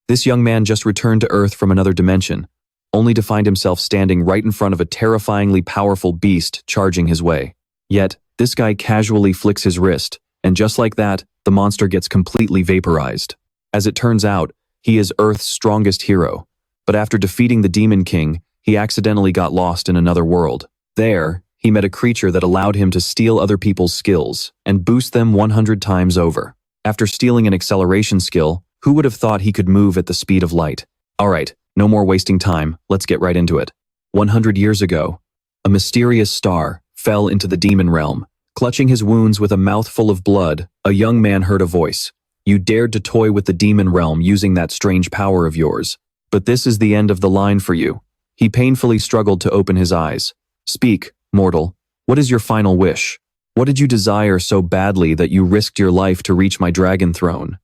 This young man just returned to Earth from another dimension, only to find himself standing right in front of a terrifyingly powerful beast charging his way. Yet, this guy casually flicks his wrist, and just like that, the monster gets completely vaporized. As it turns out, he is Earth's strongest hero, but after defeating the Demon King, he accidentally got lost in another world. There, he met a creature that allowed him to steal other people's skills and boost them 100 times over. After stealing an acceleration skill, who would have thought he could move at the speed of light? Alright, no more wasting time, let's get right into it. 100 years ago, a mysterious star fell into the demon realm. Clutching his wounds with a mouthful of blood, a young man heard a voice. You dared to toy with the demon realm using that strange power of yours. But this is the end of the line for you. He painfully struggled to open his eyes. Speak, mortal. What is your final wish? What did you desire so badly that you risked your life to reach my dragon throne?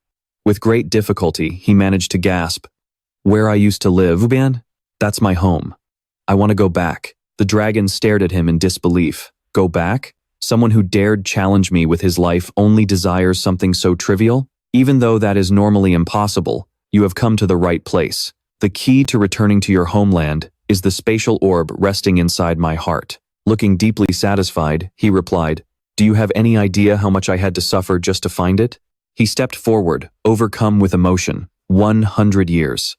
With great difficulty, he managed to gasp. Where I used to live, Uban? That's my home. I want to go back. The dragon stared at him in disbelief. Go back? Someone who dared challenge me with his life only desires something so trivial? Even though that is normally impossible, you have come to the right place. The key to returning to your homeland is the spatial orb resting inside my heart. Looking deeply satisfied, he replied, Do you have any idea how much I had to suffer just to find it? He stepped forward, overcome with emotion. 100 years.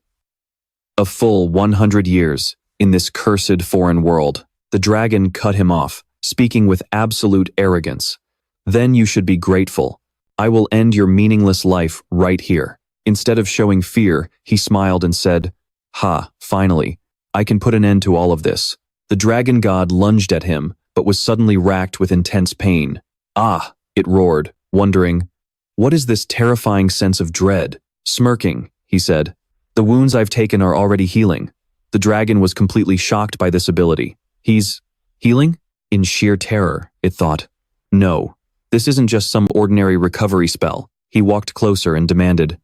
A full 100 years, in this cursed foreign world. The dragon cut him off, speaking with absolute arrogance. Then you should be grateful. I will end your meaningless life right here. Instead of showing fear, he smiled and said, Ha, finally, I can put an end to all of this. The dragon god lunged at him, but was suddenly racked with intense pain. Ah, it roared, wondering, what is this terrifying sense of dread? Smirking, he said, the wounds I've taken are already healing. The dragon was completely shocked by this ability. He's healing? In sheer terror, it thought. No, this isn't just some ordinary recovery spell. He walked closer and demanded,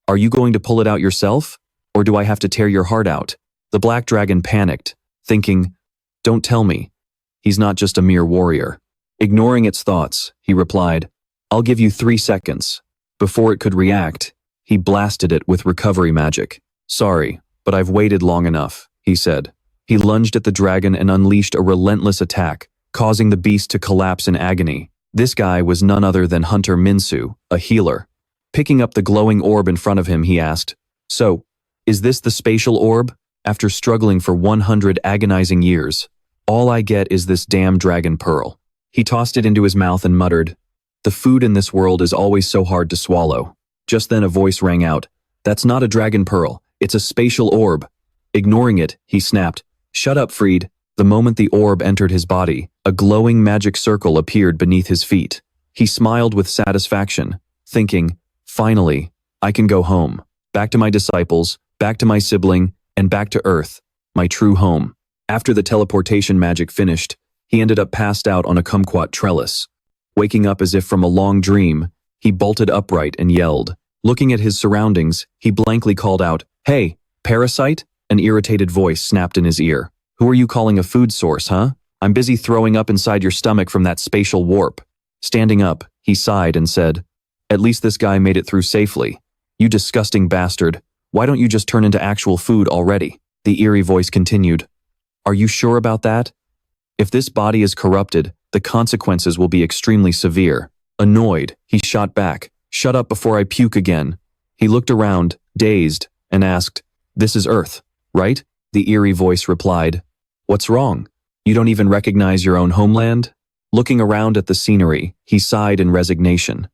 Are you going to pull it out yourself? Or do I have to tear your heart out? The black dragon panicked, thinking, Don't tell me. He's not just a mere warrior. Ignoring its thoughts, he replied, I'll give you 3 seconds. Before it could react, he blasted it with recovery magic. Sorry, but I've waited long enough, he said. He lunged at the dragon and unleashed a relentless attack, causing the beast to collapse in agony. This guy was none other than Hunter Min Siwoo, a healer. Picking up the glowing orb in front of him, he asked, So, is this the spatial orb? After struggling for 100 agonizing years, all I get is this damn dragon pearl. He tossed it into his mouth and muttered, The food in this world is always so hard to swallow. Just then a voice rang out, That's not a dragon pearl, it's a spatial orb. Ignoring it, he snapped, Shut up, Freed. The moment the orb entered his body, a glowing magic circle appeared beneath his feet. He smiled with satisfaction, thinking, Finally, I can go home. Back to my disciples, back to my sibling, and back to Earth, my true home. After the teleportation magic finished, he ended up passed out on a kumquat trellis. Waking up as if from a long dream, he bolted upright and yelled. Looking at his surroundings, he blankly called out, Hey, parasite? An irritated voice snapped in his ear. Who are you calling a food source, huh? I'm busy throwing up inside your stomach from that spatial warp. Standing up, he sighed and said, At least this guy made it through safely. You disgusting bastard. Why don't you just turn into actual food already? The eerie voice continued. Are you sure about that? If this body is corrupted, the consequences will be extremely severe. Annoyed, he shot back, Shut up before I puke again. He looked around, dazed, and asked, This is Earth, right? The eerie voice replied, What's wrong? You don't even recognize your own homeland? Looking around at the scenery, he sighed in resignation.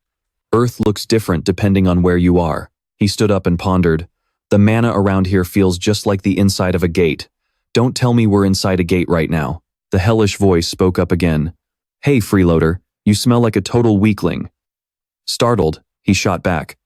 Earth looks different depending on where you are. He stood up and pondered. The mana around here feels just like the inside of a gate. Don't tell me we're inside a gate right now. The hellish voice spoke up again. Hey, freeloader, you smell like a total weakling. Startled, he shot back.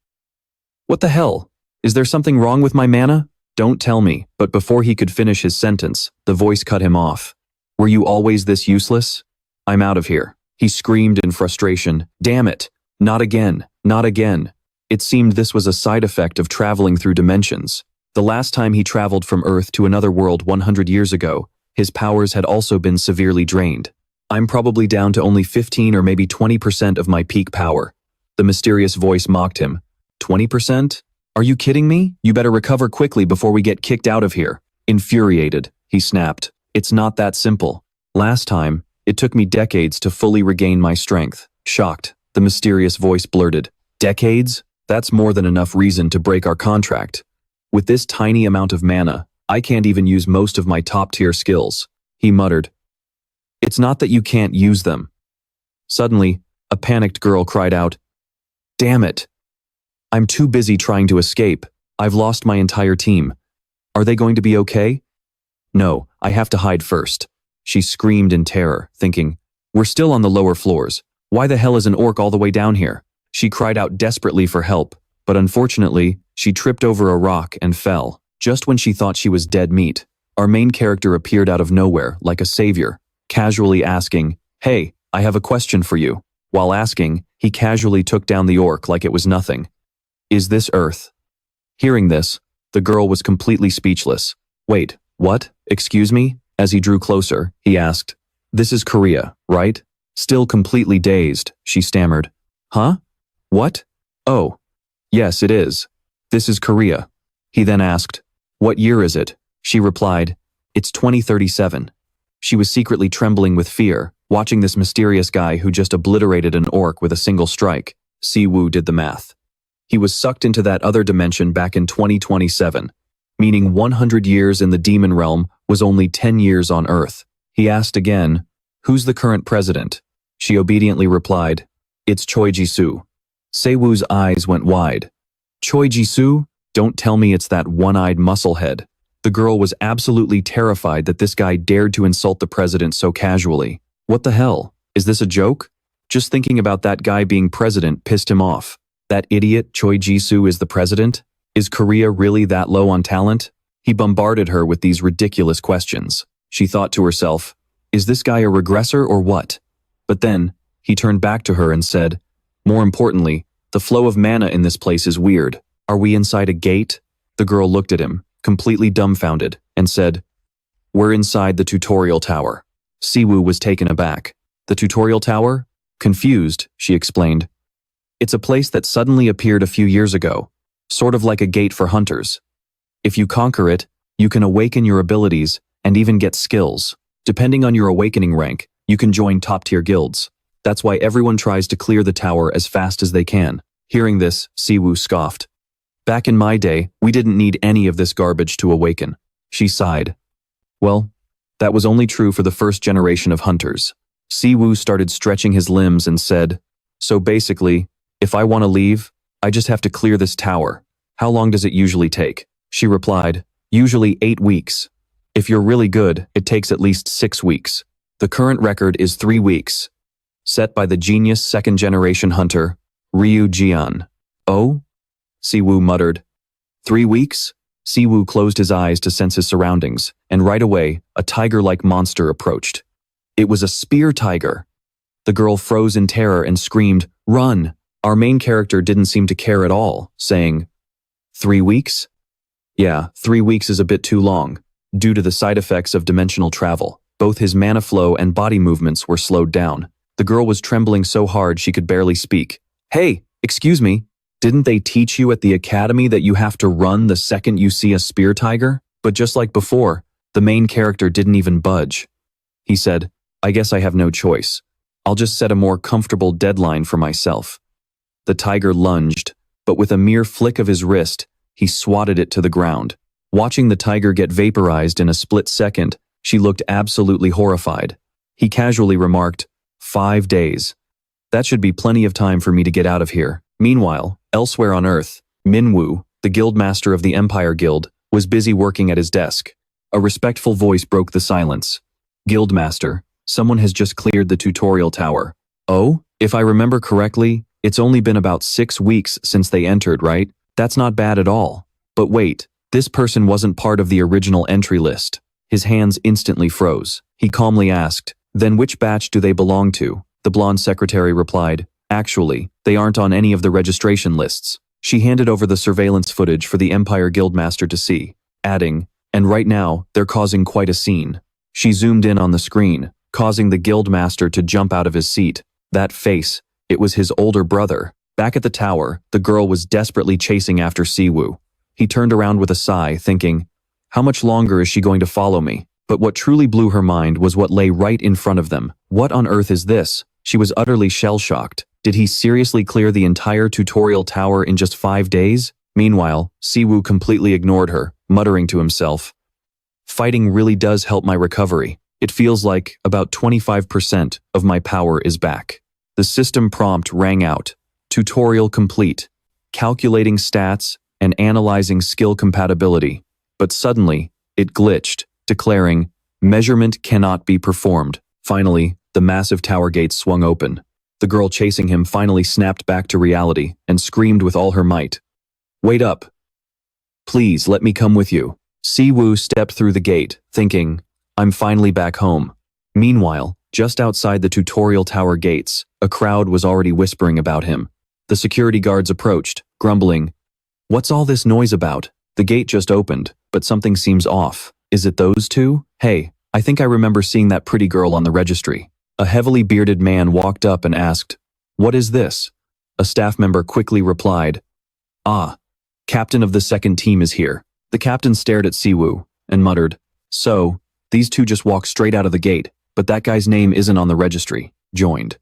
What the hell? Is there something wrong with my mana? Don't tell me, but before he could finish his sentence, the voice cut him off. Were you always this useless? I'm out of here. He screamed in frustration. Damn it. Not again. Not again. It seemed this was a side effect of traveling through dimensions. The last time he traveled from Earth to another world 100 years ago, his powers had also been severely drained. I'm probably down to only 15 or maybe 20% of my peak power. The mysterious voice mocked him. 20%? Are you kidding me? You better recover quickly before we get kicked out of here. Infuriated, he snapped. It's not that simple. Last time, it took me decades to fully regain my strength. Shocked, the mysterious voice blurted. Decades? That's more than enough reason to break our contract. With this tiny amount of mana, I can't even use most of my top-tier skills. He muttered. It's not that you can't use them. Suddenly, a panicked girl cried out, Damn it! I'm too busy trying to escape. I've lost my entire team. Are they going to be okay? No, I have to hide first. She screamed in terror, thinking, We're still on the lower floors. Why the hell is an orc all the way down here? She cried out desperately for help, but unfortunately, she tripped over a rock and fell. Just when she thought she was dead meat, our main character appeared out of nowhere like a savior, casually asking, Hey, I have a question for you. While asking, he casually took down the orc like it was nothing. Is this Earth? Hearing this, the girl was completely speechless. Wait, what? Excuse me? As he drew closer, he asked, This is Korea, right? Still completely dazed, she stammered. Huh? What? Oh, yes, it is. This is Korea. He then asked, What year is it? She replied, It's 2037. She was secretly trembling with fear, watching this mysterious guy who just obliterated an orc with a single strike. Siwoo did the math. He was sucked into that other dimension back in 2027, meaning 100 years in the demon realm was only 10 years on Earth. He asked again, Who's the current president? She obediently replied, It's Choi Ji-soo. Siwoo's eyes went wide. Choi Ji-soo? Don't tell me it's that one-eyed musclehead. The girl was absolutely terrified that this guy dared to insult the president so casually. What the hell? Is this a joke? Just thinking about that guy being president pissed him off. That idiot Choi Ji-soo is the president? Is Korea really that low on talent? He bombarded her with these ridiculous questions. She thought to herself, Is this guy a regressor or what? But then, he turned back to her and said, More importantly, the flow of mana in this place is weird. Are we inside a gate? The girl looked at him, completely dumbfounded, and said, We're inside the tutorial tower. Siwoo was taken aback. The tutorial tower? Confused, she explained. It's a place that suddenly appeared a few years ago, sort of like a gate for hunters. If you conquer it, you can awaken your abilities and even get skills. Depending on your awakening rank, you can join top-tier guilds. That's why everyone tries to clear the tower as fast as they can. Hearing this, Siwoo scoffed. Back in my day, we didn't need any of this garbage to awaken. She sighed. Well, that was only true for the first generation of hunters. Siwoo started stretching his limbs and said, So basically, if I want to leave, I just have to clear this tower. How long does it usually take? She replied, Usually 8 weeks. If you're really good, it takes at least 6 weeks. The current record is 3 weeks, set by the genius second-generation hunter, Ryu Jian. Oh? Siwoo muttered. 3 weeks? Siwoo closed his eyes to sense his surroundings, and right away, a tiger-like monster approached. It was a spear tiger. The girl froze in terror and screamed, Run! Our main character didn't seem to care at all, saying, 3 weeks? Yeah, 3 weeks is a bit too long. Due to the side effects of dimensional travel, both his mana flow and body movements were slowed down. The girl was trembling so hard she could barely speak. Hey, excuse me, didn't they teach you at the academy that you have to run the second you see a spear tiger? But just like before, the main character didn't even budge. He said, I guess I have no choice. I'll just set a more comfortable deadline for myself. The tiger lunged, but with a mere flick of his wrist, he swatted it to the ground. Watching the tiger get vaporized in a split second, she looked absolutely horrified. He casually remarked, 5 days. That should be plenty of time for me to get out of here. Meanwhile, elsewhere on Earth, Minwoo, the guildmaster of the Empire Guild, was busy working at his desk. A respectful voice broke the silence. Guildmaster, someone has just cleared the tutorial tower. Oh? If I remember correctly, it's only been about 6 weeks since they entered, right? That's not bad at all. But wait, this person wasn't part of the original entry list. His hands instantly froze. He calmly asked, Then which batch do they belong to? The blonde secretary replied, Actually, they aren't on any of the registration lists. She handed over the surveillance footage for the Empire Guildmaster to see, adding, And right now, they're causing quite a scene. She zoomed in on the screen, causing the Guildmaster to jump out of his seat. That face, it was his older brother. Back at the tower, the girl was desperately chasing after Siwoo. He turned around with a sigh, thinking, how much longer is she going to follow me? But what truly blew her mind was what lay right in front of them. What on earth is this? She was utterly shell-shocked. Did he seriously clear the entire tutorial tower in just 5 days? Meanwhile, Siwoo completely ignored her, muttering to himself, fighting really does help my recovery. It feels like about 25% of my power is back. The system prompt rang out. Tutorial complete. Calculating stats and analyzing skill compatibility. But suddenly, it glitched, declaring, measurement cannot be performed. Finally, the massive tower gates swung open. The girl chasing him finally snapped back to reality and screamed with all her might. Wait up. Please let me come with you. Siwoo stepped through the gate, thinking, I'm finally back home. Meanwhile, just outside the tutorial tower gates, a crowd was already whispering about him. The security guards approached, grumbling, what's all this noise about? The gate just opened, but something seems off. Is it those two? Hey, I think I remember seeing that pretty girl on the registry. A heavily bearded man walked up and asked, what is this? A staff member quickly replied, captain of the second team is here. The captain stared at Siwoo and muttered, so, these two just walked straight out of the gate, but that guy's name isn't on the registry. Joined.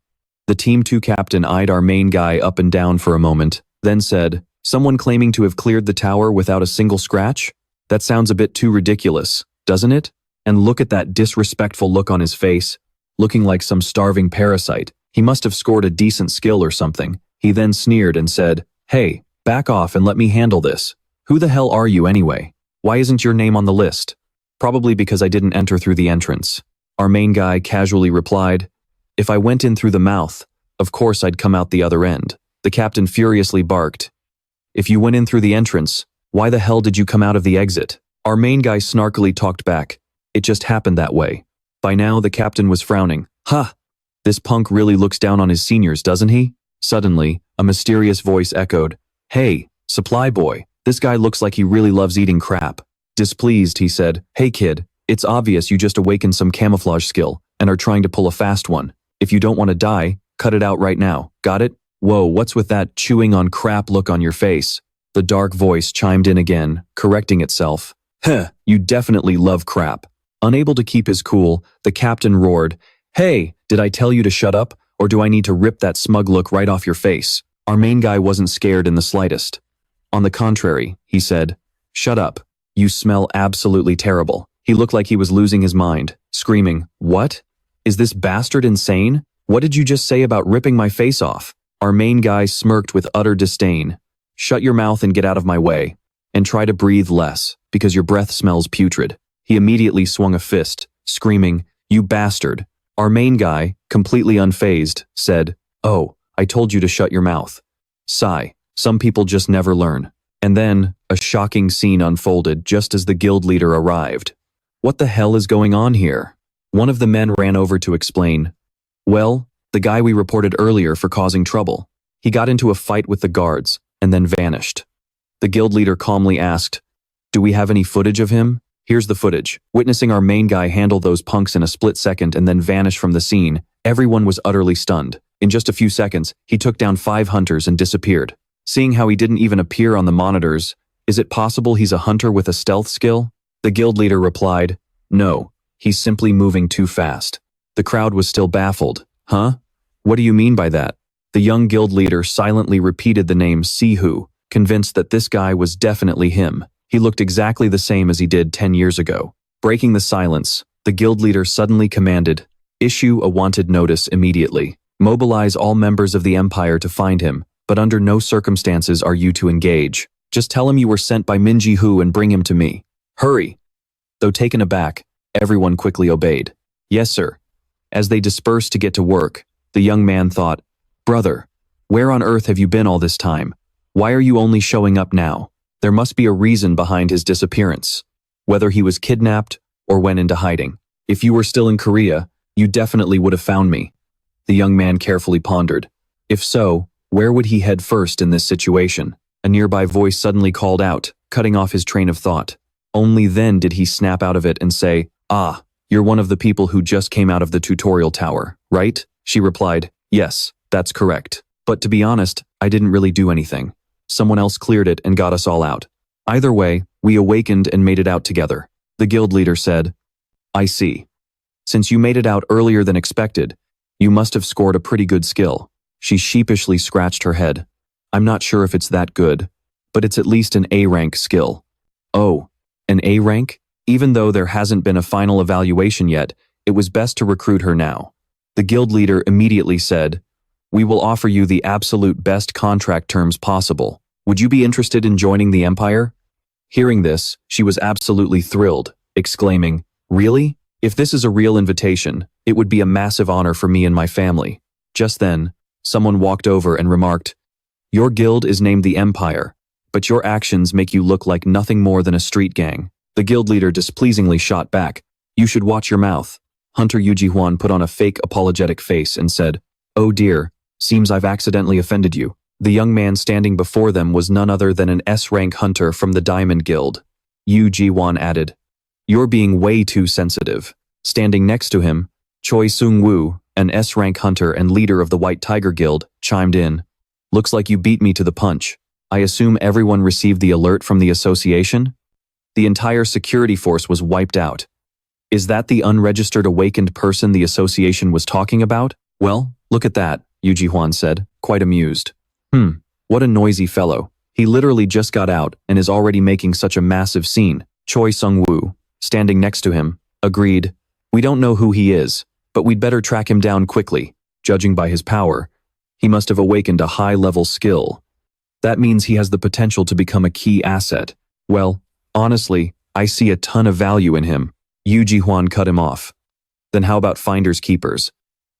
The Team 2 captain eyed our main guy up and down for a moment, then said, someone claiming to have cleared the tower without a single scratch? That sounds a bit too ridiculous, doesn't it? And look at that disrespectful look on his face, looking like some starving parasite. He must have scored a decent skill or something. He then sneered and said, hey, back off and let me handle this. Who the hell are you anyway? Why isn't your name on the list? Probably because I didn't enter through the entrance. Our main guy casually replied, if I went in through the mouth, of course I'd come out the other end. The captain furiously barked, if you went in through the entrance, why the hell did you come out of the exit? Our main guy snarkily talked back, it just happened that way. By now the captain was frowning. This punk really looks down on his seniors, doesn't he? Suddenly, a mysterious voice echoed, hey, supply boy, this guy looks like he really loves eating crap. Displeased, he said, hey kid, it's obvious you just awakened some camouflage skill and are trying to pull a fast one. If you don't want to die, cut it out right now, got it? Whoa, what's with that chewing on crap look on your face? The dark voice chimed in again, correcting itself. You definitely love crap. Unable to keep his cool, the captain roared, hey, did I tell you to shut up, or do I need to rip that smug look right off your face? Our main guy wasn't scared in the slightest. On the contrary, he said, shut up. You smell absolutely terrible. He looked like he was losing his mind, screaming, what? Is this bastard insane? What did you just say about ripping my face off? Our main guy smirked with utter disdain. Shut your mouth and get out of my way. And try to breathe less, because your breath smells putrid. He immediately swung a fist, screaming, you bastard. Our main guy, completely unfazed, said, oh, I told you to shut your mouth. Sigh, some people just never learn. And then, a shocking scene unfolded just as the guild leader arrived. What the hell is going on here? One of the men ran over to explain. Well, the guy we reported earlier for causing trouble. He got into a fight with the guards, and then vanished. The guild leader calmly asked, do we have any footage of him? Here's the footage. Witnessing our main guy handle those punks in a split second and then vanish from the scene, everyone was utterly stunned. In just a few seconds, he took down 5 hunters and disappeared. Seeing how he didn't even appear on the monitors, is it possible he's a hunter with a stealth skill? The guild leader replied, no, he's simply moving too fast. The crowd was still baffled. Huh? What do you mean by that? The young guild leader silently repeated the name Siwoo, convinced that this guy was definitely him. He looked exactly the same as he did 10 years ago. Breaking the silence, the guild leader suddenly commanded, issue a wanted notice immediately. Mobilize all members of the Empire to find him, but under no circumstances are you to engage. Just tell him you were sent by Min Siwoo and bring him to me. Hurry! Though taken aback, everyone quickly obeyed. Yes, sir. As they dispersed to get to work, the young man thought, brother, where on earth have you been all this time? Why are you only showing up now? There must be a reason behind his disappearance. Whether he was kidnapped or went into hiding. If you were still in Korea, you definitely would have found me. The young man carefully pondered. If so, where would he head first in this situation? A nearby voice suddenly called out, cutting off his train of thought. Only then did he snap out of it and say, ah, you're one of the people who just came out of the tutorial tower, right? She replied, yes, that's correct. But to be honest, I didn't really do anything. Someone else cleared it and got us all out. Either way, we awakened and made it out together. The guild leader said, I see. Since you made it out earlier than expected, you must have scored a pretty good skill. She sheepishly scratched her head. I'm not sure if it's that good, but it's at least an A-rank skill. Oh, an A rank? Even though there hasn't been a final evaluation yet, it was best to recruit her now. The guild leader immediately said, We will offer you the absolute best contract terms possible. Would you be interested in joining the Empire? Hearing this, she was absolutely thrilled, exclaiming, Really? If this is a real invitation, it would be a massive honor for me and my family. Just then, someone walked over and remarked, Your guild is named the Empire, but your actions make you look like nothing more than a street gang. The guild leader displeasingly shot back, You should watch your mouth. Hunter Yuji-hwan put on a fake apologetic face and said, Oh dear, seems I've accidentally offended you. The young man standing before them was none other than an S-rank hunter from the Diamond Guild. Yuji-hwan added, You're being way too sensitive. Standing next to him, Choi Seung-woo, an S-rank hunter and leader of the White Tiger Guild, chimed in. Looks like you beat me to the punch. I assume everyone received the alert from the association? The entire security force was wiped out. Is that the unregistered awakened person the association was talking about? Well, look at that, Yuji-hwan said, quite amused. What a noisy fellow. He literally just got out and is already making such a massive scene. Choi Seung-woo, standing next to him, agreed. We don't know who he is, but we'd better track him down quickly. Judging by his power, he must have awakened a high-level skill. That means he has the potential to become a key asset. Well, honestly, I see a ton of value in him. Yuji-hwan cut him off. Then how about finders keepers?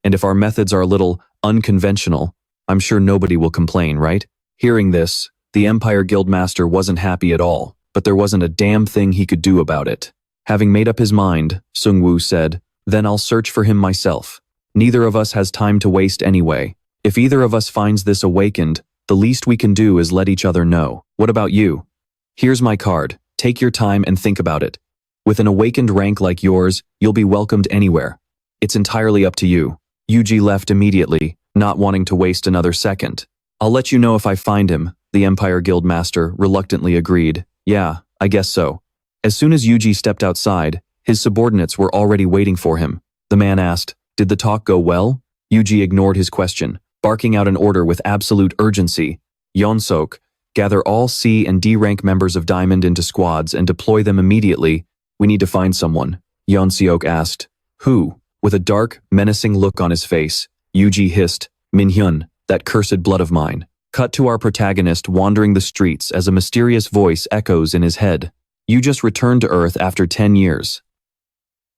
And if our methods are a little unconventional, I'm sure nobody will complain, right? Hearing this, the Empire Guildmaster wasn't happy at all, but there wasn't a damn thing he could do about it. Having made up his mind, Seung-woo said, Then I'll search for him myself. Neither of us has time to waste anyway. If either of us finds this awakened, the least we can do is let each other know. What about you? Here's my card. Take your time and think about it. With an awakened rank like yours, you'll be welcomed anywhere. It's entirely up to you. Yuji left immediately, not wanting to waste another second. I'll let you know if I find him, the Empire Guildmaster reluctantly agreed. Yeah, I guess so. As soon as Yuji stepped outside, his subordinates were already waiting for him. The man asked, Did the talk go well? Yuji ignored his question, barking out an order with absolute urgency. Yeonsok, gather all C and D rank members of Diamond into squads and deploy them immediately. We need to find someone. Yeonseok asked. Who? With a dark, menacing look on his face, Yuji hissed, Min-hyun, that cursed blood of mine. Cut to our protagonist wandering the streets as a mysterious voice echoes in his head. You just returned to Earth after 10 years.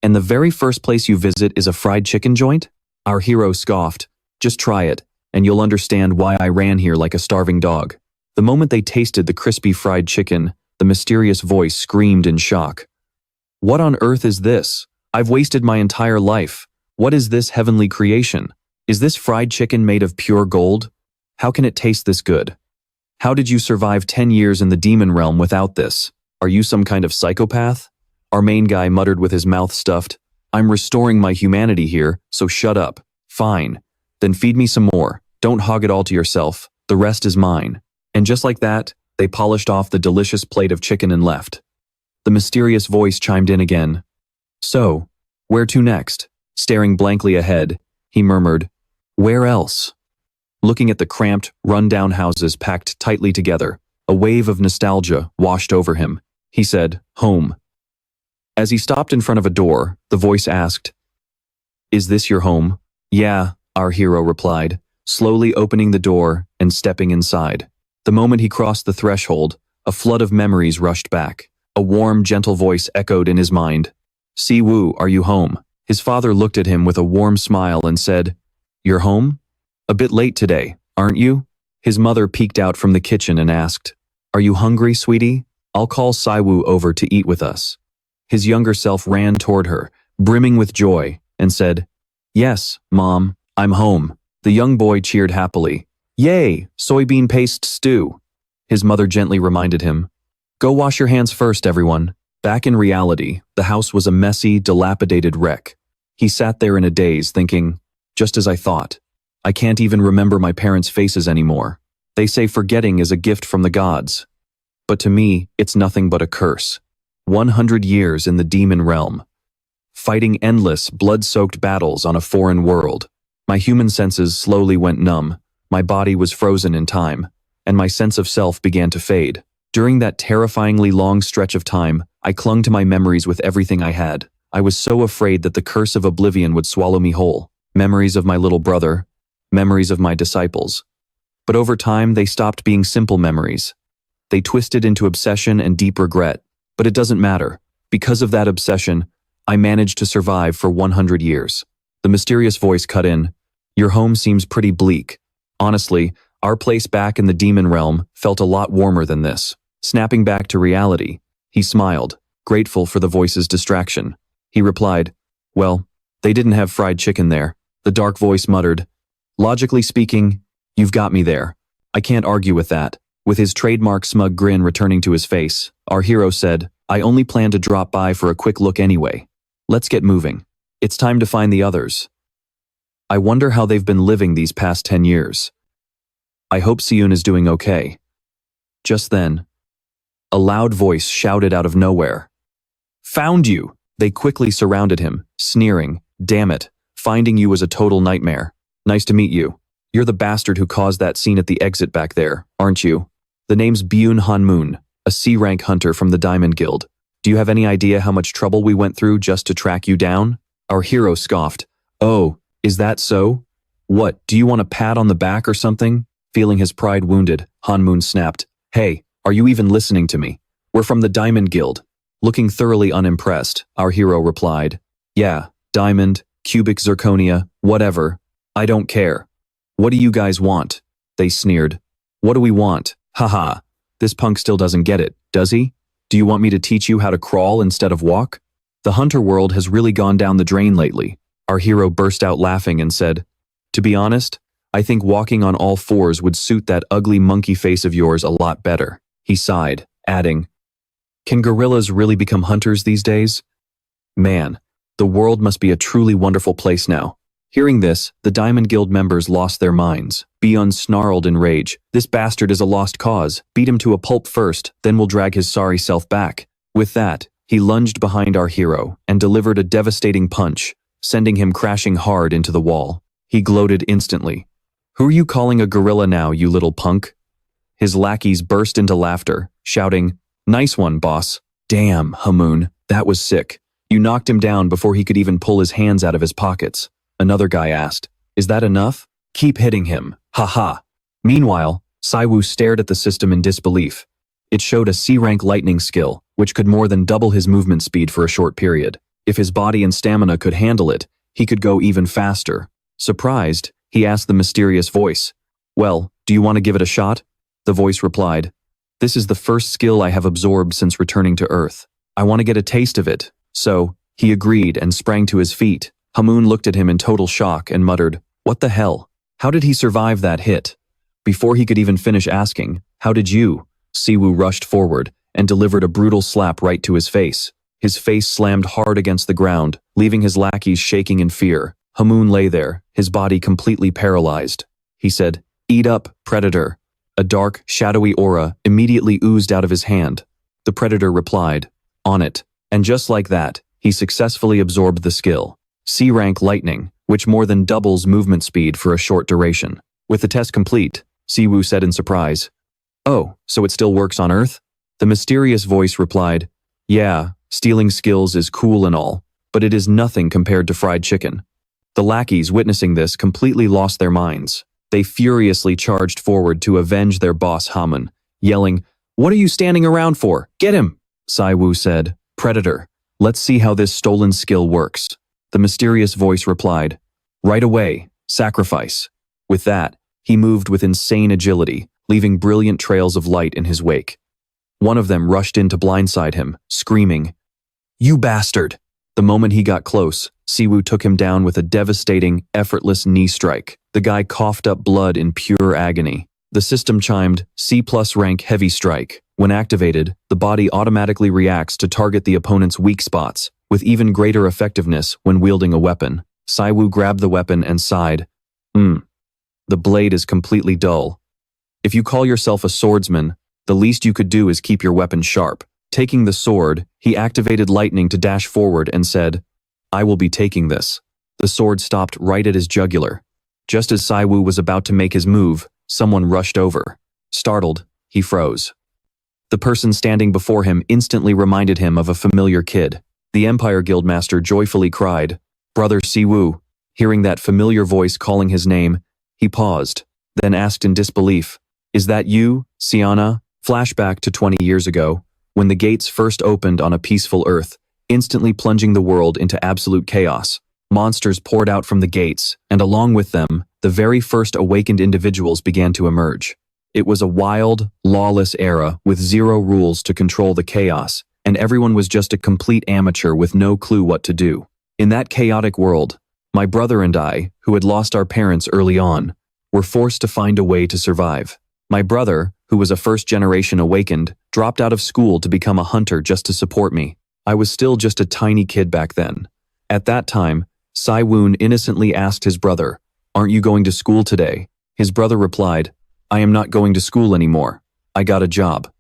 And the very first place you visit is a fried chicken joint? Our hero scoffed. Just try it, and you'll understand why I ran here like a starving dog. The moment they tasted the crispy fried chicken, the mysterious voice screamed in shock. What on earth is this? I've wasted my entire life. What is this heavenly creation? Is this fried chicken made of pure gold? How can it taste this good? How did you survive 10 years in the demon realm without this? Are you some kind of psychopath? Our main guy muttered with his mouth stuffed. I'm restoring my humanity here, so shut up. Fine. Then feed me some more. Don't hog it all to yourself. The rest is mine. And just like that, they polished off the delicious plate of chicken and left. The mysterious voice chimed in again. So, where to next? Staring blankly ahead, he murmured, Where else? Looking at the cramped, run-down houses packed tightly together, a wave of nostalgia washed over him. He said, Home. As he stopped in front of a door, the voice asked, Is this your home? Yeah, our hero replied, slowly opening the door and stepping inside. The moment he crossed the threshold, a flood of memories rushed back. A warm, gentle voice echoed in his mind. Siwoo, are you home? His father looked at him with a warm smile and said, You're home? A bit late today, aren't you? His mother peeked out from the kitchen and asked, Are you hungry, sweetie? I'll call Siwoo over to eat with us. His younger self ran toward her, brimming with joy, and said, Yes, Mom, I'm home. The young boy cheered happily. Yay, soybean paste stew. His mother gently reminded him, Go wash your hands first, everyone. Back in reality, the house was a messy, dilapidated wreck. He sat there in a daze thinking, just as I thought. I can't even remember my parents' faces anymore. They say forgetting is a gift from the gods. But to me, it's nothing but a curse. 100 years in the demon realm. Fighting endless, blood-soaked battles on a foreign world. My human senses slowly went numb, my body was frozen in time, and my sense of self began to fade. During that terrifyingly long stretch of time, I clung to my memories with everything I had. I was so afraid that the curse of oblivion would swallow me whole. Memories of my little brother, memories of my disciples. But over time, they stopped being simple memories. They twisted into obsession and deep regret. But it doesn't matter. Because of that obsession, I managed to survive for 100 years. The mysterious voice cut in. Your home seems pretty bleak. Honestly, our place back in the demon realm felt a lot warmer than this. Snapping back to reality, he smiled, grateful for the voice's distraction. He replied, well, they didn't have fried chicken there. The dark voice muttered, logically speaking, you've got me there. I can't argue with that. With his trademark smug grin returning to his face, our hero said, I only plan to drop by for a quick look anyway. Let's get moving. It's time to find the others. I wonder how they've been living these past 10 years. I hope Siwoo is doing okay. Just then, a loud voice shouted out of nowhere. Found you! They quickly surrounded him, sneering, damn it, finding you was a total nightmare. Nice to meet you. You're the bastard who caused that scene at the exit back there, aren't you? The name's Byun Han-moon, a C-rank hunter from the Diamond Guild. Do you have any idea how much trouble we went through just to track you down? Our hero scoffed. Oh, is that so? What, do you want a pat on the back or something? Feeling his pride wounded, Han-moon snapped. Hey, are you even listening to me? We're from the Diamond Guild. Looking thoroughly unimpressed, our hero replied. Yeah, diamond, cubic zirconia, whatever. I don't care. What do you guys want? They sneered. What do we want? Haha. This punk still doesn't get it, does he? Do you want me to teach you how to crawl instead of walk? The hunter world has really gone down the drain lately. Our hero burst out laughing and said, to be honest, I think walking on all fours would suit that ugly monkey face of yours a lot better. He sighed, adding, can gorillas really become hunters these days? Man, the world must be a truly wonderful place now. Hearing this, the Diamond Guild members lost their minds. Byun snarled in rage. This bastard is a lost cause. Beat him to a pulp first, then we'll drag his sorry self back. With that, he lunged behind our hero and delivered a devastating punch, sending him crashing hard into the wall. He gloated instantly. Who are you calling a gorilla now, you little punk? His lackeys burst into laughter, shouting, nice one, boss. Damn, Han-moon, that was sick. You knocked him down before he could even pull his hands out of his pockets. Another guy asked, is that enough? Keep hitting him, haha. Meanwhile, Siwoo stared at the system in disbelief. It showed a C-rank lightning skill, which could more than double his movement speed for a short period. If his body and stamina could handle it, he could go even faster. Surprised, he asked the mysterious voice, well, do you want to give it a shot? The voice replied, this is the first skill I have absorbed since returning to Earth. I want to get a taste of it. So, he agreed and sprang to his feet. Han-moon looked at him in total shock and muttered, what the hell? How did he survive that hit? Before he could even finish asking, how did you? Siwoo rushed forward and delivered a brutal slap right to his face. His face slammed hard against the ground, leaving his lackeys shaking in fear. Han-moon lay there, his body completely paralyzed. He said, eat up, predator. A dark, shadowy aura immediately oozed out of his hand. The predator replied, on it. And just like that, he successfully absorbed the skill. C-rank lightning, which more than doubles movement speed for a short duration. With the test complete, Siwoo said in surprise, oh, so it still works on Earth? The mysterious voice replied, yeah, stealing skills is cool and all, but it is nothing compared to fried chicken. The lackeys witnessing this completely lost their minds. They furiously charged forward to avenge their boss Han-moon, yelling, what are you standing around for? Get him! Siwoo said, predator, let's see how this stolen skill works. The mysterious voice replied, right away, sacrifice. With that, he moved with insane agility, leaving brilliant trails of light in his wake. One of them rushed in to blindside him, screaming, you bastard! The moment he got close, Siwoo took him down with a devastating, effortless knee strike. The guy coughed up blood in pure agony. The system chimed, C+ rank heavy strike. When activated, the body automatically reacts to target the opponent's weak spots, with even greater effectiveness when wielding a weapon. Siwoo grabbed the weapon and sighed, The blade is completely dull. If you call yourself a swordsman, the least you could do is keep your weapon sharp. Taking the sword, he activated lightning to dash forward and said, I will be taking this. The sword stopped right at his jugular. Just as Siwoo was about to make his move, someone rushed over. Startled, he froze. The person standing before him instantly reminded him of a familiar kid. The Empire Guildmaster joyfully cried, Brother Siwoo. Hearing that familiar voice calling his name, he paused, then asked in disbelief, Is that you, Siana? Flashback to 20 years ago, when the gates first opened on a peaceful Earth, instantly plunging the world into absolute chaos. Monsters poured out from the gates, and along with them, the very first awakened individuals began to emerge. It was a wild, lawless era with zero rules to control the chaos, and everyone was just a complete amateur with no clue what to do. In that chaotic world, my brother and I, who had lost our parents early on, were forced to find a way to survive. My brother, who was a first-generation awakened, dropped out of school to become a hunter just to support me. I was still just a tiny kid back then. At that time, Siwoo innocently asked his brother, Aren't you going to school today? His brother replied, I am not going to school anymore. I got a job.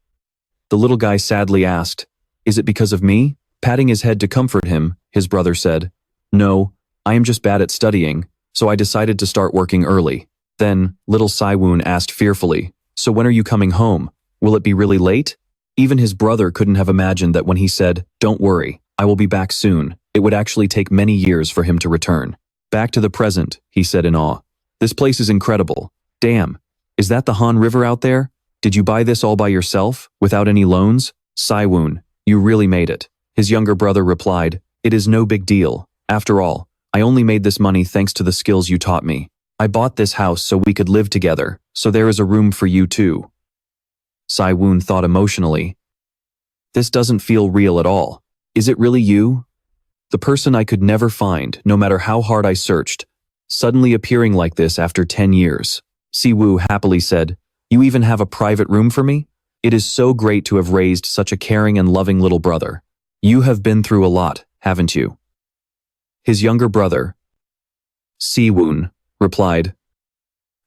The little guy sadly asked, Is it because of me? Patting his head to comfort him, his brother said, No, I am just bad at studying, so I decided to start working early. Then, little Siwoo asked fearfully, So when are you coming home? Will it be really late? Even his brother couldn't have imagined that when he said, Don't worry, I will be back soon, it would actually take many years for him to return. Back to the present, he said in awe. This place is incredible. Damn, is that the Han River out there? Did you buy this all by yourself, without any loans? Siwoo, you really made it. His younger brother replied, It is no big deal. After all, I only made this money thanks to the skills you taught me. I bought this house so we could live together, so there is a room for you too. Siwoo thought emotionally. This doesn't feel real at all. Is it really you? The person I could never find, no matter how hard I searched, suddenly appearing like this after 10 years. Siwoo happily said, You even have a private room for me? It is so great to have raised such a caring and loving little brother. You have been through a lot, haven't you? His younger brother, Siwoo, replied,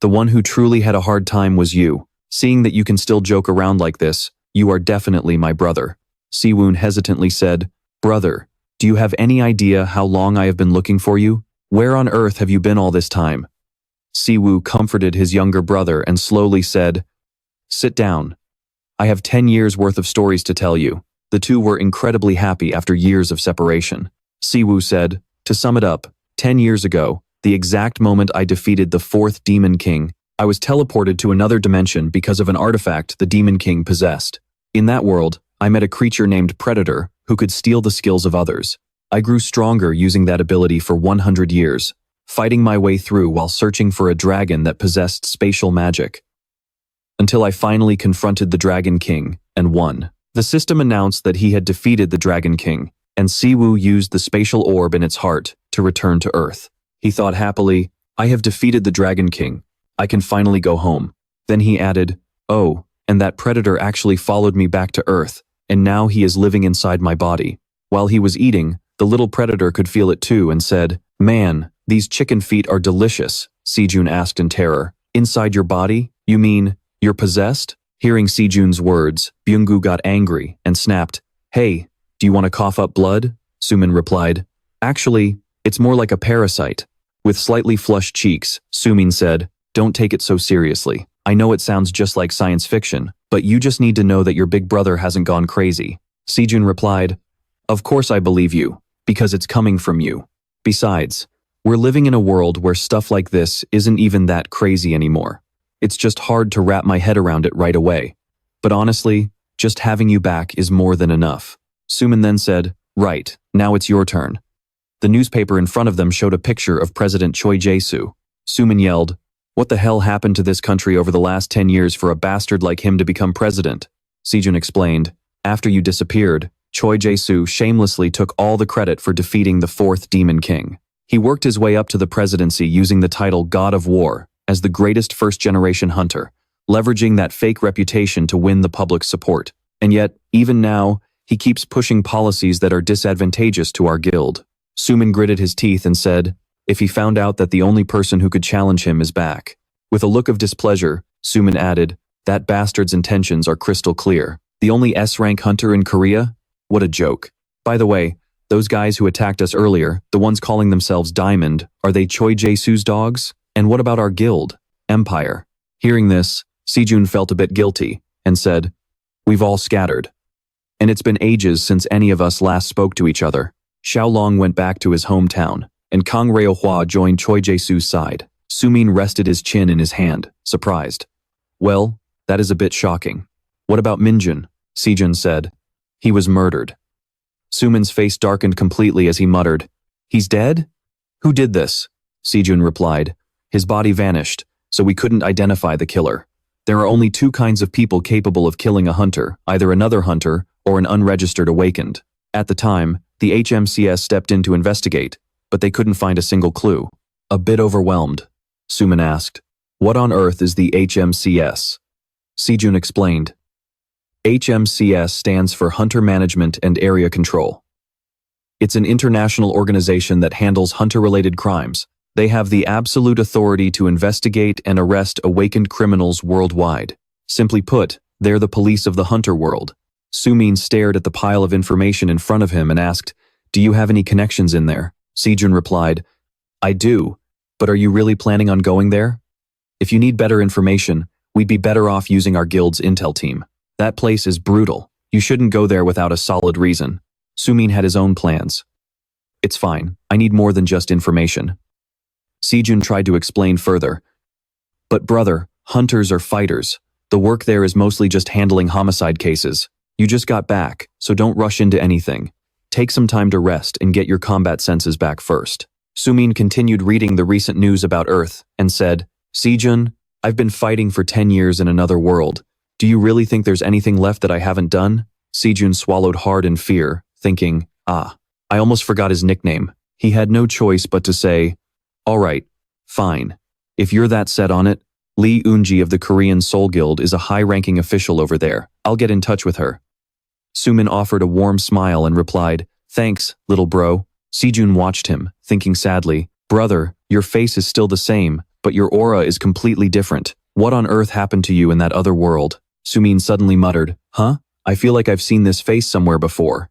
The one who truly had a hard time was you. Seeing that you can still joke around like this, you are definitely my brother. Siwoo hesitantly said, Brother, do you have any idea how long I have been looking for you? Where on earth have you been all this time? Siwoo comforted his younger brother and slowly said, Sit down. I have 10 years worth of stories to tell you. The two were incredibly happy after years of separation. Siwoo said, To sum it up, 10 years ago, the exact moment I defeated the fourth Demon King, I was teleported to another dimension because of an artifact the Demon King possessed. In that world, I met a creature named Predator who could steal the skills of others. I grew stronger using that ability for 100 years, fighting my way through while searching for a dragon that possessed spatial magic. Until I finally confronted the Dragon King and won. The system announced that he had defeated the Dragon King, and Siwoo used the spatial orb in its heart to return to Earth. He thought happily, I have defeated the Dragon King. I can finally go home. Then he added, Oh, and that predator actually followed me back to Earth, and now he is living inside my body. While he was eating, the little predator could feel it too and said, Man, these chicken feet are delicious, Sejun asked in terror. Inside your body? You mean, you're possessed? Hearing Sejun's words, Byunggu got angry and snapped, Hey, do you want to cough up blood? Sumin replied, Actually, it's more like a parasite. With slightly flushed cheeks, Sumin said, Don't take it so seriously. I know it sounds just like science fiction, but you just need to know that your big brother hasn't gone crazy. Sejun replied, Of course I believe you, because it's coming from you. Besides, we're living in a world where stuff like this isn't even that crazy anymore. It's just hard to wrap my head around it right away. But honestly, just having you back is more than enough. Sumin then said, Right, now it's your turn. The newspaper in front of them showed a picture of President Choi Jae-soo. Sumin yelled, What the hell happened to this country over the last 10 years for a bastard like him to become president? Sejun explained, After you disappeared, Choi Jae-soo shamelessly took all the credit for defeating the fourth Demon King. He worked his way up to the presidency using the title God of War as the greatest first-generation hunter, leveraging that fake reputation to win the public's support. And yet, even now, he keeps pushing policies that are disadvantageous to our guild. Sumin gritted his teeth and said, If he found out that the only person who could challenge him is back, With a look of displeasure, Suman added, "That bastard's intentions are crystal clear. The only S-rank hunter in Korea? What a joke. By the way, those guys who attacked us earlier, the ones calling themselves Diamond, are they Choi Jae-soo's dogs? And what about our guild, Empire?" Hearing this, Sejun felt a bit guilty and said, "We've all scattered. And it's been ages since any of us last spoke to each other." Xiaolong went back to his hometown, and Kang Reo-hwa joined Choi Jae-soo's side. Sumin rested his chin in his hand, surprised. "Well, that is a bit shocking. What about Minjun?" Sejun said. "He was murdered." Sumin's face darkened completely as he muttered, "He's dead? Who did this?" Sejun replied, "His body vanished, so we couldn't identify the killer. There are only two kinds of people capable of killing a hunter, either another hunter or an unregistered awakened. At the time, the HMCS stepped in to investigate, but they couldn't find a single clue." A bit overwhelmed, Suman asked, "What on earth is the HMCS?" Sejun explained. HMCS stands for Hunter Management and Area Control. It's an international organization that handles hunter-related crimes. They have the absolute authority to investigate and arrest awakened criminals worldwide. Simply put, they're the police of the hunter world. Sumin stared at the pile of information in front of him and asked, "Do you have any connections in there?" Sejun replied, "I do, but are you really planning on going there? If you need better information, we'd be better off using our guild's intel team. That place is brutal. You shouldn't go there without a solid reason." Sumin had his own plans. "It's fine, I need more than just information." Sejun tried to explain further. "But brother, hunters are fighters. The work there is mostly just handling homicide cases. You just got back, so don't rush into anything. Take some time to rest and get your combat senses back first." Sumin continued reading the recent news about Earth and said, "Sejun, I've been fighting for 10 years in another world. Do you really think there's anything left that I haven't done?" Sejun swallowed hard in fear, thinking, I almost forgot his nickname. He had no choice but to say, "All right, fine. If you're that set on it, Lee Eunji of the Korean Soul Guild is a high-ranking official over there. I'll get in touch with her." Sumin offered a warm smile and replied, "Thanks, little bro." Sejun watched him, thinking sadly, "Brother, your face is still the same, but your aura is completely different. What on earth happened to you in that other world?" Sumin suddenly muttered, "Huh? I feel like I've seen this face somewhere before."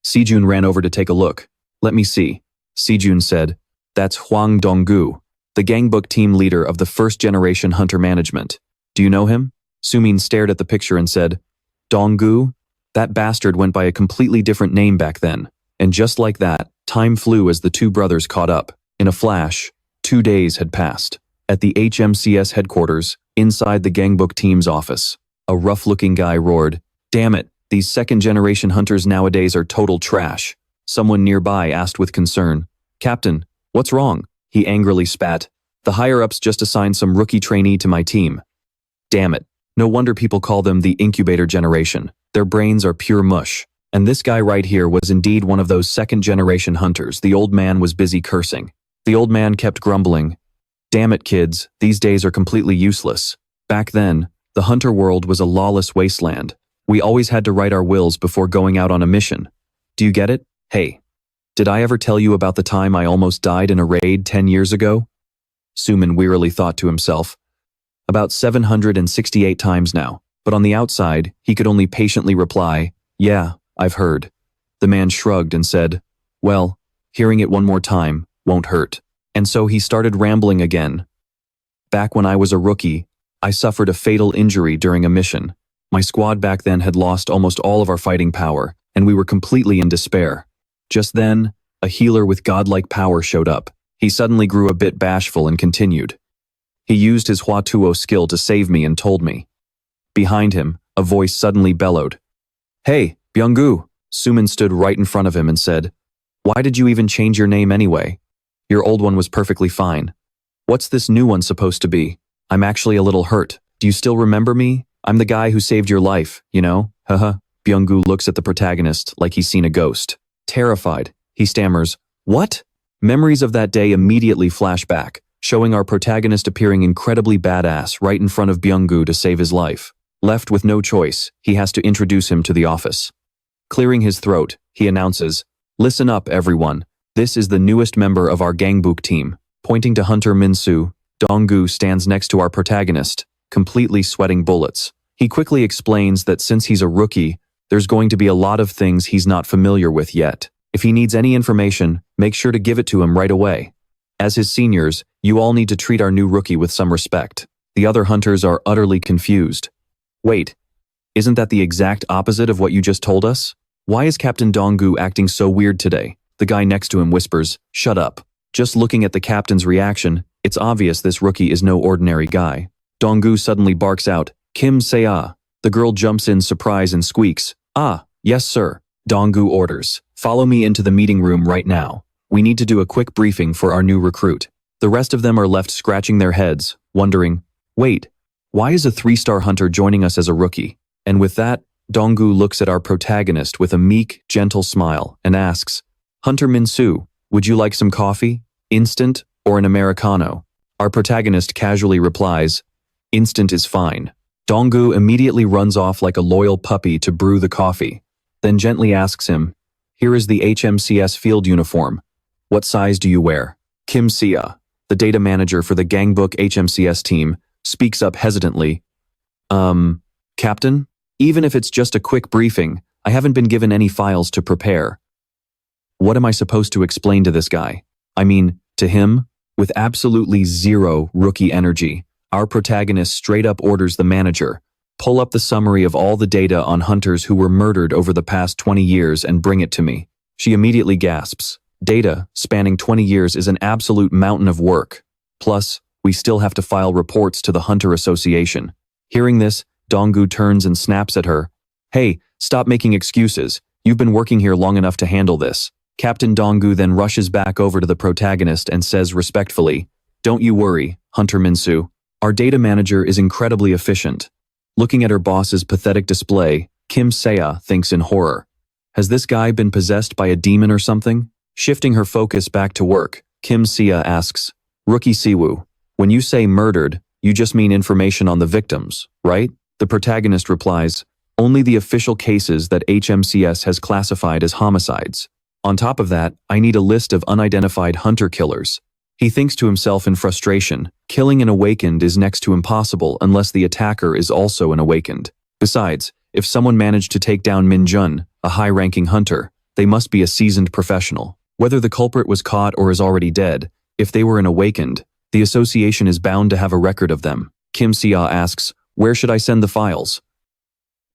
Sejun ran over to take a look. "Let me see." Sejun said, "That's Hwang Donggu, the gangbook team leader of the first-generation hunter management. Do you know him?" Sumin stared at the picture and said, "Donggu? That bastard went by a completely different name back then." And just like that, time flew as the two brothers caught up. In a flash, 2 days had passed. At the HMCS headquarters, inside the gangbook team's office, a rough-looking guy roared, "Damn it, these second-generation hunters nowadays are total trash." Someone nearby asked with concern, "Captain, what's wrong?" He angrily spat, "The higher-ups just assigned some rookie trainee to my team. Damn it, no wonder people call them the incubator generation. Their brains are pure mush." And this guy right here was indeed one of those second-generation hunters. The old man was busy cursing. The old man kept grumbling, "Damn it, kids, these days are completely useless. Back then, the hunter world was a lawless wasteland. We always had to write our wills before going out on a mission. Do you get it? Hey, did I ever tell you about the time I almost died in a raid 10 years ago?" Suman wearily thought to himself, "About 768 times now." But on the outside, he could only patiently reply, "Yeah, I've heard." The man shrugged and said, "Well, hearing it one more time won't hurt." And so he started rambling again. "Back when I was a rookie, I suffered a fatal injury during a mission. My squad back then had lost almost all of our fighting power, and we were completely in despair. Just then, a healer with godlike power showed up. He suddenly grew a bit bashful and continued. He used his Hua Tuo skill to save me and told me." Behind him, a voice suddenly bellowed, "Hey, Byung-gu!" Suman stood right in front of him and said, "Why did you even change your name anyway? Your old one was perfectly fine. What's this new one supposed to be? I'm actually a little hurt. Do you still remember me? I'm the guy who saved your life, you know? Haha." Byung-gu looks at the protagonist like he's seen a ghost. Terrified, he stammers, "What?" Memories of that day immediately flash back, showing our protagonist appearing incredibly badass right in front of Byung-gu to save his life. Left with no choice, he has to introduce him to the office. Clearing his throat, he announces, "Listen up, everyone. This is the newest member of our gangbook team." Pointing to Hunter Min Siwoo, Dong-gu stands next to our protagonist, completely sweating bullets. He quickly explains that since he's a rookie, there's going to be a lot of things he's not familiar with yet. If he needs any information, make sure to give it to him right away. As his seniors, you all need to treat our new rookie with some respect. The other hunters are utterly confused. Wait, isn't that the exact opposite of what you just told us? Why is Captain Dong-gu acting so weird today? The guy next to him whispers, "Shut up." Just looking at the captain's reaction, it's obvious this rookie is no ordinary guy. Dong-gu suddenly barks out, "Kim Se-ah." The girl jumps in surprise and squeaks, "Ah, yes sir." Dong-gu orders, "Follow me into the meeting room right now. We need to do a quick briefing for our new recruit." The rest of them are left scratching their heads, wondering, wait, why is a 3-star hunter joining us as a rookie? And with that, Dong-gu looks at our protagonist with a meek, gentle smile and asks, "Hunter Min Siwoo, would you like some coffee? Instant or an Americano?" Our protagonist casually replies, "Instant is fine." Dong-gu immediately runs off like a loyal puppy to brew the coffee, then gently asks him, "Here is the HMCS field uniform. What size do you wear?" Kim Se-ah, the data manager for the Gangbook HMCS team, speaks up hesitantly, Captain? Even if it's just a quick briefing, I haven't been given any files to prepare." What am I supposed to explain to this guy? I mean, to him? With absolutely zero rookie energy, our protagonist straight up orders the manager, "Pull up the summary of all the data on hunters who were murdered over the past 20 years and bring it to me." She immediately gasps. Data spanning 20 years is an absolute mountain of work. Plus, we still have to file reports to the Hunter Association. Hearing this, Dong-gu turns and snaps at her. "Hey, stop making excuses. You've been working here long enough to handle this." Captain Dong-gu then rushes back over to the protagonist and says respectfully, "Don't you worry, Hunter Min Siwoo. Our data manager is incredibly efficient." Looking at her boss's pathetic display, Kim Se-ah thinks in horror. Has this guy been possessed by a demon or something? Shifting her focus back to work, Kim Se-ah asks, "Rookie Siwoo, when you say murdered, you just mean information on the victims, right?" The protagonist replies, "Only the official cases that HMCS has classified as homicides. On top of that, I need a list of unidentified hunter killers." He thinks to himself in frustration, killing an awakened is next to impossible unless the attacker is also an awakened. Besides, if someone managed to take down Min Jun, a high-ranking hunter, they must be a seasoned professional. Whether the culprit was caught or is already dead, if they were an awakened, the association is bound to have a record of them. Kim Se-ah asks, "Where should I send the files?"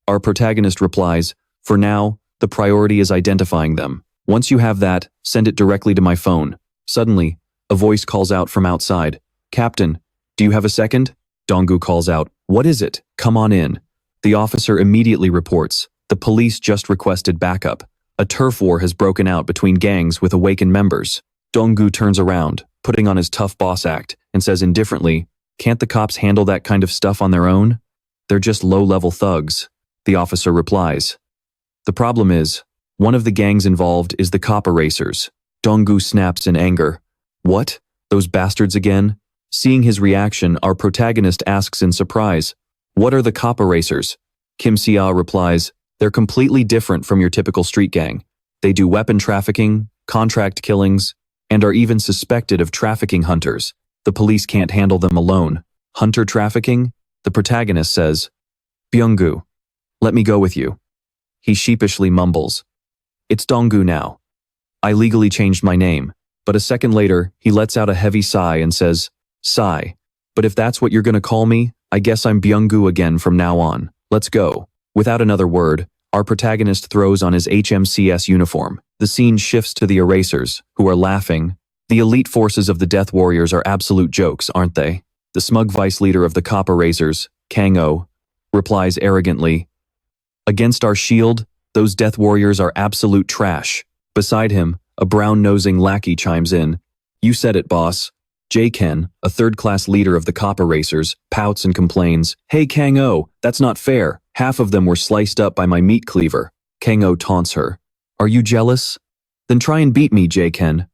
Our protagonist replies, "For now, the priority is identifying them. Once you have that, send it directly to my phone." Suddenly, a voice calls out from outside, "Captain, do you have a second?" Dong-gu calls out, "What is it? Come on in." The officer immediately reports, "The police just requested backup. A turf war has broken out between gangs with awakened members." Dong-gu turns around, putting on his tough boss act, and says indifferently, "Can't the cops handle that kind of stuff on their own? They're just low-level thugs." The officer replies, "The problem is, one of the gangs involved is the cop erasers." Dong-gu snaps in anger. "What? Those bastards again?" Seeing his reaction, our protagonist asks in surprise, "What are the cop erasers?" Kim Se-ah replies, "They're completely different from your typical street gang. They do weapon trafficking, contract killings, and are even suspected of trafficking hunters. The police can't handle them alone." "Hunter trafficking?" The protagonist says, "Byung-gu, let me go with you." He sheepishly mumbles, "It's Dong-gu now. I legally changed my name." But a second later, he lets out a heavy sigh and says, "Sigh. But if that's what you're gonna call me, I guess I'm Byung-gu again from now on. Let's go." Without another word, our protagonist throws on his HMCS uniform. The scene shifts to the erasers, who are laughing. The elite forces of the Death Warriors are absolute jokes, aren't they? The smug vice leader of the cop erasers, Kang-oh, replies arrogantly, "Against our shield, those Death Warriors are absolute trash." Beside him, a brown-nosing lackey chimes in, "You said it, boss." J-Ken, a third-class leader of the cop erasers, pouts and complains, "Hey Kang-oh, that's not fair. Half of them were sliced up by my meat cleaver." Kang-oh taunts her, "Are you jealous? Then try and beat me, J-Ken."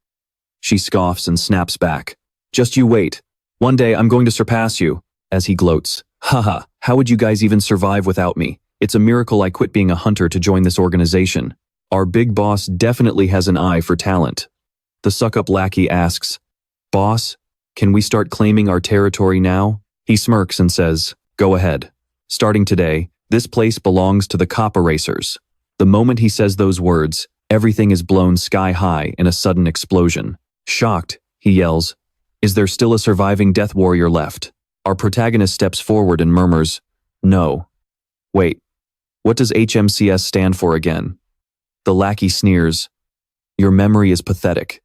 She scoffs and snaps back, "Just you wait. One day I'm going to surpass you," as he gloats. "Haha, how would you guys even survive without me? It's a miracle I quit being a hunter to join this organization." Our big boss definitely has an eye for talent. The suck-up lackey asks, "Boss, Can we start claiming our territory now? He smirks and says, go ahead. Starting today, this place belongs to the copper racers. The moment he says those words, everything is blown sky high in a sudden explosion. Shocked, he yells, is there still a surviving death warrior left? Our protagonist steps forward and murmurs, no. Wait, what does HMCS stand for again? The lackey sneers, your memory is pathetic.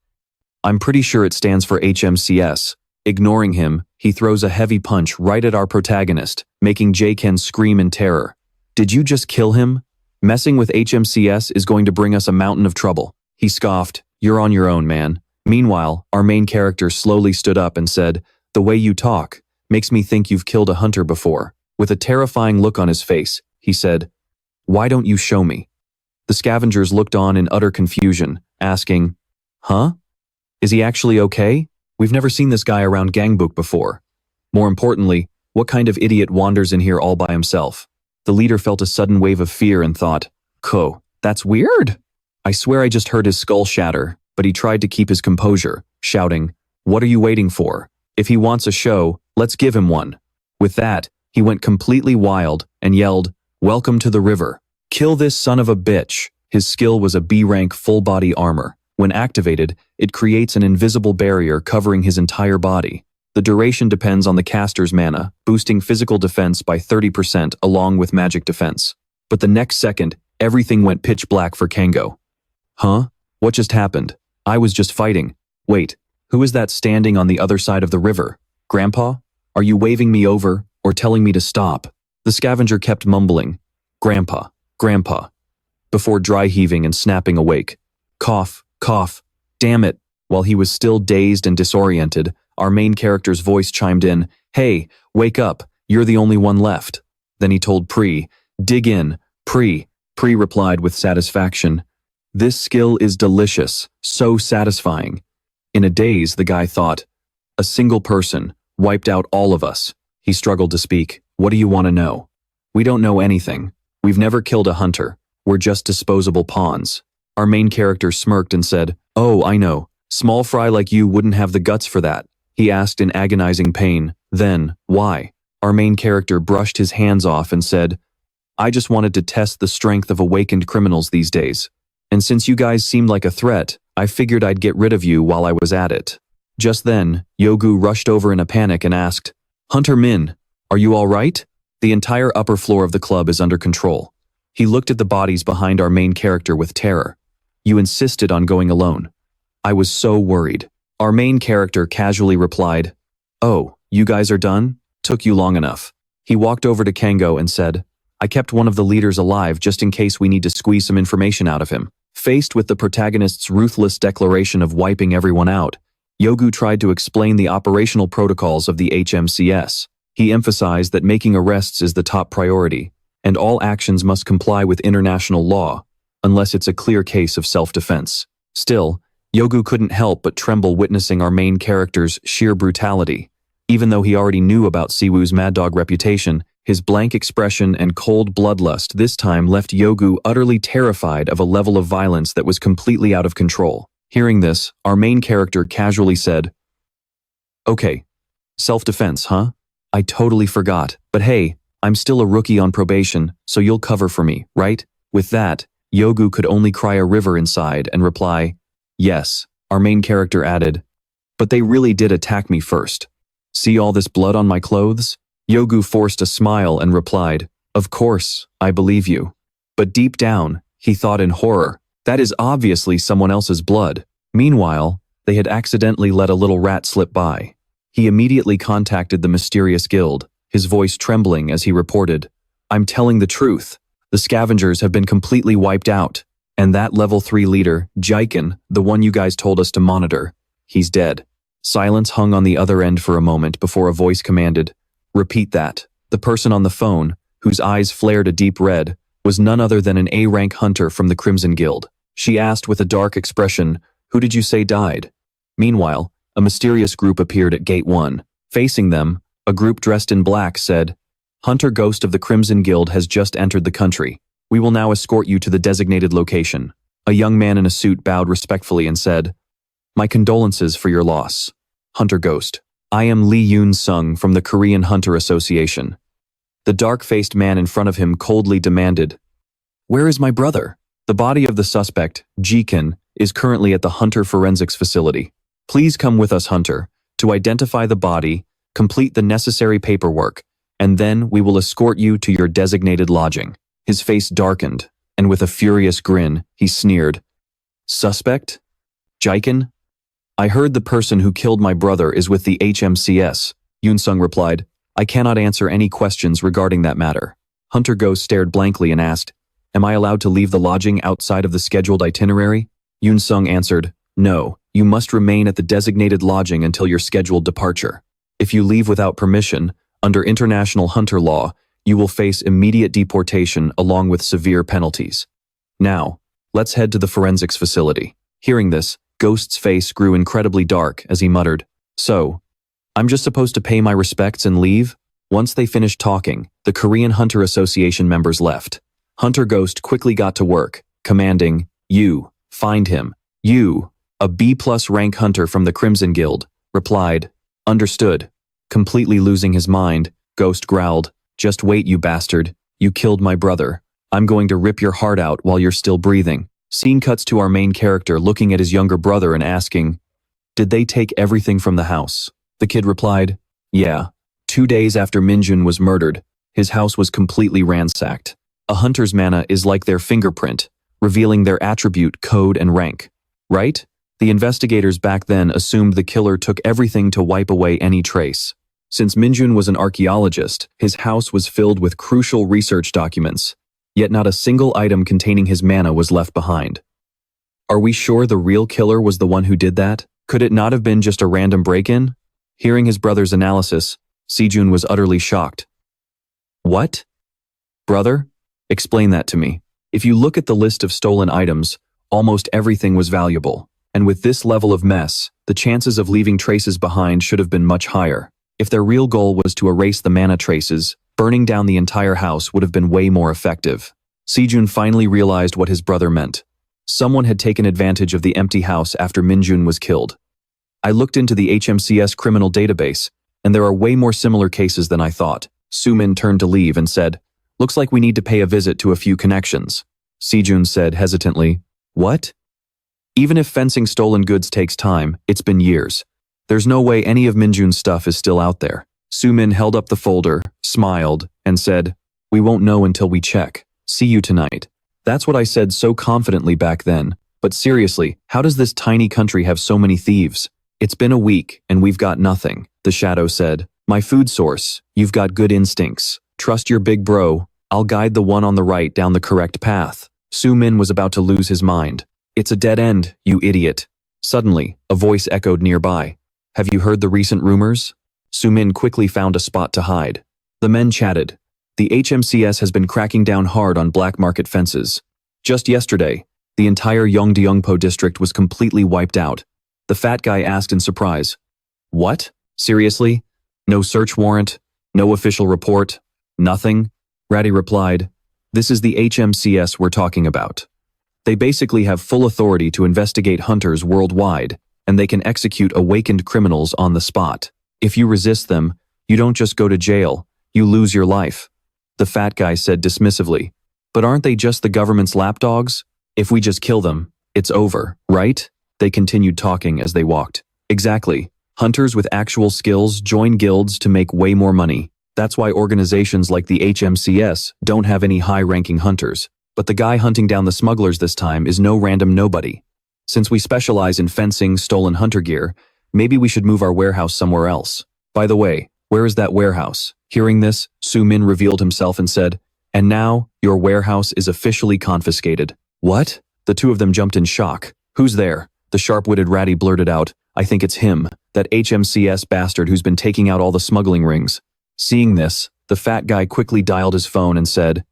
I'm pretty sure it stands for HMCS. Ignoring him, he throws a heavy punch right at our protagonist, making J-Ken scream in terror. Did you just kill him? Messing with HMCS is going to bring us a mountain of trouble. He scoffed, you're on your own, man. Meanwhile, our main character slowly stood up and said, the way you talk makes me think you've killed a hunter before. With a terrifying look on his face, he said, why don't you show me? The scavengers looked on in utter confusion, asking, huh? Is he actually okay? We've never seen this guy around Gangbuk before. More importantly, what kind of idiot wanders in here all by himself? The leader felt a sudden wave of fear and thought, that's weird. I swear I just heard his skull shatter, but he tried to keep his composure, shouting, what are you waiting for? If he wants a show, let's give him one. With that, he went completely wild and yelled, welcome to the river. Kill this son of a bitch. His skill was a B-rank full-body armor. When activated, it creates an invisible barrier covering his entire body. The duration depends on the caster's mana, boosting physical defense by 30% along with magic defense. But the next second, everything went pitch black for Kango. Huh? What just happened? I was just fighting. Wait, who is that standing on the other side of the river? Grandpa? Are you waving me over or telling me to stop? The scavenger kept mumbling, Grandpa, Grandpa, before dry heaving and snapping awake. Cough, cough, damn it. While he was still dazed and disoriented, our main character's voice chimed in, hey, wake up, you're the only one left. Then he told Pri, dig in, Pri. Pri replied with satisfaction, this skill is delicious, so satisfying. In a daze, the guy thought, a single person wiped out all of us. He struggled to speak, what do you want to know? We don't know anything. We've never killed a hunter. We're just disposable pawns. Our main character smirked and said, oh, I know. Small fry like you wouldn't have the guts for that. He asked in agonizing pain. Then, why? Our main character brushed his hands off and said, I just wanted to test the strength of awakened criminals these days. And since you guys seemed like a threat, I figured I'd get rid of you while I was at it. Just then, Yogu rushed over in a panic and asked, Hunter Min, are you all right? The entire upper floor of the club is under control. He looked at the bodies behind our main character with terror. You insisted on going alone. I was so worried. Our main character casually replied, oh, you guys are done? Took you long enough. He walked over to Kango and said, I kept one of the leaders alive just in case we need to squeeze some information out of him. Faced with the protagonist's ruthless declaration of wiping everyone out, Yogu tried to explain the operational protocols of the HMCS. He emphasized that making arrests is the top priority, and all actions must comply with international law, unless it's a clear case of self-defense. Still, Yogu couldn't help but tremble witnessing our main character's sheer brutality. Even though he already knew about Siwoo's Mad Dog reputation, his blank expression and cold bloodlust this time left Yogu utterly terrified of a level of violence that was completely out of control. Hearing this, our main character casually said, okay, self-defense, huh? I totally forgot, but hey, I'm still a rookie on probation, so you'll cover for me, right? With that, Yogu could only cry a river inside and reply, yes. Our main character added, but they really did attack me first. See all this blood on my clothes? Yogu forced a smile and replied, of course, I believe you. But deep down, he thought in horror, that is obviously someone else's blood. Meanwhile, they had accidentally let a little rat slip by. He immediately contacted the mysterious guild, his voice trembling as he reported, I'm telling the truth. The scavengers have been completely wiped out, and that level 3 leader, Jaiken, the one you guys told us to monitor, he's dead. Silence hung on the other end for a moment before a voice commanded, repeat that. The person on the phone, whose eyes flared a deep red, was none other than an A-rank hunter from the Crimson Guild. She asked with a dark expression, who did you say died? Meanwhile, a mysterious group appeared at Gate 1. Facing them, a group dressed in black said, Hunter Ghost of the Crimson Guild has just entered the country. We will now escort you to the designated location. A young man in a suit bowed respectfully and said, my condolences for your loss, Hunter Ghost. I am Lee Yoon-sung from the Korean Hunter Association. The dark-faced man in front of him coldly demanded, "Where is my brother?" The body of the suspect, Ji-kun, is currently at the Hunter Forensics Facility. Please come with us, Hunter, to identify the body, complete the necessary paperwork, and then we will escort you to your designated lodging. His face darkened, and with a furious grin, he sneered, "Suspect? Ji-kun? I heard the person who killed my brother is with the HMCS. Yoon-sung replied, "I cannot answer any questions regarding that matter." Hunter Ghost stared blankly and asked, "Am I allowed to leave the lodging outside of the scheduled itinerary?" Yoon-sung answered, "No, you must remain at the designated lodging until your scheduled departure. If you leave without permission, under international hunter law, you will face immediate deportation along with severe penalties. Now, let's head to the forensics facility." Hearing this, Ghost's face grew incredibly dark as he muttered, "So, I'm just supposed to pay my respects and leave?" Once they finished talking, the Korean Hunter Association members left. Hunter Ghost quickly got to work, commanding, "You, find him." You, a B+ rank hunter from the Crimson Guild, replied, "Understood." Completely losing his mind, Ghost growled, "Just wait, you bastard. You killed my brother. I'm going to rip your heart out while you're still breathing." Scene cuts to our main character looking at his younger brother and asking, "Did they take everything from the house?" The kid replied, "Yeah. 2 days after Minjun was murdered, his house was completely ransacked. A hunter's mana is like their fingerprint, revealing their attribute, code, and rank. Right? The investigators back then assumed the killer took everything to wipe away any trace. Since Minjun was an archaeologist, his house was filled with crucial research documents, yet not a single item containing his mana was left behind. Are we sure the real killer was the one who did that? Could it not have been just a random break-in?" Hearing his brother's analysis, Sejun was utterly shocked. "What? Brother? Explain that to me." If you look at the list of stolen items, almost everything was valuable. And with this level of mess, the chances of leaving traces behind should have been much higher. If their real goal was to erase the mana traces, burning down the entire house would have been way more effective. Sejun finally realized what his brother meant. Someone had taken advantage of the empty house after Minjun was killed. I looked into the HMCS criminal database, and there are way more similar cases than I thought. Sumin turned to leave and said, "Looks like we need to pay a visit to a few connections." Sejun said hesitantly, "What?" Even if fencing stolen goods takes time, it's been years. There's no way any of Minjun's stuff is still out there. Sumin held up the folder, smiled, and said, "We won't know until we check. See you tonight." That's what I said so confidently back then. But seriously, how does this tiny country have so many thieves? "It's been a week, and we've got nothing," the shadow said. "My food source, you've got good instincts. Trust your big bro. I'll guide the one on the right down the correct path." Sumin was about to lose his mind. "It's a dead end, you idiot." Suddenly, a voice echoed nearby. "Have you heard the recent rumors?" Sumin quickly found a spot to hide. The men chatted. The HMCS has been cracking down hard on black market fences. Just yesterday, the entire Yongdeungpo district was completely wiped out. The fat guy asked in surprise, "What? Seriously? No search warrant? No official report? Nothing?" Ratty replied, "This is the HMCS we're talking about. They basically have full authority to investigate hunters worldwide, and they can execute awakened criminals on the spot. If you resist them, you don't just go to jail, you lose your life." The fat guy said dismissively, "But aren't they just the government's lapdogs? If we just kill them, it's over, right?" They continued talking as they walked. "Exactly. Hunters with actual skills join guilds to make way more money. That's why organizations like the HMCS don't have any high-ranking hunters. But the guy hunting down the smugglers this time is no random nobody. Since we specialize in fencing stolen hunter gear, maybe we should move our warehouse somewhere else. By the way, where is that warehouse?" Hearing this, Sumin revealed himself and said, "And now, your warehouse is officially confiscated." "What?" The two of them jumped in shock. "Who's there?" The sharp-witted Ratty blurted out, "I think it's him, that HMCS bastard who's been taking out all the smuggling rings." Seeing this, the fat guy quickly dialed his phone and said,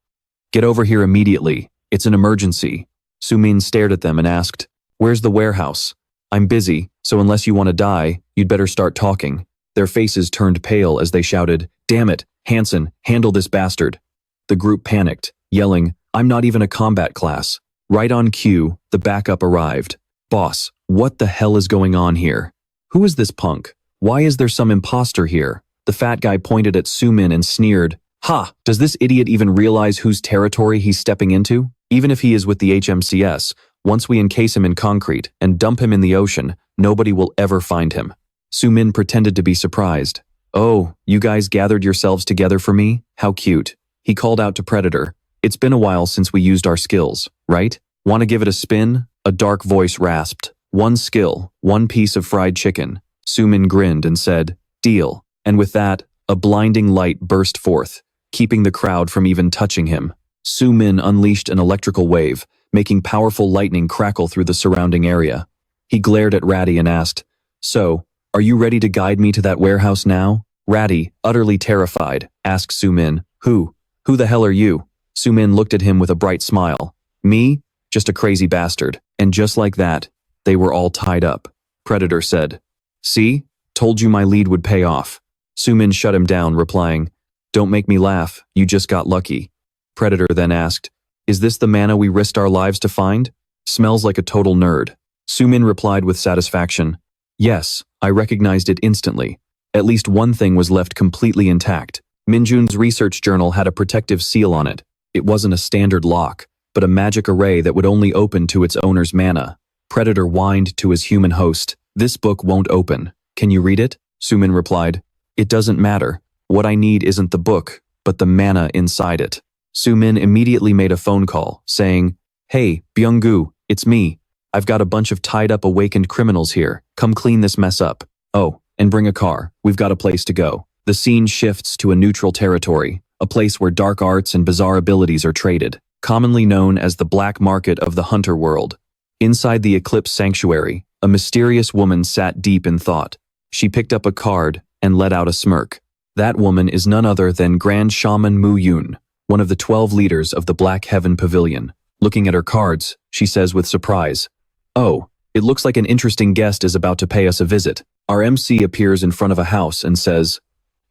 "Get over here immediately. It's an emergency." Sumin stared at them and asked, "Where's the warehouse?" "I'm busy, so unless you want to die, you'd better start talking." Their faces turned pale as they shouted, "Damn it, Hansen, handle this bastard." The group panicked, yelling, "I'm not even a combat class." Right on cue, the backup arrived. "Boss, what the hell is going on here? Who is this punk? Why is there some imposter here? The fat guy pointed at Sumin and sneered, "Ha! Does this idiot even realize whose territory he's stepping into? Even if he is with the HMCS, once we encase him in concrete and dump him in the ocean, nobody will ever find him." Sumin pretended to be surprised. "Oh, you guys gathered yourselves together for me? How cute." He called out to Predator, "It's been a while since we used our skills, right? Want to give it a spin?" A dark voice rasped, "One skill, one piece of fried chicken." Sumin grinned and said, "Deal." And with that, a blinding light burst forth, keeping the crowd from even touching him. Sumin unleashed an electrical wave, making powerful lightning crackle through the surrounding area. He glared at Ratty and asked, "So, are you ready to guide me to that warehouse now?" Ratty, utterly terrified, asked Sumin, Who the hell are you?" Sumin looked at him with a bright smile. "Me? Just a crazy bastard." And just like that, they were all tied up. Predator said, "See? Told you my lead would pay off." Sumin shut him down, replying, "Don't make me laugh, you just got lucky." Predator then asked, "Is this the mana we risked our lives to find? Smells like a total nerd." Sumin replied with satisfaction, "Yes, I recognized it instantly. At least one thing was left completely intact. Minjun's research journal had a protective seal on it. It wasn't a standard lock, but a magic array that would only open to its owner's mana." Predator whined to his human host, "This book won't open. Can you read it?" Sumin replied, "It doesn't matter. What I need isn't the book, but the mana inside it." Sumin immediately made a phone call, saying, "Hey, Byung-gu, it's me. I've got a bunch of tied-up awakened criminals here. Come clean this mess up. Oh, and bring a car. We've got a place to go." The scene shifts to a neutral territory, a place where dark arts and bizarre abilities are traded, commonly known as the black market of the hunter world. Inside the Eclipse Sanctuary, a mysterious woman sat deep in thought. She picked up a card and let out a smirk. That woman is none other than Grand Shaman Mu Yun, one of the 12 leaders of the Black Heaven Pavilion. Looking at her cards, she says with surprise, "Oh, it looks like an interesting guest is about to pay us a visit." Our MC appears in front of a house and says,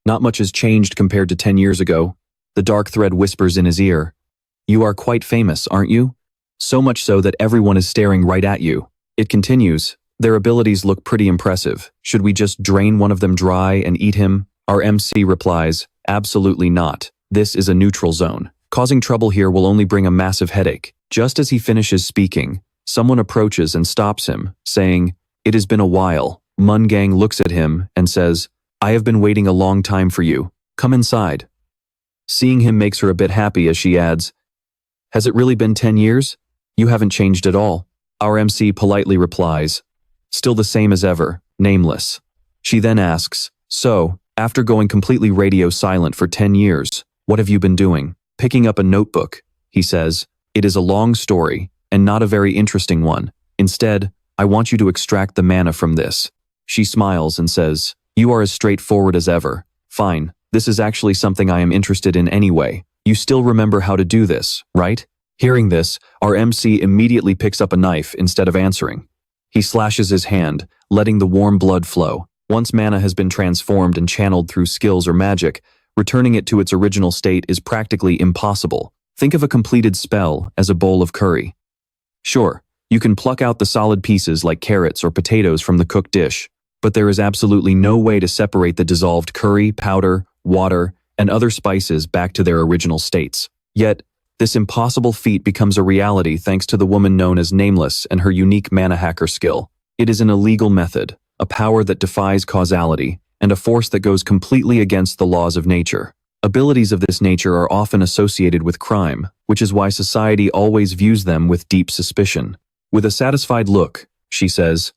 "Not much has changed compared to 10 years ago." The dark thread whispers in his ear, "You are quite famous, aren't you? So much so that everyone is staring right at you." It continues, "Their abilities look pretty impressive. Should we just drain one of them dry and eat him?" Our MC replies, "Absolutely not. This is a neutral zone. Causing trouble here will only bring a massive headache." Just as he finishes speaking, someone approaches and stops him, saying, "It has been a while." Mun Gang looks at him and says, "I have been waiting a long time for you. Come inside." Seeing him makes her a bit happy as she adds, "Has it really been 10 years? You haven't changed at all." Our MC politely replies, "Still the same as ever, nameless." She then asks, "So, after going completely radio silent for 10 years, what have you been doing?" Picking up a notebook, he says, "It is a long story, and not a very interesting one. Instead, I want you to extract the mana from this." She smiles and says, "You are as straightforward as ever. Fine, this is actually something I am interested in anyway. You still remember how to do this, right?" Hearing this, our MC immediately picks up a knife instead of answering. He slashes his hand, letting the warm blood flow. Once mana has been transformed and channeled through skills or magic, returning it to its original state is practically impossible. Think of a completed spell as a bowl of curry. Sure, you can pluck out the solid pieces like carrots or potatoes from the cooked dish, but there is absolutely no way to separate the dissolved curry, powder, water, and other spices back to their original states. Yet, this impossible feat becomes a reality thanks to the woman known as Nameless and her unique mana hacker skill. It is an illegal method, a power that defies causality, and a force that goes completely against the laws of nature. Abilities of this nature are often associated with crime, which is why society always views them with deep suspicion. With a satisfied look, she says,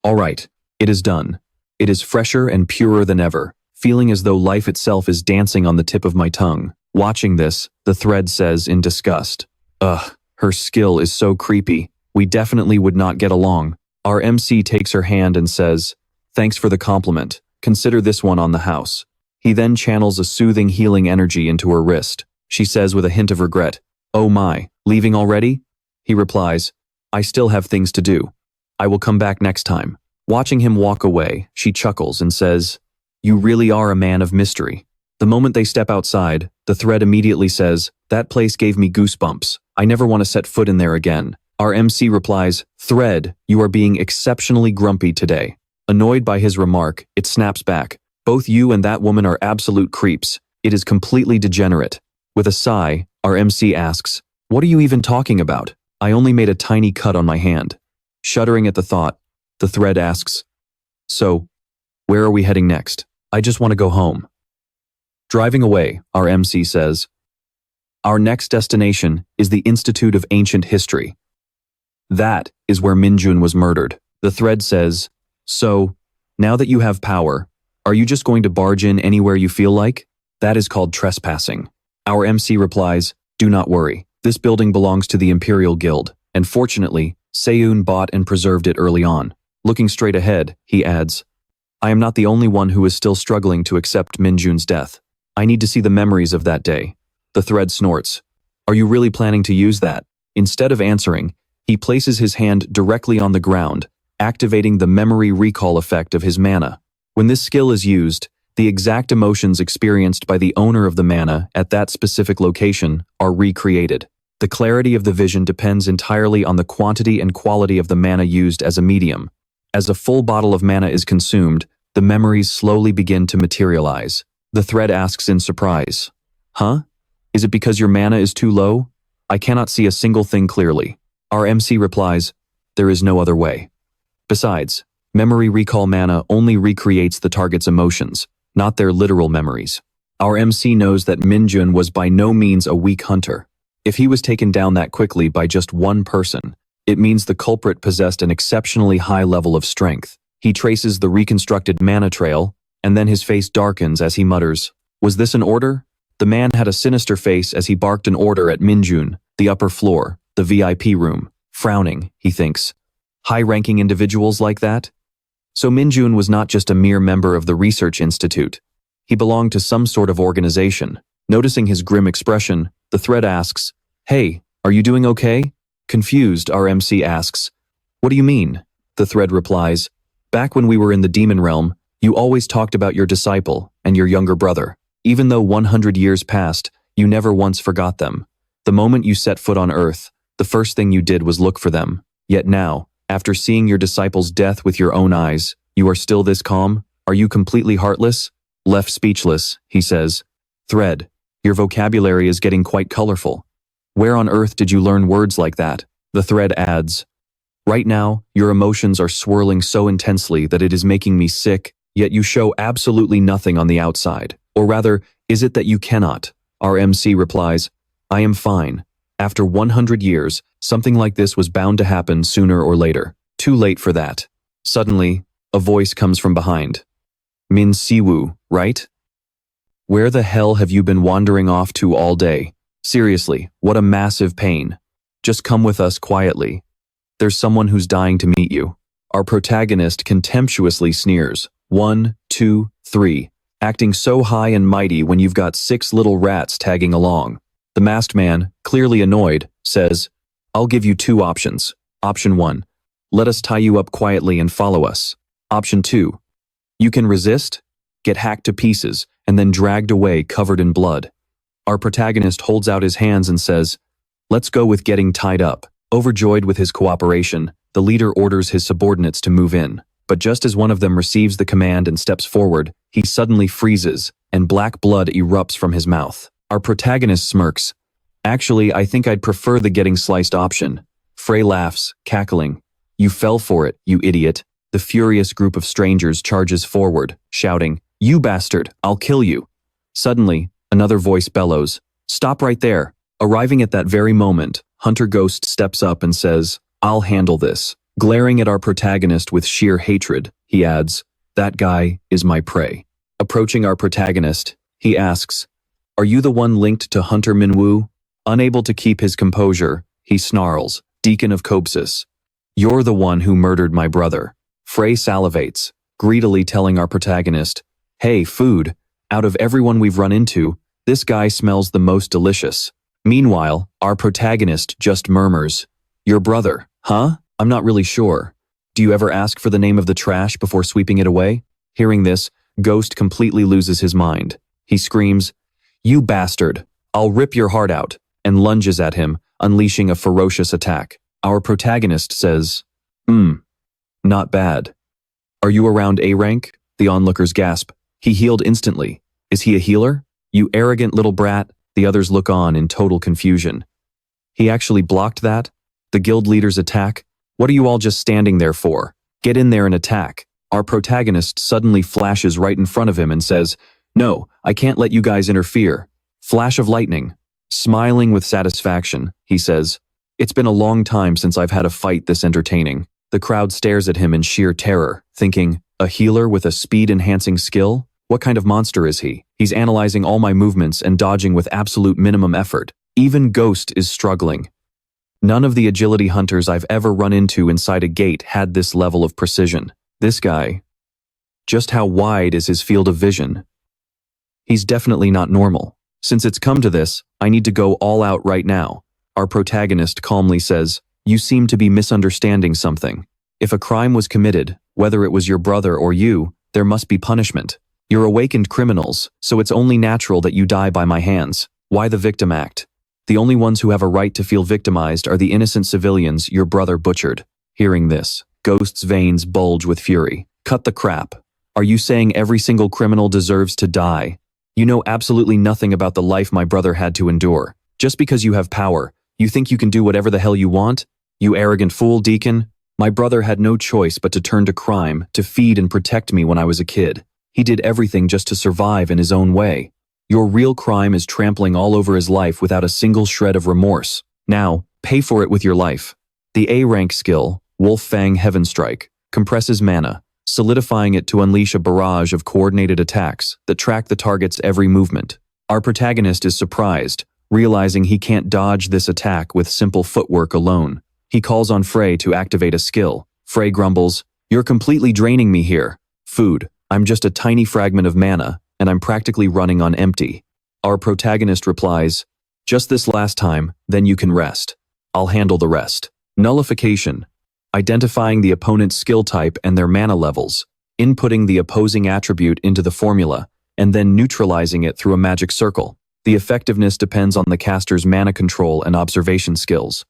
"All right, it is done. It is fresher and purer than ever, feeling as though life itself is dancing on the tip of my tongue." Watching this, the thread says in disgust, "Ugh, her skill is so creepy. We definitely would not get along." Our MC takes her hand and says, "Thanks for the compliment. Consider this one on the house." He then channels a soothing healing energy into her wrist. She says with a hint of regret, "Oh my, leaving already?" He replies, "I still have things to do. I will come back next time." Watching him walk away, she chuckles and says, "You really are a man of mystery." The moment they step outside, the thread immediately says, "That place gave me goosebumps. I never want to set foot in there again." Our MC replies, "Thread, you are being exceptionally grumpy today." Annoyed by his remark, it snaps back. Both you and that woman are absolute creeps. It is completely degenerate. With a sigh, our MC asks, "What are you even talking about? I only made a tiny cut on my hand." Shuddering at the thought, the thread asks, "So, where are we heading next? I just want to go home." Driving away, our MC says, "Our next destination is the Institute of Ancient History. That is where Minjun was murdered." The thread says, "So, now that you have power, are you just going to barge in anywhere you feel like? That is called trespassing." Our MC replies, "Do not worry. This building belongs to the Imperial Guild, and fortunately, Seun bought and preserved it early on." Looking straight ahead, he adds, "I am not the only one who is still struggling to accept Minjun's death. I need to see the memories of that day." The thread snorts, "Are you really planning to use that?" Instead of answering, he places his hand directly on the ground, activating the memory recall effect of his mana. When this skill is used, the exact emotions experienced by the owner of the mana at that specific location are recreated. The clarity of the vision depends entirely on the quantity and quality of the mana used as a medium. As a full bottle of mana is consumed, the memories slowly begin to materialize. The thread asks in surprise, "Huh? Is it because your mana is too low? I cannot see a single thing clearly." Our MC replies, "There is no other way. Besides, memory recall mana only recreates the target's emotions, not their literal memories." Our MC knows that Minjun was by no means a weak hunter. If he was taken down that quickly by just one person, it means the culprit possessed an exceptionally high level of strength. He traces the reconstructed mana trail, and then his face darkens as he mutters, "Was this an order?" The man had a sinister face as he barked an order at Minjun, the upper floor, the VIP room. Frowning, he thinks, high-ranking individuals like that? So Minjun was not just a mere member of the research institute. He belonged to some sort of organization. Noticing his grim expression, the thread asks, "Hey, are you doing okay?" Confused, our MC asks, "What do you mean?" The thread replies, "Back when we were in the demon realm, you always talked about your disciple and your younger brother. Even though 100 years passed, you never once forgot them. The moment you set foot on Earth, the first thing you did was look for them. Yet now, after seeing your disciple's death with your own eyes, you are still this calm? Are you completely heartless?" Left speechless, he says, "Thread, your vocabulary is getting quite colorful. Where on earth did you learn words like that?" The thread adds, "Right now, your emotions are swirling so intensely that it is making me sick, yet you show absolutely nothing on the outside. Or rather, is it that you cannot?" Our MC replies, "I am fine. After 100 years, something like this was bound to happen sooner or later. Too late for that." Suddenly, a voice comes from behind. "Min Siwoo, right? Where the hell have you been wandering off to all day? Seriously, what a massive pain. Just come with us quietly. There's someone who's dying to meet you." Our protagonist contemptuously sneers. 1, 2, 3. Acting so high and mighty when you've got 6 little rats tagging along. The masked man, clearly annoyed, says, "I'll give you 2 options. Option 1, let us tie you up quietly and follow us. Option 2, you can resist, get hacked to pieces, and then dragged away covered in blood." Our protagonist holds out his hands and says, "Let's go with getting tied up." Overjoyed with his cooperation, the leader orders his subordinates to move in. But just as one of them receives the command and steps forward, he suddenly freezes, and black blood erupts from his mouth. Our protagonist smirks. "Actually, I think I'd prefer the getting sliced option." Frey laughs, cackling. "You fell for it, you idiot." The furious group of strangers charges forward, shouting, "You bastard, I'll kill you." Suddenly, another voice bellows, "Stop right there." Arriving at that very moment, Hunter Ghost steps up and says, "I'll handle this." Glaring at our protagonist with sheer hatred, he adds, "That guy is my prey." Approaching our protagonist, he asks, "Are you the one linked to Hunter Minwoo?" Unable to keep his composure, he snarls, "Deacon of Copsis, you're the one who murdered my brother." Frey salivates, greedily telling our protagonist, "Hey, food, out of everyone we've run into, this guy smells the most delicious." Meanwhile, our protagonist just murmurs, "Your brother, huh? I'm not really sure. Do you ever ask for the name of the trash before sweeping it away?" Hearing this, Ghost completely loses his mind. He screams, "You bastard, I'll rip your heart out," and lunges at him, unleashing a ferocious attack. Our protagonist says, Not bad. Are you around A rank? The onlookers gasp. He healed instantly. Is he a healer? You arrogant little brat. The others look on in total confusion. He actually blocked that? The guild leader's attack? What are you all just standing there for? Get in there and attack. Our protagonist suddenly flashes right in front of him and says, "No, I can't let you guys interfere." Flash of lightning. Smiling with satisfaction, he says, "It's been a long time since I've had a fight this entertaining." The crowd stares at him in sheer terror, thinking, a healer with a speed-enhancing skill? What kind of monster is he? He's analyzing all my movements and dodging with absolute minimum effort. Even Ghost is struggling. None of the agility hunters I've ever run into inside a gate had this level of precision. This guy. Just how wide is his field of vision? He's definitely not normal. Since it's come to this, I need to go all out right now. Our protagonist calmly says, "You seem to be misunderstanding something. If a crime was committed, whether it was your brother or you, there must be punishment. You're awakened criminals, so it's only natural that you die by my hands. Why the victim act? The only ones who have a right to feel victimized are the innocent civilians your brother butchered." Hearing this, Ghost's veins bulge with fury. Cut the crap. Are you saying every single criminal deserves to die? You know absolutely nothing about the life my brother had to endure. Just because you have power, you think you can do whatever the hell you want? You arrogant fool, Deacon. My brother had no choice but to turn to crime to feed and protect me when I was a kid. He did everything just to survive in his own way. Your real crime is trampling all over his life without a single shred of remorse. Now, pay for it with your life. The A-rank skill, Wolf Fang Heaven Strike, compresses mana, solidifying it to unleash a barrage of coordinated attacks that track the target's every movement. Our protagonist is surprised, realizing he can't dodge this attack with simple footwork alone. He calls on Frey to activate a skill. Frey grumbles, "You're completely draining me here. Food, I'm just a tiny fragment of mana, and I'm practically running on empty." Our protagonist replies, "Just this last time, then you can rest. I'll handle the rest." Nullification. Identifying the opponent's skill type and their mana levels, inputting the opposing attribute into the formula, and then neutralizing it through a magic circle. The effectiveness depends on the caster's mana control and observation skills.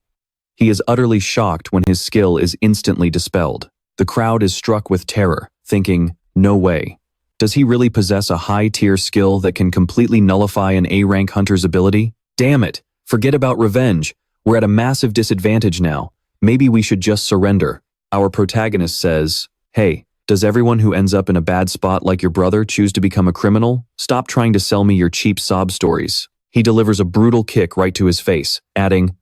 He is utterly shocked when his skill is instantly dispelled. The crowd is struck with terror, thinking, no way. Does he really possess a high-tier skill that can completely nullify an A-rank hunter's ability? Damn it, forget about revenge. We're at a massive disadvantage now. Maybe we should just surrender. Our protagonist says, "Hey, does everyone who ends up in a bad spot like your brother choose to become a criminal? Stop trying to sell me your cheap sob stories." He delivers a brutal kick right to his face, adding,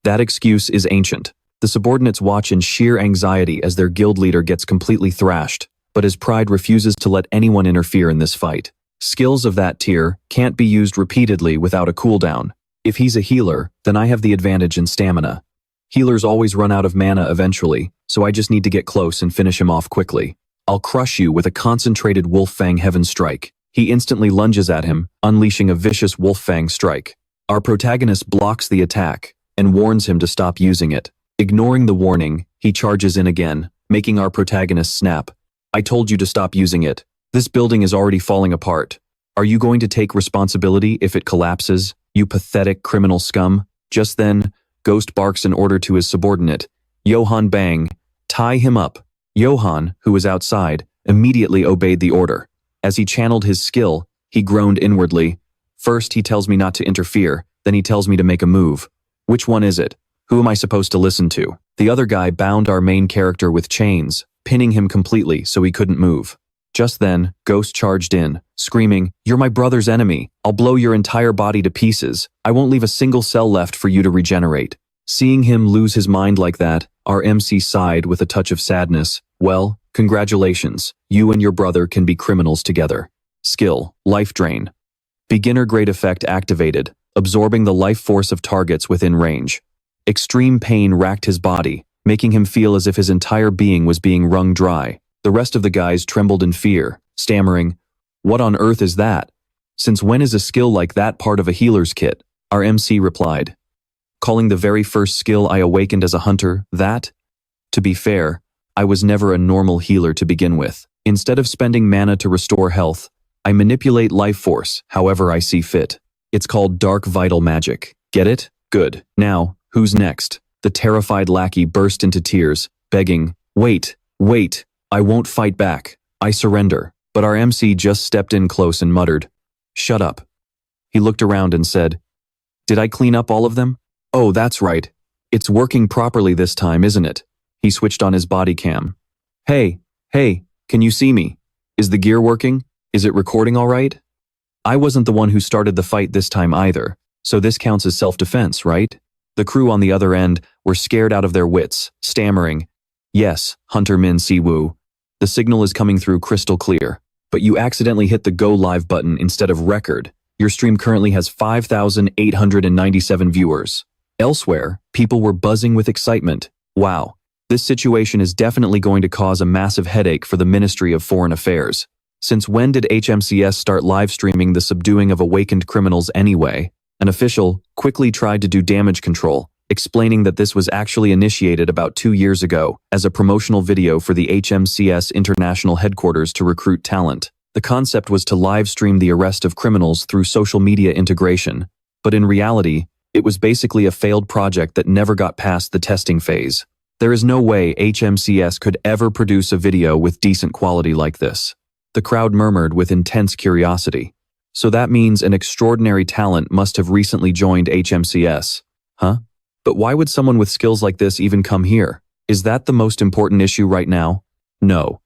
"That excuse is ancient." The subordinates watch in sheer anxiety as their guild leader gets completely thrashed, but his pride refuses to let anyone interfere in this fight. Skills of that tier can't be used repeatedly without a cooldown. If he's a healer, then I have the advantage in stamina. Healers always run out of mana eventually, so I just need to get close and finish him off quickly. I'll crush you with a concentrated Wolf Fang Heaven Strike. He instantly lunges at him, unleashing a vicious Wolf Fang strike. Our protagonist blocks the attack and warns him to stop using it. Ignoring the warning, he charges in again, making our protagonist snap. "I told you to stop using it. This building is already falling apart. Are you going to take responsibility if it collapses, you pathetic criminal scum?" Just then, Ghost barks an order to his subordinate, Johann Bang, "Tie him up." Johann, who was outside, immediately obeyed the order. As he channeled his skill, he groaned inwardly. First he tells me not to interfere, then he tells me to make a move. Which one is it? Who am I supposed to listen to? The other guy bound our main character with chains, pinning him completely so he couldn't move. Just then, Ghost charged in, screaming, "You're my brother's enemy. I'll blow your entire body to pieces. I won't leave a single cell left for you to regenerate." Seeing him lose his mind like that, our MC sighed with a touch of sadness. "Well, congratulations. You and your brother can be criminals together." Skill, Life Drain. Beginner grade effect activated, absorbing the life force of targets within range. Extreme pain racked his body, making him feel as if his entire being was being wrung dry. The rest of the guys trembled in fear, stammering, "What on earth is that? Since when is a skill like that part of a healer's kit?" Our MC replied, "Calling the very first skill I awakened as a hunter, that? To be fair, I was never a normal healer to begin with. Instead of spending mana to restore health, I manipulate life force however I see fit. It's called Dark Vital Magic. Get it? Good. Now, who's next?" The terrified lackey burst into tears, begging, Wait. I won't fight back. I surrender. But our MC just stepped in close and muttered, "Shut up." He looked around and said, "Did I clean up all of them? Oh, that's right. It's working properly this time, isn't it?" He switched on his body cam. Hey, can you see me? Is the gear working? Is it recording all right?" I wasn't the one who started the fight this time either, so this counts as self-defense, right? The crew on the other end were scared out of their wits, stammering, "Yes, Hunter Min Siwoo. The signal is coming through crystal clear, but you accidentally hit the go live button instead of record. Your stream currently has 5,897 viewers." Elsewhere, people were buzzing with excitement. Wow, this situation is definitely going to cause a massive headache for the Ministry of Foreign Affairs. Since when did HMCS start live streaming the subduing of awakened criminals anyway? An official quickly tried to do damage control, explaining that this was actually initiated about 2 years ago as a promotional video for the HMCS International Headquarters to recruit talent. The concept was to live stream the arrest of criminals through social media integration, but in reality, it was basically a failed project that never got past the testing phase. There is no way HMCS could ever produce a video with decent quality like this. The crowd murmured with intense curiosity. So that means an extraordinary talent must have recently joined HMCS. Huh? But why would someone with skills like this even come here? Is that the most important issue right now? No.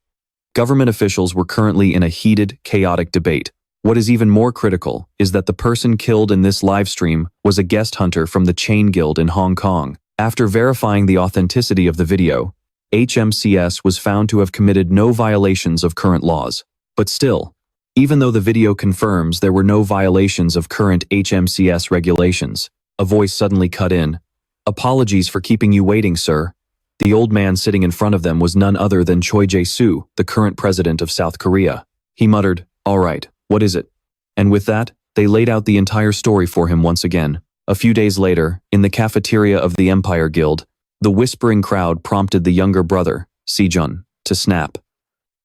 Government officials were currently in a heated, chaotic debate. What is even more critical is that the person killed in this live stream was a guest hunter from the Chain Guild in Hong Kong. After verifying the authenticity of the video, HMCS was found to have committed no violations of current laws. But still, even though the video confirms there were no violations of current HMCS regulations, a voice suddenly cut in. "Apologies for keeping you waiting, sir." The old man sitting in front of them was none other than Choi Jae-soo, the current president of South Korea. He muttered, "All right, what is it?" And with that, they laid out the entire story for him once again. A few days later, in the cafeteria of the Empire Guild, the whispering crowd prompted the younger brother, Sejun, to snap.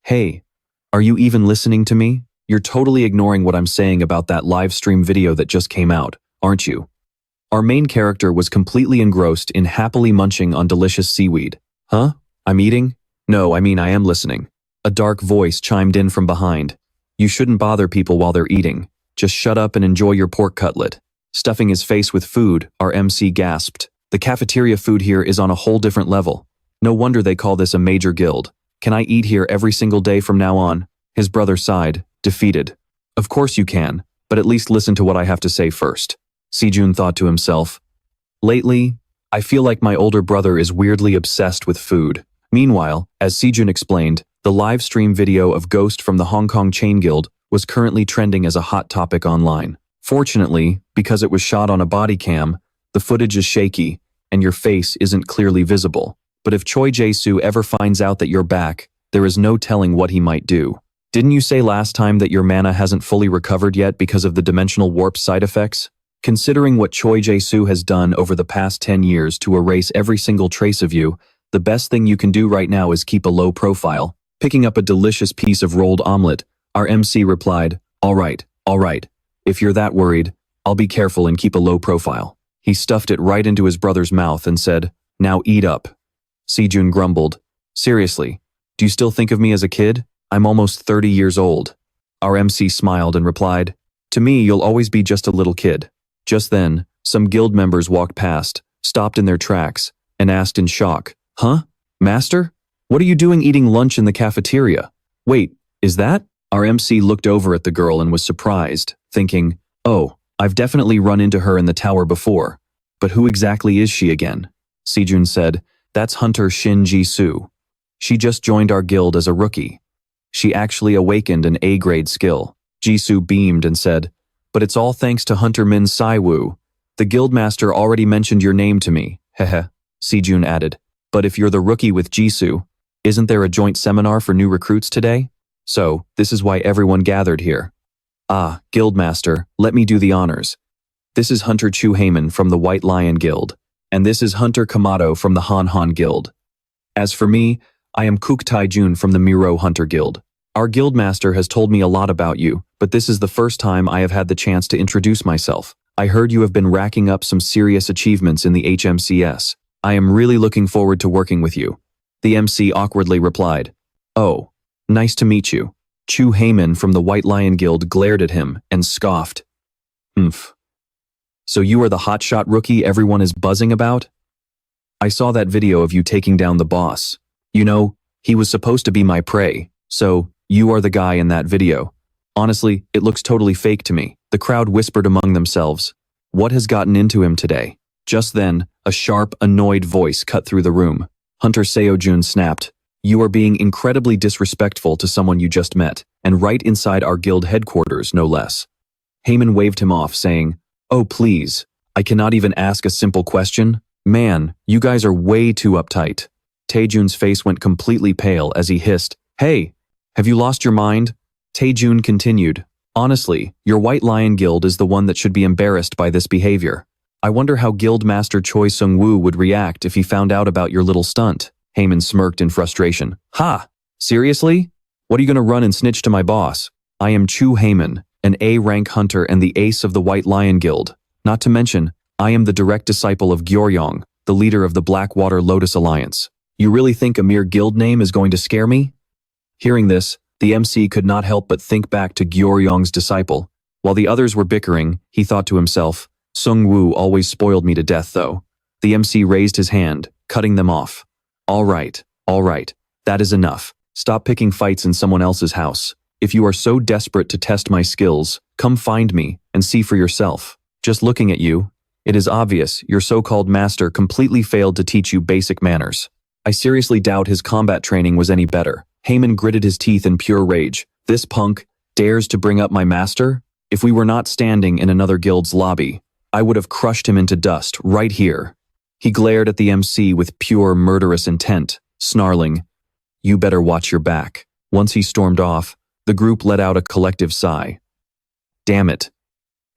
"Hey, are you even listening to me? You're totally ignoring what I'm saying about that live stream video that just came out, aren't you?" Our main character was completely engrossed in happily munching on delicious seaweed. "Huh? I'm eating? No, I mean I am listening." A dark voice chimed in from behind. "You shouldn't bother people while they're eating. Just shut up and enjoy your pork cutlet." Stuffing his face with food, our MC gasped. "The cafeteria food here is on a whole different level. No wonder they call this a major guild. Can I eat here every single day from now on?" His brother sighed, defeated. "Of course you can, but at least listen to what I have to say first." Sejun thought to himself. Lately, I feel like my older brother is weirdly obsessed with food. Meanwhile, as Sejun explained, the live stream video of Ghost from the Hong Kong Chain Guild was currently trending as a hot topic online. Fortunately, because it was shot on a body cam, the footage is shaky, and your face isn't clearly visible. But if Choi Jae-soo ever finds out that you're back, there is no telling what he might do. Didn't you say last time that your mana hasn't fully recovered yet because of the dimensional warp side effects? Considering what Choi Jae-soo has done over the past 10 years to erase every single trace of you, the best thing you can do right now is keep a low profile. Picking up a delicious piece of rolled omelet, our MC replied, all right. If you're that worried, I'll be careful and keep a low profile." He stuffed it right into his brother's mouth and said, "Now eat up." Sejun grumbled, "Seriously, do you still think of me as a kid? I'm almost 30 years old." Our MC smiled and replied, "To me, you'll always be just a little kid." Just then, some guild members walked past, stopped in their tracks, and asked in shock, "Huh? Master? What are you doing eating lunch in the cafeteria? Wait, is that?" Our MC looked over at the girl and was surprised, thinking, "Oh, I've definitely run into her in the tower before. But who exactly is she again?" Sejun said, "That's Hunter Shin Ji-soo. She just joined our guild as a rookie. She actually awakened an A-grade skill." Jisoo beamed and said, "But it's all thanks to Hunter Min Siwoo. The guildmaster already mentioned your name to me, hehe." Sejun added, "But if you're the rookie with Jisoo, isn't there a joint seminar for new recruits today? So, this is why everyone gathered here." "Ah, guildmaster, let me do the honors. This is Hunter Chu Heyman from the White Lion Guild, and this is Hunter Kamato from the Han Han Guild. As for me, I am Kook Tai Jun from the Miro Hunter Guild. Our guildmaster has told me a lot about you, but this is the first time I have had the chance to introduce myself. I heard you have been racking up some serious achievements in the HMCS. I am really looking forward to working with you." The MC awkwardly replied, Oh, nice to meet you. Chu Heyman from the White Lion Guild glared at him and scoffed. Humph. So you are the hotshot rookie everyone is buzzing about? I saw that video of you taking down the boss. You know, he was supposed to be my prey, so you are the guy in that video. Honestly, it looks totally fake to me. The crowd whispered among themselves. What has gotten into him today? Just then, a sharp, annoyed voice cut through the room. Hunter Seojun snapped. You are being incredibly disrespectful to someone you just met, and right inside our guild headquarters, no less. Heyman waved him off, saying, Oh please, I cannot even ask a simple question? Man, you guys are way too uptight. Taejun's face went completely pale as he hissed, Hey, have you lost your mind? Taejun continued, Honestly, your White Lion Guild is the one that should be embarrassed by this behavior. I wonder how Guild Master Choi Sung-woo would react if he found out about your little stunt. Heyman smirked in frustration. Ha! Seriously? What are you gonna run and snitch to my boss? I am Chu Heyman, an A-rank hunter and the ace of the White Lion Guild. Not to mention, I am the direct disciple of Gyeoryong, the leader of the Blackwater Lotus Alliance. You really think a mere guild name is going to scare me? Hearing this, the MC could not help but think back to Gyeoryong's disciple. While the others were bickering, he thought to himself, Sung-woo always spoiled me to death though. The MC raised his hand, cutting them off. All right, that is enough. Stop picking fights in someone else's house. If you are so desperate to test my skills, come find me and see for yourself. Just looking at you, it is obvious your so-called master completely failed to teach you basic manners. I seriously doubt his combat training was any better. Heyman gritted his teeth in pure rage. This punk dares to bring up my master? If we were not standing in another guild's lobby, I would have crushed him into dust right here. He glared at the MC with pure murderous intent, snarling, You better watch your back. Once he stormed off, the group let out a collective sigh. Damn it.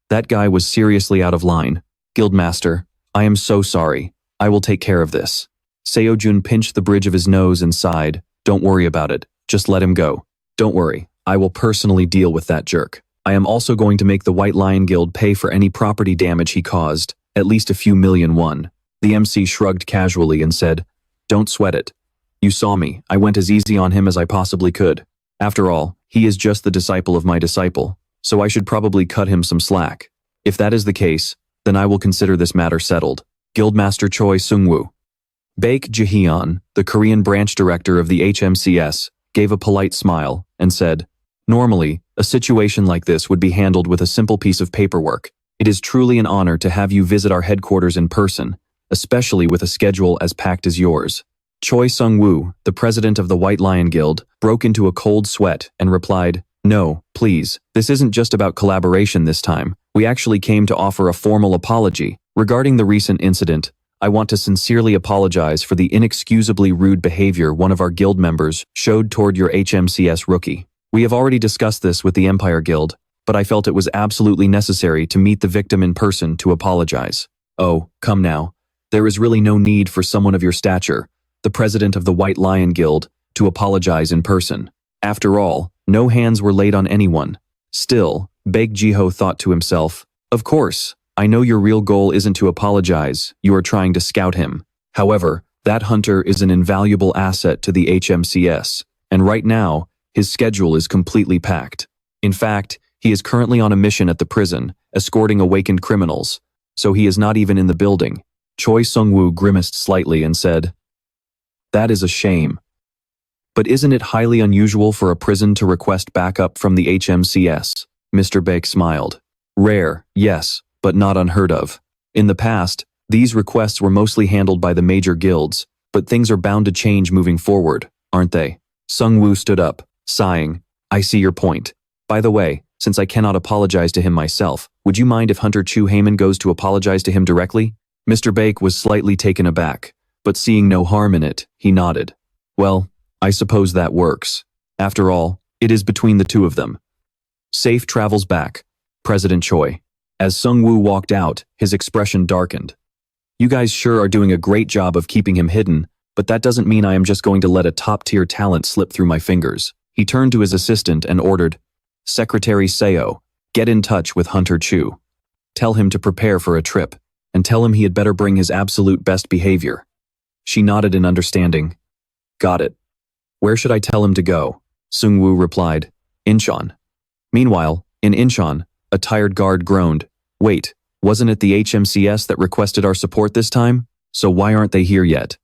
That guy was seriously out of line. Guildmaster, I am so sorry. I will take care of this. Seojun pinched the bridge of his nose and sighed. Don't worry about it. Just let him go. Don't worry. I will personally deal with that jerk. I am also going to make the White Lion Guild pay for any property damage he caused, at least a few million won. The MC shrugged casually and said, Don't sweat it. You saw me. I went as easy on him as I possibly could. After all, he is just the disciple of my disciple, so I should probably cut him some slack. If that is the case, then I will consider this matter settled. Guildmaster Choi Sung-woo. Baek Jaehyun, the Korean branch director of the HMCS, gave a polite smile and said, Normally, a situation like this would be handled with a simple piece of paperwork. It is truly an honor to have you visit our headquarters in person, especially with a schedule as packed as yours. Choi Sung-woo, the president of the White Lion Guild, broke into a cold sweat and replied, No, please, this isn't just about collaboration this time. We actually came to offer a formal apology. Regarding the recent incident, I want to sincerely apologize for the inexcusably rude behavior one of our guild members showed toward your HMCS rookie. We have already discussed this with the Empire Guild, but I felt it was absolutely necessary to meet the victim in person to apologize. Oh, come now. There is really no need for someone of your stature, the president of the White Lion Guild, to apologize in person. After all, no hands were laid on anyone. Still, Baek Jiho thought to himself, Of course, I know your real goal isn't to apologize, you are trying to scout him. However, that hunter is an invaluable asset to the HMCS, and right now, his schedule is completely packed. In fact, he is currently on a mission at the prison, escorting awakened criminals, so he is not even in the building. Choi Sung-woo grimaced slightly and said, That is a shame. But isn't it highly unusual for a prison to request backup from the HMCS? Mr. Baek smiled. Rare, yes, but not unheard of. In the past, these requests were mostly handled by the major guilds, but things are bound to change moving forward, aren't they? Sung-woo stood up, sighing. I see your point. By the way, since I cannot apologize to him myself, would you mind if Hunter Chu Heyman goes to apologize to him directly? Mr. Baek was slightly taken aback, but seeing no harm in it, he nodded. Well, I suppose that works. After all, it is between the two of them. Safe travels back, President Choi. As Sung-woo walked out, his expression darkened. You guys sure are doing a great job of keeping him hidden, but that doesn't mean I am just going to let a top-tier talent slip through my fingers. He turned to his assistant and ordered, Secretary Seo, get in touch with Hunter Chu. Tell him to prepare for a trip, and tell him he had better bring his absolute best behavior. She nodded in understanding. Got it. Where should I tell him to go? Seung-woo replied. Incheon. Meanwhile, in Incheon, a tired guard groaned. Wait, wasn't it the HMCS that requested our support this time? So why aren't they here yet?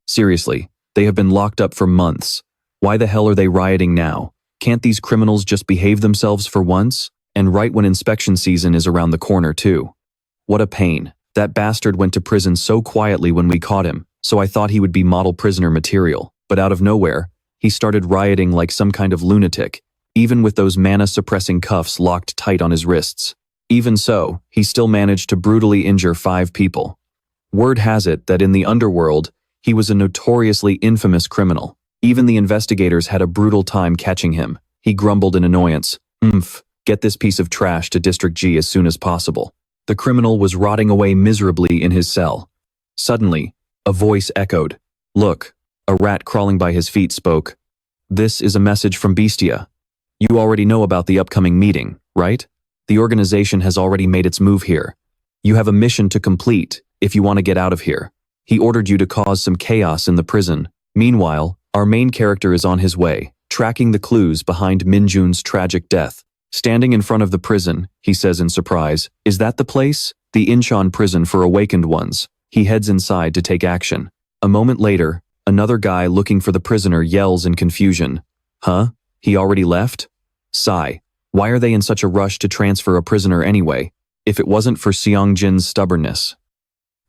Seriously, they have been locked up for months. Why the hell are they rioting now? Can't these criminals just behave themselves for once? And right when inspection season is around the corner too. What a pain. That bastard went to prison so quietly when we caught him, so I thought he would be model prisoner material. But out of nowhere, he started rioting like some kind of lunatic, even with those mana-suppressing cuffs locked tight on his wrists. Even so, he still managed to brutally injure 5 people. Word has it that in the underworld, he was a notoriously infamous criminal. Even the investigators had a brutal time catching him. He grumbled in annoyance. Get this piece of trash to District G as soon as possible. The criminal was rotting away miserably in his cell. Suddenly, a voice echoed. Look, a rat crawling by his feet spoke. This is a message from Bestia. You already know about the upcoming meeting, right? The organization has already made its move here. You have a mission to complete if you want to get out of here. He ordered you to cause some chaos in the prison. Meanwhile, our main character is on his way, tracking the clues behind Minjun's tragic death. Standing in front of the prison, he says in surprise, is that the place? The Incheon prison for awakened ones. He heads inside to take action. A moment later, another guy looking for the prisoner yells in confusion. Huh? He already left? Sigh. Why are they in such a rush to transfer a prisoner anyway, if it wasn't for Seongjin's stubbornness?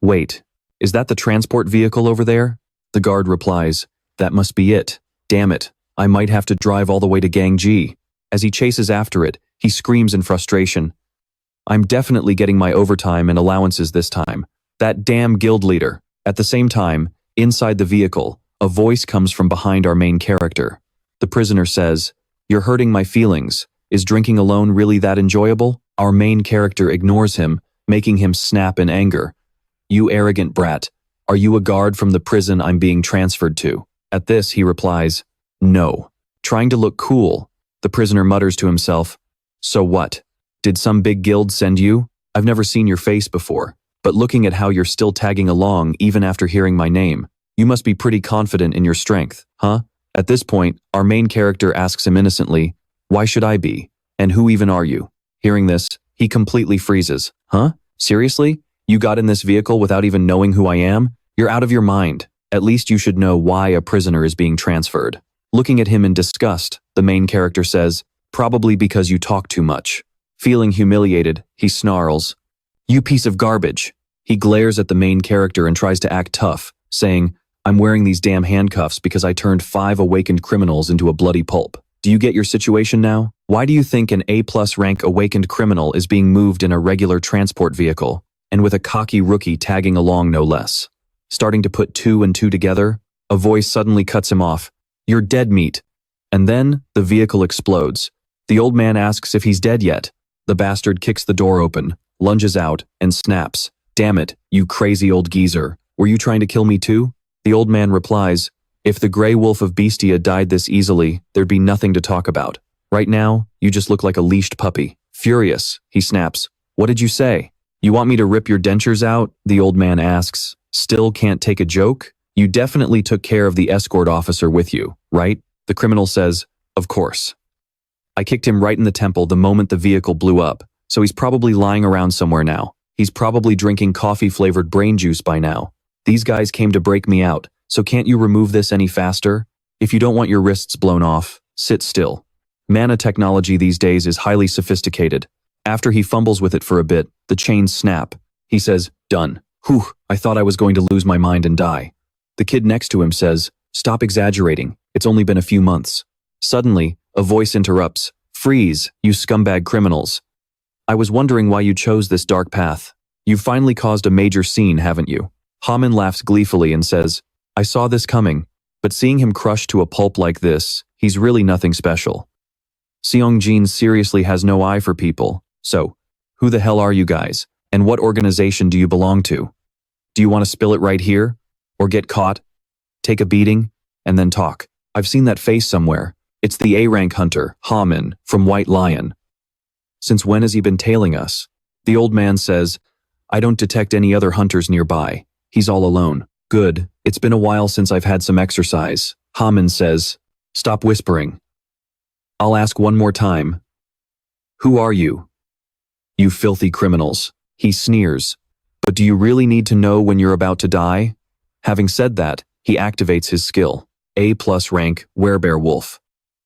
Wait, is that the transport vehicle over there? The guard replies, that must be it. Damn it, I might have to drive all the way to Gangji. As he chases after it, he screams in frustration. I'm definitely getting my overtime and allowances this time. That damn guild leader. At the same time, inside the vehicle, a voice comes from behind our main character. The prisoner says, You're hurting my feelings. Is drinking alone really that enjoyable? Our main character ignores him, making him snap in anger. You arrogant brat. Are you a guard from the prison I'm being transferred to? At this, he replies, No. Trying to look cool. The prisoner mutters to himself, So what? Did some big guild send you? I've never seen your face before, but looking at how you're still tagging along even after hearing my name, you must be pretty confident in your strength, huh? At this point, our main character asks him innocently, Why should I be? And who even are you? Hearing this, he completely freezes. Huh? Seriously? You got in this vehicle without even knowing who I am? You're out of your mind. At least you should know why a prisoner is being transferred. Looking at him in disgust, the main character says, Probably because you talk too much. Feeling humiliated, he snarls, You piece of garbage. He glares at the main character and tries to act tough, saying, I'm wearing these damn handcuffs because I turned 5 awakened criminals into a bloody pulp. Do you get your situation now? Why do you think an A+ rank awakened criminal is being moved in a regular transport vehicle, and with a cocky rookie tagging along no less? Starting to put 2 and 2 together, a voice suddenly cuts him off. You're dead meat. And then, the vehicle explodes. The old man asks if he's dead yet. The bastard kicks the door open, lunges out, and snaps. Damn it, you crazy old geezer. Were you trying to kill me too? The old man replies, If the Grey Wolf of Bestia died this easily, there'd be nothing to talk about. Right now, you just look like a leashed puppy. Furious, he snaps. What did you say? You want me to rip your dentures out? The old man asks. Still can't take a joke? You definitely took care of the escort officer with you, right? The criminal says, Of course. I kicked him right in the temple the moment the vehicle blew up, so he's probably lying around somewhere now. He's probably drinking coffee-flavored brain juice by now. These guys came to break me out, so can't you remove this any faster? If you don't want your wrists blown off, sit still. Mana technology these days is highly sophisticated. After he fumbles with it for a bit, the chains snap. He says, Done. Whew, I thought I was going to lose my mind and die. The kid next to him says, Stop exaggerating, it's only been a few months. Suddenly, a voice interrupts, Freeze, you scumbag criminals. I was wondering why you chose this dark path. You've finally caused a major scene, haven't you? Haman laughs gleefully and says, I saw this coming, but seeing him crushed to a pulp like this, he's really nothing special. Seongjin seriously has no eye for people, so, who the hell are you guys, and what organization do you belong to? Do you want to spill it right here? Or get caught? Take a beating? And then talk. I've seen that face somewhere. It's the A-rank hunter, Haman, from White Lion. Since when has he been tailing us? The old man says, I don't detect any other hunters nearby. He's all alone. Good, it's been a while since I've had some exercise. Haman says, Stop whispering. I'll ask one more time. Who are you? You filthy criminals. He sneers. But do you really need to know when you're about to die? Having said that, he activates his skill. A+ rank Werebear Wolf.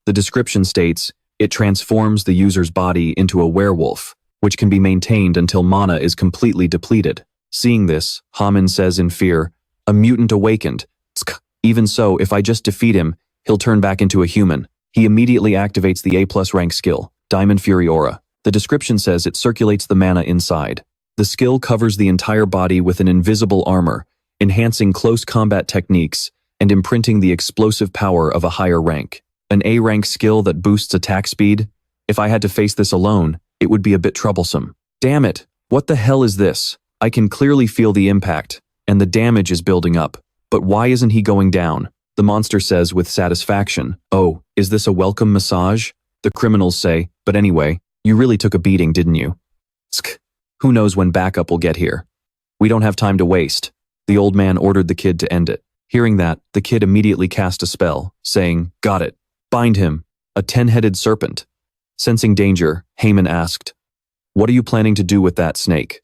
The description states, it transforms the user's body into a werewolf, which can be maintained until mana is completely depleted. Seeing this, Hamin says in fear, a mutant awakened. Tsk. Even so, if I just defeat him, he'll turn back into a human. He immediately activates the A+ rank skill, Diamond Fury Aura. The description says it circulates the mana inside. The skill covers the entire body with an invisible armor, enhancing close combat techniques and imprinting the explosive power of a higher rank. An A rank skill that boosts attack speed? If I had to face this alone, it would be a bit troublesome. Damn it, what the hell is this? I can clearly feel the impact, and the damage is building up. But why isn't he going down? The monster says with satisfaction, oh, is this a welcome massage? The criminals say, but anyway, you really took a beating, didn't you? Tsk. Who knows when backup will get here? We don't have time to waste. The old man ordered the kid to end it. Hearing that, the kid immediately cast a spell, saying, got it. Bind him. A 10-headed serpent. Sensing danger, Haman asked, what are you planning to do with that snake?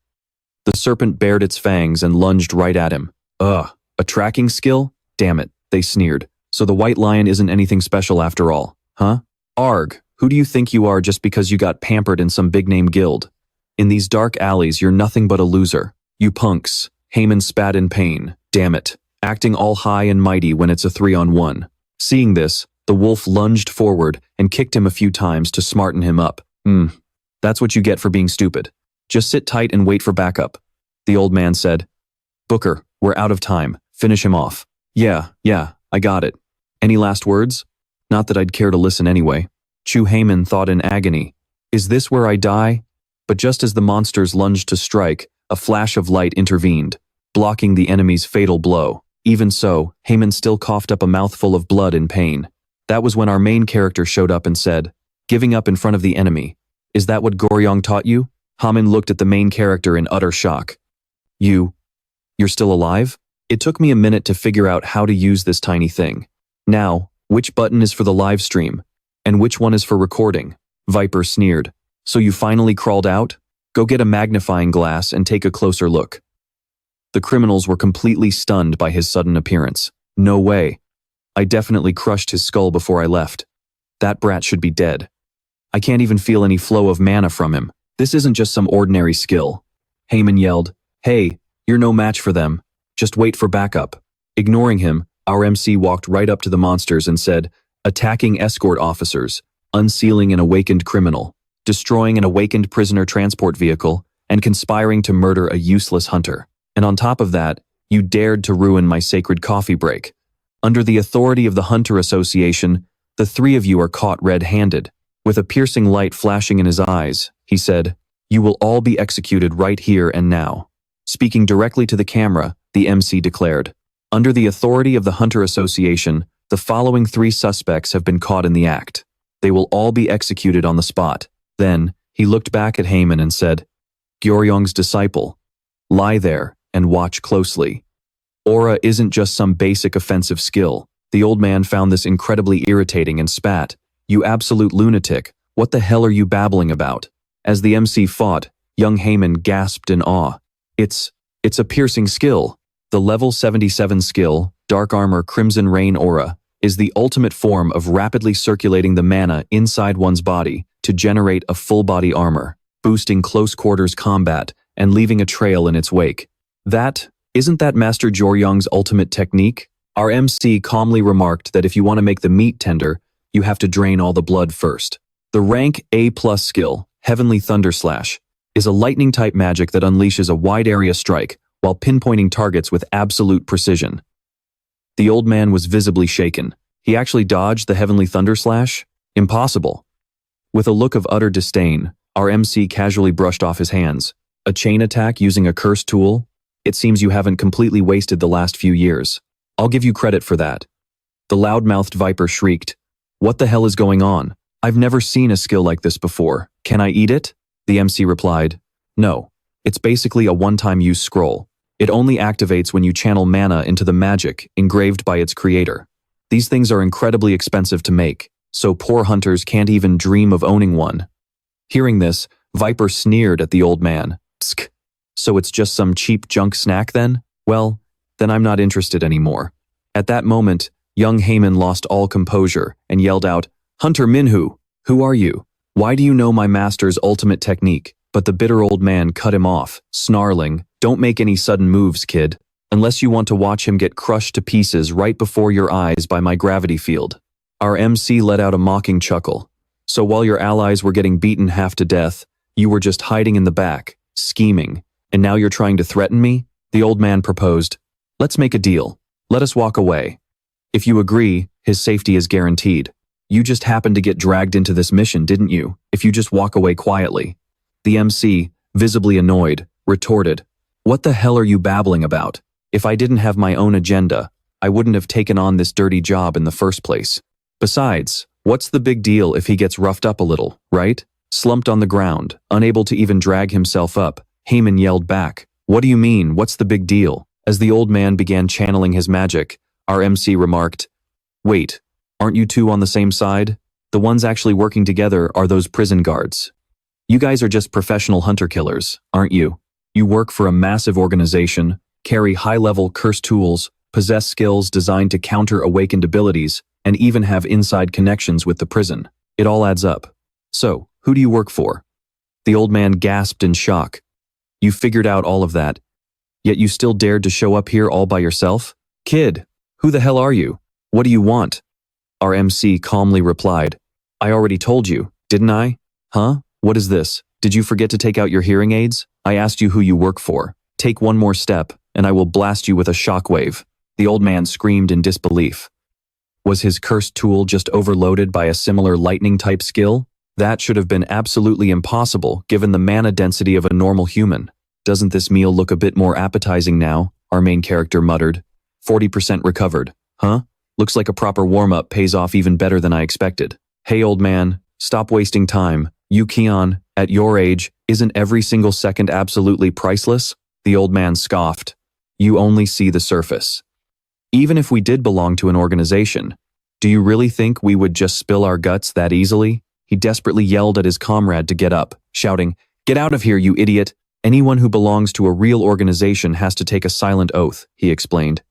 The serpent bared its fangs and lunged right at him. Ugh, a tracking skill? Damn it, they sneered. So the white lion isn't anything special after all, huh? Arg, who do you think you are just because you got pampered in some big-name guild? In these dark alleys, you're nothing but a loser. You punks. Haman spat in pain. Damn it. Acting all high and mighty when it's a 3-on-1. Seeing this, the wolf lunged forward and kicked him a few times to smarten him up. That's what you get for being stupid. Just sit tight and wait for backup. The old man said, Booker, we're out of time. Finish him off. Yeah, I got it. Any last words? Not that I'd care to listen anyway. Chu Haman thought in agony. Is this where I die? But just as the monsters lunged to strike, a flash of light intervened, blocking the enemy's fatal blow. Even so, Haman still coughed up a mouthful of blood in pain. That was when our main character showed up and said, giving up in front of the enemy. Is that what Goryong taught you? Haman looked at the main character in utter shock. You're still alive? It took me a minute to figure out how to use this tiny thing. Now, which button is for the live stream? And which one is for recording? Viper sneered. So you finally crawled out? Go get a magnifying glass and take a closer look. The criminals were completely stunned by his sudden appearance. No way. I definitely crushed his skull before I left. That brat should be dead. I can't even feel any flow of mana from him. This isn't just some ordinary skill. Haman yelled, hey, you're no match for them. Just wait for backup. Ignoring him, our MC walked right up to the monsters and said, attacking escort officers, unsealing an awakened criminal, destroying an awakened prisoner transport vehicle, and conspiring to murder a useless hunter. And on top of that, you dared to ruin my sacred coffee break. Under the authority of the Hunter Association, the three of you are caught red-handed. With a piercing light flashing in his eyes, he said, you will all be executed right here and now. Speaking directly to the camera, the MC declared, under the authority of the Hunter Association, the following 3 suspects have been caught in the act. They will all be executed on the spot. Then, he looked back at Haman and said, Gyoryong's disciple, lie there and watch closely. Aura isn't just some basic offensive skill. The old man found this incredibly irritating and spat. You absolute lunatic, what the hell are you babbling about? As the MC fought, young Haman gasped in awe. It's a piercing skill. The level 77 skill, Dark Armor Crimson Rain Aura, is the ultimate form of rapidly circulating the mana inside one's body to generate a full-body armor, boosting close-quarters combat and leaving a trail in its wake. Isn't that Master Joryong's ultimate technique? Our MC calmly remarked that if you want to make the meat tender, you have to drain all the blood first. The rank A+ skill, Heavenly Thunder Slash, is a lightning-type magic that unleashes a wide-area strike while pinpointing targets with absolute precision. The old man was visibly shaken. He actually dodged the Heavenly Thunder Slash? Impossible. With a look of utter disdain, our MC casually brushed off his hands. A chain attack using a curse tool? It seems you haven't completely wasted the last few years. I'll give you credit for that. The loud-mouthed Viper shrieked. What the hell is going on? I've never seen a skill like this before. Can I eat it? The MC replied. No. It's basically a one-time use scroll. It only activates when you channel mana into the magic engraved by its creator. These things are incredibly expensive to make, so poor hunters can't even dream of owning one. Hearing this, Viper sneered at the old man. Tsk. So it's just some cheap junk snack then? Well, then I'm not interested anymore. At that moment, young Haman lost all composure and yelled out, Hunter Minhoo, who are you? Why do you know my master's ultimate technique? But the bitter old man cut him off, snarling, Don't make any sudden moves, kid, unless you want to watch him get crushed to pieces right before your eyes by my gravity field. Our MC let out a mocking chuckle. So while your allies were getting beaten half to death, you were just hiding in the back, scheming, and now you're trying to threaten me? The old man proposed. Let's make a deal. Let us walk away. If you agree, his safety is guaranteed. You just happened to get dragged into this mission, didn't you? If you just walk away quietly. The MC, visibly annoyed, retorted, What the hell are you babbling about? If I didn't have my own agenda, I wouldn't have taken on this dirty job in the first place. Besides, what's the big deal if he gets roughed up a little, right? Slumped on the ground, unable to even drag himself up, Haman yelled back, What do you mean, what's the big deal? As the old man began channeling his magic, our MC remarked, Wait, aren't you two on the same side? The ones actually working together are those prison guards. You guys are just professional hunter killers, aren't you? You work for a massive organization, carry high-level curse tools, possess skills designed to counter awakened abilities, and even have inside connections with the prison. It all adds up. So, who do you work for? The old man gasped in shock. You figured out all of that, yet you still dared to show up here all by yourself? Kid, who the hell are you? What do you want? Our MC calmly replied, I already told you, didn't I? Huh? What is this? Did you forget to take out your hearing aids? I asked you who you work for. Take one more step, and I will blast you with a shockwave. The old man screamed in disbelief. Was his cursed tool just overloaded by a similar lightning-type skill? That should have been absolutely impossible given the mana density of a normal human. Doesn't this meal look a bit more appetizing now? Our main character muttered. 40% recovered. Huh? Looks like a proper warm-up pays off even better than I expected. Hey old man, stop wasting time. You Keon, at your age, isn't every single second absolutely priceless? The old man scoffed. You only see the surface. Even if we did belong to an organization, do you really think we would just spill our guts that easily? He desperately yelled at his comrade to get up, shouting, Get out of here, you idiot! Anyone who belongs to a real organization has to take a silent oath, he explained.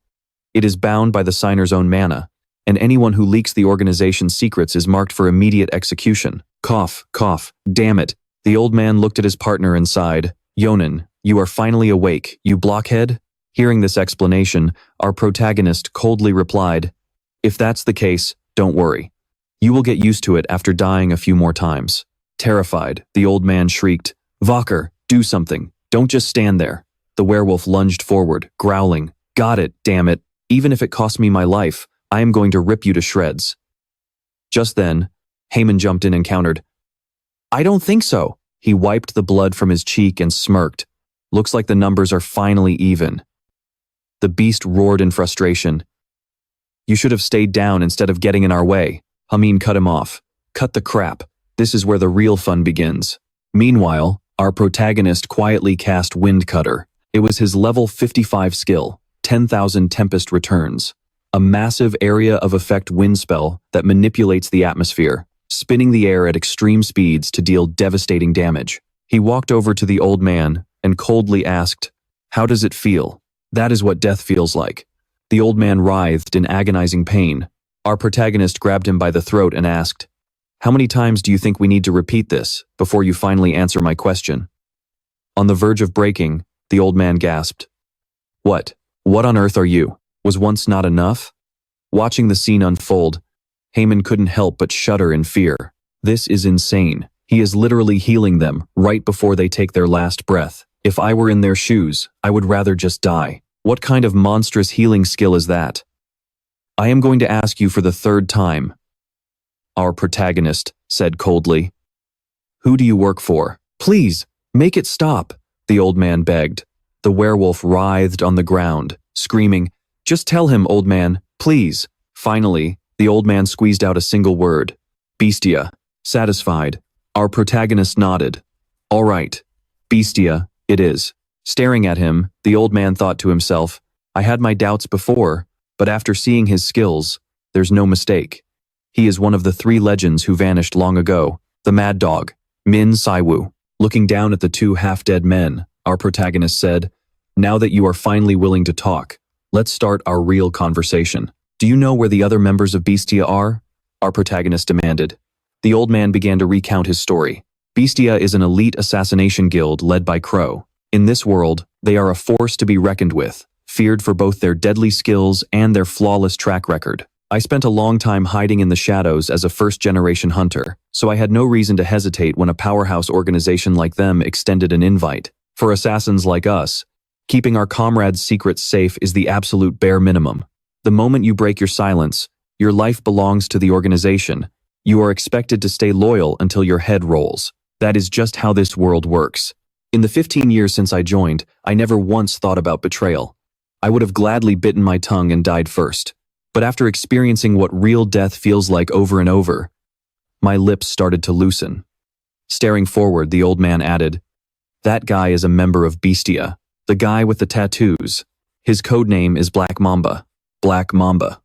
It is bound by the signer's own mana, and anyone who leaks the organization's secrets is marked for immediate execution. Cough, cough, damn it. The old man looked at his partner and sighed. Yonan, you are finally awake, you blockhead? Hearing this explanation, our protagonist coldly replied, If that's the case, don't worry. You will get used to it after dying a few more times. Terrified, the old man shrieked, Valker, do something. Don't just stand there. The werewolf lunged forward, growling, Got it, damn it. Even if it costs me my life, I am going to rip you to shreds. Just then, Haman jumped in and countered, I don't think so. He wiped the blood from his cheek and smirked. Looks like the numbers are finally even. The beast roared in frustration. You should have stayed down instead of getting in our way. Hamin cut him off. Cut the crap. This is where the real fun begins. Meanwhile, our protagonist quietly cast Wind Cutter. It was his level 55 skill, 10,000 Tempest returns. A massive area of effect wind spell that manipulates the atmosphere, spinning the air at extreme speeds to deal devastating damage. He walked over to the old man and coldly asked, How does it feel? That is what death feels like. The old man writhed in agonizing pain. Our protagonist grabbed him by the throat and asked, How many times do you think we need to repeat this before you finally answer my question? On the verge of breaking, the old man gasped. What on earth are you? Was once not enough? Watching the scene unfold, Haman couldn't help but shudder in fear. This is insane. He is literally healing them right before they take their last breath. If I were in their shoes, I would rather just die. What kind of monstrous healing skill is that? I am going to ask you for the third time. Our protagonist said coldly. Who do you work for? Please, make it stop, the old man begged. The werewolf writhed on the ground, screaming, Just tell him, old man, please. Finally, the old man squeezed out a single word. Bestia. Satisfied, our protagonist nodded. All right, Bestia, it is. Staring at him, the old man thought to himself, I had my doubts before, but after seeing his skills, there's no mistake. He is one of the 3 legends who vanished long ago, the Mad Dog, Min Siwoo. Looking down at the 2 half-dead men, our protagonist said, "Now that you are finally willing to talk, let's start our real conversation. Do you know where the other members of Bestia are?" Our protagonist demanded. The old man began to recount his story. Bestia is an elite assassination guild led by Crow. In this world, they are a force to be reckoned with, feared for both their deadly skills and their flawless track record. I spent a long time hiding in the shadows as a first-generation hunter, so I had no reason to hesitate when a powerhouse organization like them extended an invite. For assassins like us, keeping our comrades' secrets safe is the absolute bare minimum. The moment you break your silence, your life belongs to the organization. You are expected to stay loyal until your head rolls. That is just how this world works. In the 15 years since I joined, I never once thought about betrayal. I would have gladly bitten my tongue and died first. But after experiencing what real death feels like over and over, my lips started to loosen. Staring forward, the old man added, "That guy is a member of Bestia, the guy with the tattoos. His code name is Black Mamba." Black Mamba.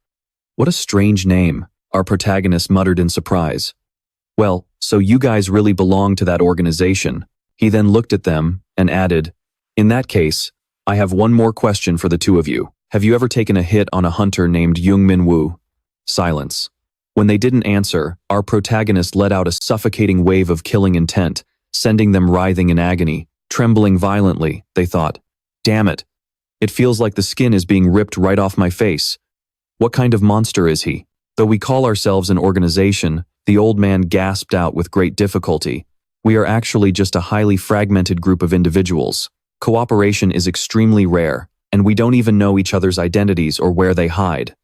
What a strange name, our protagonist muttered in surprise. "Well, so you guys really belong to that organization." He then looked at them and added, "In that case, I have one more question for the 2 of you. Have you ever taken a hit on a hunter named Min Siwoo?" Silence. When they didn't answer, our protagonist let out a suffocating wave of killing intent, sending them writhing in agony, trembling violently. They thought, "Damn it. It feels like the skin is being ripped right off my face. What kind of monster is he?" "Though we call ourselves an organization," the old man gasped out with great difficulty, "we are actually just a highly fragmented group of individuals. Cooperation is extremely rare, and we don't even know each other's identities or where they hide.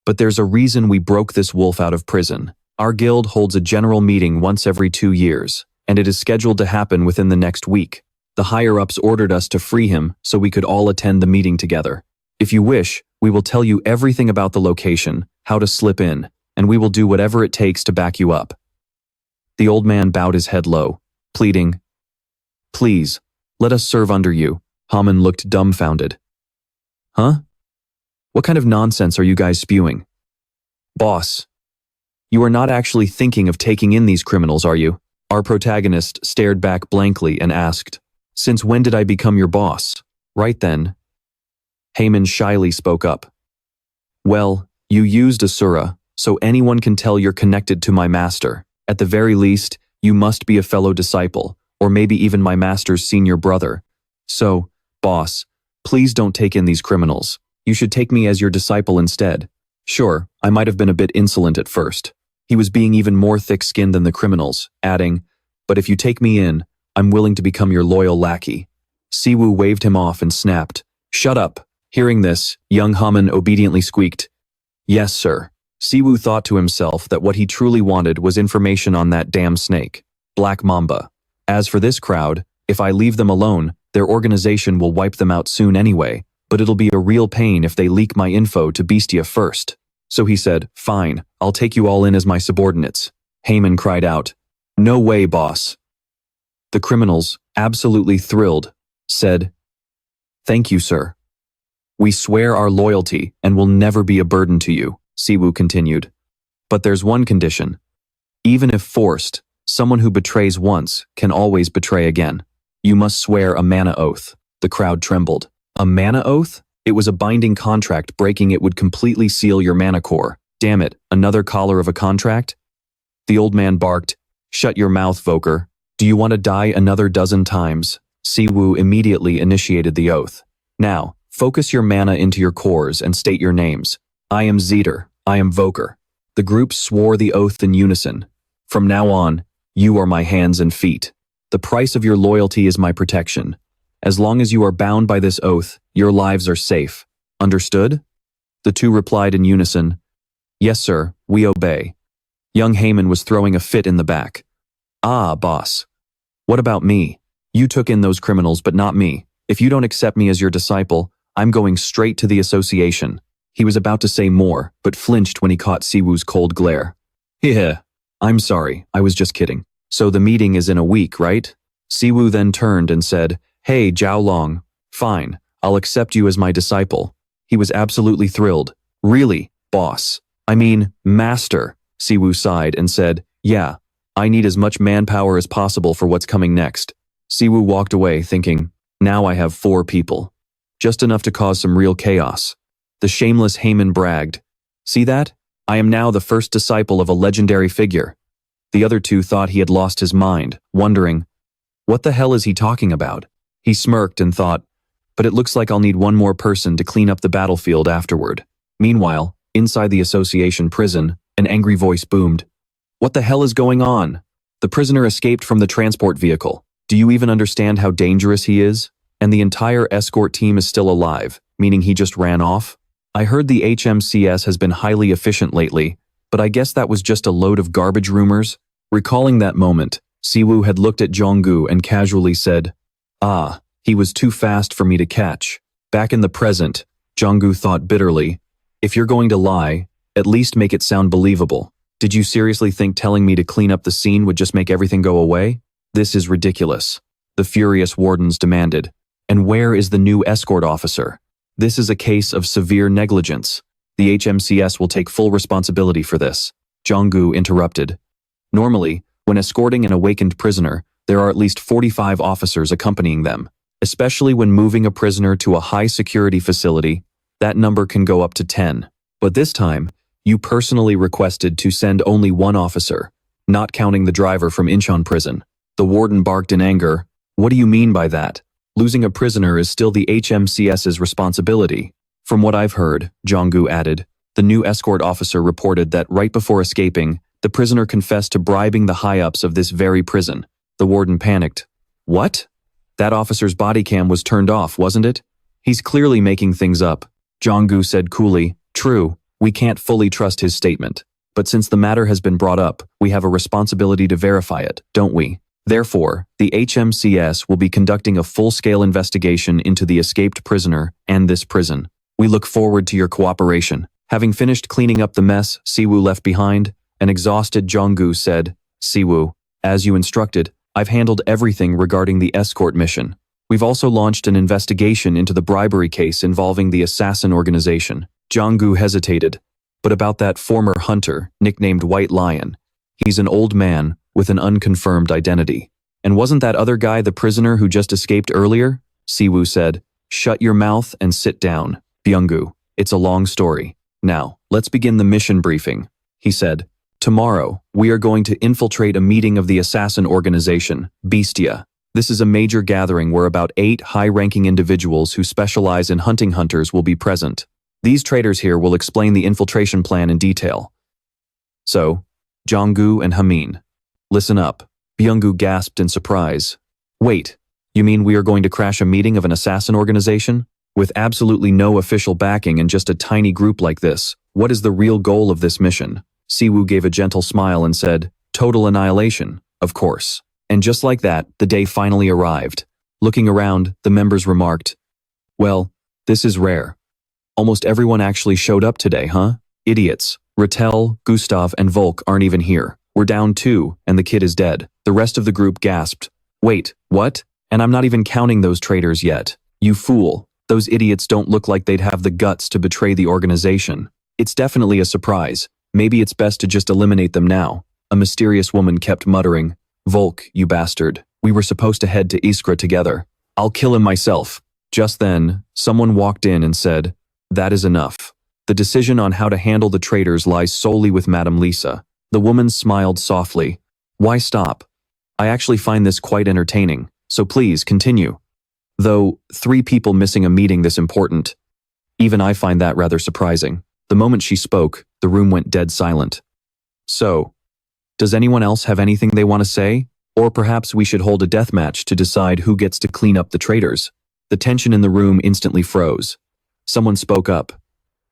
But there's a reason we broke this wolf out of prison. Our guild holds a general meeting once every 2 years, and it is scheduled to happen within the next week. The higher-ups ordered us to free him so we could all attend the meeting together. If you wish, we will tell you everything about the location, how to slip in, and we will do whatever it takes to back you up." The old man bowed his head low, pleading, "Please, let us serve under you." Haman looked dumbfounded. "Huh? What kind of nonsense are you guys spewing?" "Boss, you are not actually thinking of taking in these criminals, are you?" Our protagonist stared back blankly and asked, "Since when did I become your boss?" "Right then." Haman shyly spoke up. "Well, you used Asura, so anyone can tell you're connected to my master. At the very least, you must be a fellow disciple, or maybe even my master's senior brother. So, boss, please don't take in these criminals. You should take me as your disciple instead." Sure, I might have been a bit insolent at first. He was being even more thick-skinned than the criminals, adding, "But if you take me in, I'm willing to become your loyal lackey." Siwoo waved him off and snapped, "Shut up." Hearing this, young Haman obediently squeaked, "Yes, sir." Siwoo thought to himself that what he truly wanted was information on that damn snake, Black Mamba. As for this crowd, if I leave them alone, their organization will wipe them out soon anyway, but it'll be a real pain if they leak my info to Bestia first. So he said, "Fine, I'll take you all in as my subordinates." Haman cried out, "No way, boss." The criminals, absolutely thrilled, said, "Thank you, sir. We swear our loyalty and will never be a burden to you," Siwoo continued. "But there's one condition. Even if forced, someone who betrays once can always betray again. You must swear a mana oath." The crowd trembled. A mana oath? It was a binding contract. Breaking it would completely seal your mana core. Damn it, another collar of a contract? The old man barked, "Shut your mouth, Voker. Do you want to die another dozen times?" Siwoo immediately initiated the oath. "Now, focus your mana into your cores and state your names. I am Zeter. I am Voker." The group swore the oath in unison. "From now on, you are my hands and feet. The price of your loyalty is my protection. As long as you are bound by this oath, your lives are safe. Understood?" The two replied in unison, "Yes, sir, we obey." Young Haman was throwing a fit in the back. "Ah, boss. What about me? You took in those criminals, but not me. If you don't accept me as your disciple, I'm going straight to the association." He was about to say more, but flinched when he caught Siwoo's cold glare. "Yeah, I'm sorry, I was just kidding. So the meeting is in a week, right?" Siwoo then turned and said, "Hey, Jiaolong, fine, I'll accept you as my disciple." He was absolutely thrilled. "Really, boss? I mean, master, Siwoo sighed and said, yeah, I need as much manpower as possible for what's coming next. Siwoo walked away thinking, now I have 4 people. Just enough to cause some real chaos. The shameless Haman bragged. See that? I am now the first disciple of a legendary figure. The other 2 thought he had lost his mind, wondering, what the hell is he talking about? He smirked and thought, but it looks like I'll need one more person to clean up the battlefield afterward. Meanwhile, inside the association prison, an angry voice boomed. What the hell is going on? The prisoner escaped from the transport vehicle. Do you even understand how dangerous he is? And the entire escort team is still alive, meaning he just ran off? I heard the HMCS has been highly efficient lately, but I guess that was just a load of garbage rumors. Recalling that moment, Siwoo had looked at Jonggu and casually said, ah, he was too fast for me to catch. Back in the present, Jonggu thought bitterly, if you're going to lie, at least make it sound believable. Did you seriously think telling me to clean up the scene would just make everything go away? This is ridiculous. The furious wardens demanded. And where is the new escort officer? This is a case of severe negligence. The HMCS will take full responsibility for this. Jonggu interrupted. Normally, when escorting an awakened prisoner, there are at least 45 officers accompanying them. Especially when moving a prisoner to a high-security facility, that number can go up to 10. But this time, you personally requested to send only 1 officer, not counting the driver from Incheon prison. The warden barked in anger. What do you mean by that? Losing a prisoner is still the HMCS's responsibility. From what I've heard, Jonggu added, the new escort officer reported that right before escaping, the prisoner confessed to bribing the high-ups of this very prison. The warden panicked. What? That officer's body cam was turned off, wasn't it? He's clearly making things up. Jonggu said coolly, true, we can't fully trust his statement. But since the matter has been brought up, we have a responsibility to verify it, don't we? Therefore, the HMCS will be conducting a full-scale investigation into the escaped prisoner and this prison. We look forward to your cooperation. Having finished cleaning up the mess Siwoo left behind, an exhausted Jonggu said, Siwoo, as you instructed, I've handled everything regarding the escort mission. We've also launched an investigation into the bribery case involving the assassin organization. Jonggu hesitated. But about that former hunter, nicknamed White Lion. He's an old man with an unconfirmed identity. And wasn't that other guy the prisoner who just escaped earlier? Siwoo said, shut your mouth and sit down, Byunggu. It's a long story. Now, let's begin the mission briefing. He said, tomorrow, we are going to infiltrate a meeting of the assassin organization, Bestia. This is a major gathering where about 8 high-ranking individuals who specialize in hunting hunters will be present. These traitors here will explain the infiltration plan in detail. So, Jonggu and Hamin, listen up. Byunggu gasped in surprise. Wait, you mean we are going to crash a meeting of an assassin organization? With absolutely no official backing and just a tiny group like this, what is the real goal of this mission? Siwoo gave a gentle smile and said, total annihilation, of course. And just like that, the day finally arrived. Looking around, the members remarked, well, this is rare. Almost everyone actually showed up today, huh? Idiots. Rattel, Gustav, and Volk aren't even here. We're down 2, and the kid is dead. The rest of the group gasped. Wait, what? And I'm not even counting those traitors yet. You fool. Those idiots don't look like they'd have the guts to betray the organization. It's definitely a surprise. Maybe it's best to just eliminate them now. A mysterious woman kept muttering. Volk, you bastard. We were supposed to head to Iskra together. I'll kill him myself. Just then, someone walked in and said, that is enough. The decision on how to handle the traitors lies solely with Madame Lisa. The woman smiled softly. Why stop? I actually find this quite entertaining, so please continue. Though, 3 people missing a meeting this important. Even I find that rather surprising. The moment she spoke, the room went dead silent. So, does anyone else have anything they want to say? Or perhaps we should hold a deathmatch to decide who gets to clean up the traitors. The tension in the room instantly froze. Someone spoke up.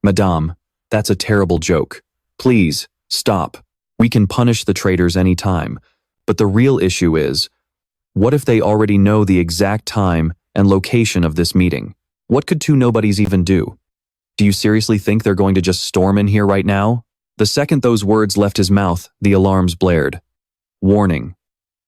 Madame, that's a terrible joke. Please, stop. We can punish the traitors any time. But the real issue is, what if they already know the exact time and location of this meeting? What could 2 nobodies even do? Do you seriously think they're going to just storm in here right now? The second those words left his mouth, the alarms blared. Warning.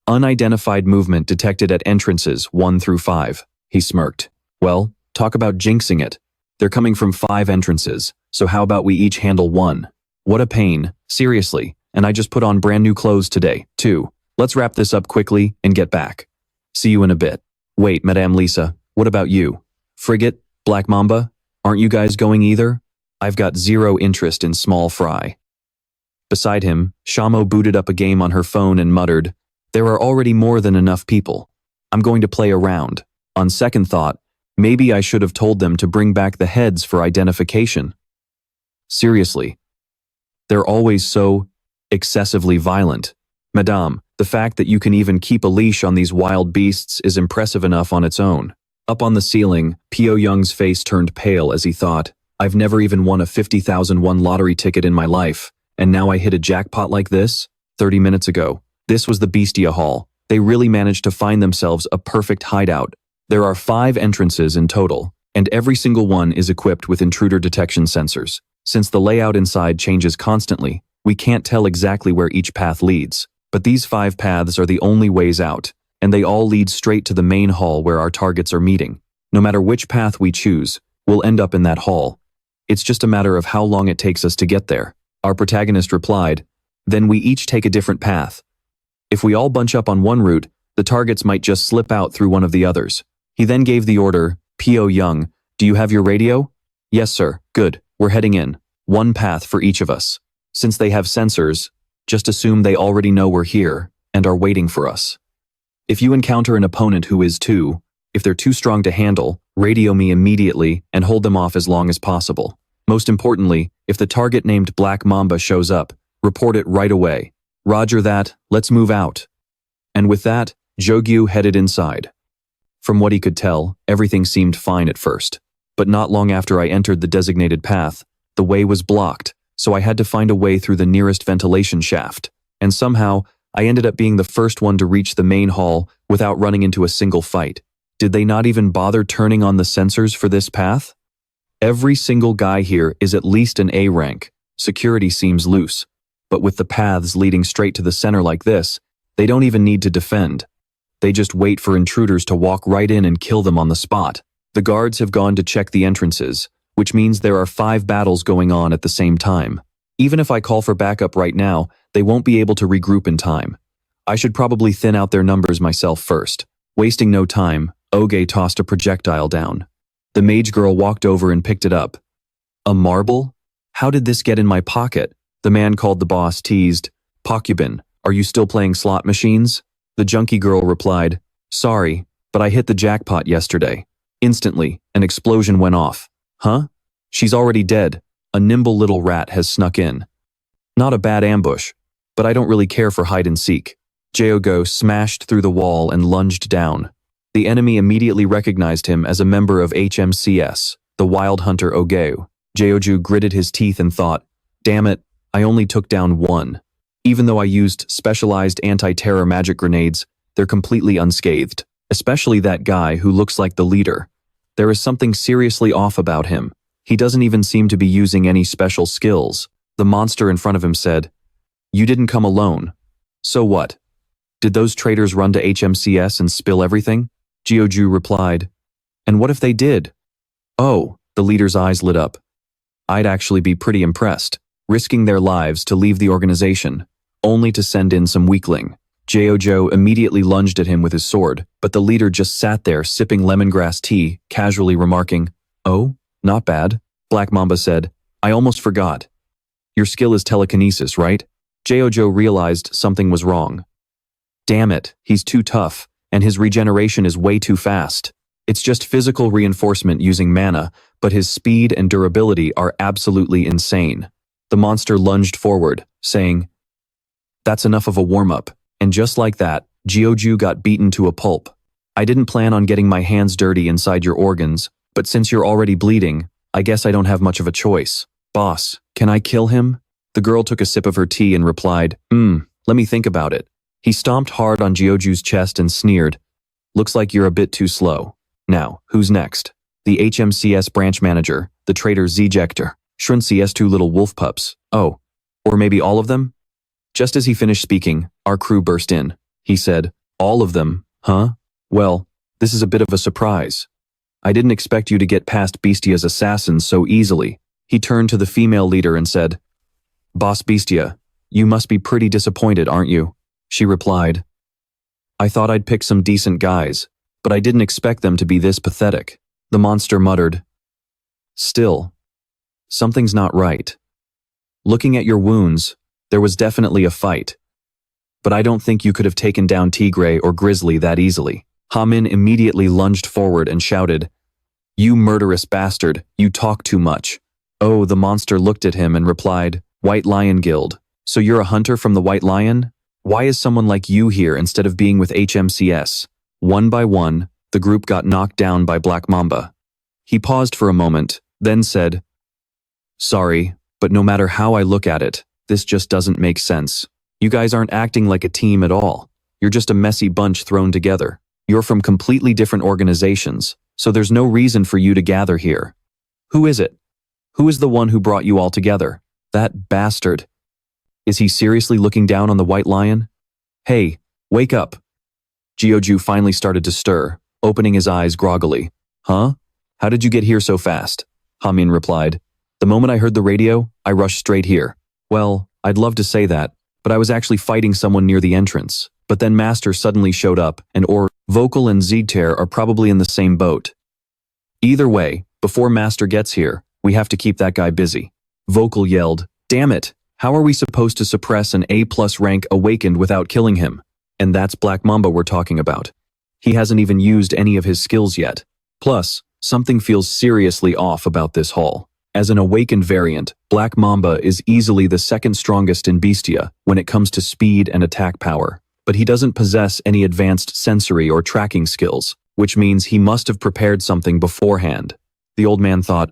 Unidentified movement detected at entrances 1 through 5. He smirked. Well, talk about jinxing it. They're coming from 5 entrances, so how about we each handle 1? What a pain, seriously, and I just put on brand new clothes today, too. Let's wrap this up quickly and get back. See you in a bit. Wait, Madame Lisa, what about you? Frigate, Black Mamba, aren't you guys going either? I've got zero interest in small fry. Beside him, Shamo booted up a game on her phone and muttered, there are already more than enough people. I'm going to play around. On second thought, maybe I should have told them to bring back the heads for identification. Seriously. They're always so excessively violent. Madame, the fact that you can even keep a leash on these wild beasts is impressive enough on its own. Up on the ceiling, Pio Young's face turned pale as he thought, I've never even won a 50,001 lottery ticket in my life, and now I hit a jackpot like this? 30 minutes ago. This was the Bestia Hall. They really managed to find themselves a perfect hideout. There are 5 entrances in total, and every single one is equipped with intruder detection sensors. Since the layout inside changes constantly, we can't tell exactly where each path leads. But these 5 paths are the only ways out, and they all lead straight to the main hall where our targets are meeting. No matter which path we choose, we'll end up in that hall. It's just a matter of how long it takes us to get there. Our protagonist replied, then we each take a different path. If we all bunch up on one route, the targets might just slip out through one of the others. He then gave the order, Pio Young, do you have your radio? Yes, sir. Good. We're heading in. One path for each of us. Since they have sensors, just assume they already know we're here and are waiting for us. If you encounter an opponent who is too, if they're too strong to handle, radio me immediately and hold them off as long as possible. Most importantly, if the target named Black Mamba shows up, report it right away. Roger that, let's move out. And with that, Jogyu headed inside. From what he could tell, everything seemed fine at first. But not long after I entered the designated path, the way was blocked, so I had to find a way through the nearest ventilation shaft. And somehow, I ended up being the first one to reach the main hall without running into a single fight. Did they not even bother turning on the sensors for this path? Every single guy here is at least an A rank. Security seems loose. But with the paths leading straight to the center like this, they don't even need to defend. They just wait for intruders to walk right in and kill them on the spot. The guards have gone to check the entrances, which means there are 5 battles going on at the same time. Even if I call for backup right now, they won't be able to regroup in time. I should probably thin out their numbers myself first. Wasting no time, Oge tossed a projectile down. The mage girl walked over and picked it up. A marble? How did this get in my pocket? The man called the boss teased, Pokubin, are you still playing slot machines? The junkie girl replied, sorry, but I hit the jackpot yesterday. Instantly, an explosion went off. Huh? She's already dead. A nimble little rat has snuck in. Not a bad ambush, but I don't really care for hide and seek. Jeogo smashed through the wall and lunged down. The enemy immediately recognized him as a member of HMCS, the wild hunter Ogeo. Jeoju gritted his teeth and thought, damn it, I only took down one. Even though I used specialized anti-terror magic grenades, they're completely unscathed, especially that guy who looks like the leader. There is something seriously off about him. He doesn't even seem to be using any special skills. The monster in front of him said, you didn't come alone. So what? Did those traitors run to HMCS and spill everything? Jeoju replied, and what if they did? Oh, the leader's eyes lit up. I'd actually be pretty impressed, risking their lives to leave the organization, only to send in some weakling. Jeojo immediately lunged at him with his sword, but the leader just sat there sipping lemongrass tea, casually remarking, oh, not bad. Black Mamba said, I almost forgot. Your skill is telekinesis, right? Jeojo realized something was wrong. Damn it, he's too tough, and his regeneration is way too fast. It's just physical reinforcement using mana, but his speed and durability are absolutely insane. The monster lunged forward, saying, that's enough of a warm-up. And just like that, Jeoju got beaten to a pulp. I didn't plan on getting my hands dirty inside your organs, but since you're already bleeding, I guess I don't have much of a choice. Boss, can I kill him? The girl took a sip of her tea and replied, let me think about it. He stomped hard on Jeoju's chest and sneered, looks like you're a bit too slow. Now, who's next? The HMCS branch manager, the traitor Zjector, Shruncs 2 little wolf pups. Oh, or maybe all of them? Just as he finished speaking, our crew burst in. He said, all of them, huh? Well, this is a bit of a surprise. I didn't expect you to get past Bestia's assassins so easily. He turned to the female leader and said, Boss Bestia, you must be pretty disappointed, aren't you? She replied. I thought I'd pick some decent guys, but I didn't expect them to be this pathetic. The monster muttered. Still, something's not right. Looking at your wounds, there was definitely a fight. But I don't think you could have taken down Tigray or Grizzly that easily. Min immediately lunged forward and shouted, You murderous bastard, you talk too much. Oh, the monster looked at him and replied, White Lion Guild. So you're a hunter from the White Lion? Why is someone like you here instead of being with HMCS? One by one, the group got knocked down by Black Mamba. He paused for a moment, then said, Sorry, but no matter how I look at it, this just doesn't make sense. You guys aren't acting like a team at all. You're just a messy bunch thrown together. You're from completely different organizations, so there's no reason for you to gather here. Who is it? Who is the one who brought you all together? That bastard. Is he seriously looking down on the White Lion? Hey, wake up. Geoju finally started to stir, opening his eyes groggily. Huh? How did you get here so fast? Min replied. The moment I heard the radio, I rushed straight here. Well, I'd love to say that, but I was actually fighting someone near the entrance. But then Master suddenly showed up, and Vocal and Yeeted are probably in the same boat. Either way, before Master gets here, we have to keep that guy busy. Vocal yelled, Damn it! How are we supposed to suppress an A+ rank awakened without killing him? And that's Black Mamba we're talking about. He hasn't even used any of his skills yet. Plus, something feels seriously off about this haul. As an awakened variant, Black Mamba is easily the second strongest in Bestia when it comes to speed and attack power. But he doesn't possess any advanced sensory or tracking skills, which means he must have prepared something beforehand. The old man thought,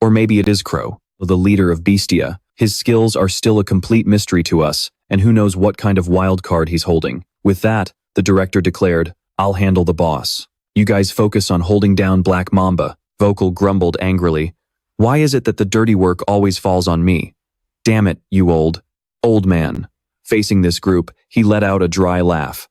or maybe it is Crow, the leader of Bestia. His skills are still a complete mystery to us, and who knows what kind of wild card he's holding. With that, the director declared, I'll handle the boss. You guys focus on holding down Black Mamba. Vocal grumbled angrily. Why is it that the dirty work always falls on me? Damn it, you old man. Facing this group, he let out a dry laugh.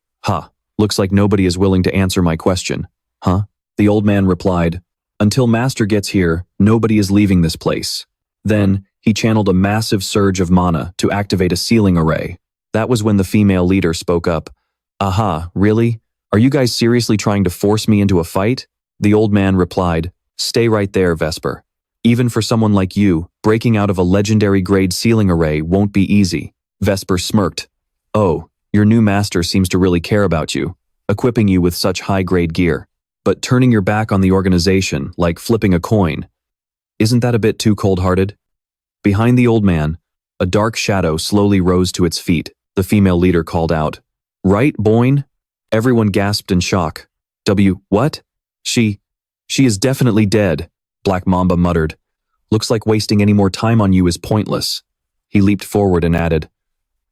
Looks like nobody is willing to answer my question. The old man replied, Until Master gets here, nobody is leaving this place. Then, he channeled a massive surge of mana to activate a sealing array. That was when the female leader spoke up. Really? Are you guys seriously trying to force me into a fight? The old man replied, Stay right there, Vesper. Even for someone like you, breaking out of a legendary grade sealing array won't be easy. Vesper smirked. Oh, your new master seems to really care about you, equipping you with such high-grade gear. But turning your back on the organization, like flipping a coin, isn't that a bit too cold-hearted? Behind the old man, a dark shadow slowly rose to its feet. The female leader called out, Right, Boyne? Everyone gasped in shock. What? She is definitely dead, Black Mamba muttered. Looks like wasting any more time on you is pointless. He leaped forward and added,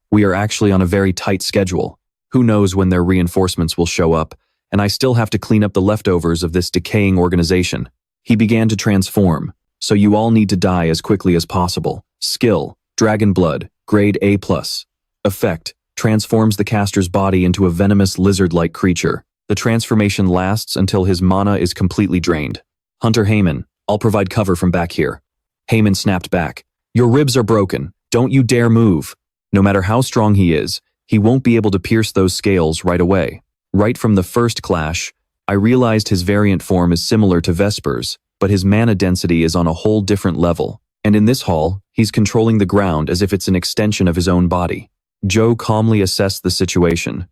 We are actually on a very tight schedule. Who knows when their reinforcements will show up, and I still have to clean up the leftovers of this decaying organization. He began to transform, so you all need to die as quickly as possible. Skill, Dragon Blood, grade A+. Effect, transforms the caster's body into a venomous lizard-like creature. The transformation lasts until his mana is completely drained. Hunter Heyman, I'll provide cover from back here. Heyman snapped back. Your ribs are broken. Don't you dare move. No matter how strong he is, he won't be able to pierce those scales right away. Right from the first clash, I realized his variant form is similar to Vesper's, but his mana density is on a whole different level. And in this haul, he's controlling the ground as if it's an extension of his own body. Joe calmly assessed the situation.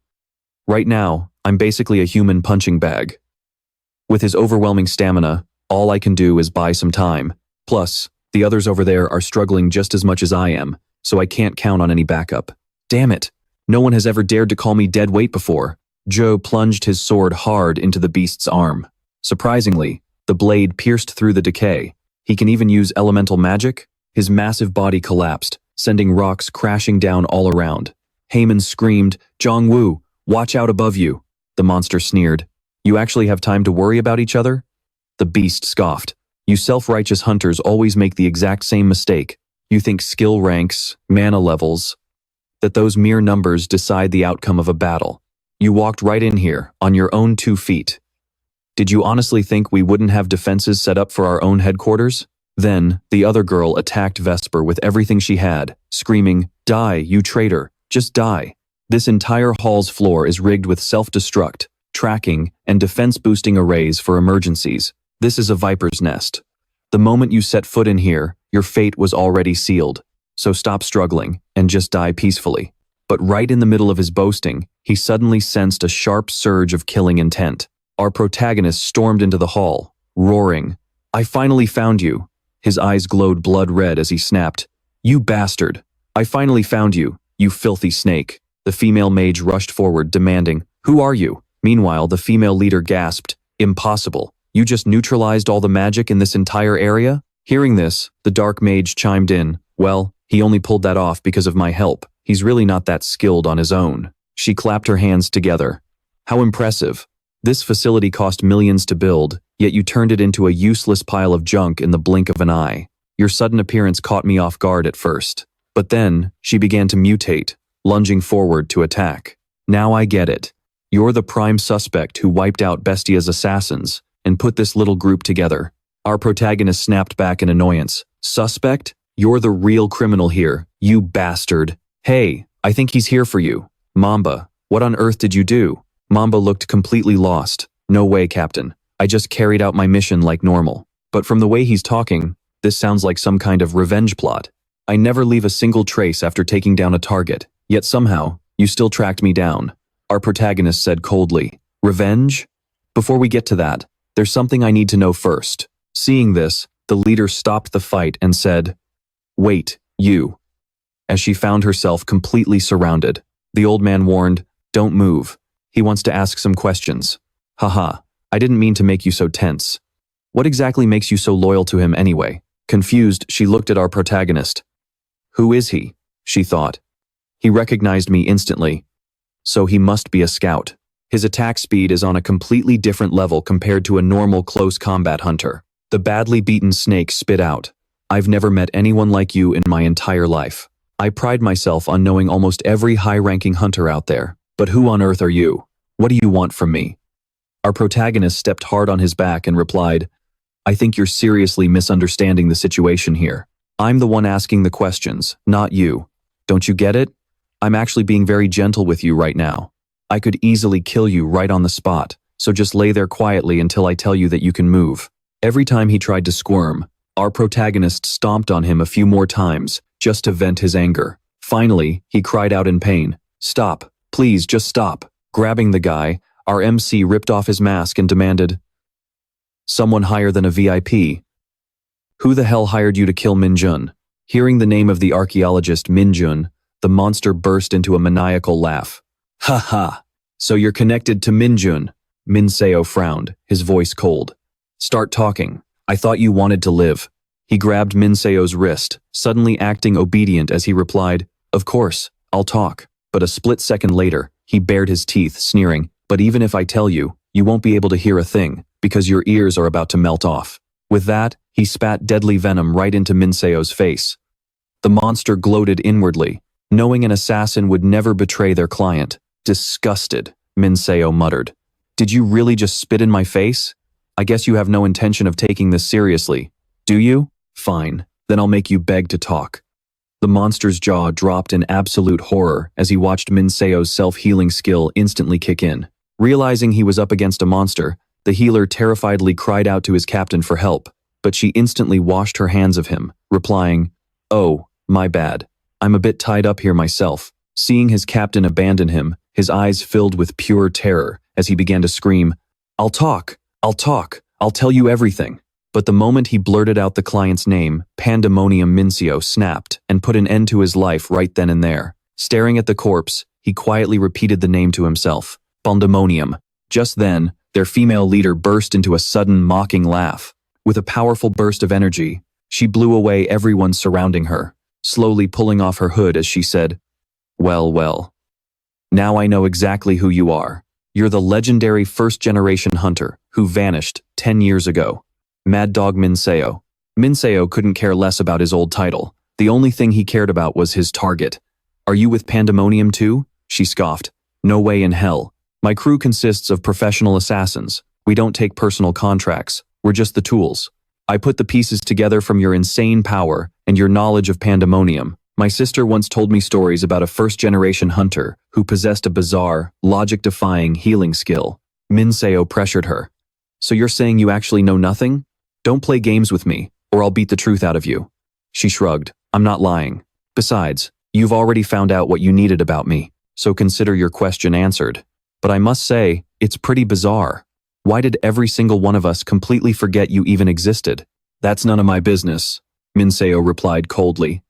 Right now, I'm basically a human punching bag. With his overwhelming stamina, all I can do is buy some time. Plus, the others over there are struggling just as much as I am, so I can't count on any backup. Damn it! No one has ever dared to call me dead weight before. Joe plunged his sword hard into the beast's arm. Surprisingly, the blade pierced through the decay. He can even use elemental magic? His massive body collapsed, sending rocks crashing down all around. Heyman screamed, Jong-woo, watch out above you. The monster sneered. You actually have time to worry about each other? The beast scoffed. You self-righteous hunters always make the exact same mistake. You think skill ranks, mana levels, that those mere numbers decide the outcome of a battle. You walked right in here, on your own 2 feet. Did you honestly think we wouldn't have defenses set up for our own headquarters? Then, the other girl attacked Vesper with everything she had, screaming, "Die, you traitor, just die." This entire hall's floor is rigged with self-destruct, tracking, and defense-boosting arrays for emergencies. This is a viper's nest. The moment you set foot in here, your fate was already sealed. So stop struggling, and just die peacefully. But right in the middle of his boasting, he suddenly sensed a sharp surge of killing intent. Our protagonist stormed into the hall, roaring, "I finally found you." His eyes glowed blood red as he snapped, "You bastard! I finally found you, you filthy snake." The female mage rushed forward, demanding, "Who are you?" Meanwhile, the female leader gasped, "Impossible. You just neutralized all the magic in this entire area?" Hearing this, the dark mage chimed in, "Well, he only pulled that off because of my help. He's really not that skilled on his own." She clapped her hands together. "How impressive. This facility cost millions to build, yet you turned it into a useless pile of junk in the blink of an eye. Your sudden appearance caught me off guard at first. But then, she began to mutate, lunging forward to attack. Now I get it. You're the prime suspect who wiped out Bestia's assassins and put this little group together." Our protagonist snapped back in annoyance. "Suspect? You're the real criminal here, you bastard." "Hey, I think he's here for you. Mamba, what on earth did you do?" Mamba looked completely lost. "No way, Captain. I just carried out my mission like normal. But from the way he's talking, this sounds like some kind of revenge plot. I never leave a single trace after taking down a target, yet somehow, you still tracked me down." Our protagonist said coldly, "Revenge? Before we get to that, there's something I need to know first." Seeing this, the leader stopped the fight and said, "Wait, you." As she found herself completely surrounded, the old man warned, "Don't move. He wants to ask some questions." "Haha, I didn't mean to make you so tense. What exactly makes you so loyal to him anyway?" Confused, she looked at our protagonist. "Who is he?" she thought. He recognized me instantly. So he must be a scout. His attack speed is on a completely different level compared to a normal close combat hunter. The badly beaten snake spit out, "I've never met anyone like you in my entire life. I pride myself on knowing almost every high-ranking hunter out there. But who on earth are you? What do you want from me?" Our protagonist stepped hard on his back and replied, "I think you're seriously misunderstanding the situation here. I'm the one asking the questions, not you. Don't you get it? I'm actually being very gentle with you right now. I could easily kill you right on the spot, so just lay there quietly until I tell you that you can move." Every time he tried to squirm, our protagonist stomped on him a few more times, just to vent his anger. Finally, he cried out in pain, "Stop, please just stop." Grabbing the guy, our MC ripped off his mask and demanded, "Someone higher than a VIP. Who the hell hired you to kill Minjun?" Hearing the name of the archaeologist Minjun, the monster burst into a maniacal laugh. "Ha ha! So you're connected to Minjun." Min Siwoo frowned, his voice cold. "Start talking. I thought you wanted to live." He grabbed Min Siwoo's wrist, suddenly acting obedient as he replied, "Of course, I'll talk." But a split second later, he bared his teeth, sneering, "But even if I tell you, you won't be able to hear a thing, because your ears are about to melt off." With that, he spat deadly venom right into Min Siwoo's face. The monster gloated inwardly, knowing an assassin would never betray their client. Disgusted, Min Siwoo muttered. "Did you really just spit in my face? I guess you have no intention of taking this seriously. Do you? Fine, then I'll make you beg to talk." The monster's jaw dropped in absolute horror as he watched Min Siwoo's self-healing skill instantly kick in. Realizing he was up against a monster, the healer terrifiedly cried out to his captain for help, but she instantly washed her hands of him, replying, "Oh, my bad. I'm a bit tied up here myself." Seeing his captain abandon him, his eyes filled with pure terror as he began to scream, "I'll talk, I'll talk, I'll tell you everything." But the moment he blurted out the client's name, Pandemonium Min Siwoo snapped and put an end to his life right then and there. Staring at the corpse, he quietly repeated the name to himself, Pandemonium. Just then, their female leader burst into a sudden mocking laugh. With a powerful burst of energy, she blew away everyone surrounding her, slowly pulling off her hood as she said, "Well, well. Now I know exactly who you are. You're the legendary first-generation hunter who vanished 10 years ago. Mad Dog Min Siwoo." Min Siwoo couldn't care less about his old title. The only thing he cared about was his target. "Are you with Pandemonium too?" she scoffed. "No way in hell. My crew consists of professional assassins. We don't take personal contracts. We're just the tools." I put the pieces together from your insane power and your knowledge of pandemonium. My sister once told me stories about a first-generation hunter who possessed a bizarre, logic-defying healing skill. Min Siwoo pressured her. So you're saying you actually know nothing? Don't play games with me, or I'll beat the truth out of you. She shrugged. I'm not lying. Besides, you've already found out what you needed about me, so consider your question answered. But I must say, it's pretty bizarre. Why did every single one of us completely forget you even existed? That's none of my business, Min Siwoo replied coldly.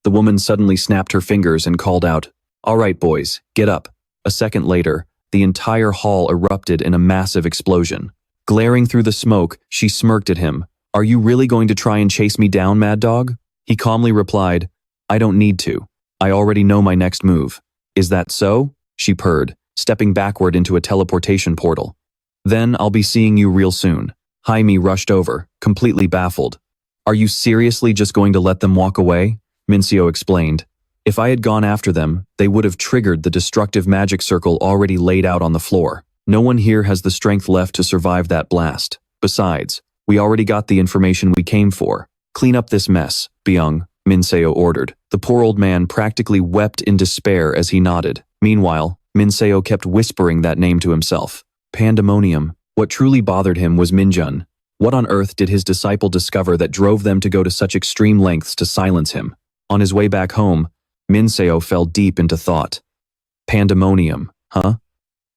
The woman suddenly snapped her fingers and called out, All right, boys, get up. A second later, the entire hall erupted in a massive explosion. Glaring through the smoke, she smirked at him. Are you really going to try and chase me down, Mad Dog? He calmly replied, I don't need to. I already know my next move. Is that so? She purred, stepping backward into a teleportation portal. Then I'll be seeing you real soon. Jaime rushed over, completely baffled. Are you seriously just going to let them walk away? Min Siwoo explained. If I had gone after them, they would have triggered the destructive magic circle already laid out on the floor. No one here has the strength left to survive that blast. Besides, we already got the information we came for. Clean up this mess, Byung, Min Siwoo ordered. The poor old man practically wept in despair as he nodded. Meanwhile, Min Siwoo kept whispering that name to himself. Pandemonium. What truly bothered him was Minjun. What on earth did his disciple discover that drove them to go to such extreme lengths to silence him? On his way back home, Min Siwoo fell deep into thought. Pandemonium, huh?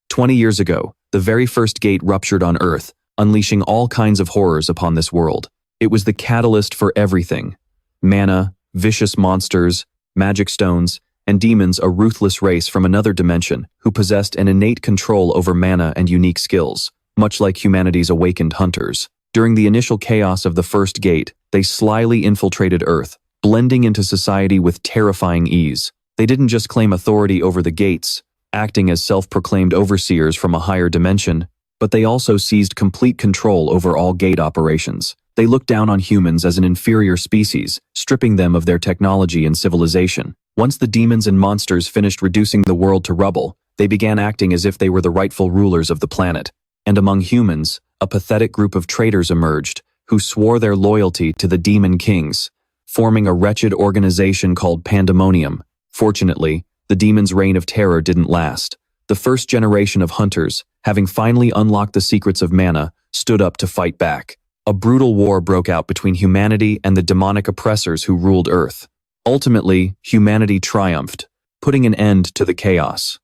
20 years ago, the very first gate ruptured on Earth, unleashing all kinds of horrors upon this world. It was the catalyst for everything. Mana, vicious monsters, magic stones, and demons, a ruthless race from another dimension who possessed an innate control over mana and unique skills, much like humanity's awakened hunters. During the initial chaos of the first gate, they slyly infiltrated Earth, blending into society with terrifying ease. They didn't just claim authority over the gates, acting as self-proclaimed overseers from a higher dimension, but they also seized complete control over all gate operations. They looked down on humans as an inferior species, stripping them of their technology and civilization. Once the demons and monsters finished reducing the world to rubble, they began acting as if they were the rightful rulers of the planet. And among humans, a pathetic group of traitors emerged, who swore their loyalty to the demon kings, forming a wretched organization called Pandemonium. Fortunately, the demons' reign of terror didn't last. The first generation of hunters, having finally unlocked the secrets of mana, stood up to fight back. A brutal war broke out between humanity and the demonic oppressors who ruled Earth. Ultimately, humanity triumphed, putting an end to the chaos.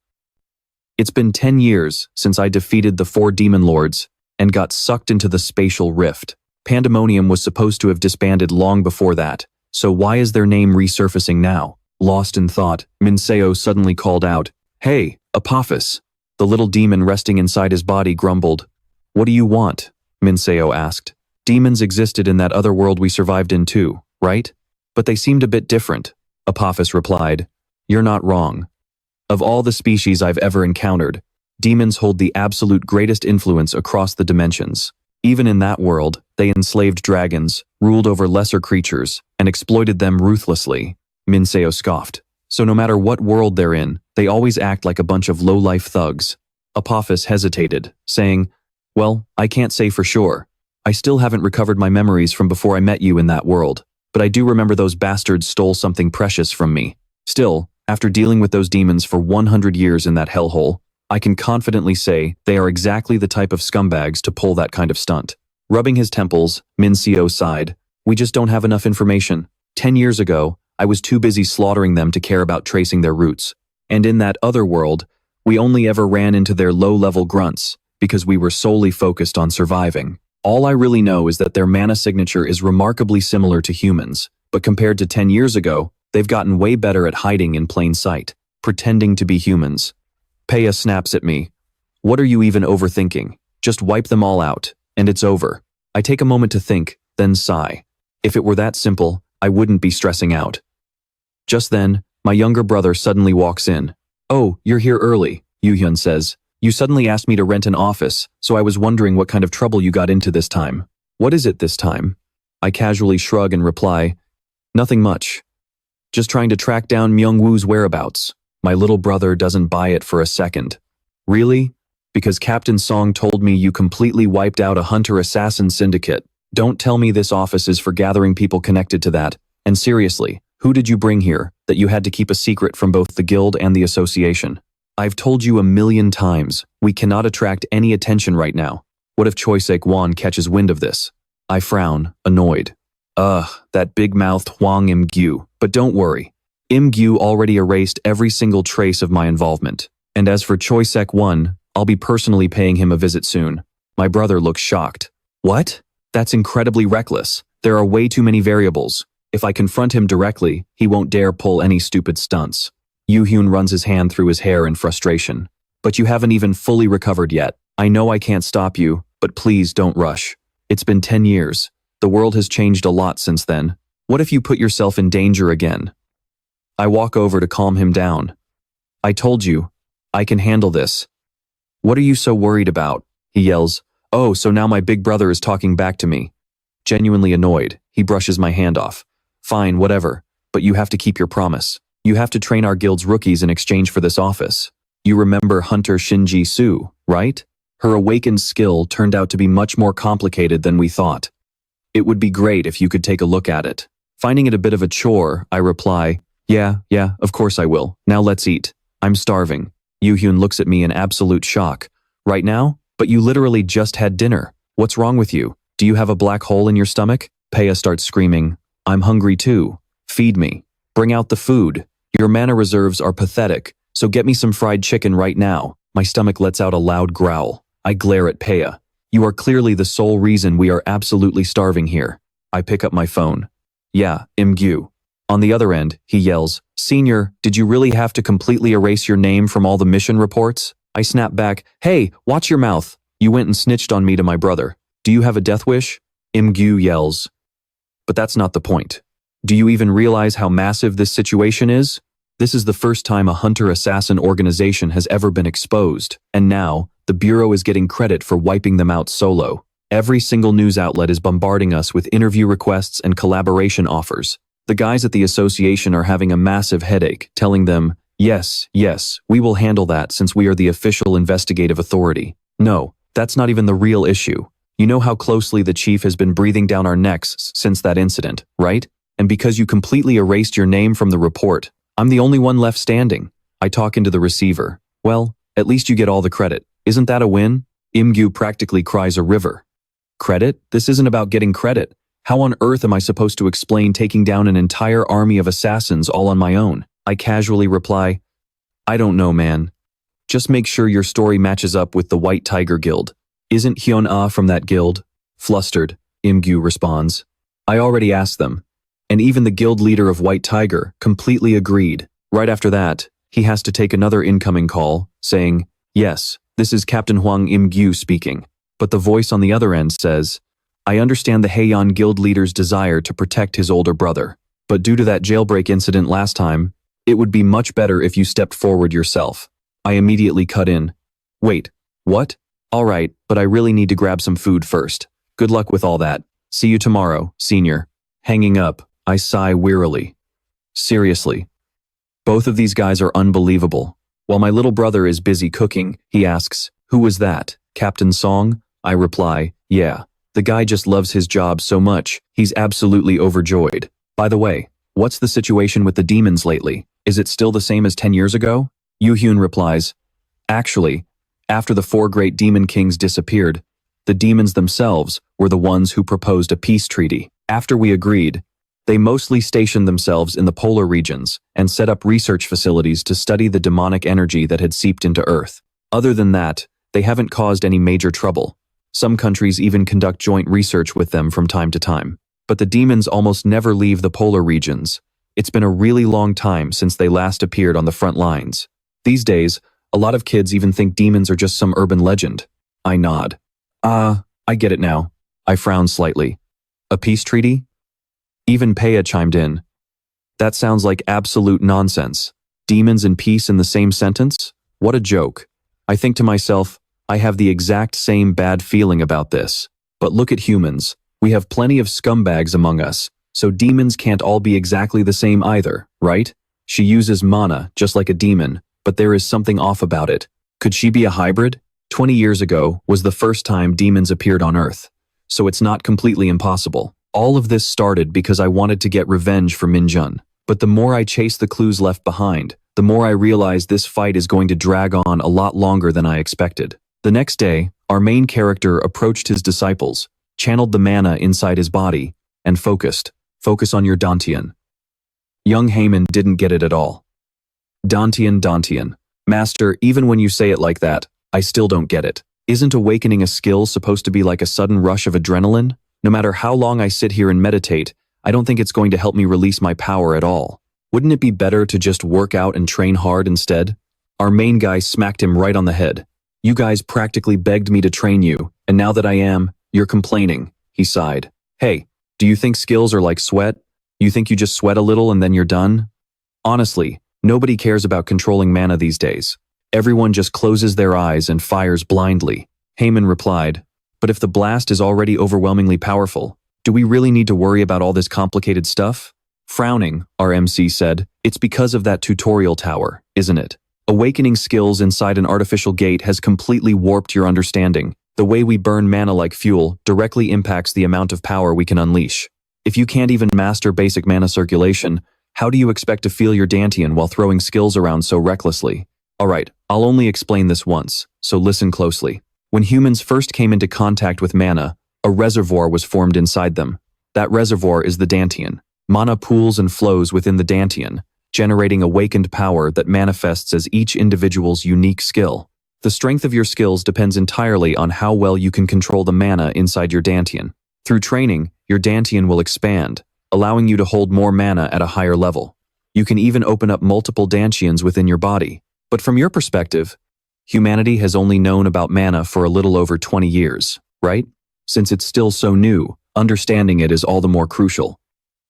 It's been 10 years since I defeated the 4 demon lords and got sucked into the spatial rift. Pandemonium was supposed to have disbanded long before that, so why is their name resurfacing now? Lost in thought, Min Siwoo suddenly called out, Hey, Apophis! The little demon resting inside his body grumbled. What do you want? Min Siwoo asked. Demons existed in that other world we survived in too, right? But they seemed a bit different. Apophis replied. You're not wrong. Of all the species I've ever encountered, demons hold the absolute greatest influence across the dimensions. Even in that world, they enslaved dragons, ruled over lesser creatures, and exploited them ruthlessly. Min Siwoo scoffed. So no matter what world they're in, they always act like a bunch of low-life thugs. Apophis hesitated, saying, Well, I can't say for sure. I still haven't recovered my memories from before I met you in that world, but I do remember those bastards stole something precious from me. Still, after dealing with those demons for 100 years in that hellhole, I can confidently say they are exactly the type of scumbags to pull that kind of stunt. Rubbing his temples, Min Siwoo sighed. We just don't have enough information. 10 years ago, I was too busy slaughtering them to care about tracing their roots. And in that other world, we only ever ran into their low-level grunts because we were solely focused on surviving. All I really know is that their mana signature is remarkably similar to humans, but compared to 10 years ago, they've gotten way better at hiding in plain sight, pretending to be humans. Peya snaps at me. What are you even overthinking? Just wipe them all out, and it's over. I take a moment to think, then sigh. If it were that simple, I wouldn't be stressing out. Just then, my younger brother suddenly walks in. Oh, you're here early, Yoo-hyun says. You suddenly asked me to rent an office, so I was wondering what kind of trouble you got into this time. What is it this time? I casually shrug and reply, Nothing much. Just trying to track down Myung-woo's whereabouts. My little brother doesn't buy it for a second. Really? Because Captain Song told me you completely wiped out a hunter-assassin syndicate. Don't tell me this office is for gathering people connected to that. And seriously, who did you bring here that you had to keep a secret from both the guild and the association? I've told you 1,000,000 times, we cannot attract any attention right now. What if Choi Sek-won catches wind of this? I frown, annoyed. Ugh, that big-mouthed Hwang Im-gyu. But don't worry. Im-gyu already erased every single trace of my involvement. And as for Choi Sek-won, I'll be personally paying him a visit soon. My brother looks shocked. What? That's incredibly reckless. There are way too many variables. If I confront him directly, he won't dare pull any stupid stunts. Yoo-hyun runs his hand through his hair in frustration. But you haven't even fully recovered yet. I know I can't stop you, but please don't rush. It's been 10 years. The world has changed a lot since then. What if you put yourself in danger again? I walk over to calm him down. I told you, I can handle this. What are you so worried about? He yells. Oh, so now my big brother is talking back to me. Genuinely annoyed, he brushes my hand off. Fine, whatever, but you have to keep your promise. You have to train our guild's rookies in exchange for this office. You remember Hunter Shinji Soo, right? Her awakened skill turned out to be much more complicated than we thought. It would be great if you could take a look at it. Finding it a bit of a chore, I reply, yeah, of course I will. Now let's eat. I'm starving. Yoo-hyun looks at me in absolute shock. Right now? But you literally just had dinner. What's wrong with you? Do you have a black hole in your stomach? Peya starts screaming. I'm hungry too. Feed me. Bring out the food. Your mana reserves are pathetic, so get me some fried chicken right now. My stomach lets out a loud growl. I glare at Peya. You are clearly the sole reason we are absolutely starving here. I pick up my phone. Yeah, Im-gyu. On the other end, he yells, Senior, did you really have to completely erase your name from all the mission reports? I snap back, hey, watch your mouth. You went and snitched on me to my brother. Do you have a death wish? Im-gyu yells. But that's not the point. Do you even realize how massive this situation is? This is the first time a hunter-assassin organization has ever been exposed, and now, the Bureau is getting credit for wiping them out solo. Every single news outlet is bombarding us with interview requests and collaboration offers. The guys at the association are having a massive headache, telling them, yes, we will handle that since we are the official investigative authority. No, that's not even the real issue. You know how closely the chief has been breathing down our necks since that incident, right? And because you completely erased your name from the report, I'm the only one left standing. I talk into the receiver. Well, at least you get all the credit. Isn't that a win? Im-gyu practically cries a river. Credit? This isn't about getting credit. How on earth am I supposed to explain taking down an entire army of assassins all on my own? I casually reply, I don't know, man. Just make sure your story matches up with the White Tiger Guild. Isn't Hyun-ah from that guild? Flustered, Im-gyu responds. I already asked them. And even the guild leader of White Tiger completely agreed. Right after that, he has to take another incoming call, saying, yes, this is Captain Hwang Im-gyu speaking. But the voice on the other end says, I understand the Heian guild leader's desire to protect his older brother. But due to that jailbreak incident last time, it would be much better if you stepped forward yourself. I immediately cut in. Wait, what? All right, but I really need to grab some food first. Good luck with all that. See you tomorrow, Senior. Hanging up, I sigh wearily. Seriously. Both of these guys are unbelievable. While my little brother is busy cooking, he asks, who was that? Captain Song? I reply, yeah. The guy just loves his job so much, he's absolutely overjoyed. By the way, what's the situation with the demons lately? Is it still the same as 10 years ago? Yoo-hyun replies, actually, after the 4 great demon kings disappeared, the demons themselves were the ones who proposed a peace treaty. After we agreed, they mostly stationed themselves in the polar regions and set up research facilities to study the demonic energy that had seeped into Earth. Other than that, they haven't caused any major trouble. Some countries even conduct joint research with them from time to time. But the demons almost never leave the polar regions. It's been a really long time since they last appeared on the front lines. These days, a lot of kids even think demons are just some urban legend. I nod. I get it now. I frown slightly. A peace treaty? Even Peya chimed in. That sounds like absolute nonsense. Demons and peace in the same sentence? What a joke. I think to myself, I have the exact same bad feeling about this. But look at humans. We have plenty of scumbags among us, so demons can't all be exactly the same either, right? She uses mana, just like a demon, but there is something off about it. Could she be a hybrid? 20 years ago was the first time demons appeared on Earth. so it's not completely impossible. All of this started because I wanted to get revenge for Minjun. But the more I chase the clues left behind, the more I realize this fight is going to drag on a lot longer than I expected. The next day, our main character approached his disciples, channeled the mana inside his body, and focused. Focus on your Dantian. Young Haman didn't get it at all. Dantian. Master, even when you say it like that, I still don't get it. Isn't awakening a skill supposed to be like a sudden rush of adrenaline? No matter how long I sit here and meditate, I don't think it's going to help me release my power at all. Wouldn't it be better to just work out and train hard instead? Our main guy smacked him right on the head. You guys practically begged me to train you, and now that I am, you're complaining, he sighed. Hey, do you think skills are like sweat? You think you just sweat a little and then you're done? Honestly, nobody cares about controlling mana these days. Everyone just closes their eyes and fires blindly. Haman replied, but if the blast is already overwhelmingly powerful, do we really need to worry about all this complicated stuff? Frowning, our MC said, it's because of that tutorial tower, isn't it? Awakening skills inside an artificial gate has completely warped your understanding. The way we burn mana like fuel directly impacts the amount of power we can unleash. If you can't even master basic mana circulation, how do you expect to feel your Dantian while throwing skills around so recklessly? Alright, I'll only explain this once, so listen closely. When humans first came into contact with mana, a reservoir was formed inside them. That reservoir is the Dantian. Mana pools and flows within the Dantian, generating awakened power that manifests as each individual's unique skill. The strength of your skills depends entirely on how well you can control the mana inside your Dantian. Through training, your Dantian will expand, allowing you to hold more mana at a higher level. You can even open up multiple Dantians within your body. But from your perspective, humanity has only known about mana for a little over 20 years, right? Since it's still so new, understanding it is all the more crucial.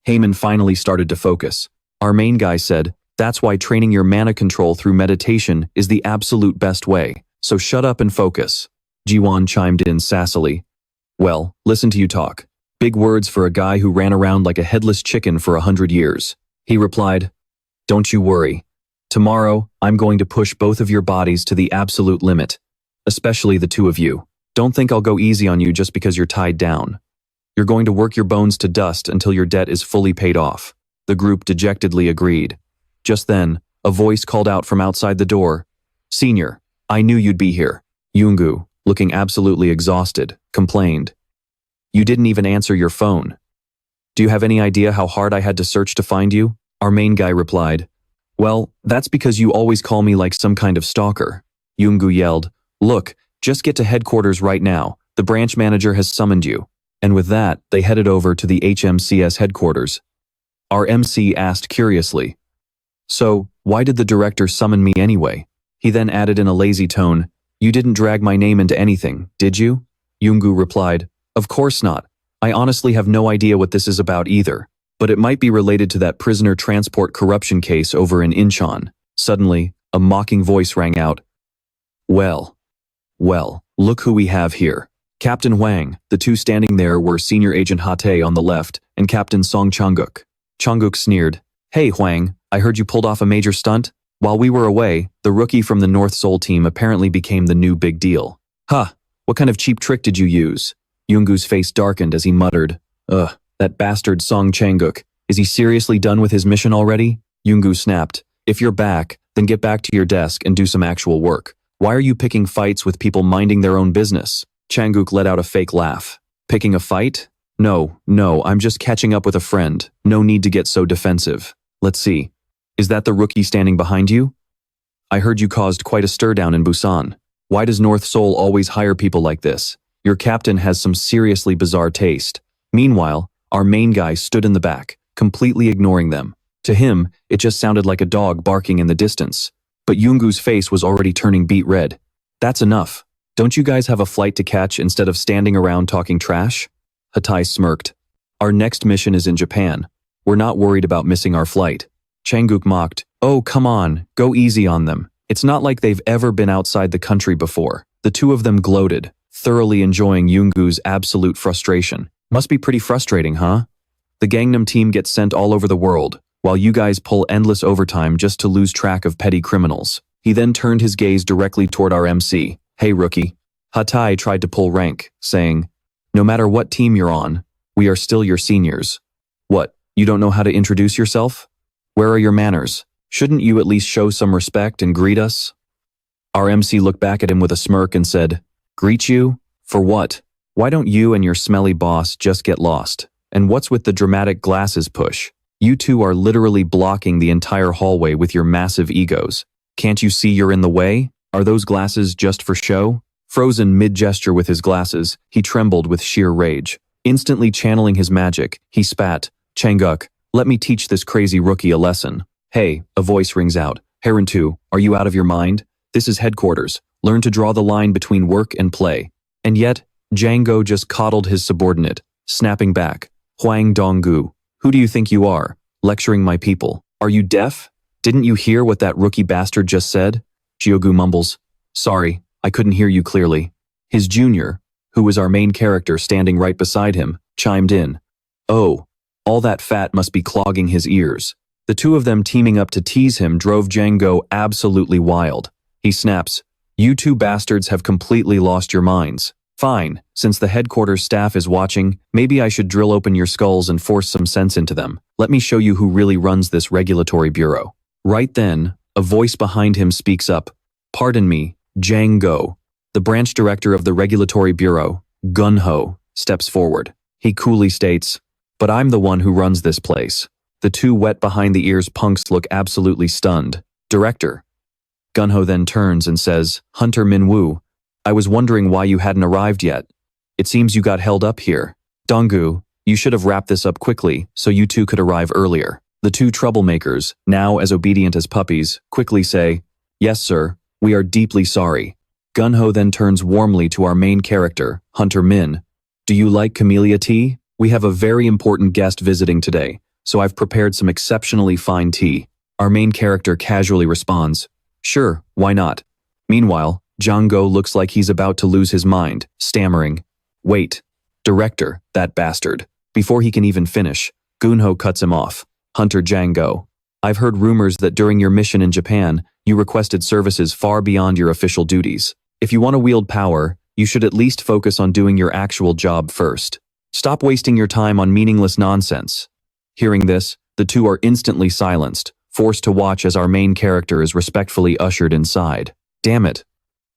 Haman finally started to focus. Our main guy said, that's why training your mana control through meditation is the absolute best way, so shut up and focus. Jiwon chimed in sassily. Well, listen to you talk. Big words for a guy who ran around like a headless chicken for 100 years. He replied, don't you worry. Tomorrow, I'm going to push both of your bodies to the absolute limit, especially the two of you. Don't think I'll go easy on you just because you're tied down. You're going to work your bones to dust until your debt is fully paid off. The group dejectedly agreed. Just then, a voice called out from outside the door. Senior, I knew you'd be here. Yoongu, looking absolutely exhausted, complained. You didn't even answer your phone. Do you have any idea how hard I had to search to find you? Our main guy replied. Well, that's because you always call me like some kind of stalker. Yoongu yelled. Look, just get to headquarters right now. The branch manager has summoned you. And with that, they headed over to the HMCS headquarters. Our MC asked curiously. So, why did the director summon me anyway? He then added in a lazy tone, you didn't drag my name into anything, did you? Yoongu replied, of course not. I honestly have no idea what this is about either, but it might be related to that prisoner transport corruption case over in Incheon. Suddenly, a mocking voice rang out. Well, look who we have here. Captain Hwang. The two standing there were Senior Agent Hate on the left and Captain Song Changguk. Changguk sneered. Hey Hwang, I heard you pulled off a major stunt? While we were away, the rookie from the North Seoul team apparently became the new big deal. Huh, what kind of cheap trick did you use? Yoongu's face darkened as he muttered. Ugh, that bastard Song Changguk. Is he seriously done with his mission already? Yoongu snapped. If you're back, then get back to your desk and do some actual work. Why are you picking fights with people minding their own business? Changguk let out a fake laugh. Picking a fight? No, I'm just catching up with a friend. No need to get so defensive. Let's see. Is that the rookie standing behind you? I heard you caused quite a stir down in Busan. Why does North Seoul always hire people like this? Your captain has some seriously bizarre taste. Meanwhile, our main guy stood in the back, completely ignoring them. To him, it just sounded like a dog barking in the distance. But Yoongu's face was already turning beet red. That's enough. Don't you guys have a flight to catch instead of standing around talking trash? Hatai smirked. Our next mission is in Japan. We're not worried about missing our flight. Changguk mocked. Oh, come on, go easy on them. It's not like they've ever been outside the country before. The two of them gloated, thoroughly enjoying Yoongu's absolute frustration. Must be pretty frustrating, huh? The Gangnam team gets sent all over the world, while you guys pull endless overtime just to lose track of petty criminals. He then turned his gaze directly toward our MC. Hey rookie. Hatai tried to pull rank, saying, No matter what team you're on, we are still your seniors. What, you don't know how to introduce yourself? Where are your manners? Shouldn't you at least show some respect and greet us? Our MC looked back at him with a smirk and said, Greet you? For what? Why don't you and your smelly boss just get lost? And what's with the dramatic glasses push? You two are literally blocking the entire hallway with your massive egos. Can't you see you're in the way? Are those glasses just for show? Frozen mid-gesture with his glasses, he trembled with sheer rage. Instantly channeling his magic, he spat, Changuk, let me teach this crazy rookie a lesson. Hey, a voice rings out. Heron-2, are you out of your mind? This is headquarters. Learn to draw the line between work and play. And yet, Django just coddled his subordinate, snapping back. Huang Donggu, who do you think you are? Lecturing my people. Are you deaf? Didn't you hear what that rookie bastard just said? Jiogu mumbles. Sorry, I couldn't hear you clearly. His junior, who was our main character standing right beside him, chimed in. Oh, all that fat must be clogging his ears. The two of them teaming up to tease him drove Django absolutely wild. He snaps, You two bastards have completely lost your minds. Fine, since the headquarters staff is watching, maybe I should drill open your skulls and force some sense into them. Let me show you who really runs this regulatory bureau. Right then, a voice behind him speaks up. Pardon me, Django. The branch director of the regulatory bureau, Gun-ho, steps forward. He coolly states, But I'm the one who runs this place. The two wet behind the ears punks look absolutely stunned. Director. Gun-ho then turns and says, Hunter Min Woo, I was wondering why you hadn't arrived yet. It seems you got held up here. Donggu, you should have wrapped this up quickly so you two could arrive earlier. The two troublemakers, now as obedient as puppies, quickly say, Yes, sir, we are deeply sorry. Gun-ho then turns warmly to our main character, Hunter Min. Do you like camellia tea? We have a very important guest visiting today, so I've prepared some exceptionally fine tea. Our main character casually responds, Sure, why not? Meanwhile, Django looks like he's about to lose his mind, stammering, Wait, director, that bastard. Before he can even finish, Gun-ho cuts him off. Hunter Django, I've heard rumors that during your mission in Japan, you requested services far beyond your official duties. If you want to wield power, you should at least focus on doing your actual job first. Stop wasting your time on meaningless nonsense. Hearing this, the two are instantly silenced, forced to watch as our main character is respectfully ushered inside. Damn it.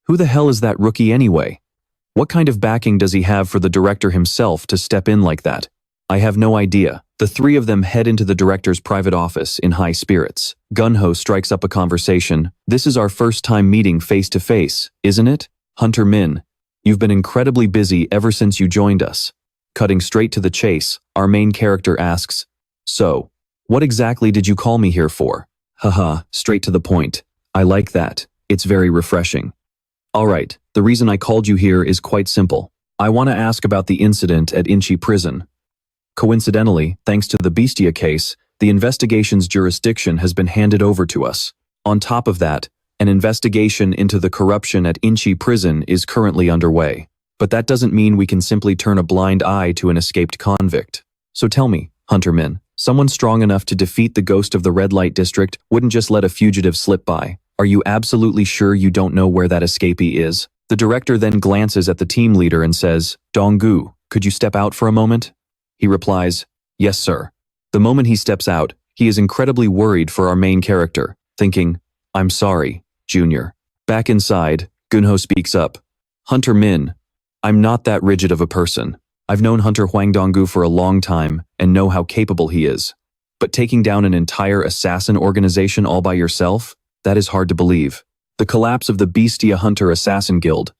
Who the hell is that rookie anyway? What kind of backing does he have for the director himself to step in like that? I have no idea. The three of them head into the director's private office in high spirits. Gun-ho strikes up a conversation. This is our first time meeting face to face, isn't it? Hunter Min, you've been incredibly busy ever since you joined us. Cutting straight to the chase, our main character asks, So, what exactly did you call me here for? Haha, straight to the point. I like that. It's very refreshing. Alright, the reason I called you here is quite simple. I want to ask about the incident at Inchi Prison. Coincidentally, thanks to the Bestia case, the investigation's jurisdiction has been handed over to us. On top of that, an investigation into the corruption at Inchi Prison is currently underway. But that doesn't mean we can simply turn a blind eye to an escaped convict. So tell me, Hunter Min, someone strong enough to defeat the ghost of the red light district wouldn't just let a fugitive slip by. Are you absolutely sure you don't know where that escapee is? The director then glances at the team leader and says, Donggu, could you step out for a moment? He replies, Yes, sir. The moment he steps out, he is incredibly worried for our main character, thinking, I'm sorry, Junior. Back inside, Gun-ho speaks up. Hunter Min, I'm not that rigid of a person. I've known Hunter Huang Donggu for a long time and know how capable he is. But taking down an entire assassin organization all by yourself? That is hard to believe. The collapse of the Bestia Hunter Assassin Guild.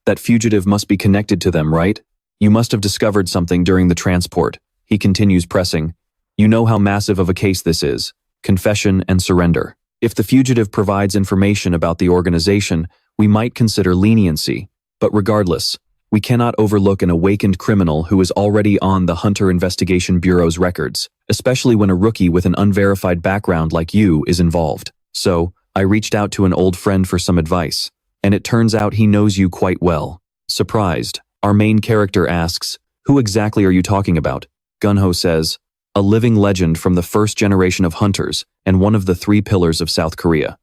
That fugitive must be connected to them, right? You must have discovered something during the transport. He continues pressing. You know how massive of a case this is. Confession and surrender. If the fugitive provides information about the organization, we might consider leniency. But regardless, we cannot overlook an awakened criminal who is already on the Hunter Investigation Bureau's records, especially when a rookie with an unverified background like you is involved. So, I reached out to an old friend for some advice, and it turns out he knows you quite well. Surprised, our main character asks, Who exactly are you talking about? Gun-ho says, A living legend from the first generation of hunters and one of the 3 pillars of South Korea.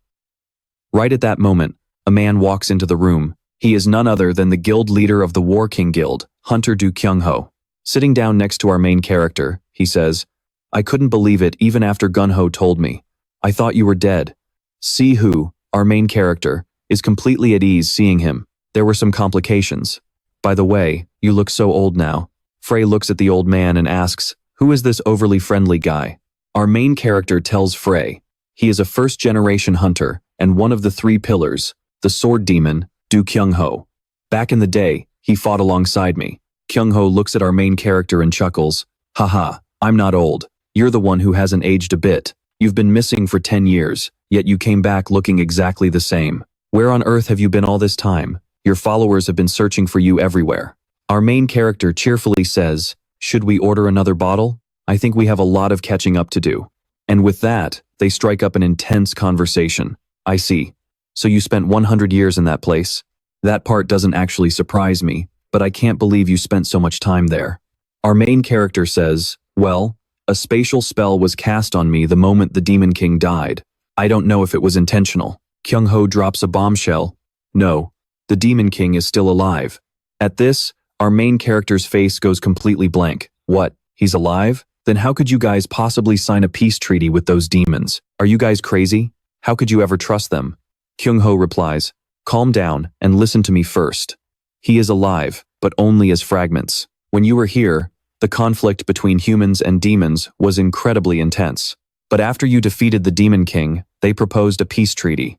Right at that moment, a man walks into the room. He is none other than the guild leader of the War King Guild, Hunter Du Kyung-ho. Sitting down next to our main character, he says, I couldn't believe it even after Gun-ho told me. I thought you were dead. Si-hoo, our main character, is completely at ease seeing him. There were some complications. By the way, you look so old now. Frey looks at the old man and asks, who is this overly friendly guy? Our main character tells Frey. He is a first-generation hunter and one of the three pillars, the sword demon, Du Kyung-ho. Back in the day, he fought alongside me. Kyung-ho looks at our main character and chuckles. Haha, I'm not old. You're the one who hasn't aged a bit. You've been missing for 10 years, yet you came back looking exactly the same. Where on earth have you been all this time? Your followers have been searching for you everywhere. Our main character cheerfully says, should we order another bottle? I think we have a lot of catching up to do. And with that, they strike up an intense conversation. I see. So you spent 100 years in that place? That part doesn't actually surprise me, but I can't believe you spent so much time there. Our main character says, well, a spatial spell was cast on me the moment the Demon King died. I don't know if it was intentional. Kyung-ho drops a bombshell. No, the Demon King is still alive. At this, our main character's face goes completely blank. What, he's alive? Then how could you guys possibly sign a peace treaty with those demons? Are you guys crazy? How could you ever trust them? Kyung-ho replies, calm down and listen to me first. He is alive, but only as fragments. When you were here, the conflict between humans and demons was incredibly intense. But after you defeated the Demon King, they proposed a peace treaty.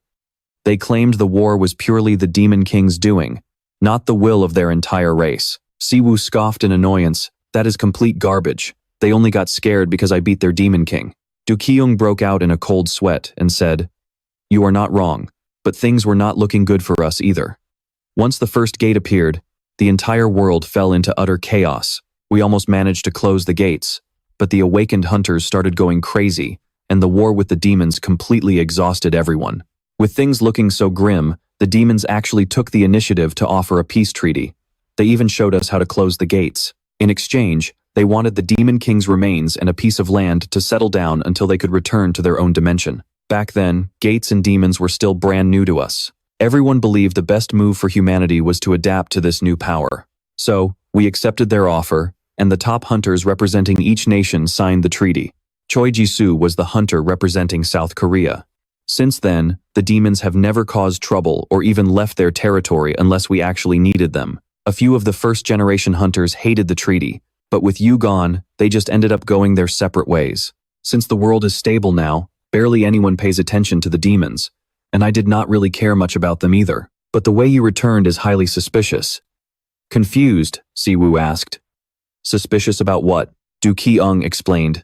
They claimed the war was purely the Demon King's doing, not the will of their entire race. Siwoo scoffed in annoyance. That is complete garbage. They only got scared because I beat their Demon King. Du Kyung broke out in a cold sweat and said, you are not wrong, but things were not looking good for us either. Once the first gate appeared, the entire world fell into utter chaos. We almost managed to close the gates, but the awakened hunters started going crazy, and the war with the demons completely exhausted everyone. With things looking so grim, the demons actually took the initiative to offer a peace treaty. They even showed us how to close the gates. In exchange, they wanted the Demon King's remains and a piece of land to settle down until they could return to their own dimension. Back then, gates and demons were still brand new to us. Everyone believed the best move for humanity was to adapt to this new power. So, we accepted their offer, and the top hunters representing each nation signed the treaty. Choi Ji-soo was the hunter representing South Korea. Since then, the demons have never caused trouble or even left their territory unless we actually needed them. A few of the first-generation hunters hated the treaty, but with you gone, they just ended up going their separate ways. Since the world is stable now, barely anyone pays attention to the demons, and I did not really care much about them either. But the way you returned is highly suspicious. Confused, Siwoo asked. Suspicious about what? Du Kyung explained.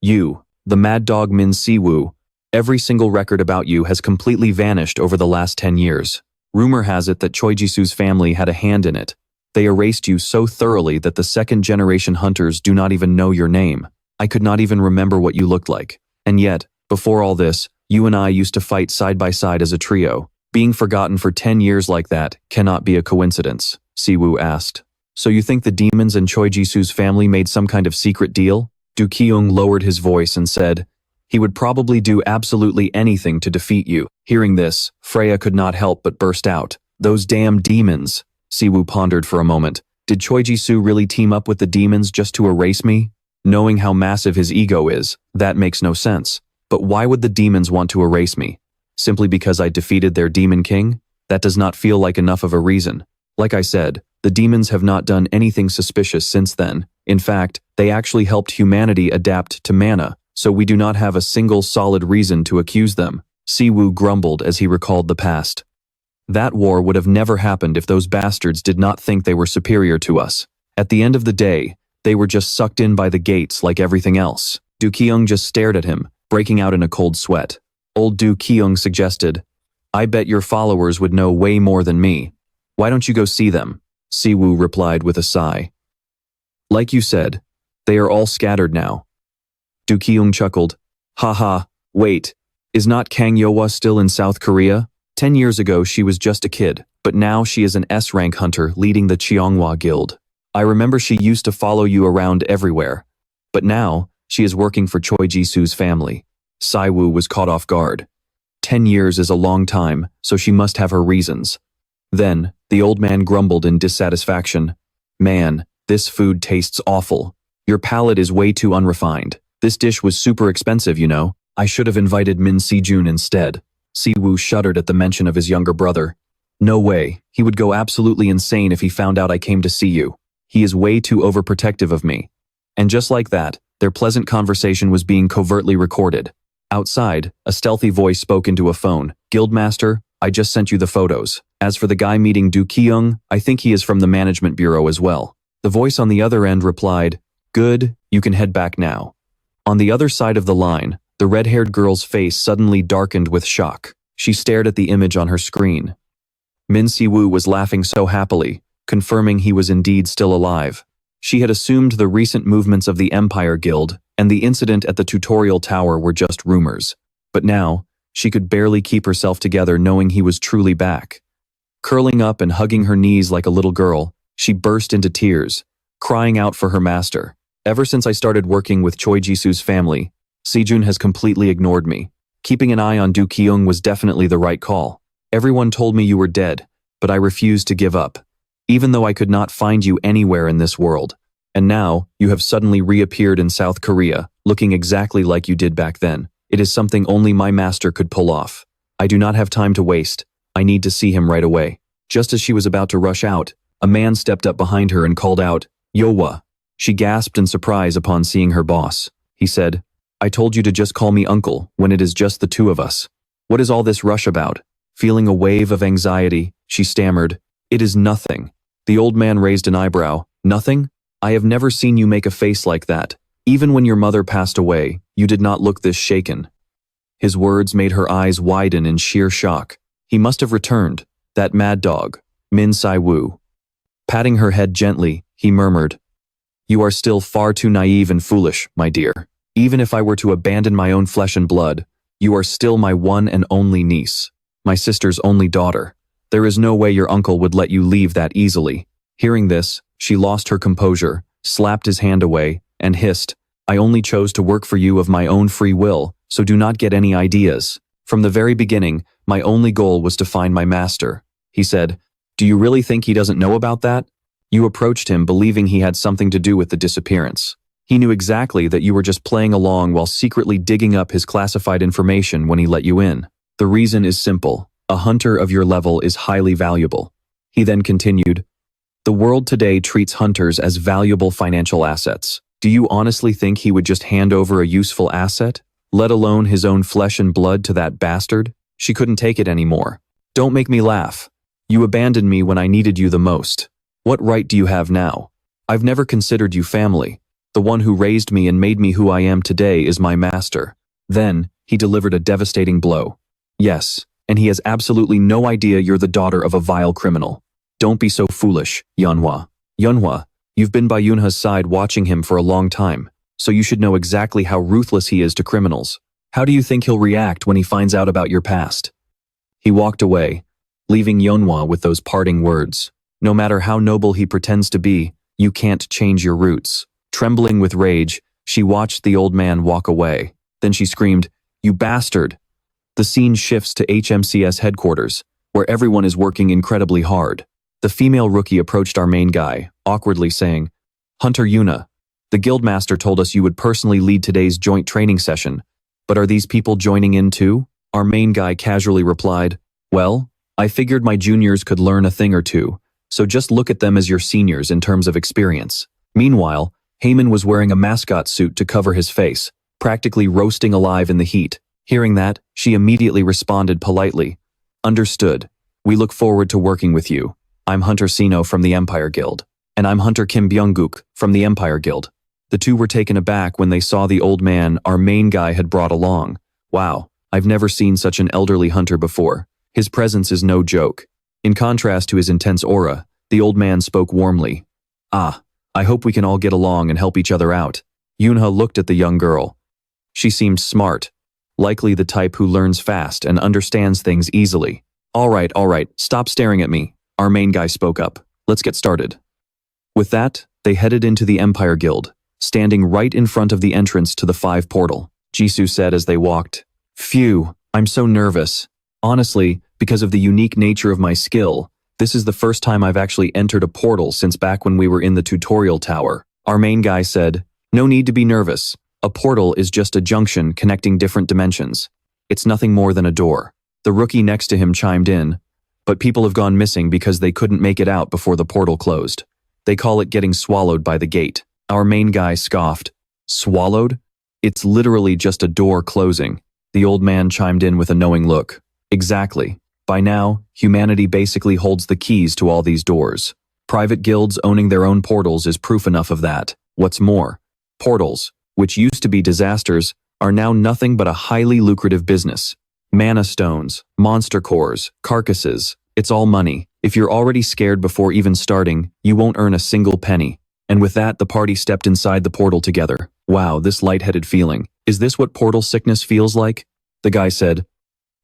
You, the mad dog Min Siwoo. Every single record about you has completely vanished over the last 10 years. Rumor has it that Choi Ji-soo's family had a hand in it. They erased you so thoroughly that the second-generation hunters do not even know your name. I could not even remember what you looked like. And yet, before all this, you and I used to fight side by side as a trio. Being forgotten for 10 years like that cannot be a coincidence, Siwoo asked. So you think the demons and Choi Ji-soo's family made some kind of secret deal? Du Kyung lowered his voice and said, he would probably do absolutely anything to defeat you. Hearing this, Freya could not help but burst out. Those damn demons. Siwoo pondered for a moment. Did Choi Ji-soo really team up with the demons just to erase me? Knowing how massive his ego is, that makes no sense. But why would the demons want to erase me? Simply because I defeated their Demon King? That does not feel like enough of a reason. Like I said, the demons have not done anything suspicious since then. In fact, they actually helped humanity adapt to mana, so we do not have a single solid reason to accuse them. Siwoo grumbled as he recalled the past. That war would have never happened if those bastards did not think they were superior to us. At the end of the day, they were just sucked in by the gates like everything else. Du Kyung just stared at him, breaking out in a cold sweat. Old Du Kyung suggested, I bet your followers would know way more than me. Why don't you go see them? Siwoo replied with a sigh. Like you said, they are all scattered now. Du Kyung chuckled. Haha, wait, is not Kang Yeohwa still in South Korea? 10 years ago she was just a kid, but now she is an S-rank hunter leading the Cheonghwa Guild. I remember she used to follow you around everywhere, but now she is working for Choi Ji-soo's family. Siwoo was caught off guard. 10 years is a long time, so she must have her reasons. Then, the old man grumbled in dissatisfaction. Man, this food tastes awful. Your palate is way too unrefined. This dish was super expensive, you know. I should have invited Min Siwoo instead. Siwoo shuddered at the mention of his younger brother. No way, he would go absolutely insane if he found out I came to see you. He is way too overprotective of me. And just like that, their pleasant conversation was being covertly recorded. Outside, a stealthy voice spoke into a phone. Guildmaster, I just sent you the photos. As for the guy meeting Do Kyung, I think he is from the management bureau as well. The voice on the other end replied, Good, you can head back now. On the other side of the line, the red-haired girl's face suddenly darkened with shock. She stared at the image on her screen. Min Siwoo was laughing so happily, confirming he was indeed still alive. She had assumed the recent movements of the Empire Guild and the incident at the tutorial tower were just rumors. But now, she could barely keep herself together knowing he was truly back. Curling up and hugging her knees like a little girl, she burst into tears, crying out for her master. Ever since I started working with Choi Jisoo's family, Sejun has completely ignored me. Keeping an eye on Do Kyung was definitely the right call. Everyone told me you were dead, but I refused to give up. Even though I could not find you anywhere in this world. And now, you have suddenly reappeared in South Korea, looking exactly like you did back then. It is something only my master could pull off. I do not have time to waste. I need to see him right away. Just as she was about to rush out, a man stepped up behind her and called out, Yowa. She gasped in surprise upon seeing her boss. He said, I told you to just call me uncle when it is just the two of us. What is all this rush about? Feeling a wave of anxiety, she stammered, It is nothing. The old man raised an eyebrow. Nothing? I have never seen you make a face like that. Even when your mother passed away, you did not look this shaken. His words made her eyes widen in sheer shock. He must have returned. That mad dog, Min Siwoo. Patting her head gently, he murmured, You are still far too naive and foolish, my dear. Even if I were to abandon my own flesh and blood, you are still my one and only niece, my sister's only daughter. There is no way your uncle would let you leave that easily. Hearing this, she lost her composure, slapped his hand away, and hissed, I only chose to work for you of my own free will, so do not get any ideas. From the very beginning, my only goal was to find my master. He said, Do you really think he doesn't know about that? You approached him believing he had something to do with the disappearance. He knew exactly that you were just playing along while secretly digging up his classified information when he let you in. The reason is simple. A hunter of your level is highly valuable. He then continued, The world today treats hunters as valuable financial assets. Do you honestly think he would just hand over a useful asset, let alone his own flesh and blood to that bastard? She couldn't take it anymore. Don't make me laugh. You abandoned me when I needed you the most. What right do you have now? I've never considered you family. The one who raised me and made me who I am today is my master. Then, he delivered a devastating blow. Yes, and he has absolutely no idea you're the daughter of a vile criminal. Don't be so foolish, Yeonhwa. Yeonhwa, you've been by Yoonha's side watching him for a long time, so you should know exactly how ruthless he is to criminals. How do you think he'll react when he finds out about your past? He walked away, leaving Yeonhwa with those parting words. No matter how noble he pretends to be, you can't change your roots. Trembling with rage, she watched the old man walk away. Then she screamed, You bastard! The scene shifts to HMCS headquarters, where everyone is working incredibly hard. The female rookie approached our main guy, awkwardly saying, Hunter Yuna, the guildmaster told us you would personally lead today's joint training session, but are these people joining in too? Our main guy casually replied, Well, I figured my juniors could learn a thing or two, so just look at them as your seniors in terms of experience. Meanwhile, Heyman was wearing a mascot suit to cover his face, practically roasting alive in the heat. Hearing that, she immediately responded politely, Understood. We look forward to working with you. I'm Hunter Sino from the Empire Guild. And I'm Hunter Kim Byung-guk from the Empire Guild. The two were taken aback when they saw the old man our main guy had brought along. Wow, I've never seen such an elderly hunter before. His presence is no joke. In contrast to his intense aura, the old man spoke warmly. I hope we can all get along and help each other out. Yoonha looked at the young girl. She seemed smart, likely the type who learns fast and understands things easily. All right, stop staring at me. Our main guy spoke up. Let's get started. With that, they headed into the Empire Guild, standing right in front of the entrance to the 5 portal. Jisoo said as they walked, Phew, I'm so nervous. Honestly, because of the unique nature of my skill, This is the first time I've actually entered a portal since back when we were in the tutorial tower. Our main guy said, "No need to be nervous. A portal is just a junction connecting different dimensions. It's nothing more than a door." The rookie next to him chimed in, "But people have gone missing because they couldn't make it out before the portal closed. They call it getting swallowed by the gate." Our main guy scoffed. "Swallowed? It's literally just a door closing." The old man chimed in with a knowing look. "Exactly. By now, humanity basically holds the keys to all these doors. Private guilds owning their own portals is proof enough of that. What's more, portals, which used to be disasters, are now nothing but a highly lucrative business. Mana stones, monster cores, carcasses, it's all money. If you're already scared before even starting, you won't earn a single penny." And with that, the party stepped inside the portal together. "Wow, this lightheaded feeling. Is this what portal sickness feels like?" The guy said.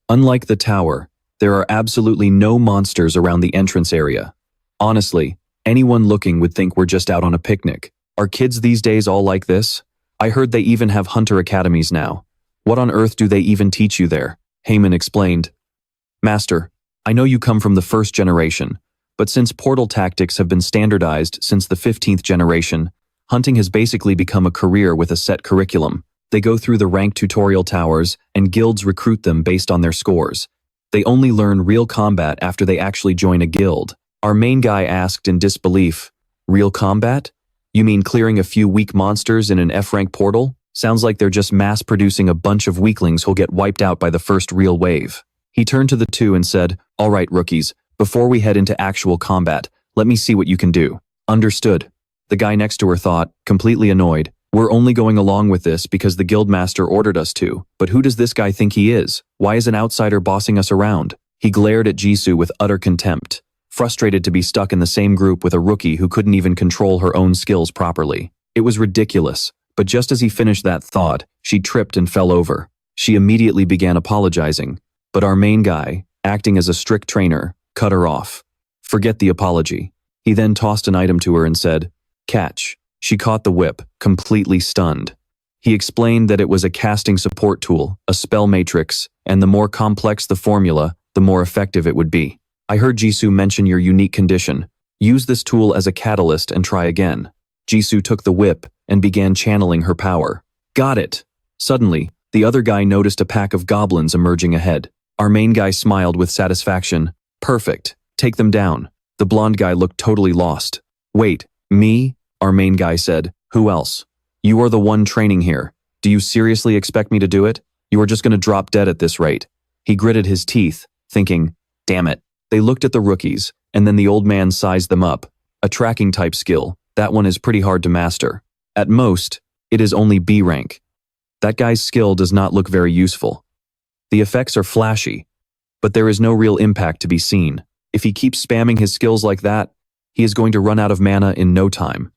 "Unlike the tower, there are absolutely no monsters around the entrance area. Honestly, anyone looking would think we're just out on a picnic. Are kids these days all like this? I heard they even have hunter academies now. What on earth do they even teach you there?" Heyman explained. "Master, I know you come from the first generation, but since portal tactics have been standardized since the 15th generation, hunting has basically become a career with a set curriculum. They go through the ranked tutorial towers, and guilds recruit them based on their scores. They only learn real combat after they actually join a guild." Our main guy asked in disbelief, "Real combat? You mean clearing a few weak monsters in an F-rank portal? Sounds like they're just mass-producing a bunch of weaklings who'll get wiped out by the first real wave." He turned to the two and said, "All right, rookies, before we head into actual combat, let me see what you can do." "Understood." The guy next to her thought, completely annoyed, "We're only going along with this because the guildmaster ordered us to, but who does this guy think he is? Why is an outsider bossing us around?" He glared at Jisoo with utter contempt, frustrated to be stuck in the same group with a rookie who couldn't even control her own skills properly. It was ridiculous, but just as he finished that thought, she tripped and fell over. She immediately began apologizing, but our main guy, acting as a strict trainer, cut her off. "Forget the apology." He then tossed an item to her and said, "Catch." She caught the whip, completely stunned. He explained that it was a casting support tool, a spell matrix, and the more complex the formula, the more effective it would be. "I heard Jisoo mention your unique condition. Use this tool as a catalyst and try again." Jisoo took the whip and began channeling her power. "Got it." Suddenly, the other guy noticed a pack of goblins emerging ahead. Our main guy smiled with satisfaction. "Perfect. Take them down." The blonde guy looked totally lost. "Wait, me?" Our main guy said. "Who else? You are the one training here. Do you seriously expect me to do it? You are just going to drop dead at this rate." He gritted his teeth, thinking, "Damn it." They looked at the rookies, and then the old man sized them up. "A tracking type skill, that one is pretty hard to master. At most, it is only B rank. That guy's skill does not look very useful. The effects are flashy, but there is no real impact to be seen. If he keeps spamming his skills like that, he is going to run out of mana in no time."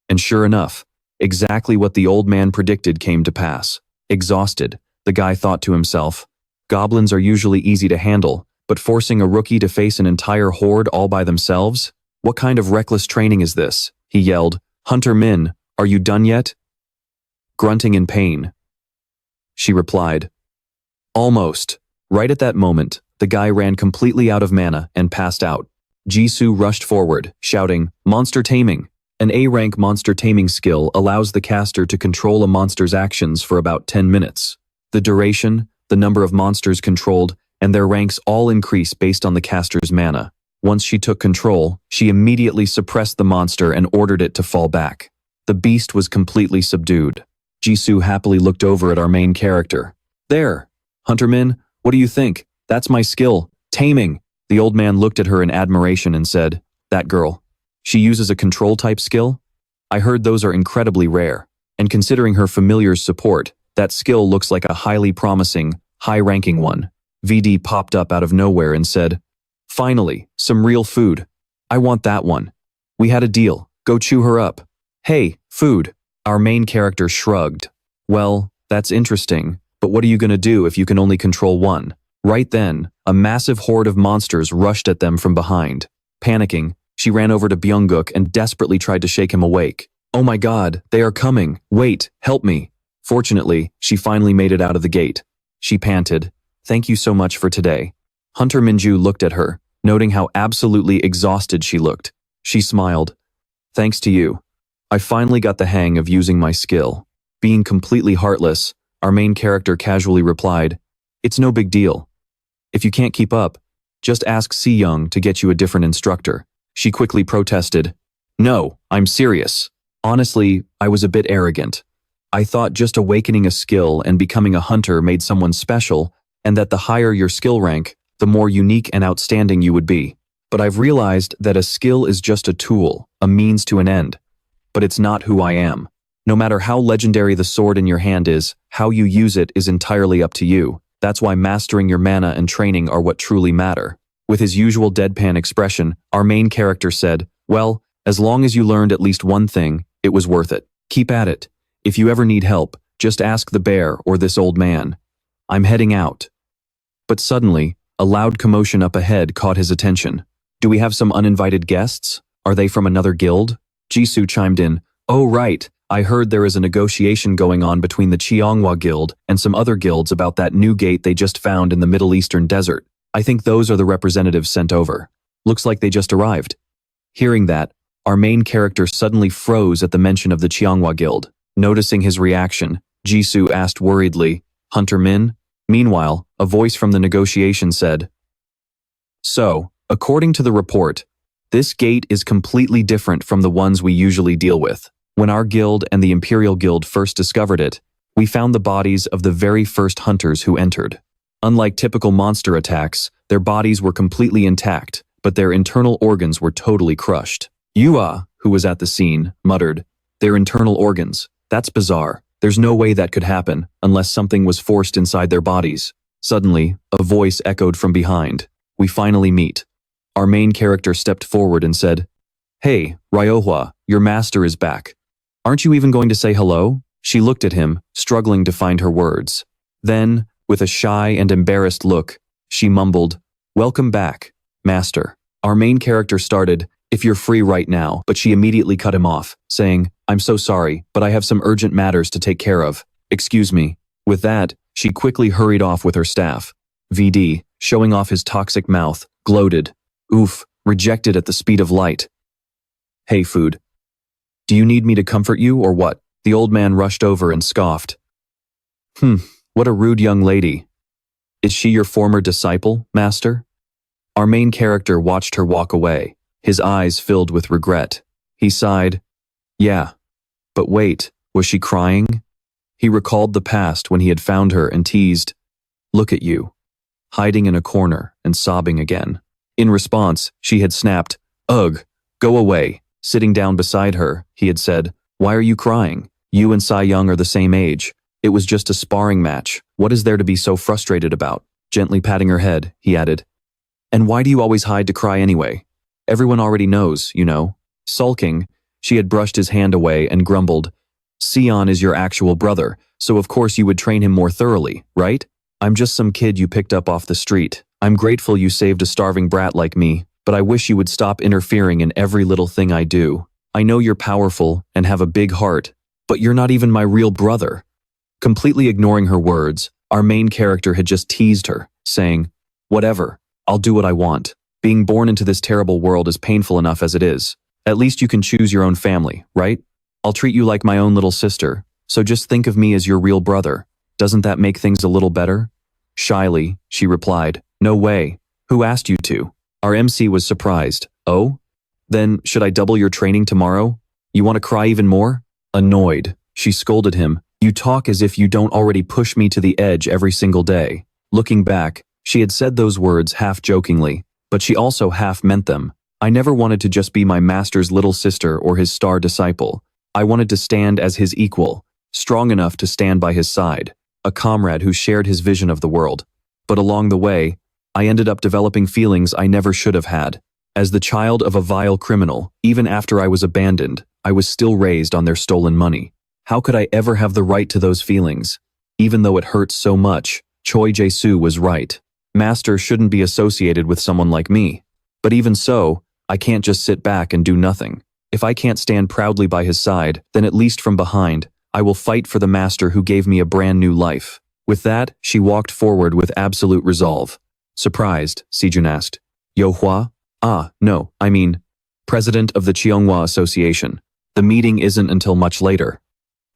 And sure enough, exactly what the old man predicted came to pass. Exhausted, the guy thought to himself, "Goblins are usually easy to handle, but forcing a rookie to face an entire horde all by themselves? What kind of reckless training is this?" He yelled, "Hunter Min, are you done yet?" Grunting in pain, she replied, "Almost." Right at that moment, the guy ran completely out of mana and passed out. Jisoo rushed forward, shouting, "Monster taming!" An A-rank monster taming skill allows the caster to control a monster's actions for about 10 minutes. The duration, the number of monsters controlled, and their ranks all increase based on the caster's mana. Once she took control, she immediately suppressed the monster and ordered it to fall back. The beast was completely subdued. Jisoo happily looked over at our main character. "There, Hunter Min, what do you think? That's my skill, taming." The old man looked at her in admiration and said, "That girl. She uses a control-type skill? I heard those are incredibly rare, and considering her familiar's support, that skill looks like a highly promising, high-ranking one." VD popped up out of nowhere and said, "Finally, some real food. I want that one. We had a deal. Go chew her up." "Hey, food." Our main character shrugged. "Well, that's interesting, but what are you gonna do if you can only control one?" Right then, a massive horde of monsters rushed at them from behind. Panicking, she ran over to Byung-guk and desperately tried to shake him awake. "Oh my god, they are coming. Wait, help me." Fortunately, she finally made it out of the gate. She panted, "Thank you so much for today." Hunter Minju looked at her. noting how absolutely exhausted she looked. She smiled. Thanks to you. I finally got the hang of using my skill. Being completely heartless, our main character casually replied, It's no big deal. If you can't keep up, just ask Si Young to get you a different instructor. She quickly protested, No, I'm serious. Honestly, I was a bit arrogant. I thought just awakening a skill and becoming a hunter made someone special, and that the higher your skill rank, the more unique and outstanding you would be. But I've realized that a skill is just a tool, a means to an end. But it's not who I am. No matter how legendary the sword in your hand is, how you use it is entirely up to you. That's why mastering your mana and training are what truly matter. With his usual deadpan expression, our main character said, Well, as long as you learned at least one thing, it was worth it. Keep at it. If you ever need help, just ask the bear or this old man. I'm heading out. But suddenly, a loud commotion up ahead caught his attention. Do we have some uninvited guests? Are they from another guild? Jisoo chimed in, Oh right, I heard there is a negotiation going on between the Cheonghwa Guild and some other guilds about that new gate they just found in the Middle Eastern desert. I think those are the representatives sent over. Looks like they just arrived. Hearing that, our main character suddenly froze at the mention of the Cheonghwa Guild. Noticing his reaction, Jisoo asked worriedly, Hunter Min? Meanwhile, a voice from the negotiation said, So, according to the report, this gate is completely different from the ones we usually deal with. When our guild and the Imperial Guild first discovered it, we found the bodies of the very first hunters who entered. Unlike typical monster attacks, their bodies were completely intact, but their internal organs were totally crushed. Yua, who was at the scene, muttered, Their internal organs. That's bizarre. There's no way that could happen, unless something was forced inside their bodies. Suddenly, a voice echoed from behind. We finally meet. Our main character stepped forward and said, Hey, Ryohwa, your master is back. Aren't you even going to say hello? She looked at him, struggling to find her words. Then, with a shy and embarrassed look, she mumbled, Welcome back, master. Our main character started, If you're free right now, but she immediately cut him off, saying, I'm so sorry, but I have some urgent matters to take care of. Excuse me. With that, she quickly hurried off with her staff. VD, showing off his toxic mouth, gloated. Oof, rejected at the speed of light. Hey, food. Do you need me to comfort you or what? The old man rushed over and scoffed. What a rude young lady. Is she your former disciple, master? Our main character watched her walk away, his eyes filled with regret. He sighed. Yeah. But wait, was she crying? He recalled the past when he had found her and teased, Look at you, hiding in a corner and sobbing again. In response, she had snapped, Ugh, go away. Sitting down beside her, he had said, Why are you crying? You and Si Young are the same age. It was just a sparring match. What is there to be so frustrated about? Gently patting her head, he added. And why do you always hide to cry anyway? Everyone already knows, you know. Sulking, she had brushed his hand away and grumbled, Sion is your actual brother, so of course you would train him more thoroughly, right? I'm just some kid you picked up off the street. I'm grateful you saved a starving brat like me, but I wish you would stop interfering in every little thing I do. I know you're powerful and have a big heart, but you're not even my real brother. Completely ignoring her words, our main character had just teased her, saying, Whatever, I'll do what I want. Being born into this terrible world is painful enough as it is. At least you can choose your own family, right? I'll treat you like my own little sister, so just think of me as your real brother. Doesn't that make things a little better? Shyly, she replied, No way. Who asked you to? Our MC was surprised. Oh? Then, should I double your training tomorrow? You want to cry even more? Annoyed, she scolded him. You talk as if you don't already push me to the edge every single day. Looking back, she had said those words half jokingly, but she also half meant them. I never wanted to just be my master's little sister or his star disciple. I wanted to stand as his equal, strong enough to stand by his side, a comrade who shared his vision of the world. But along the way, I ended up developing feelings I never should have had. As the child of a vile criminal, even after I was abandoned, I was still raised on their stolen money. How could I ever have the right to those feelings? Even though it hurts so much, Choi Jae-soo was right. Master shouldn't be associated with someone like me. But even so, I can't just sit back and do nothing. If I can't stand proudly by his side, then at least from behind, I will fight for the master who gave me a brand new life. With that, she walked forward with absolute resolve. Surprised, Sejun asked, Yohua? Ah, no, I mean, president of the Cheonghua Association. The meeting isn't until much later.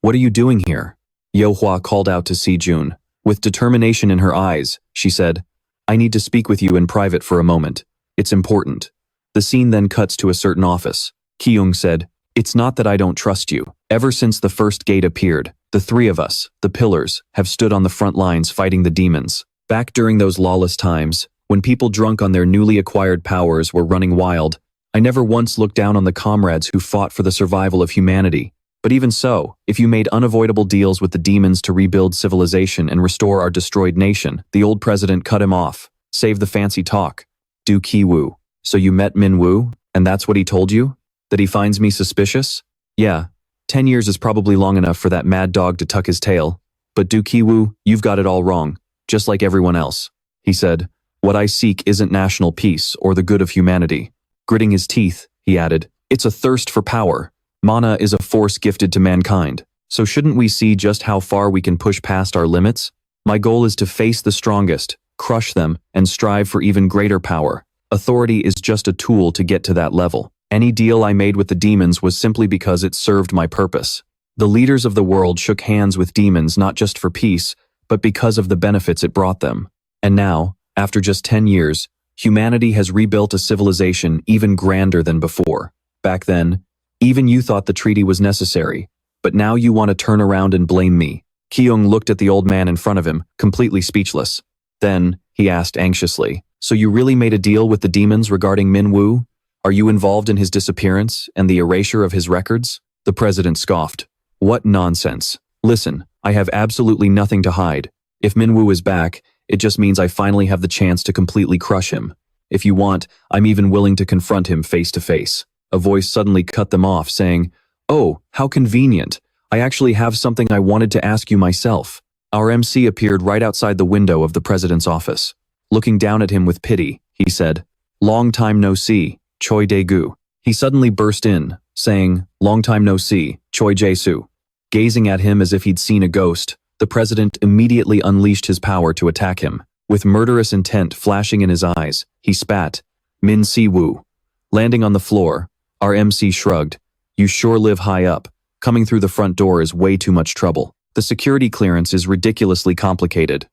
What are you doing here? Yohua called out to Si Jun. With determination in her eyes, she said, I need to speak with you in private for a moment. It's important. The scene then cuts to a certain office. Kyung said, It's not that I don't trust you. Ever since the first gate appeared, the three of us, the pillars, have stood on the front lines fighting the demons. Back during those lawless times, when people drunk on their newly acquired powers were running wild, I never once looked down on the comrades who fought for the survival of humanity. But even so, if you made unavoidable deals with the demons to rebuild civilization and restore our destroyed nation, the old president cut him off. Save the fancy talk. Do Ki-woo. So you met Min Woo, and that's what he told you? That he finds me suspicious? Yeah, 10 years is probably long enough for that mad dog to tuck his tail. But Do Ki-woo, you've got it all wrong, just like everyone else. He said, What I seek isn't national peace or the good of humanity. Gritting his teeth, he added, It's a thirst for power. Mana is a force gifted to mankind. So shouldn't we see just how far we can push past our limits? My goal is to face the strongest, crush them, and strive for even greater power. Authority is just a tool to get to that level. Any deal I made with the demons was simply because it served my purpose. The leaders of the world shook hands with demons not just for peace, but because of the benefits it brought them. And now, after just 10 years, humanity has rebuilt a civilization even grander than before. Back then, even you thought the treaty was necessary, but now you want to turn around and blame me. Kyung looked at the old man in front of him, completely speechless. Then, he asked anxiously, So you really made a deal with the demons regarding Min Woo? Are you involved in his disappearance and the erasure of his records? The president scoffed. What nonsense. Listen, I have absolutely nothing to hide. If Min Woo is back, it just means I finally have the chance to completely crush him. If you want, I'm even willing to confront him face to face. A voice suddenly cut them off, saying, Oh, how convenient. I actually have something I wanted to ask you myself. Our MC appeared right outside the window of the president's office. Looking down at him with pity, he said, Long time no see, Choi Daegu. He suddenly burst in, saying, Long time no see, Choi Jae-soo. Gazing at him as if he'd seen a ghost, the president immediately unleashed his power to attack him. With murderous intent flashing in his eyes, he spat, Min Siwoo. Landing on the floor, our MC shrugged. You sure live high up. Coming through the front door is way too much trouble. The security clearance is ridiculously complicated.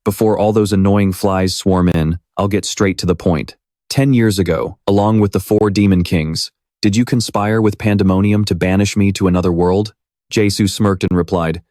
Before all those annoying flies swarm in, I'll get straight to the point. 10 years ago, along with the 4 demon kings, did you conspire with Pandemonium to banish me to another world? Jae-soo smirked and replied,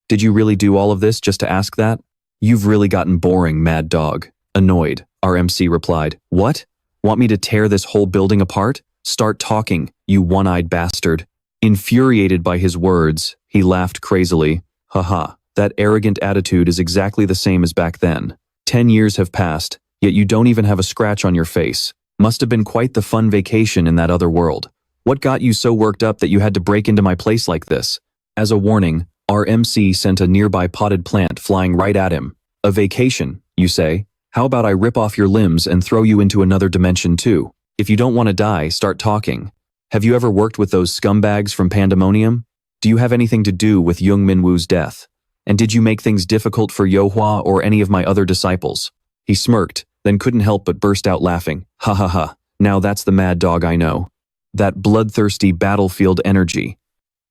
Did you really do all of this just to ask that? You've really gotten boring, mad dog. Annoyed, our MC replied, What? Want me to tear this whole building apart? Start talking, you one-eyed bastard. Infuriated by his words, he laughed crazily. Haha, that arrogant attitude is exactly the same as back then. 10 years have passed, yet you don't even have a scratch on your face. Must have been quite the fun vacation in that other world. What got you so worked up that you had to break into my place like this? As a warning, our MC sent a nearby potted plant flying right at him. A vacation, you say? How about I rip off your limbs and throw you into another dimension too? If you don't want to die, start talking. Have you ever worked with those scumbags from Pandemonium? Do you have anything to do with Young Min Woo's death? And did you make things difficult for Yohua or any of my other disciples? He smirked, then couldn't help but burst out laughing. Ha ha ha, now that's the mad dog I know. That bloodthirsty battlefield energy.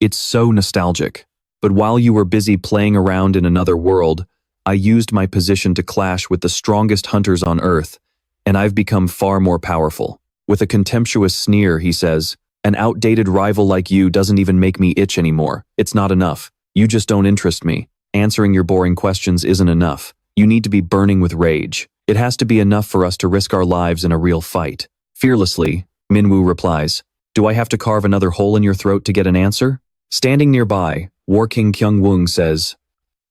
It's so nostalgic. But while you were busy playing around in another world, I used my position to clash with the strongest hunters on Earth, and I've become far more powerful. With a contemptuous sneer, he says, An outdated rival like you doesn't even make me itch anymore. It's not enough. You just don't interest me. Answering your boring questions isn't enough. You need to be burning with rage. It has to be enough for us to risk our lives in a real fight. Fearlessly, Min Woo replies, Do I have to carve another hole in your throat to get an answer? Standing nearby, War King Kyung-woong says,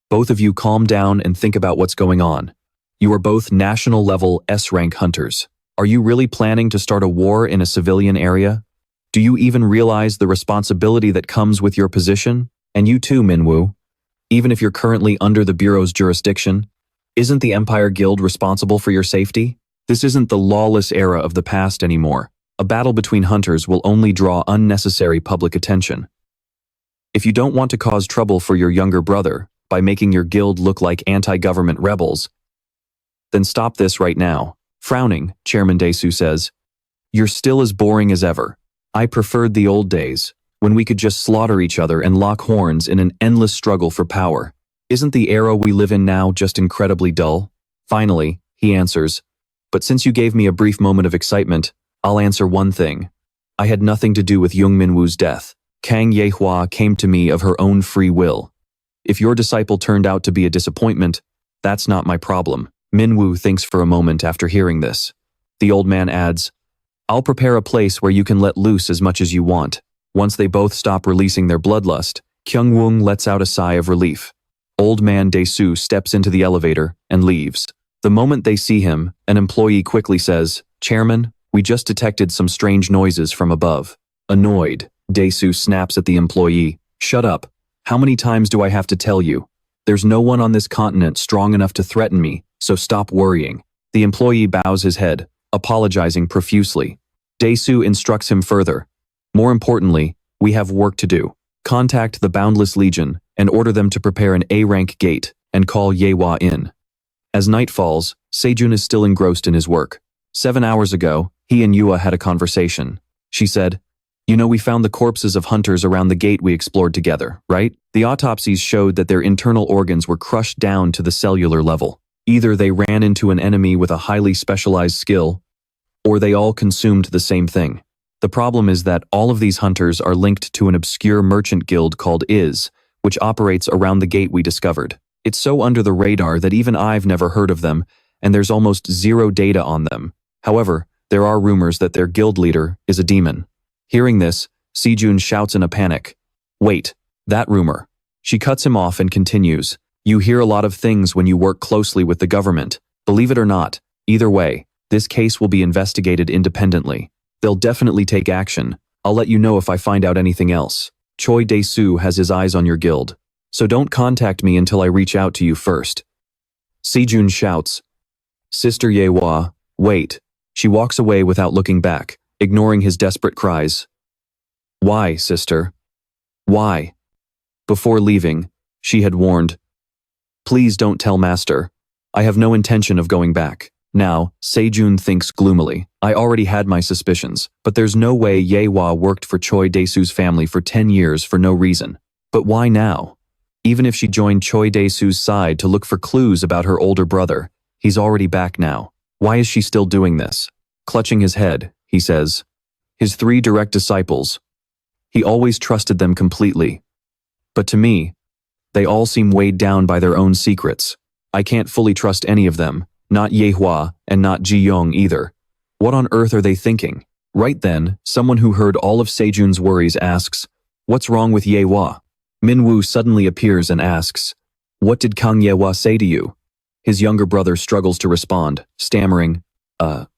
Both of you calm down and think about what's going on. You are both national-level S-rank hunters. Are you really planning to start a war in a civilian area? Do you even realize the responsibility that comes with your position? And you too, Min Woo. Even if you're currently under the Bureau's jurisdiction, isn't the Empire Guild responsible for your safety? This isn't the lawless era of the past anymore. A battle between hunters will only draw unnecessary public attention. If you don't want to cause trouble for your younger brother by making your guild look like anti-government rebels, then stop this right now. Frowning, Chairman Dae-soo says, "You're still as boring as ever. I preferred the old days, when we could just slaughter each other and lock horns in an endless struggle for power. Isn't the era we live in now just incredibly dull?" Finally, he answers, "But since you gave me a brief moment of excitement, I'll answer one thing. I had nothing to do with Young Min-woo's death. Kang Ye-hwa came to me of her own free will. If your disciple turned out to be a disappointment, that's not my problem." Min-woo thinks for a moment after hearing this. The old man adds, "I'll prepare a place where you can let loose as much as you want." Once they both stop releasing their bloodlust, Kyung-woong lets out a sigh of relief. Old man Dae-soo steps into the elevator and leaves. The moment they see him, an employee quickly says, "Chairman, we just detected some strange noises from above." Annoyed, Dae-soo snaps at the employee, "Shut up. How many times do I have to tell you? There's no one on this continent strong enough to threaten me, so stop worrying." The employee bows his head, apologizing profusely. Dae-soo instructs him further. "More importantly, we have work to do. Contact the Boundless Legion and order them to prepare an A-rank gate and call Ye-hwa in." As night falls, Sejun is still engrossed in his work. 7 hours ago, he and Yua had a conversation. She said, "You know, we found the corpses of hunters around the gate we explored together, right? The autopsies showed that their internal organs were crushed down to the cellular level. Either they ran into an enemy with a highly specialized skill, or they all consumed the same thing. The problem is that all of these hunters are linked to an obscure merchant guild called IS, which operates around the gate we discovered. It's so under the radar that even I've never heard of them, and there's almost zero data on them. However, there are rumors that their guild leader is a demon." Hearing this, Sejun shouts in a panic, "Wait, that rumor." She cuts him off and continues, "You hear a lot of things when you work closely with the government. Believe it or not, either way, this case will be investigated independently. They'll definitely take action. I'll let you know if I find out anything else. Choi Dae-soo has his eyes on your guild, so don't contact me until I reach out to you first." Sejun shouts, "Sister Ye-hwa, wait." She walks away without looking back, ignoring his desperate cries. "Why, sister? Why?" Before leaving, she had warned, "Please don't tell Master. I have no intention of going back." Now, Sejun thinks gloomily, "I already had my suspicions, but there's no way Ye-hwa worked for Choi Dae-soo's family for 10 years for no reason. But why now? Even if she joined Choi Dae-soo's side to look for clues about her older brother, he's already back now. Why is she still doing this?" Clutching his head, he says, "His 3 direct disciples. He always trusted them completely. But to me, they all seem weighed down by their own secrets. I can't fully trust any of them, not Ye-hwa and not Ji-young either. What on earth are they thinking?" Right then, someone who heard all of Sejun's worries asks, "What's wrong with Ye-hwa?" Min-woo suddenly appears and asks, "What did Kang Ye-hwa say to you?" His younger brother struggles to respond, stammering,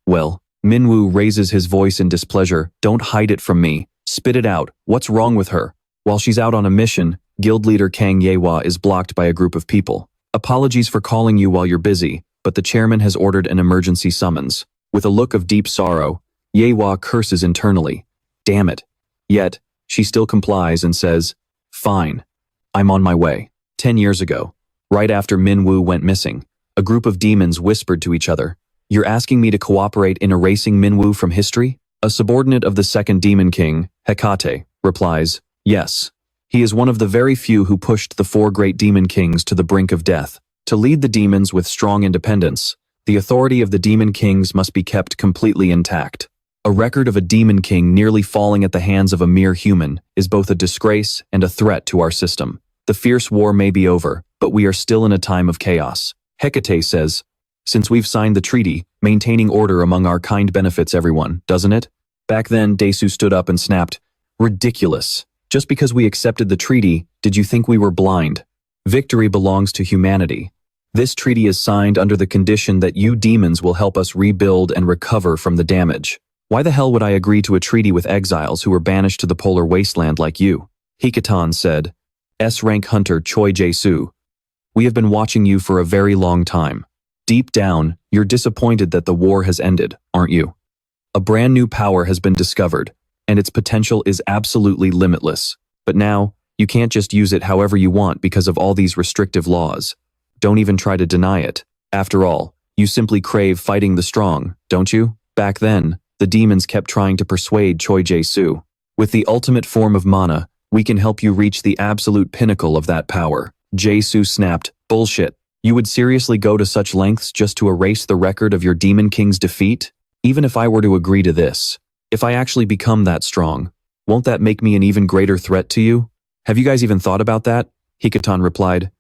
well." Min-woo raises his voice in displeasure, "Don't hide it from me. Spit it out. What's wrong with her?" While she's out on a mission, guild leader Kang Ye-hwa is blocked by a group of people. "Apologies for calling you while you're busy, but the chairman has ordered an emergency summons." With a look of deep sorrow, Ye-hwa curses internally. Damn it. Yet, she still complies and says, "Fine. I'm on my way." 10 years ago, right after Min-woo went missing, a group of demons whispered to each other, "You're asking me to cooperate in erasing Min-woo from history?" A subordinate of the second demon king, Hecate, replies, "Yes. He is one of the very few who pushed the 4 great demon kings to the brink of death. To lead the demons with strong independence, the authority of the demon kings must be kept completely intact. A record of a demon king nearly falling at the hands of a mere human is both a disgrace and a threat to our system. The fierce war may be over, but we are still in a time of chaos." Hecate says, "Since we've signed the treaty, maintaining order among our kind benefits everyone, doesn't it?" Back then, Dae-soo stood up and snapped, "Ridiculous. Just because we accepted the treaty, did you think we were blind? Victory belongs to humanity. This treaty is signed under the condition that you demons will help us rebuild and recover from the damage. Why the hell would I agree to a treaty with exiles who were banished to the polar wasteland like you?" Hikatan said, "S-rank hunter Choi Jae-soo, we have been watching you for a very long time. Deep down, you're disappointed that the war has ended, aren't you? A brand new power has been discovered, and its potential is absolutely limitless. But now, you can't just use it however you want because of all these restrictive laws. Don't even try to deny it. After all, You simply crave fighting the strong, don't you? Back then, the demons kept trying to persuade Choi Jae-soo. With the ultimate form of mana, we can help you reach the absolute pinnacle of that power. Jae-soo snapped, bullshit. You would seriously go to such lengths just to erase the record of your Demon King's defeat? Even if I were to agree to this, if I actually become that strong, won't that make me an even greater threat to you? Have you guys even thought about that? Hikatan replied.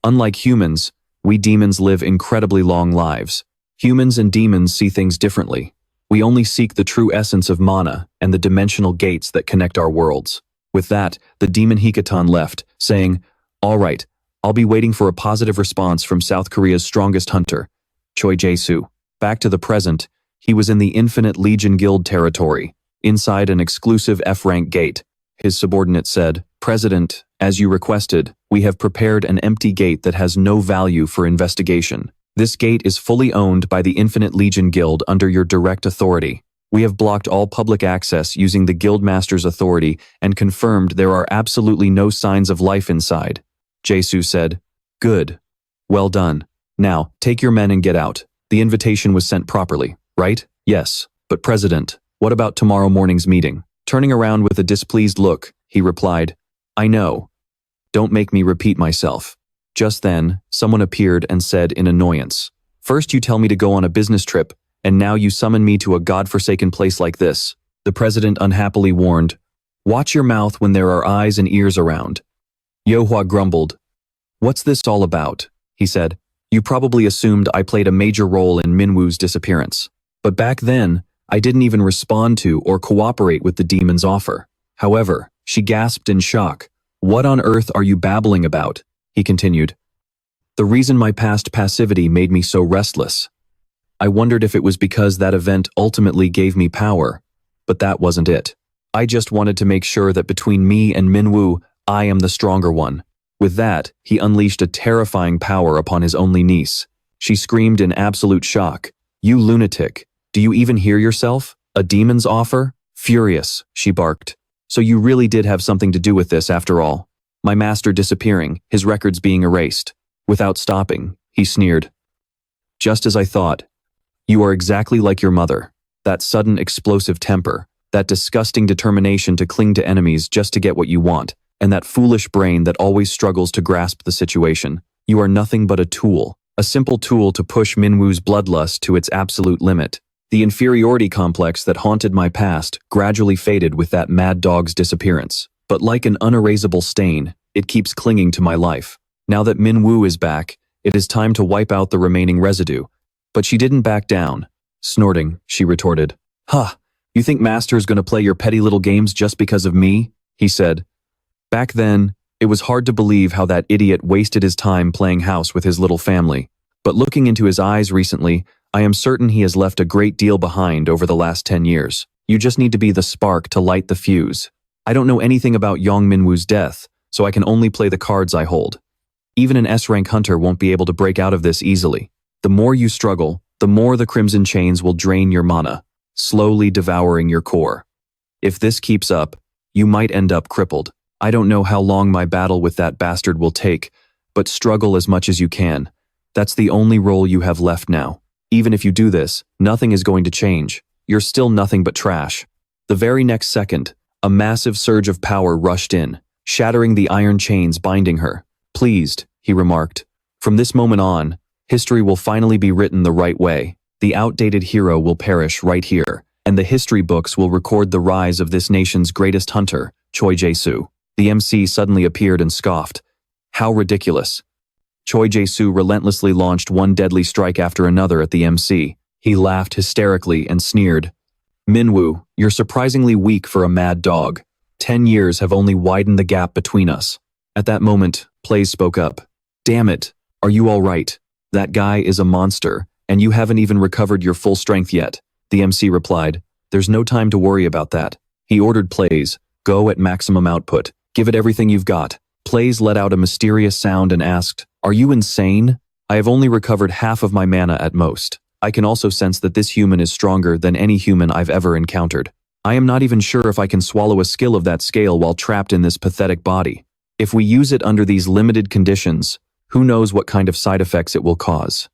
Unlike humans, we demons live incredibly long lives. Humans and demons see things differently. We only seek the true essence of mana and the dimensional gates that connect our worlds. With that, the demon Hikatan left, saying, "All right, I'll be waiting for a positive response from South Korea's strongest hunter, Choi Jae-soo." Back to the present, he was in the Infinite Legion Guild territory, inside an exclusive F-rank gate. His subordinate said, "President, as you requested, we have prepared an empty gate that has no value for investigation. This gate is fully owned by the Infinite Legion Guild under your direct authority. We have blocked all public access using the Guildmaster's authority and confirmed there are absolutely no signs of life inside." Jae-soo said, "Good. Well done. Now, take your men and get out. The invitation was sent properly, right?" "Yes, but President, what about tomorrow morning's meeting?" Turning around with a displeased look, he replied, "I know. Don't make me repeat myself." Just then, someone appeared and said in annoyance, "First you tell me to go on a business trip, and now you summon me to a godforsaken place like this." The president unhappily warned, "Watch your mouth when there are eyes and ears around." Yohwa grumbled. "What's this all about?" he said. "You probably assumed I played a major role in Minwoo's disappearance. But back then, I didn't even respond to or cooperate with the demon's offer." However, she gasped in shock. "What on earth are you babbling about?" he continued. "The reason my past passivity made me so restless. I wondered if it was because that event ultimately gave me power, but that wasn't it. I just wanted to make sure that between me and Minwoo, I am the stronger one." With that, he unleashed a terrifying power upon his only niece. She screamed in absolute shock. "You lunatic, do you even hear yourself? A demon's offer?" Furious, she barked. "So you really did have something to do with this after all. My master disappearing, his records being erased." Without stopping, he sneered. "Just as I thought. You are exactly like your mother. That sudden explosive temper, that disgusting determination to cling to enemies just to get what you want, and that foolish brain that always struggles to grasp the situation. You are nothing but a tool, a simple tool to push Minwoo's bloodlust to its absolute limit. The inferiority complex that haunted my past gradually faded with that mad dog's disappearance. But like an unerasable stain, it keeps clinging to my life. Now that Minwoo is back, it is time to wipe out the remaining residue." But she didn't back down. Snorting, she retorted, "Huh, you think Master's gonna play your petty little games just because of me?" he said. Back then, it was hard to believe how that idiot wasted his time playing house with his little family. But looking into his eyes recently, I am certain he has left a great deal behind over the last 10 years. You just need to be the spark to light the fuse. I don't know anything about Yong Minwoo's death, so I can only play the cards I hold. Even an S-rank hunter won't be able to break out of this easily. The more you struggle, the more the Crimson Chains will drain your mana, slowly devouring your core. If this keeps up, you might end up crippled. I don't know how long my battle with that bastard will take, but struggle as much as you can. That's the only role you have left now. Even if you do this, nothing is going to change. You're still nothing but trash." The very next second, a massive surge of power rushed in, shattering the iron chains binding her. "Pleased," he remarked. "From this moment on, history will finally be written the right way. The outdated hero will perish right here, and the history books will record the rise of this nation's greatest hunter, Choi Jae-soo." The MC suddenly appeared and scoffed. How ridiculous. Choi Jae-soo relentlessly launched one deadly strike after another at the MC. He laughed hysterically and sneered. "Minwoo, you're surprisingly weak for a mad dog. 10 years have only widened the gap between us." At that moment, Plays spoke up. "Damn it, are you all right? That guy is a monster, and you haven't even recovered your full strength yet." The MC replied, "There's no time to worry about that." He ordered Plays, "Go at maximum output. Give it everything you've got." Plays let out a mysterious sound and asked, "Are you insane? I have only recovered half of my mana at most. I can also sense that this human is stronger than any human I've ever encountered. I am not even sure if I can swallow a skill of that scale while trapped in this pathetic body. If we use it under these limited conditions, who knows what kind of side effects it will cause.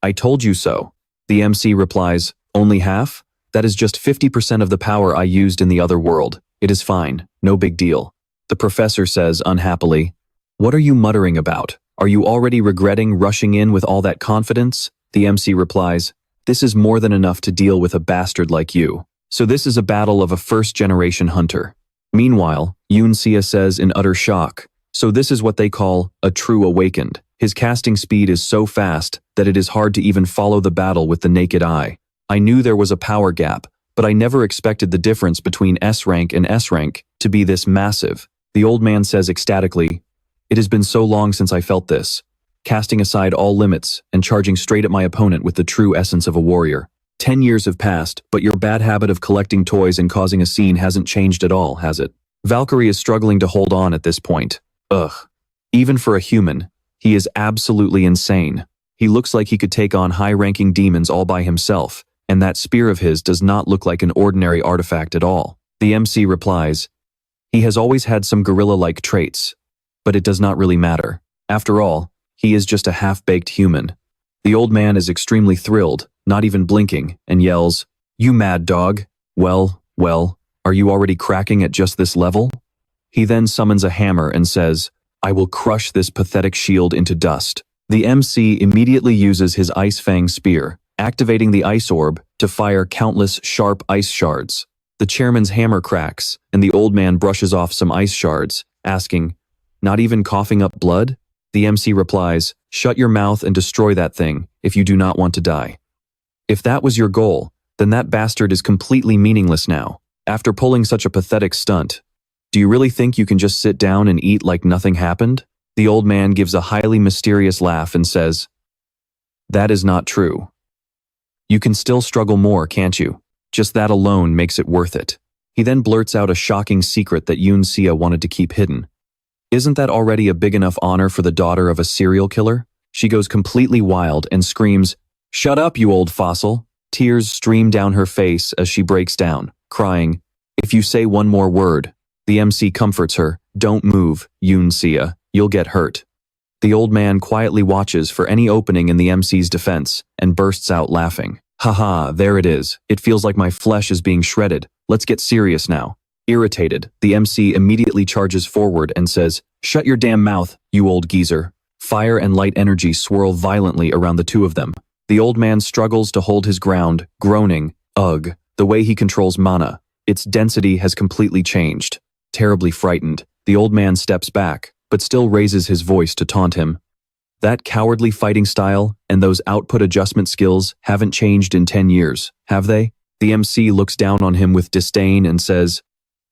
I told you so. The MC replies, only half? That is just 50% of the power I used in the other world. It is fine, no big deal. The professor says unhappily, what are you muttering about? Are you already regretting rushing in with all that confidence? The MC replies, this is more than enough to deal with a bastard like you. So this is a battle of a first-generation hunter. Meanwhile, Yoon-sia says in utter shock, so this is what they call a true awakened. His casting speed is so fast that it is hard to even follow the battle with the naked eye. I knew there was a power gap, but I never expected the difference between S rank and S rank to be this massive. The old man says ecstatically, it has been so long since I felt this, casting aside all limits and charging straight at my opponent with the true essence of a warrior. 10 years have passed, but your bad habit of collecting toys and causing a scene hasn't changed at all, has it? Valkyrie is struggling to hold on at this point. Ugh. Even for a human, he is absolutely insane. He looks like he could take on high-ranking demons all by himself, and that spear of his does not look like an ordinary artifact at all. The MC replies, he has always had some gorilla-like traits, but it does not really matter. After all, he is just a half-baked human. The old man is extremely thrilled, not even blinking, and yells, you mad dog? Well, are you already cracking at just this level? He then summons a hammer and says, I will crush this pathetic shield into dust. The MC immediately uses his Ice Fang spear, activating the ice orb to fire countless sharp ice shards. The chairman's hammer cracks, and the old man brushes off some ice shards, asking, not even coughing up blood? The MC replies, shut your mouth and destroy that thing if you do not want to die. If that was your goal, then that bastard is completely meaningless now. After pulling such a pathetic stunt, do you really think you can just sit down and eat like nothing happened? The old man gives a highly mysterious laugh and says, that is not true. You can still struggle more, can't you? Just that alone makes it worth it. He then blurts out a shocking secret that Yoon-sia wanted to keep hidden. Isn't that already a big enough honor for the daughter of a serial killer? She goes completely wild and screams, shut up, you old fossil. Tears stream down her face as she breaks down, crying, if you say one more word. The MC comforts her, don't move, Yoon-sia, you'll get hurt. The old man quietly watches for any opening in the MC's defense and bursts out laughing. Haha, there it is. It feels like my flesh is being shredded. Let's get serious now. Irritated, the MC immediately charges forward and says, shut your damn mouth, you old geezer. Fire and light energy swirl violently around the two of them. The old man struggles to hold his ground, groaning, ugh, the way he controls mana. Its density has completely changed. Terribly frightened, the old man steps back, but still raises his voice to taunt him. That cowardly fighting style and those output adjustment skills haven't changed in 10 years, have they? The MC looks down on him with disdain and says,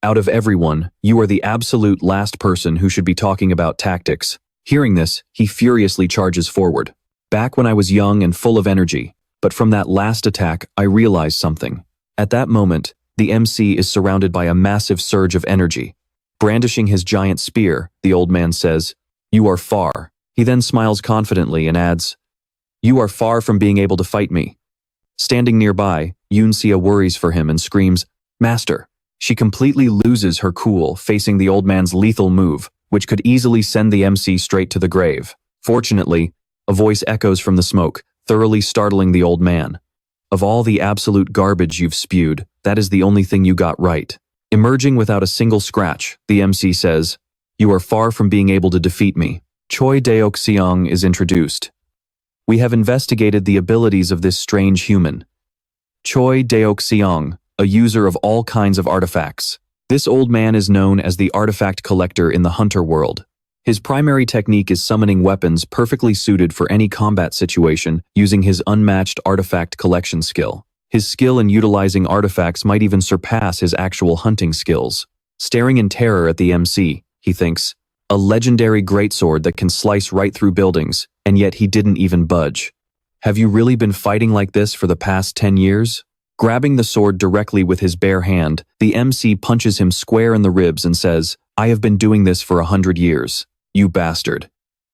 out of everyone, you are the absolute last person who should be talking about tactics. Hearing this, he furiously charges forward. Back when I was young and full of energy, but from that last attack, I realized something. At that moment, the MC is surrounded by a massive surge of energy. Brandishing his giant spear, the old man says, you are far. He then smiles confidently and adds, you are far from being able to fight me. Standing nearby, Yoon-sia worries for him and screams, Master. She completely loses her cool facing the old man's lethal move, which could easily send the MC straight to the grave. Fortunately, a voice echoes from the smoke, thoroughly startling the old man. Of all the absolute garbage you've spewed, that is the only thing you got right. Emerging without a single scratch, the MC says, you are far from being able to defeat me. Choi Deok-seong is introduced. We have investigated the abilities of this strange human. Choi Deok-seong, a user of all kinds of artifacts. This old man is known as the artifact collector in the hunter world. His primary technique is summoning weapons perfectly suited for any combat situation using his unmatched artifact collection skill. His skill in utilizing artifacts might even surpass his actual hunting skills. Staring in terror at the MC, he thinks, a legendary greatsword that can slice right through buildings, and yet he didn't even budge. Have you really been fighting like this for the past 10 years? Grabbing the sword directly with his bare hand, the MC punches him square in the ribs and says, I have been doing this for 100 years. You bastard.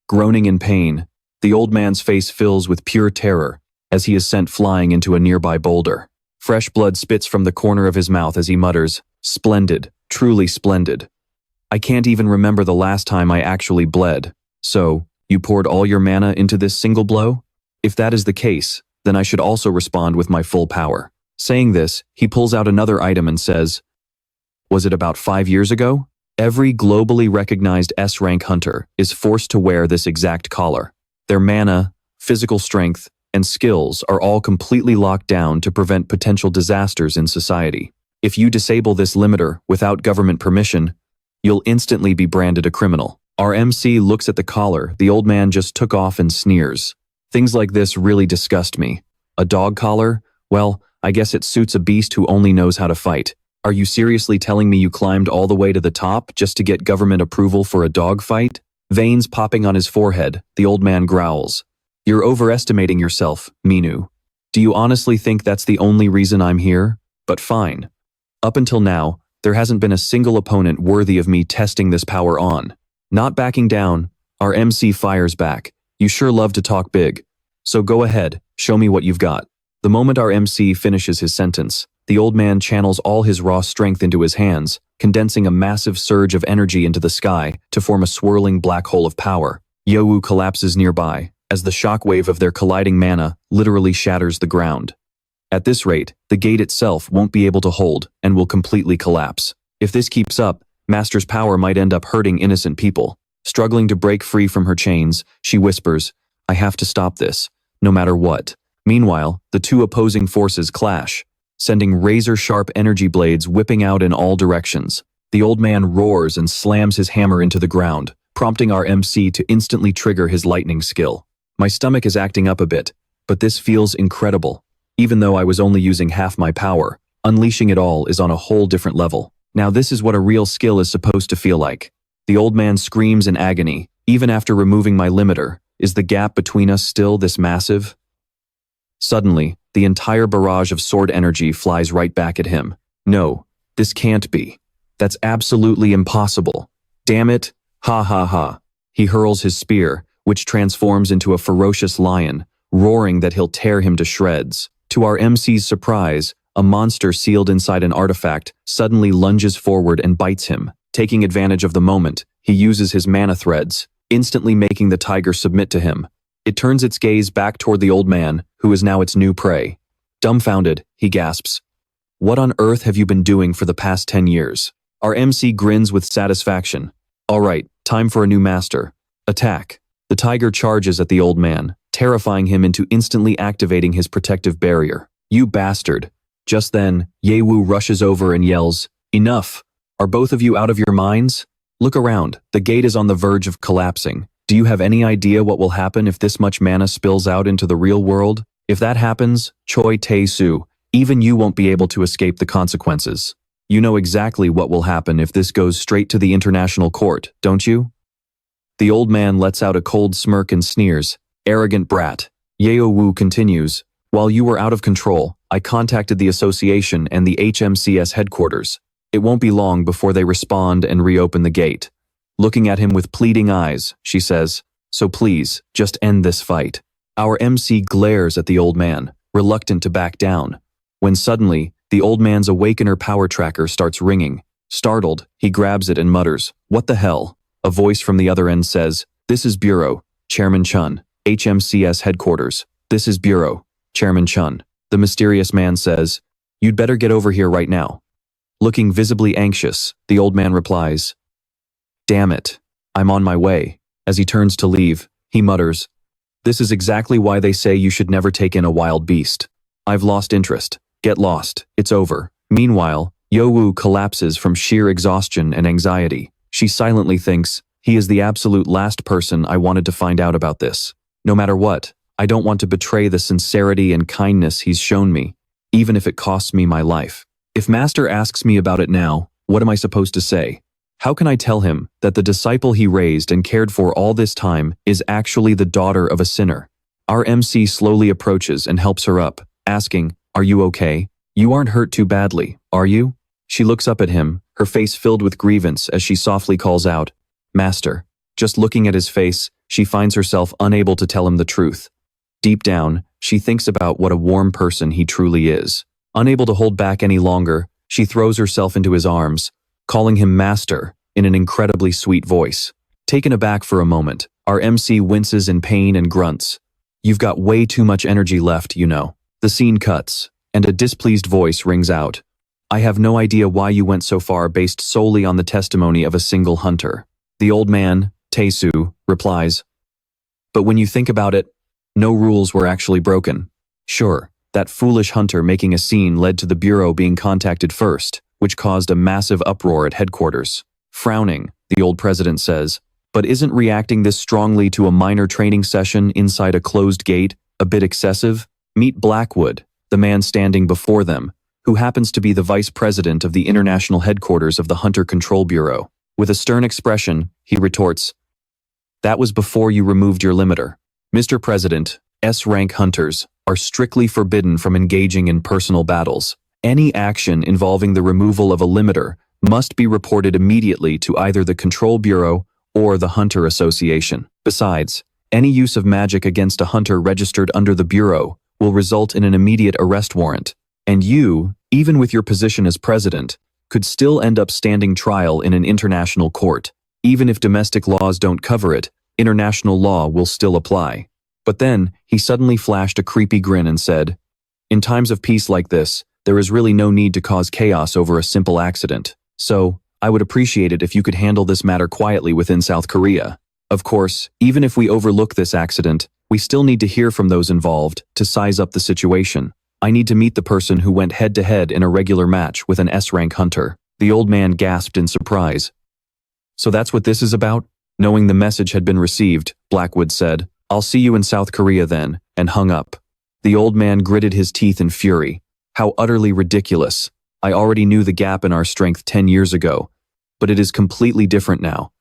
Groaning in pain, the old man's face fills with pure terror as he is sent flying into a nearby boulder. Fresh blood spits from the corner of his mouth as he mutters, splendid, truly splendid. I can't even remember the last time I actually bled. So, you poured all your mana into this single blow? If that is the case, then I should also respond with my full power. Saying this, he pulls out another item and says, was it about 5 years ago? Every globally recognized S-rank hunter is forced to wear this exact collar. Their mana, physical strength, and skills are all completely locked down to prevent potential disasters in society. If you disable this limiter without government permission, you'll instantly be branded a criminal. Our MC looks at the collar the old man just took off and sneers. Things like this really disgust me. A dog collar? Well, I guess it suits a beast who only knows how to fight. Are you seriously telling me you climbed all the way to the top just to get government approval for a dog fight? Veins popping on his forehead, the old man growls. You're overestimating yourself, Minu. Do you honestly think that's the only reason I'm here? But fine. Up until now, there hasn't been a single opponent worthy of me testing this power on. Not backing down, our MC fires back. You sure love to talk big. So go ahead, show me what you've got. The moment our MC finishes his sentence, the old man channels all his raw strength into his hands, condensing a massive surge of energy into the sky to form a swirling black hole of power. Yeeted collapses nearby, as the shockwave of their colliding mana literally shatters the ground. At this rate, the gate itself won't be able to hold and will completely collapse. If this keeps up, Master's power might end up hurting innocent people. Struggling to break free from her chains, she whispers, I have to stop this, no matter what. Meanwhile, the two opposing forces clash, sending razor-sharp energy blades whipping out in all directions. The old man roars and slams his hammer into the ground, prompting our MC to instantly trigger his lightning skill. My stomach is acting up a bit, but this feels incredible. Even though I was only using half my power, unleashing it all is on a whole different level. Now this is what a real skill is supposed to feel like. The old man screams in agony. Even after removing my limiter, is the gap between us still this massive? Suddenly, the entire barrage of sword energy flies right back at him. No, this can't be. That's absolutely impossible. Damn it, ha ha ha. He hurls his spear, which transforms into a ferocious lion, roaring that he'll tear him to shreds. To our MC's surprise, a monster sealed inside an artifact suddenly lunges forward and bites him. Taking advantage of the moment, he uses his mana threads, instantly making the tiger submit to him. It turns its gaze back toward the old man, who is now its new prey. Dumbfounded, he gasps. What on earth have you been doing for the past 10 years? Our MC grins with satisfaction. All right, time for a new master. Attack. The tiger charges at the old man, terrifying him into instantly activating his protective barrier. You bastard. Just then, Yeeted rushes over and yells, Enough! Are both of you out of your minds? Look around, the gate is on the verge of collapsing. Do you have any idea what will happen if this much mana spills out into the real world? If that happens, Choi Tae-soo, even you won't be able to escape the consequences. You know exactly what will happen if this goes straight to the international court, don't you? The old man lets out a cold smirk and sneers. Arrogant brat. Yeeted continues, While you were out of control, I contacted the association and the HMCS headquarters. It won't be long before they respond and reopen the gate. Looking at him with pleading eyes, she says, So please, just end this fight. Our MC glares at the old man, reluctant to back down. When suddenly, the old man's Awakener power tracker starts ringing. Startled, he grabs it and mutters, What the hell? A voice from the other end says, This is Bureau, Chairman Chun, HMCS headquarters. This is Bureau, Chairman Chun. The mysterious man says, You'd better get over here right now. Looking visibly anxious, the old man replies, Damn it, I'm on my way. As he turns to leave, he mutters, This is exactly why they say you should never take in a wild beast. I've lost interest. Get lost. It's over. Meanwhile, Yeeted collapses from sheer exhaustion and anxiety. She silently thinks, he is the absolute last person I wanted to find out about this. No matter what, I don't want to betray the sincerity and kindness he's shown me, even if it costs me my life. If Master asks me about it now, what am I supposed to say? How can I tell him that the disciple he raised and cared for all this time is actually the daughter of a sinner? Our MC slowly approaches and helps her up, asking, Are you okay? You aren't hurt too badly, are you? She looks up at him, her face filled with grievance as she softly calls out, Master. Just looking at his face, she finds herself unable to tell him the truth. Deep down, she thinks about what a warm person he truly is. Unable to hold back any longer, she throws herself into his arms, calling him Master in an incredibly sweet voice. Taken aback for a moment, our MC winces in pain and grunts. You've got way too much energy left, you know. The scene cuts, and a displeased voice rings out. I have no idea why you went so far based solely on the testimony of a single hunter. The old man, Tae-soo, replies, but when you think about it, no rules were actually broken. Sure, that foolish hunter making a scene led to the Bureau being contacted first, which caused a massive uproar at headquarters. Frowning, the old president says, but isn't reacting this strongly to a minor training session inside a closed gate a bit excessive? Meet Blackwood, the man standing before them, who happens to be the vice president of the international headquarters of the Hunter Control Bureau. With a stern expression, he retorts, that was before you removed your limiter. Mr. President, S-rank hunters are strictly forbidden from engaging in personal battles. Any action involving the removal of a limiter must be reported immediately to either the Control Bureau or the Hunter Association. Besides, any use of magic against a hunter registered under the Bureau will result in an immediate arrest warrant, and you, even with your position as president, could still end up standing trial in an international court. Even if domestic laws don't cover it, international law will still apply. But then, he suddenly flashed a creepy grin and said, in times of peace like this, there is really no need to cause chaos over a simple accident. So, I would appreciate it if you could handle this matter quietly within South Korea. Of course, even if we overlook this accident, we still need to hear from those involved to size up the situation. I need to meet the person who went head-to-head in a regular match with an S-rank hunter. The old man gasped in surprise. So that's what this is about? Knowing the message had been received, Blackwood said, I'll see you in South Korea then, and hung up. The old man gritted his teeth in fury. How utterly ridiculous. I already knew the gap in our strength 10 years ago, but it is completely different now.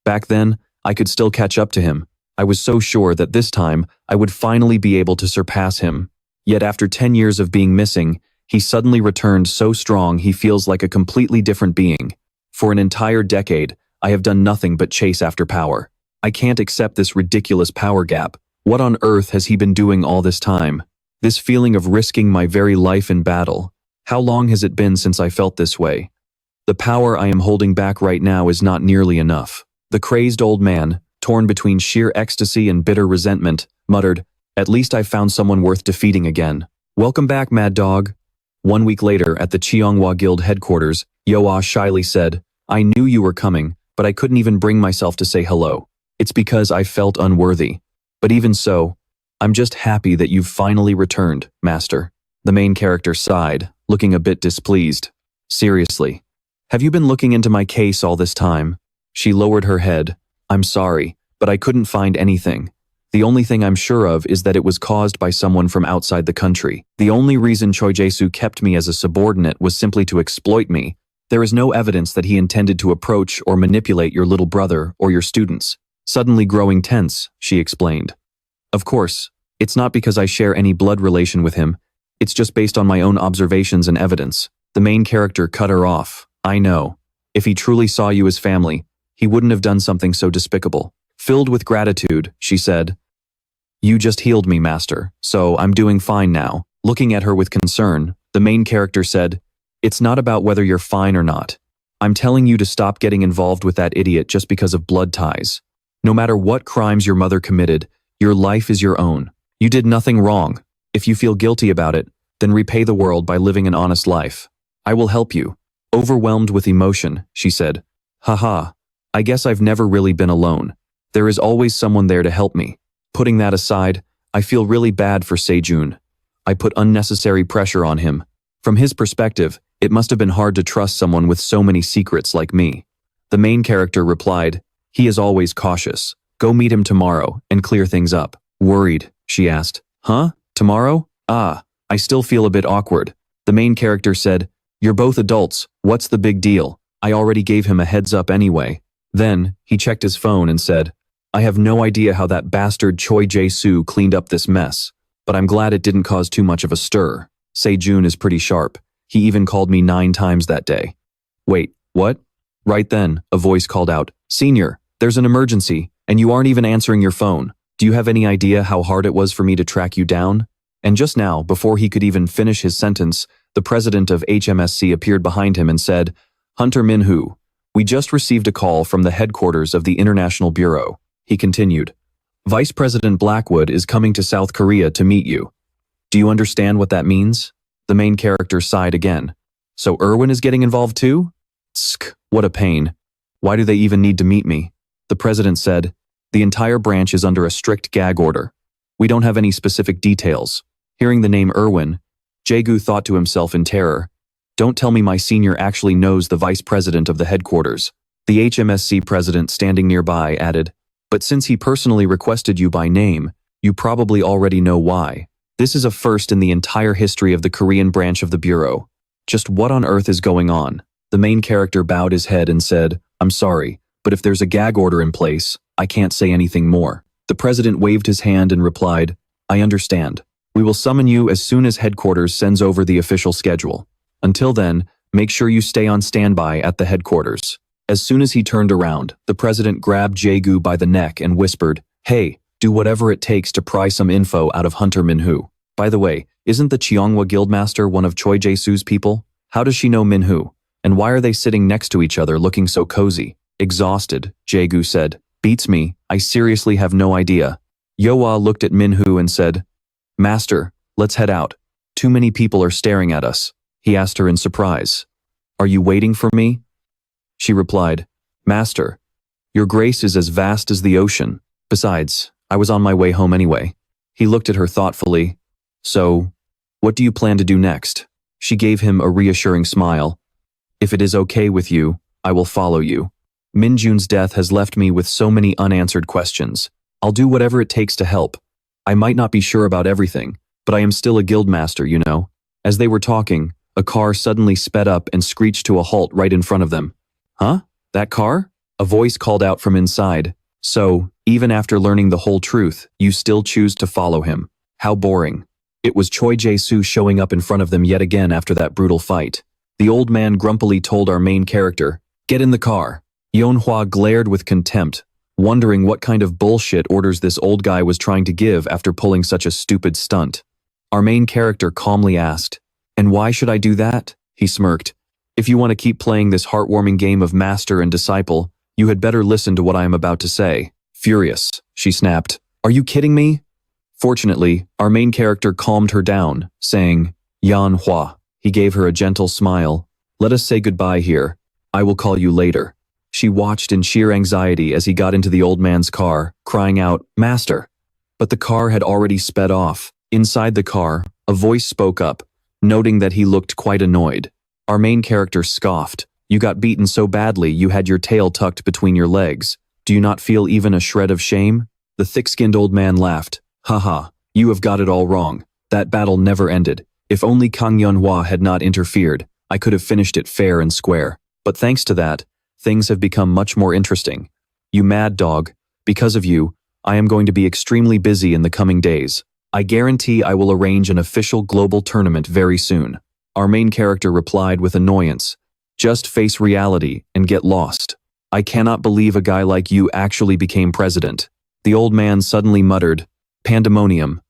Back then, I could still catch up to him. I was so sure that this time I would finally be able to surpass him. Yet after 10 years of being missing, he suddenly returned so strong he feels like a completely different being. For an entire decade, I have done nothing but chase after power. I can't accept this ridiculous power gap. What on earth has he been doing all this time? This feeling of risking my very life in battle. How long has it been since I felt this way? The power I am holding back right now is not nearly enough. The crazed old man, torn between sheer ecstasy and bitter resentment, muttered, at least I've found someone worth defeating again. Welcome back, Mad Dog. 1 week later, at the Cheonghwa Guild headquarters, Yoa shyly said, I knew you were coming, but I couldn't even bring myself to say hello. It's because I felt unworthy. But even so, I'm just happy that you've finally returned, Master. The main character sighed, looking a bit displeased. Seriously, have you been looking into my case all this time? She lowered her head. I'm sorry, but I couldn't find anything. The only thing I'm sure of is that it was caused by someone from outside the country. The only reason Choi Jae-soo kept me as a subordinate was simply to exploit me. There is no evidence that he intended to approach or manipulate your little brother or your students. Suddenly growing tense, she explained. Of course, it's not because I share any blood relation with him. It's just based on my own observations and evidence. The main character cut her off. I know. If he truly saw you as family, he wouldn't have done something so despicable. Filled with gratitude, she said, you just healed me, Master, so I'm doing fine now. Looking at her with concern, the main character said, it's not about whether you're fine or not. I'm telling you to stop getting involved with that idiot just because of blood ties. No matter what crimes your mother committed, your life is your own. You did nothing wrong. If you feel guilty about it, then repay the world by living an honest life. I will help you. Overwhelmed with emotion, she said, haha, I guess I've never really been alone. There is always someone there to help me. Putting that aside, I feel really bad for Sejun. I put unnecessary pressure on him. From his perspective, it must have been hard to trust someone with so many secrets like me. The main character replied, he is always cautious. Go meet him tomorrow and clear things up. Worried, she asked. Huh? Tomorrow? Ah, I still feel a bit awkward. The main character said, you're both adults, what's the big deal? I already gave him a heads up anyway. Then, he checked his phone and said, I have no idea how that bastard Choi Jae-soo cleaned up this mess, but I'm glad it didn't cause too much of a stir. Sejun is pretty sharp. He even called me 9 times that day. Wait, what? Right then, a voice called out, Senior, there's an emergency, and you aren't even answering your phone. Do you have any idea how hard it was for me to track you down? And just now, before he could even finish his sentence, the president of HMSC appeared behind him and said, Hunter Min-hoo, we just received a call from the headquarters of the International Bureau. He continued, Vice President Blackwood is coming to South Korea to meet you. Do you understand what that means? The main character sighed again. So Irwin is getting involved too? Tsk, what a pain. Why do they even need to meet me? The president said, the entire branch is under a strict gag order. We don't have any specific details. Hearing the name Irwin, Jae-gu thought to himself in terror. Don't tell me my senior actually knows the vice president of the headquarters. The HMSC president standing nearby added, but since he personally requested you by name, you probably already know why. This is a first in the entire history of the Korean branch of the Bureau. Just what on earth is going on? The main character bowed his head and said, I'm sorry, but if there's a gag order in place, I can't say anything more. The president waved his hand and replied, I understand. We will summon you as soon as headquarters sends over the official schedule. Until then, make sure you stay on standby at the headquarters. As soon as he turned around, the president grabbed Jae-gu by the neck and whispered, hey, do whatever it takes to pry some info out of Hunter Min-hoo. By the way, isn't the Cheonghwa Guildmaster one of Choi Jae-soo's people? How does she know Min-hoo? And why are they sitting next to each other looking so cozy? Exhausted, Jae-gu said. Beats me, I seriously have no idea. Yeohwa looked at Min-hoo and said, Master, let's head out. Too many people are staring at us. He asked her in surprise. Are you waiting for me? She replied, Master, your grace is as vast as the ocean. Besides, I was on my way home anyway. He looked at her thoughtfully. So, what do you plan to do next? She gave him a reassuring smile. If it is okay with you, I will follow you. Min Jun's death has left me with so many unanswered questions. I'll do whatever it takes to help. I might not be sure about everything, but I am still a guildmaster, you know. As they were talking, a car suddenly sped up and screeched to a halt right in front of them. Huh? That car? A voice called out from inside. So, even after learning the whole truth, you still choose to follow him. How boring. It was Choi Jae-soo showing up in front of them yet again after that brutal fight. The old man grumpily told our main character, get in the car. Yeonhwa glared with contempt, wondering what kind of bullshit orders this old guy was trying to give after pulling such a stupid stunt. Our main character calmly asked, and why should I do that? He smirked. If you want to keep playing this heartwarming game of master and disciple, you had better listen to what I am about to say. Furious, she snapped. Are you kidding me? Fortunately, our main character calmed her down, saying, Yeonhwa. He gave her a gentle smile. Let us say goodbye here. I will call you later. She watched in sheer anxiety as he got into the old man's car, crying out, Master. But the car had already sped off. Inside the car, a voice spoke up, noting that he looked quite annoyed. Our main character scoffed. You got beaten so badly you had your tail tucked between your legs. Do you not feel even a shred of shame? The thick-skinned old man laughed. Haha, you have got it all wrong. That battle never ended. If only Kang Yeonhwa had not interfered, I could have finished it fair and square. But thanks to that, things have become much more interesting. You mad dog. Because of you, I am going to be extremely busy in the coming days. I guarantee I will arrange an official global tournament very soon. Our main character replied with annoyance. Just face reality and get lost. I cannot believe a guy like you actually became president. The old man suddenly muttered, Pandemonium.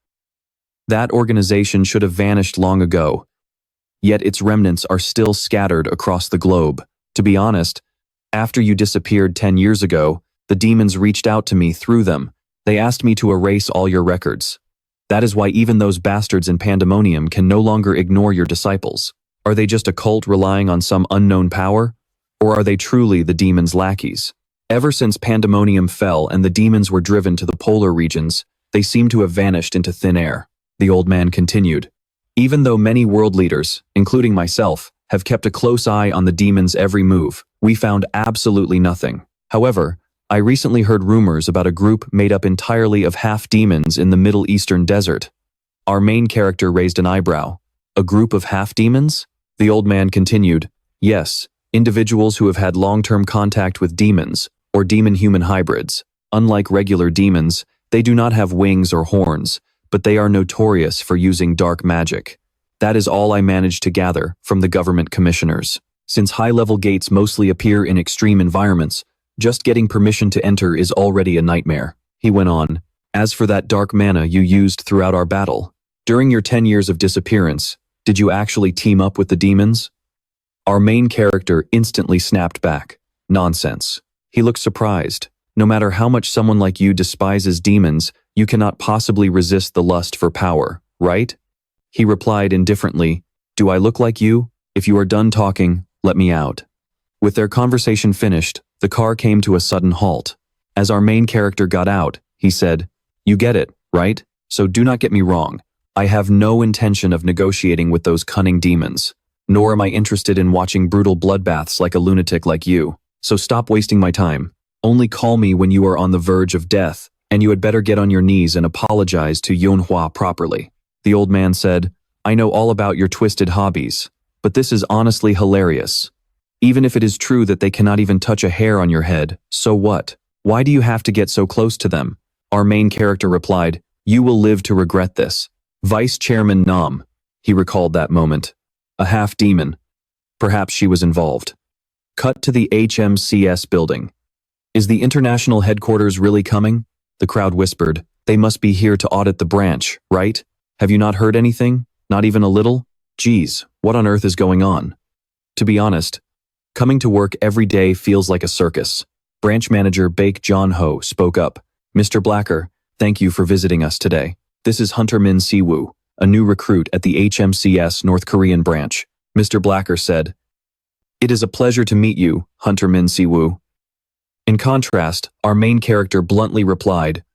That organization should have vanished long ago. Yet its remnants are still scattered across the globe. To be honest, after you disappeared 10 years ago, the demons reached out to me through them. They asked me to erase all your records. That is why even those bastards in Pandemonium can no longer ignore your disciples. Are they just a cult relying on some unknown power? Or are they truly the demons' lackeys? Ever since Pandemonium fell and the demons were driven to the polar regions, they seem to have vanished into thin air. The old man continued. Even though many world leaders, including myself, have kept a close eye on the demons' every move, we found absolutely nothing. However, I recently heard rumors about a group made up entirely of half-demons in the Middle Eastern desert. Our main character raised an eyebrow. A group of half-demons? The old man continued. Yes, individuals who have had long-term contact with demons, or demon-human hybrids. Unlike regular demons, they do not have wings or horns, but they are notorious for using dark magic. That is all I managed to gather from the government commissioners. Since high-level gates mostly appear in extreme environments, just getting permission to enter is already a nightmare. He went on, as for that dark mana you used throughout our battle, during your 10 years of disappearance, did you actually team up with the demons? Our main character instantly snapped back. Nonsense. He looked surprised. No matter how much someone like you despises demons, you cannot possibly resist the lust for power, right? He replied indifferently, "Do I look like you? If you are done talking, let me out." With their conversation finished, the car came to a sudden halt. As our main character got out, he said, "You get it, right? So do not get me wrong. I have no intention of negotiating with those cunning demons. Nor am I interested in watching brutal bloodbaths like a lunatic like you. So stop wasting my time. Only call me when you are on the verge of death, and you had better get on your knees and apologize to Yunhua properly." The old man said, "I know all about your twisted hobbies, but this is honestly hilarious. Even if it is true that they cannot even touch a hair on your head, so what? Why do you have to get so close to them?" Our main character replied, "You will live to regret this. Vice Chairman Nam." He recalled that moment. A half-demon. Perhaps she was involved. Cut to the HMCS building. "Is the international headquarters really coming?" The crowd whispered. "They must be here to audit the branch, right? Have you not heard anything? Not even a little? Geez, what on earth is going on?" To be honest, coming to work every day feels like a circus. Branch manager Baek John Ho spoke up. "Mr. Blacker, thank you for visiting us today. This is Hunter Min Siwoo, a new recruit at the HMCS North Korean branch." Mr. Blacker said, "It is a pleasure to meet you, Hunter Min Siwoo." In contrast, our main character bluntly replied,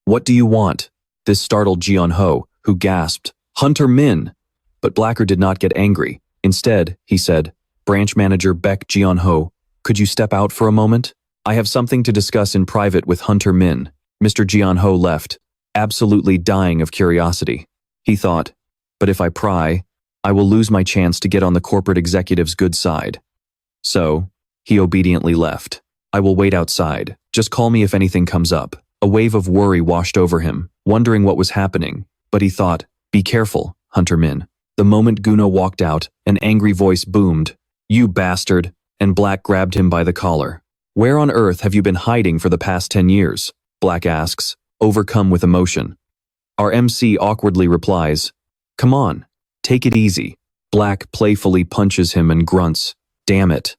"What do you want?" This startled Jeon Ho, who gasped, "Hunter Min!" But Blacker did not get angry. Instead, he said, "Branch manager Baek Jeon Ho, could you step out for a moment? I have something to discuss in private with Hunter Min." Mr. Jeon Ho left, absolutely dying of curiosity. He thought, but if I pry, I will lose my chance to get on the corporate executive's good side. So, he obediently left. "I will wait outside. Just call me if anything comes up." A wave of worry washed over him, wondering what was happening. But he thought, "Be careful, Hunter Min." The moment Guno walked out, an angry voice boomed, "You bastard," and Black grabbed him by the collar. "Where on earth have you been hiding for the past 10 years? Black asks, overcome with emotion. Our MC awkwardly replies, "Come on, take it easy." Black playfully punches him and grunts, "Damn it.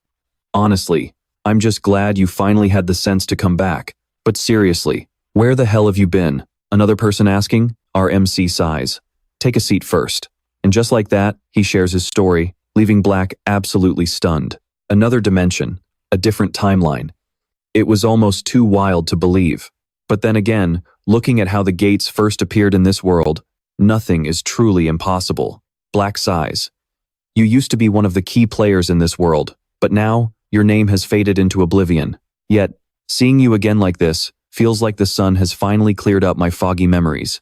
Honestly, I'm just glad you finally had the sense to come back. But seriously, where the hell have you been?" Another person asking. Our MC sighs, "Take a seat first." And just like that, he shares his story, leaving Black absolutely stunned. Another dimension, a different timeline. It was almost too wild to believe. But then again, looking at how the gates first appeared in this world, nothing is truly impossible. Black sighs. "You used to be one of the key players in this world, but now, your name has faded into oblivion. Yet, seeing you again like this, feels like the sun has finally cleared up my foggy memories.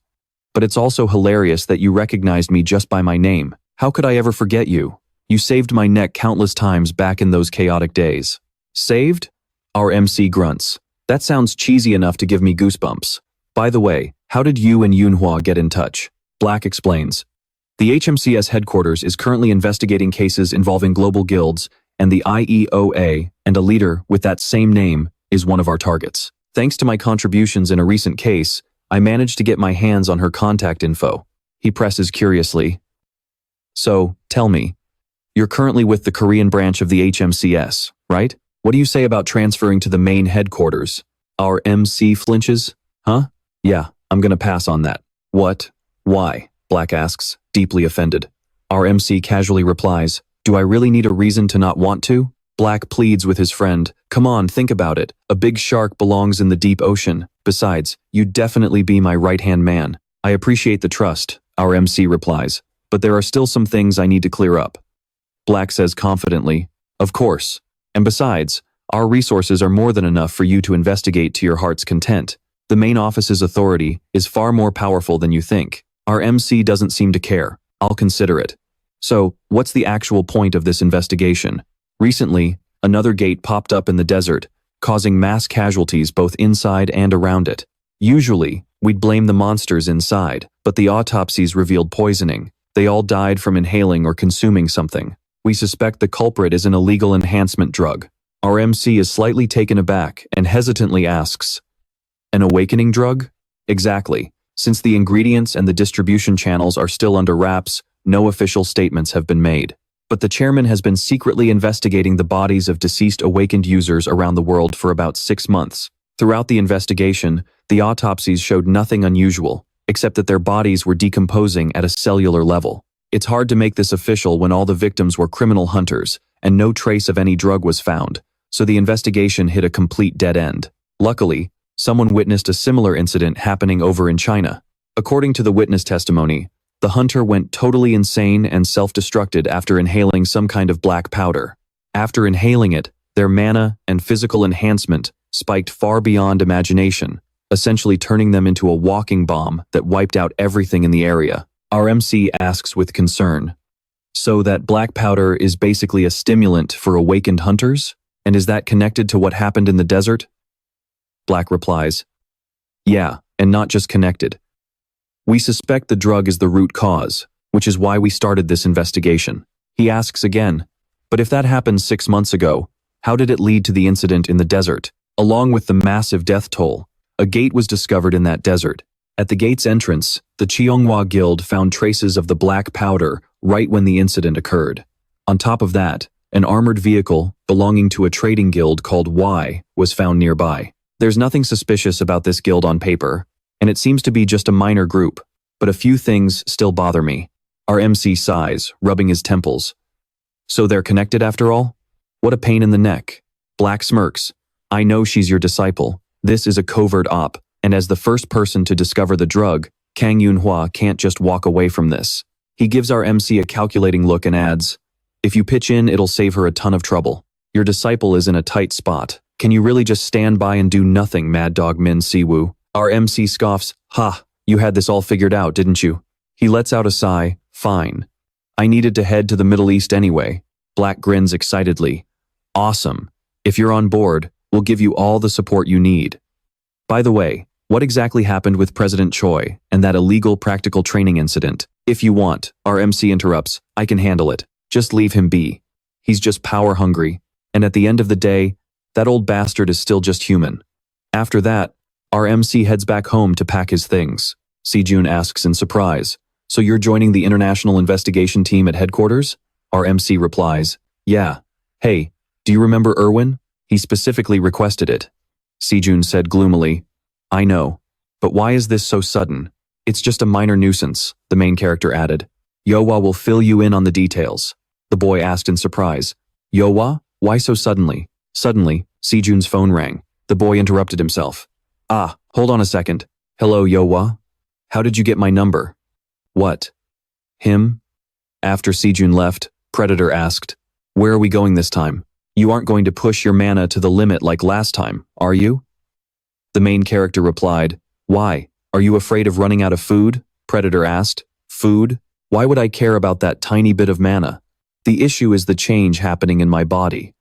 But it's also hilarious that you recognized me just by my name. How could I ever forget you? You saved my neck countless times back in those chaotic days." Saved? Our MC grunts. "That sounds cheesy enough to give me goosebumps. By the way, how did you and Yunhua get in touch?" Black explains. "The HMCS headquarters is currently investigating cases involving global guilds, and the IEOA and a leader with that same name is one of our targets. Thanks to my contributions in a recent case, I managed to get my hands on her contact info." He presses curiously. "So, tell me, you're currently with the Korean branch of the HMCS, right? What do you say about transferring to the main headquarters?" Our MC flinches. "Huh? Yeah, I'm gonna pass on that." "What? Why?" Black asks, deeply offended. Our MC casually replies, "Do I really need a reason to not want to?" Black pleads with his friend, "Come on, think about it. A big shark belongs in the deep ocean. Besides, you'd definitely be my right-hand man." "I appreciate the trust," our MC replies, "but there are still some things I need to clear up." Black says confidently, "Of course. And besides, our resources are more than enough for you to investigate to your heart's content. The main office's authority is far more powerful than you think." Our MC doesn't seem to care. "I'll consider it." "So, what's the actual point of this investigation?" Recently, another gate popped up in the desert, causing mass casualties both inside and around it. Usually, we'd blame the monsters inside, but the autopsies revealed poisoning. They all died from inhaling or consuming something. We suspect the culprit is an illegal enhancement drug. Our MC is slightly taken aback and hesitantly asks, "An awakening drug?" "Exactly. Since the ingredients and the distribution channels are still under wraps, no official statements have been made. But the chairman has been secretly investigating the bodies of deceased awakened users around the world for about 6 months. Throughout the investigation, the autopsies showed nothing unusual, except that their bodies were decomposing at a cellular level. It's hard to make this official when all the victims were criminal hunters, and no trace of any drug was found, so the investigation hit a complete dead end. Luckily, someone witnessed a similar incident happening over in China. According to the witness testimony, the hunter went totally insane and self-destructed after inhaling some kind of black powder. After inhaling it, their mana and physical enhancement spiked far beyond imagination, essentially turning them into a walking bomb that wiped out everything in the area. Our MC asks with concern, "So that black powder is basically a stimulant for awakened hunters? And is that connected to what happened in the desert?" Black replies, "Yeah, and not just connected. We suspect the drug is the root cause, which is why we started this investigation." He asks again, "But if that happened 6 months ago, how did it lead to the incident in the desert?" Along with the massive death toll, a gate was discovered in that desert. At the gate's entrance, the Cheonghua Guild found traces of the black powder right when the incident occurred. On top of that, an armored vehicle belonging to a trading guild called Y was found nearby. There's nothing suspicious about this guild on paper, and it seems to be just a minor group, but a few things still bother me. Our MC sighs, rubbing his temples. "So they're connected after all? What a pain in the neck." Black smirks. "I know she's your disciple. This is a covert op, and as the first person to discover the drug, Kang Yunhua can't just walk away from this." He gives our MC a calculating look and adds, "If you pitch in, it'll save her a ton of trouble. Your disciple is in a tight spot. Can you really just stand by and do nothing, Mad Dog Min Siwoo?" Our MC scoffs, "Ha, you had this all figured out, didn't you?" He lets out a sigh, "Fine. I needed to head to the Middle East anyway." Black grins excitedly. "Awesome. If you're on board, we'll give you all the support you need. By the way, what exactly happened with President Choi and that illegal practical training incident? If you want," our MC interrupts, "I can handle it. Just leave him be. He's just power hungry, and at the end of the day, that old bastard is still just human." After that, our MC heads back home to pack his things. Sejun asks in surprise, "So you're joining the international investigation team at headquarters?" Our MC replies, "Yeah. Hey, do you remember Irwin? He specifically requested it." Sejun said gloomily, "I know, but why is this so sudden?" "It's just a minor nuisance," the main character added. "Yowa will fill you in on the details." The boy asked in surprise, "Yowa? Why so suddenly?" Suddenly, Sejun's phone rang. The boy interrupted himself. "Ah, hold on a second. Hello, Yowa. How did you get my number?" "What? Him?" After Sejun left, Predator asked, "Where are we going this time? You aren't going to push your mana to the limit like last time, are you?" The main character replied, "Why? Are you afraid of running out of food?" Predator asked, "Food? Why would I care about that tiny bit of mana? The issue is the change happening in my body."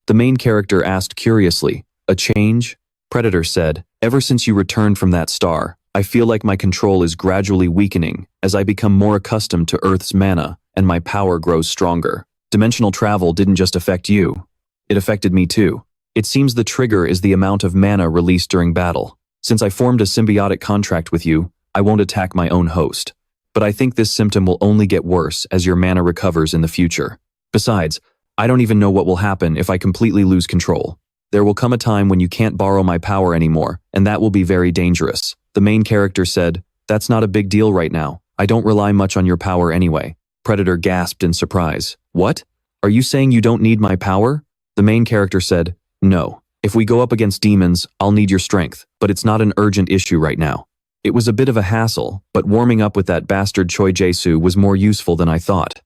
The main character asked curiously, "A change?" Predator said, "Ever since you returned from that star, I feel like my control is gradually weakening as I become more accustomed to Earth's mana and my power grows stronger. Dimensional travel didn't just affect you. It affected me too. It seems the trigger is the amount of mana released during battle. Since I formed a symbiotic contract with you, I won't attack my own host. But I think this symptom will only get worse as your mana recovers in the future. Besides, I don't even know what will happen if I completely lose control. There will come a time when you can't borrow my power anymore, and that will be very dangerous." The main character said, "That's not a big deal right now. I don't rely much on your power anyway." Predator gasped in surprise. "What? Are you saying you don't need my power?" The main character said, "No. If we go up against demons, I'll need your strength, but it's not an urgent issue right now. It was a bit of a hassle, but warming up with that bastard Choi Jae-soo was more useful than I thought.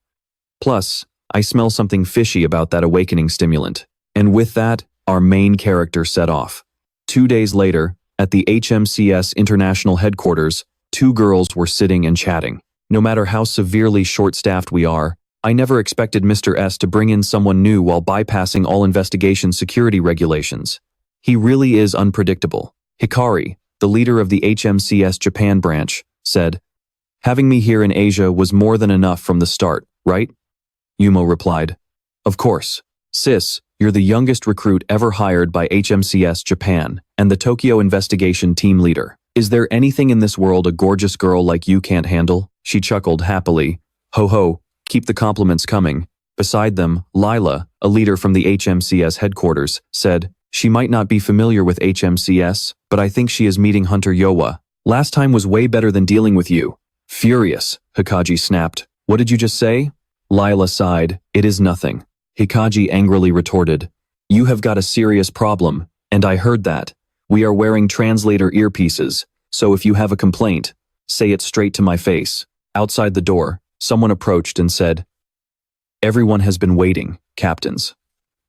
Plus, I smell something fishy about that awakening stimulant." And with that, our main character set off. 2 days later, at the HMCS International Headquarters, 2 girls were sitting and chatting. No matter how severely short-staffed we are, I never expected Mr. S to bring in someone new while bypassing all investigation security regulations. He really is unpredictable. Hikari, the leader of the HMCS Japan branch, said, "Having me here in Asia was more than enough from the start, right?" Yumo replied, "Of course. Sis, you're the youngest recruit ever hired by HMCS Japan and the Tokyo investigation team leader. Is there anything in this world a gorgeous girl like you can't handle?" She chuckled happily. "Ho ho, keep the compliments coming." Beside them, Lila, a leader from the HMCS headquarters, said, She might not be familiar with HMCS, but I think she is meeting Hunter Yowa. Last time was way better than dealing with you. Furious, Hikage snapped. What did you just say? Lila sighed. It is nothing. Hikage angrily retorted. You have got a serious problem, and I heard that. We are wearing translator earpieces, so if you have a complaint, say it straight to my face. Outside the door, someone approached and said, Everyone has been waiting, captains.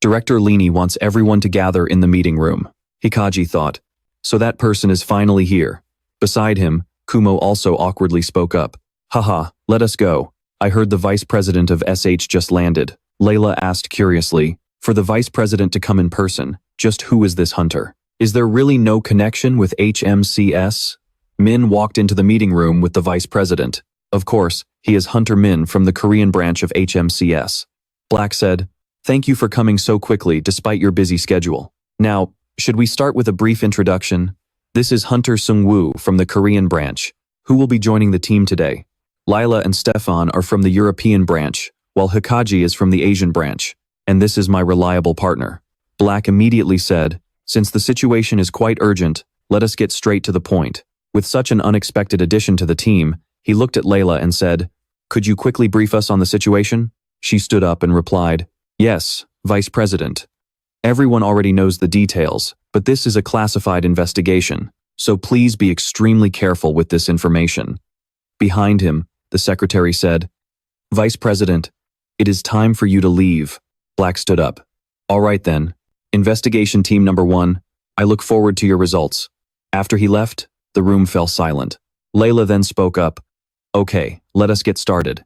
Director Lini wants everyone to gather in the meeting room. Hikage thought. So that person is finally here. Beside him, Kumo also awkwardly spoke up. Haha, let us go. I heard the vice president of SH just landed. Layla asked curiously, for the vice president to come in person, just who is this Hunter? Is there really no connection with HMCS? Min walked into the meeting room with the vice president. Of course, he is Hunter Min from the Korean branch of HMCS. Black said, Thank you for coming so quickly despite your busy schedule. Now, should we start with a brief introduction? This is Hunter Sung-woo from the Korean branch, who will be joining the team today. Lila and Stefan are from the European branch, while Hikage is from the Asian branch, and this is my reliable partner. Black immediately said, Since the situation is quite urgent, let us get straight to the point. With such an unexpected addition to the team, he looked at Layla and said, Could you quickly brief us on the situation? She stood up and replied, Yes, Vice President. Everyone already knows the details, but this is a classified investigation, so please be extremely careful with this information. Behind him, the secretary said, Vice President, it is time for you to leave. Black stood up. All right then. Investigation team number 1, I look forward to your results. After he left, the room fell silent. Layla then spoke up. Okay, let us get started.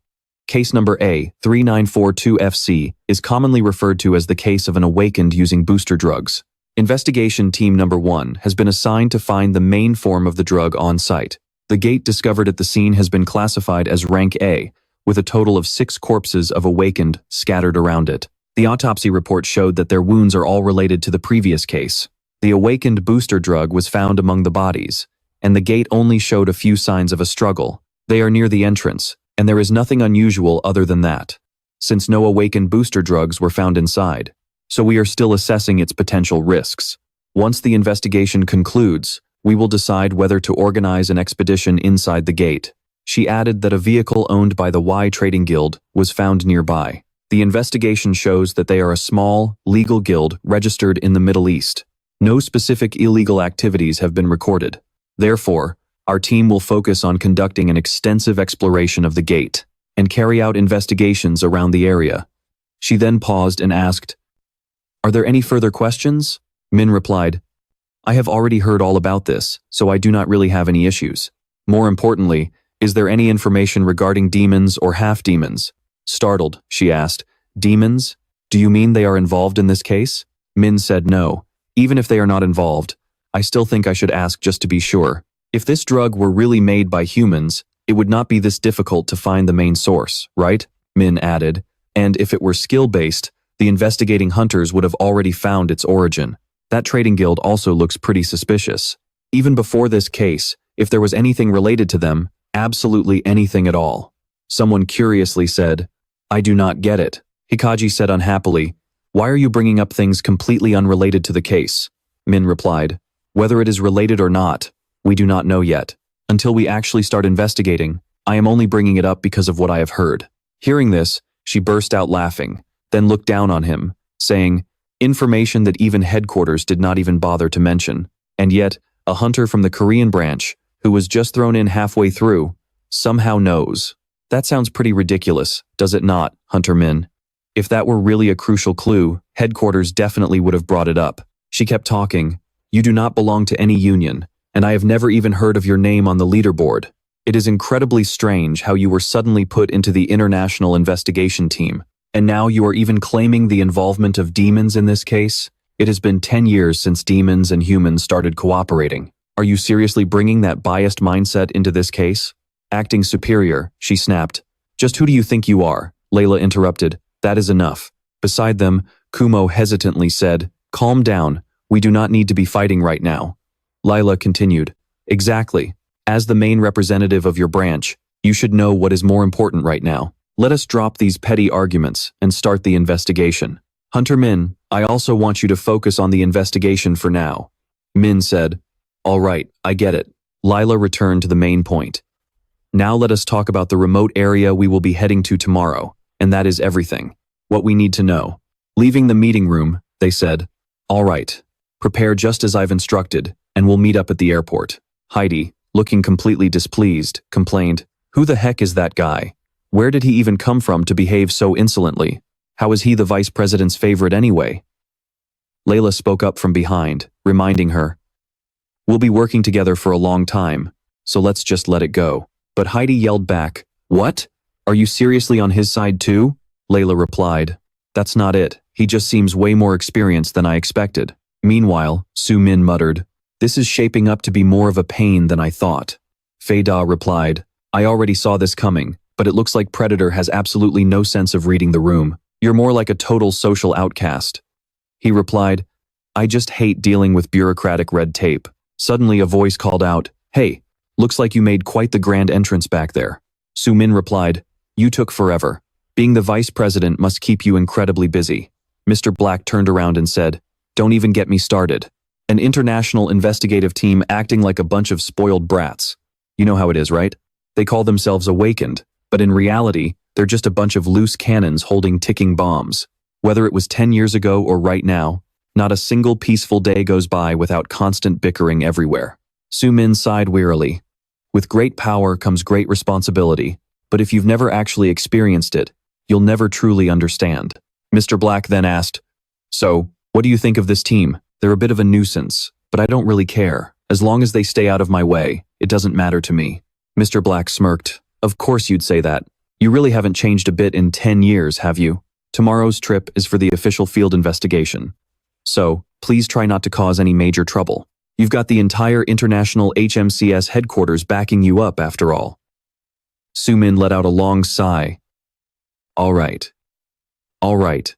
Case number A3942FC is commonly referred to as the case of an awakened using booster drugs. Investigation team number 1 has been assigned to find the main form of the drug on site. The gate discovered at the scene has been classified as rank A, with a total of 6 corpses of awakened scattered around it. The autopsy report showed that their wounds are all related to the previous case. The awakened booster drug was found among the bodies, and the gate only showed a few signs of a struggle. They are near the entrance, and there is nothing unusual other than that, since no awakened booster drugs were found inside, so we are still assessing its potential risks. Once the investigation concludes, we will decide whether to organize an expedition inside the gate. She added that a vehicle owned by the Y Trading Guild was found nearby. The investigation shows that they are a small, legal guild registered in the Middle East. No specific illegal activities have been recorded. Therefore, our team will focus on conducting an extensive exploration of the gate and carry out investigations around the area. She then paused and asked, Are there any further questions? Min replied, I have already heard all about this, so I do not really have any issues. More importantly, is there any information regarding demons or half-demons? Startled, she asked, Demons? Do you mean they are involved in this case? Min said no. Even if they are not involved, I still think I should ask just to be sure. If this drug were really made by humans, it would not be this difficult to find the main source, right? Min added, and if it were skill-based, the investigating hunters would have already found its origin. That trading guild also looks pretty suspicious. Even before this case, if there was anything related to them, absolutely anything at all. Someone curiously said, I do not get it. Hikage said unhappily, Why are you bringing up things completely unrelated to the case? Min replied, Whether it is related or not, we do not know yet. Until we actually start investigating, I am only bringing it up because of what I have heard. Hearing this, she burst out laughing, then looked down on him, saying, Information that even headquarters did not even bother to mention, and yet, a hunter from the Korean branch, who was just thrown in halfway through, somehow knows. That sounds pretty ridiculous, does it not, Hunter Min? If that were really a crucial clue, headquarters definitely would have brought it up. She kept talking, You do not belong to any union, and I have never even heard of your name on the leaderboard. It is incredibly strange how you were suddenly put into the international investigation team, and now you are even claiming the involvement of demons in this case? It has been 10 years since demons and humans started cooperating. Are you seriously bringing that biased mindset into this case? Acting superior, she snapped. Just who do you think you are? Layla interrupted. That is enough. Beside them, Kumo hesitantly said, Calm down, we do not need to be fighting right now. Lila continued, Exactly. As the main representative of your branch, you should know what is more important right now. Let us drop these petty arguments and start the investigation. Hunter Min, I also want you to focus on the investigation for now. Min said, All right, I get it. Lila returned to the main point. Now let us talk about the remote area we will be heading to tomorrow, and that is everything. What we need to know. Leaving the meeting room, they said, All right, prepare just as I've instructed, and we'll meet up at the airport. Heidi, looking completely displeased, complained, Who the heck is that guy? Where did he even come from to behave so insolently? How is he the vice president's favorite anyway? Layla spoke up from behind, reminding her, We'll be working together for a long time, so let's just let it go. But Heidi yelled back, What? Are you seriously on his side too? Layla replied, That's not it. He just seems way more experienced than I expected. Meanwhile, Su Min muttered, This is shaping up to be more of a pain than I thought. Fei Da replied, I already saw this coming, but it looks like Predator has absolutely no sense of reading the room. You're more like a total social outcast. He replied, I just hate dealing with bureaucratic red tape. Suddenly a voice called out, Hey, looks like you made quite the grand entrance back there. Su Min replied, You took forever. Being the vice president must keep you incredibly busy. Mr. Black turned around and said, Don't even get me started. An international investigative team acting like a bunch of spoiled brats. You know how it is, right? They call themselves Awakened, but in reality, they're just a bunch of loose cannons holding ticking bombs. Whether it was 10 years ago or right now, not a single peaceful day goes by without constant bickering everywhere. Su Min sighed wearily. With great power comes great responsibility, but if you've never actually experienced it, you'll never truly understand. Mr. Black then asked, So, what do you think of this team? They're a bit of a nuisance, but I don't really care. As long as they stay out of my way, it doesn't matter to me. Mr. Black smirked. Of course you'd say that. You really haven't changed a bit in 10 years, have you? Tomorrow's trip is for the official field investigation. So, please try not to cause any major trouble. You've got the entire international HMCS headquarters backing you up after all. Su Min let out a long sigh. All right.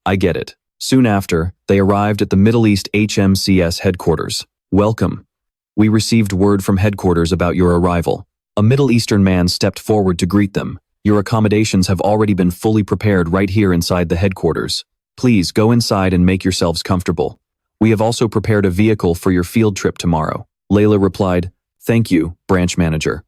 I get it. Soon after, they arrived at the Middle East HMCS headquarters. Welcome. We received word from headquarters about your arrival. A Middle Eastern man stepped forward to greet them. Your accommodations have already been fully prepared right here inside the headquarters. Please go inside and make yourselves comfortable. We have also prepared a vehicle for your field trip tomorrow. Layla replied, Thank you, branch manager.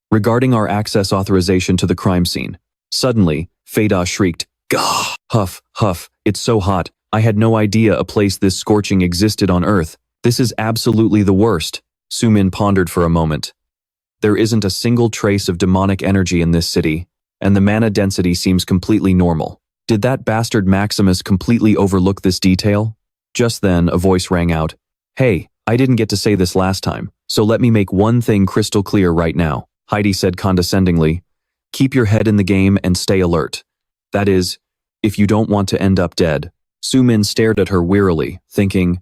Regarding our access authorization to the crime scene. Suddenly, Fei Da shrieked, Gah! Huff, huff, it's so hot. I had no idea a place this scorching existed on Earth. This is absolutely the worst. Su Min pondered for a moment. There isn't a single trace of demonic energy in this city, and the mana density seems completely normal. Did that bastard Maximus completely overlook this detail? Just then, a voice rang out. Hey, I didn't get to say this last time, so let me make one thing crystal clear right now. Heidi said condescendingly, Keep your head in the game and stay alert. That is, if you don't want to end up dead. Su Min stared at her wearily, thinking,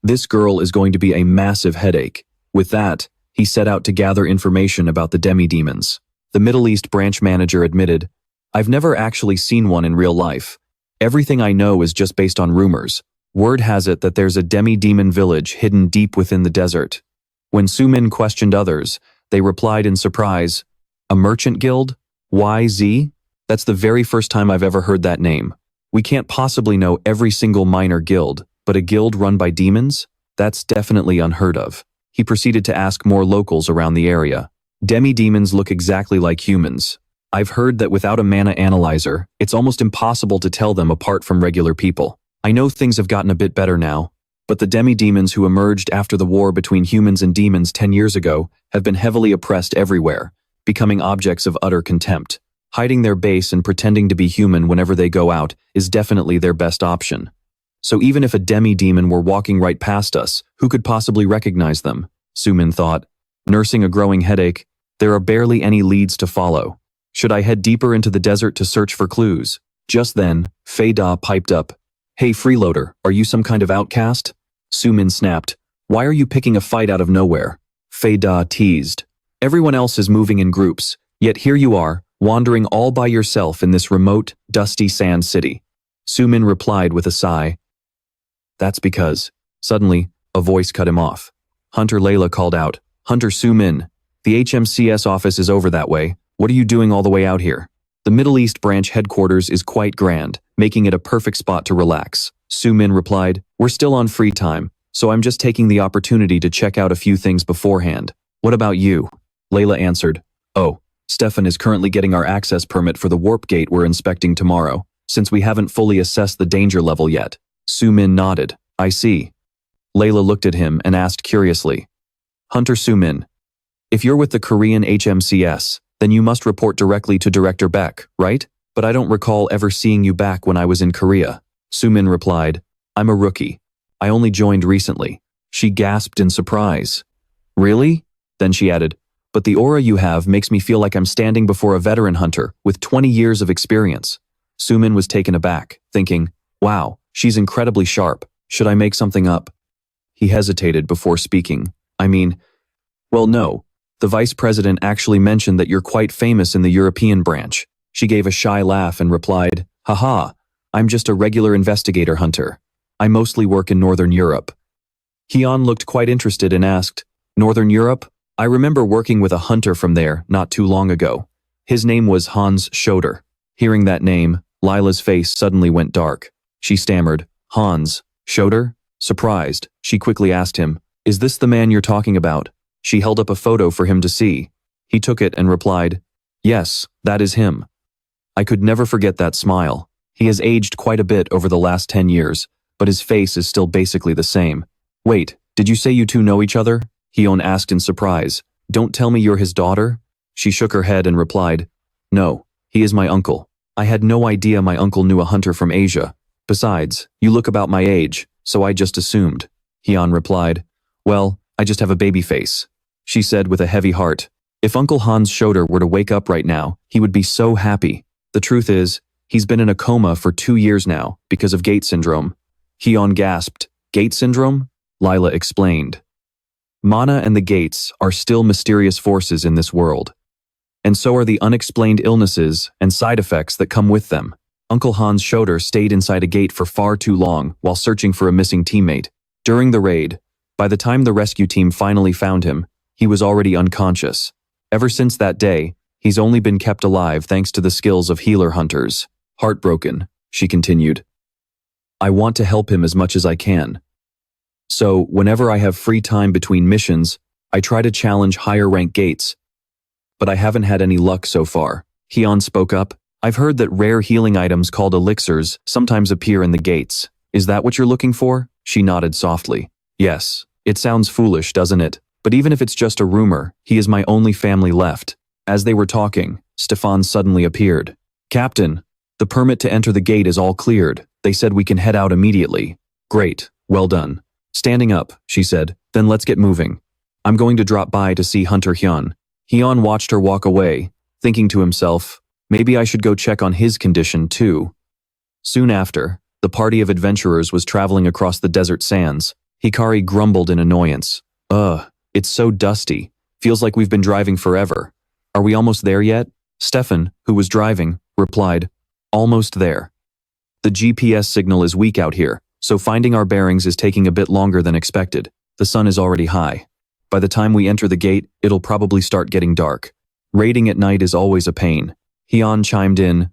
This girl is going to be a massive headache. With that, he set out to gather information about the demi-demons. The Middle East branch manager admitted, I've never actually seen one in real life. Everything I know is just based on rumors. Word has it that there's a demi-demon village hidden deep within the desert. When Su Min questioned others, they replied in surprise, A merchant guild? YZ? That's the very first time I've ever heard that name. We can't possibly know every single minor guild, but a guild run by demons? That's definitely unheard of. He proceeded to ask more locals around the area. Demi-demons look exactly like humans. I've heard that without a mana analyzer, it's almost impossible to tell them apart from regular people. I know things have gotten a bit better now, but the demi-demons who emerged after the war between humans and demons 10 years ago have been heavily oppressed everywhere, becoming objects of utter contempt. Hiding their base and pretending to be human whenever they go out is definitely their best option. So even if a demi-demon were walking right past us, who could possibly recognize them? Su Min thought. Nursing a growing headache, there are barely any leads to follow. Should I head deeper into the desert to search for clues? Just then, Fei Da piped up. Hey freeloader, are you some kind of outcast? Su Min snapped. Why are you picking a fight out of nowhere? Fei Da teased. Everyone else is moving in groups, yet here you are, wandering all by yourself in this remote, dusty sand city. Su Min replied with a sigh. That's because. Suddenly, a voice cut him off. Hunter Layla called out, Hunter Su Min, the HMCS office is over that way. What are you doing all the way out here? The Middle East branch headquarters is quite grand, making it a perfect spot to relax. Soo-min replied, "We're still on free time, so I'm just taking the opportunity to check out a few things beforehand. What about you?" Layla answered, "Oh, Stefan is currently getting our access permit for the warp gate we're inspecting tomorrow, since we haven't fully assessed the danger level yet." Soo-min nodded. "I see." Layla looked at him and asked curiously, "Hunter Soo-min, if you're with the Korean HMCS, then you must report directly to Director Beck, right? But I don't recall ever seeing you back when I was in Korea." Soo-min replied, "I'm a rookie. I only joined recently." She gasped in surprise. "Really?" Then she added, "But the aura you have makes me feel like I'm standing before a veteran hunter with 20 years of experience." Soo-min was taken aback, thinking, "Wow, she's incredibly sharp. Should I make something up?" He hesitated before speaking. Well, no. The vice president actually mentioned that you're quite famous in the European branch." She gave a shy laugh and replied, "Haha, I'm just a regular investigator hunter. I mostly work in Northern Europe." Hyun looked quite interested and asked, "Northern Europe? I remember working with a hunter from there not too long ago. His name was Hans Schoder." Hearing that name, Lila's face suddenly went dark. She stammered, "Hans Schoder?" Surprised, she quickly asked him, "Is this the man you're talking about?" She held up a photo for him to see. He took it and replied, "Yes, that is him." I could never forget that smile. He has aged quite a bit over the last 10 years, but his face is still basically the same. "Wait, did you say you two know each other?" Hyun asked in surprise. "Don't tell me you're his daughter?" She shook her head and replied, "No, he is my uncle. I had no idea my uncle knew a hunter from Asia. Besides, you look about my age, so I just assumed." Hyun replied, "Well, I just have a baby face." She said with a heavy heart, "If Uncle Hans Schoder were to wake up right now, he would be so happy. The truth is, he's been in a coma for 2 years now because of gate syndrome." Hyun gasped. "Gate syndrome?" Lila explained. Mana and the gates are still mysterious forces in this world. And so are the unexplained illnesses and side effects that come with them. Uncle Hans Schoder stayed inside a gate for far too long while searching for a missing teammate. During the raid, by the time the rescue team finally found him, he was already unconscious. Ever since that day, he's only been kept alive thanks to the skills of healer hunters. Heartbroken, she continued. I want to help him as much as I can. So, whenever I have free time between missions, I try to challenge higher rank gates. But I haven't had any luck so far. Hyun spoke up. I've heard that rare healing items called elixirs sometimes appear in the gates. Is that what you're looking for? She nodded softly. Yes, it sounds foolish, doesn't it? But even if it's just a rumor, he is my only family left. As they were talking, Stefan suddenly appeared. Captain, the permit to enter the gate is all cleared. They said we can head out immediately. Great, well done. Standing up, she said, then let's get moving. I'm going to drop by to see Hunter Hyun. Hyun watched her walk away, thinking to himself, maybe I should go check on his condition too. Soon after, the party of adventurers was traveling across the desert sands. Hikari grumbled in annoyance. It's so dusty. Feels like we've been driving forever. Are we almost there yet? Stefan, who was driving, replied, almost there. The GPS signal is weak out here, so finding our bearings is taking a bit longer than expected. The sun is already high. By the time we enter the gate, it'll probably start getting dark. Raiding at night is always a pain. Hyun chimed in,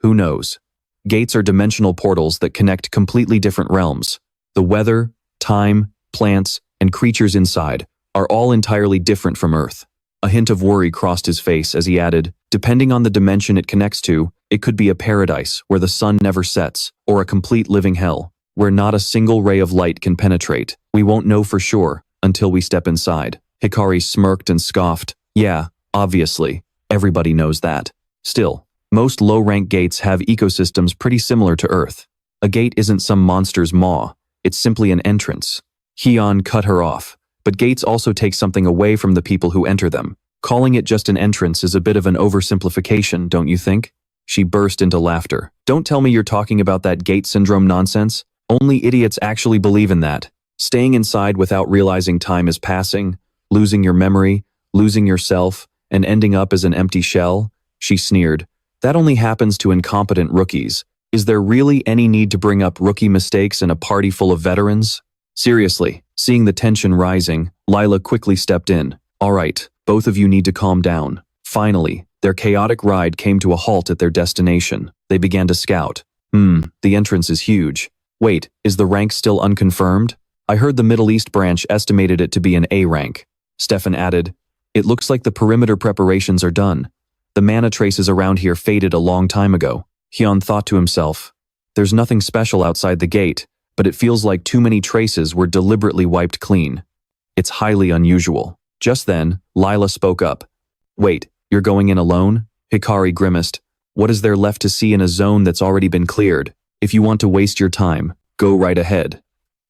who knows? Gates are dimensional portals that connect completely different realms. The weather, time, plants, and creatures inside are all entirely different from Earth. A hint of worry crossed his face as he added, depending on the dimension it connects to, it could be a paradise where the sun never sets, or a complete living hell, where not a single ray of light can penetrate. We won't know for sure until we step inside. Hikari smirked and scoffed. Yeah, obviously. Everybody knows that. Still, most low-rank gates have ecosystems pretty similar to Earth. A gate isn't some monster's maw. It's simply an entrance. Hyun cut her off. But gates also take something away from the people who enter them. Calling it just an entrance is a bit of an oversimplification, don't you think? She burst into laughter. Don't tell me you're talking about that gate syndrome nonsense. Only idiots actually believe in that. Staying inside without realizing time is passing, losing your memory, losing yourself, and ending up as an empty shell? She sneered. That only happens to incompetent rookies. Is there really any need to bring up rookie mistakes in a party full of veterans? Seriously, seeing the tension rising, Lila quickly stepped in. All right, both of you need to calm down. Finally, their chaotic ride came to a halt at their destination. They began to scout. The entrance is huge. Wait, is the rank still unconfirmed? I heard the Middle East branch estimated it to be an A rank. Stefan added, it looks like the perimeter preparations are done. The mana traces around here faded a long time ago. Hyun thought to himself, there's nothing special outside the gate, but it feels like too many traces were deliberately wiped clean. It's highly unusual. Just then, Lila spoke up. Wait, you're going in alone? Hikari grimaced. What is there left to see in a zone that's already been cleared? If you want to waste your time, go right ahead.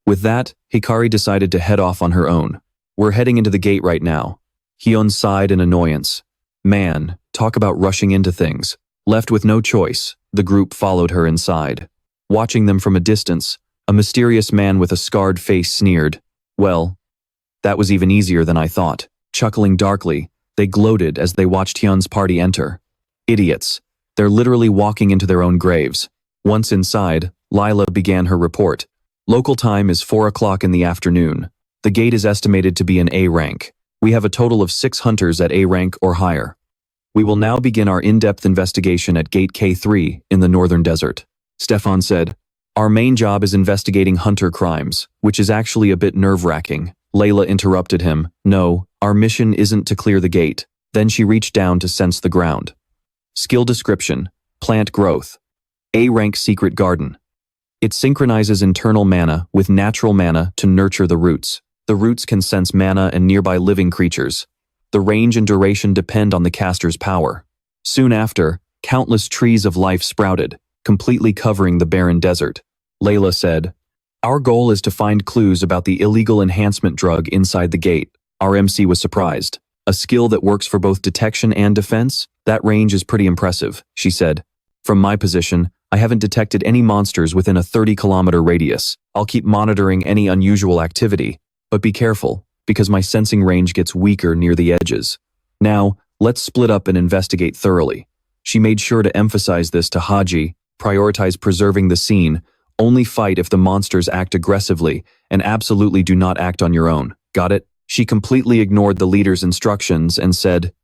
With that, Hikari decided to head off on her own. We're heading into the gate right now. Hyun sighed in annoyance. Man, talk about rushing into things. Left with no choice, the group followed her inside. Watching them from a distance, a mysterious man with a scarred face sneered. Well, that was even easier than I thought. Chuckling darkly, they gloated as they watched Hyun's party enter. Idiots. They're literally walking into their own graves. Once inside, Lila began her report. Local time is 4 o'clock in the afternoon. The gate is estimated to be an A rank. We have a total of 6 hunters at A rank or higher. We will now begin our in-depth investigation at Gate K3 in the Northern Desert. Stefan said, our main job is investigating hunter crimes, which is actually a bit nerve-wracking. Layla interrupted him. No, our mission isn't to clear the gate. Then she reached down to sense the ground. Skill description, plant growth. A rank secret garden. It synchronizes internal mana with natural mana to nurture the roots. The roots can sense mana and nearby living creatures. The range and duration depend on the caster's power. Soon after, countless trees of life sprouted, completely covering the barren desert. Layla said, our goal is to find clues about the illegal enhancement drug inside the gate. Our MC was surprised. A skill that works for both detection and defense? That range is pretty impressive, she said. From my position, I haven't detected any monsters within a 30-kilometer radius. I'll keep monitoring any unusual activity, but be careful, because my sensing range gets weaker near the edges. Now, let's split up and investigate thoroughly. She made sure to emphasize this to Haji, prioritize preserving the scene, only fight if the monsters act aggressively, and absolutely do not act on your own. Got it? She completely ignored the leader's instructions and said,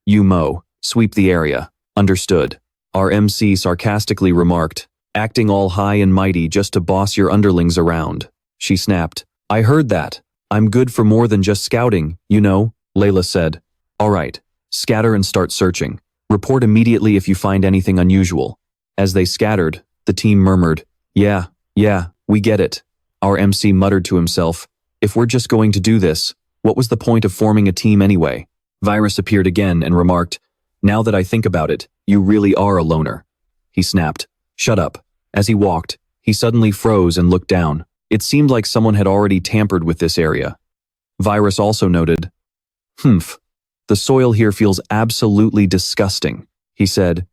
you Mo, sweep the area. Understood. Our MC sarcastically remarked, acting all high and mighty just to boss your underlings around. She snapped, I heard that. I'm good for more than just scouting, you know, Layla said. All right, scatter and start searching. Report immediately if you find anything unusual. As they scattered, the team murmured, yeah, we get it. Our MC muttered to himself, if we're just going to do this, what was the point of forming a team anyway? Virus appeared again and remarked, now that I think about it, you really are a loner. He snapped, shut up. As he walked, he suddenly froze and looked down. It seemed like someone had already tampered with this area. Virus also noted, the soil here feels absolutely disgusting, he said.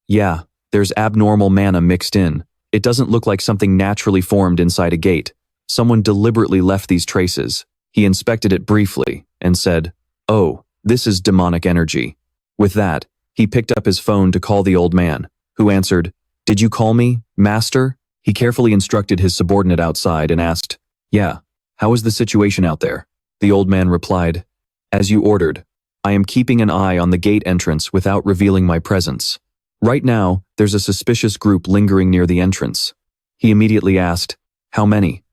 Yeah, there's abnormal mana mixed in. It doesn't look like something naturally formed inside a gate. Someone deliberately left these traces. He inspected it briefly and said, oh, this is demonic energy. With that, he picked up his phone to call the old man, who answered, did you call me, master? He carefully instructed his subordinate outside and asked, yeah, how is the situation out there? The old man replied, as you ordered. I am keeping an eye on the gate entrance without revealing my presence. Right now, there's a suspicious group lingering near the entrance. He immediately asked, how many?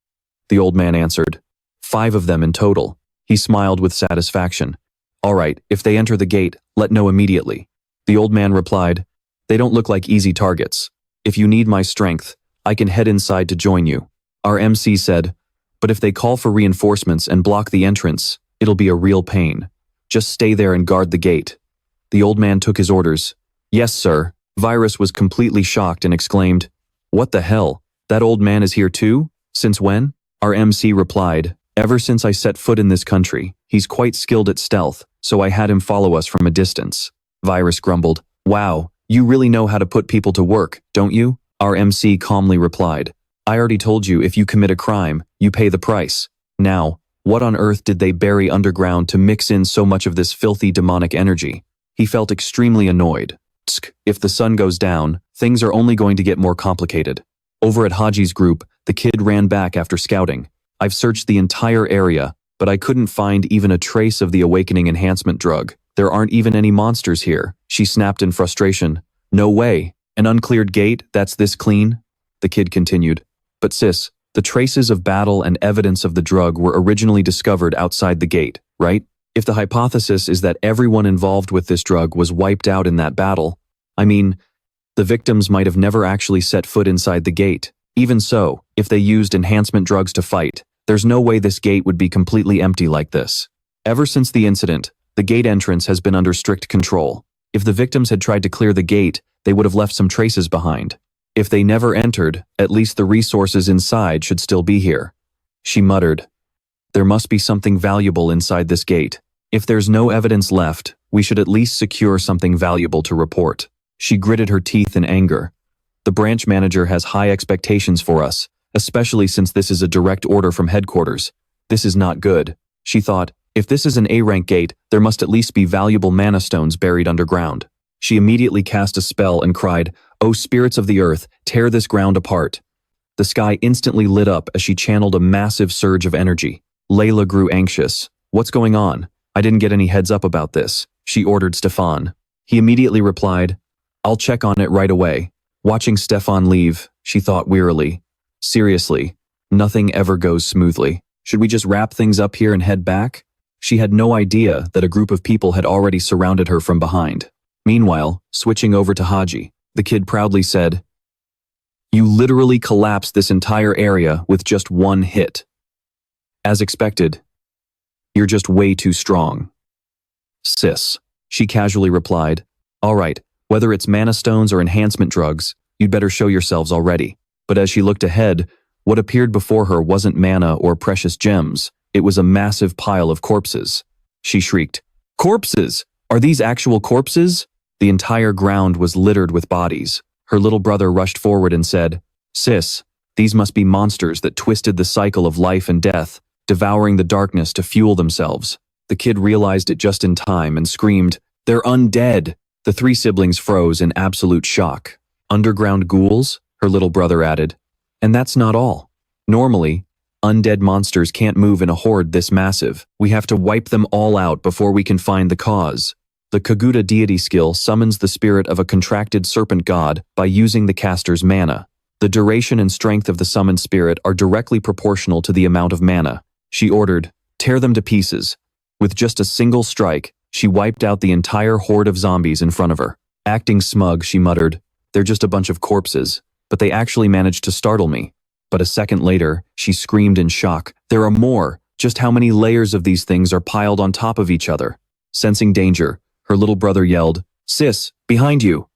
The old man answered, 5 of them in total. He smiled with satisfaction. All right, if they enter the gate, let know immediately. The old man replied, they don't look like easy targets. If you need my strength, I can head inside to join you. Our MC said, but if they call for reinforcements and block the entrance, it'll be a real pain. Just stay there and guard the gate. The old man took his orders. Yes, sir. Virus was completely shocked and exclaimed, what the hell? That old man is here too? Since when? Our MC replied, ever since I set foot in this country. He's quite skilled at stealth, so I had him follow us from a distance. Virus grumbled, wow, you really know how to put people to work, don't you? Our MC calmly replied, I already told you if you commit a crime, you pay the price. Now, what on earth did they bury underground to mix in so much of this filthy demonic energy? He felt extremely annoyed. If the sun goes down, things are only going to get more complicated. Over at Haji's group, the kid ran back after scouting. I've searched the entire area, but I couldn't find even a trace of the awakening enhancement drug. There aren't even any monsters here. She snapped in frustration. No way. An uncleared gate that's this clean? the kid continued. But sis, the traces of battle and evidence of the drug were originally discovered outside the gate, right? If the hypothesis is that everyone involved with this drug was wiped out in that battle, I mean, the victims might have never actually set foot inside the gate. Even so, if they used enhancement drugs to fight, there's no way this gate would be completely empty like this. Ever since the incident, the gate entrance has been under strict control. If the victims had tried to clear the gate, they would have left some traces behind. If they never entered, at least the resources inside should still be here. She muttered. There must be something valuable inside this gate. If there's no evidence left, we should at least secure something valuable to report. She gritted her teeth in anger. The branch manager has high expectations for us, especially since this is a direct order from headquarters. This is not good. She thought, if this is an A-rank gate, there must at least be valuable mana stones buried underground. She immediately cast a spell and cried, "O spirits of the earth, tear this ground apart." The sky instantly lit up as she channeled a massive surge of energy. Layla grew anxious. What's going on? I didn't get any heads up about this, she ordered Stefan. He immediately replied, I'll check on it right away. Watching Stefan leave, she thought wearily. Seriously, nothing ever goes smoothly. Should we just wrap things up here and head back? She had no idea that a group of people had already surrounded her from behind. Meanwhile, switching over to Haji, the kid proudly said, You literally collapsed this entire area with just one hit. As expected, you're just way too strong. Sis, she casually replied, All right, whether it's mana stones or enhancement drugs, you'd better show yourselves already. But as she looked ahead, what appeared before her wasn't mana or precious gems, it was a massive pile of corpses. She shrieked, Corpses! Are these actual corpses? The entire ground was littered with bodies. Her little brother rushed forward and said, Sis, these must be monsters that twisted the cycle of life and death, devouring the darkness to fuel themselves. The kid realized it just in time and screamed, They're undead! The three siblings froze in absolute shock. Underground ghouls? Her little brother added. And that's not all. Normally, undead monsters can't move in a horde this massive. We have to wipe them all out before we can find the cause. The Kaguta deity skill summons the spirit of a contracted serpent god by using the caster's mana. The duration and strength of the summoned spirit are directly proportional to the amount of mana. She ordered, Tear them to pieces. With just a single strike, she wiped out the entire horde of zombies in front of her. Acting smug, she muttered, They're just a bunch of corpses, but they actually managed to startle me. But a second later, she screamed in shock, There are more! Just how many layers of these things are piled on top of each other? Sensing danger, her little brother yelled, Sis, behind you!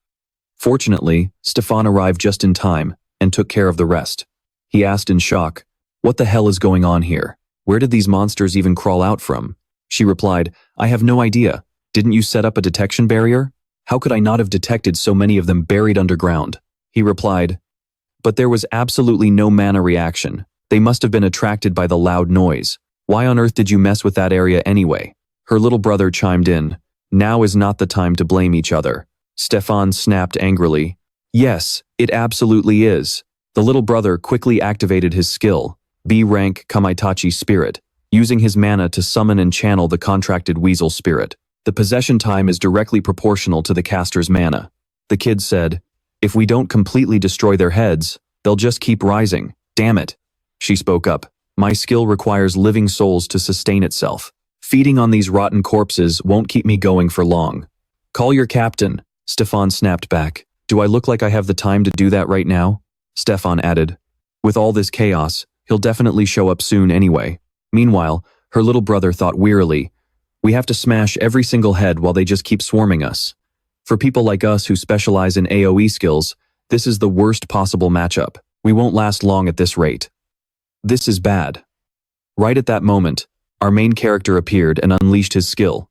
Fortunately, Stefan arrived just in time and took care of the rest. He asked in shock, What the hell is going on here? Where did these monsters even crawl out from? She replied, I have no idea. Didn't you set up a detection barrier? How could I not have detected so many of them buried underground? He replied, But there was absolutely no mana reaction. They must have been attracted by the loud noise. Why on earth did you mess with that area anyway? Her little brother chimed in, Now is not the time to blame each other. Stefan snapped angrily, Yes, it absolutely is. The little brother quickly activated his skill, B-rank Kamaitachi Spirit, using his mana to summon and channel the contracted weasel spirit. The possession time is directly proportional to the caster's mana. The kid said, If we don't completely destroy their heads, they'll just keep rising. Damn it. She spoke up, My skill requires living souls to sustain itself. Feeding on these rotten corpses won't keep me going for long. Call your captain, Stefan snapped back. Do I look like I have the time to do that right now? Stefan added, With all this chaos, he'll definitely show up soon anyway. Meanwhile, her little brother thought wearily, We have to smash every single head while they just keep swarming us. For people like us who specialize in AoE skills, this is the worst possible matchup. We won't last long at this rate. This is bad. Right at that moment, our main character appeared and unleashed his skill.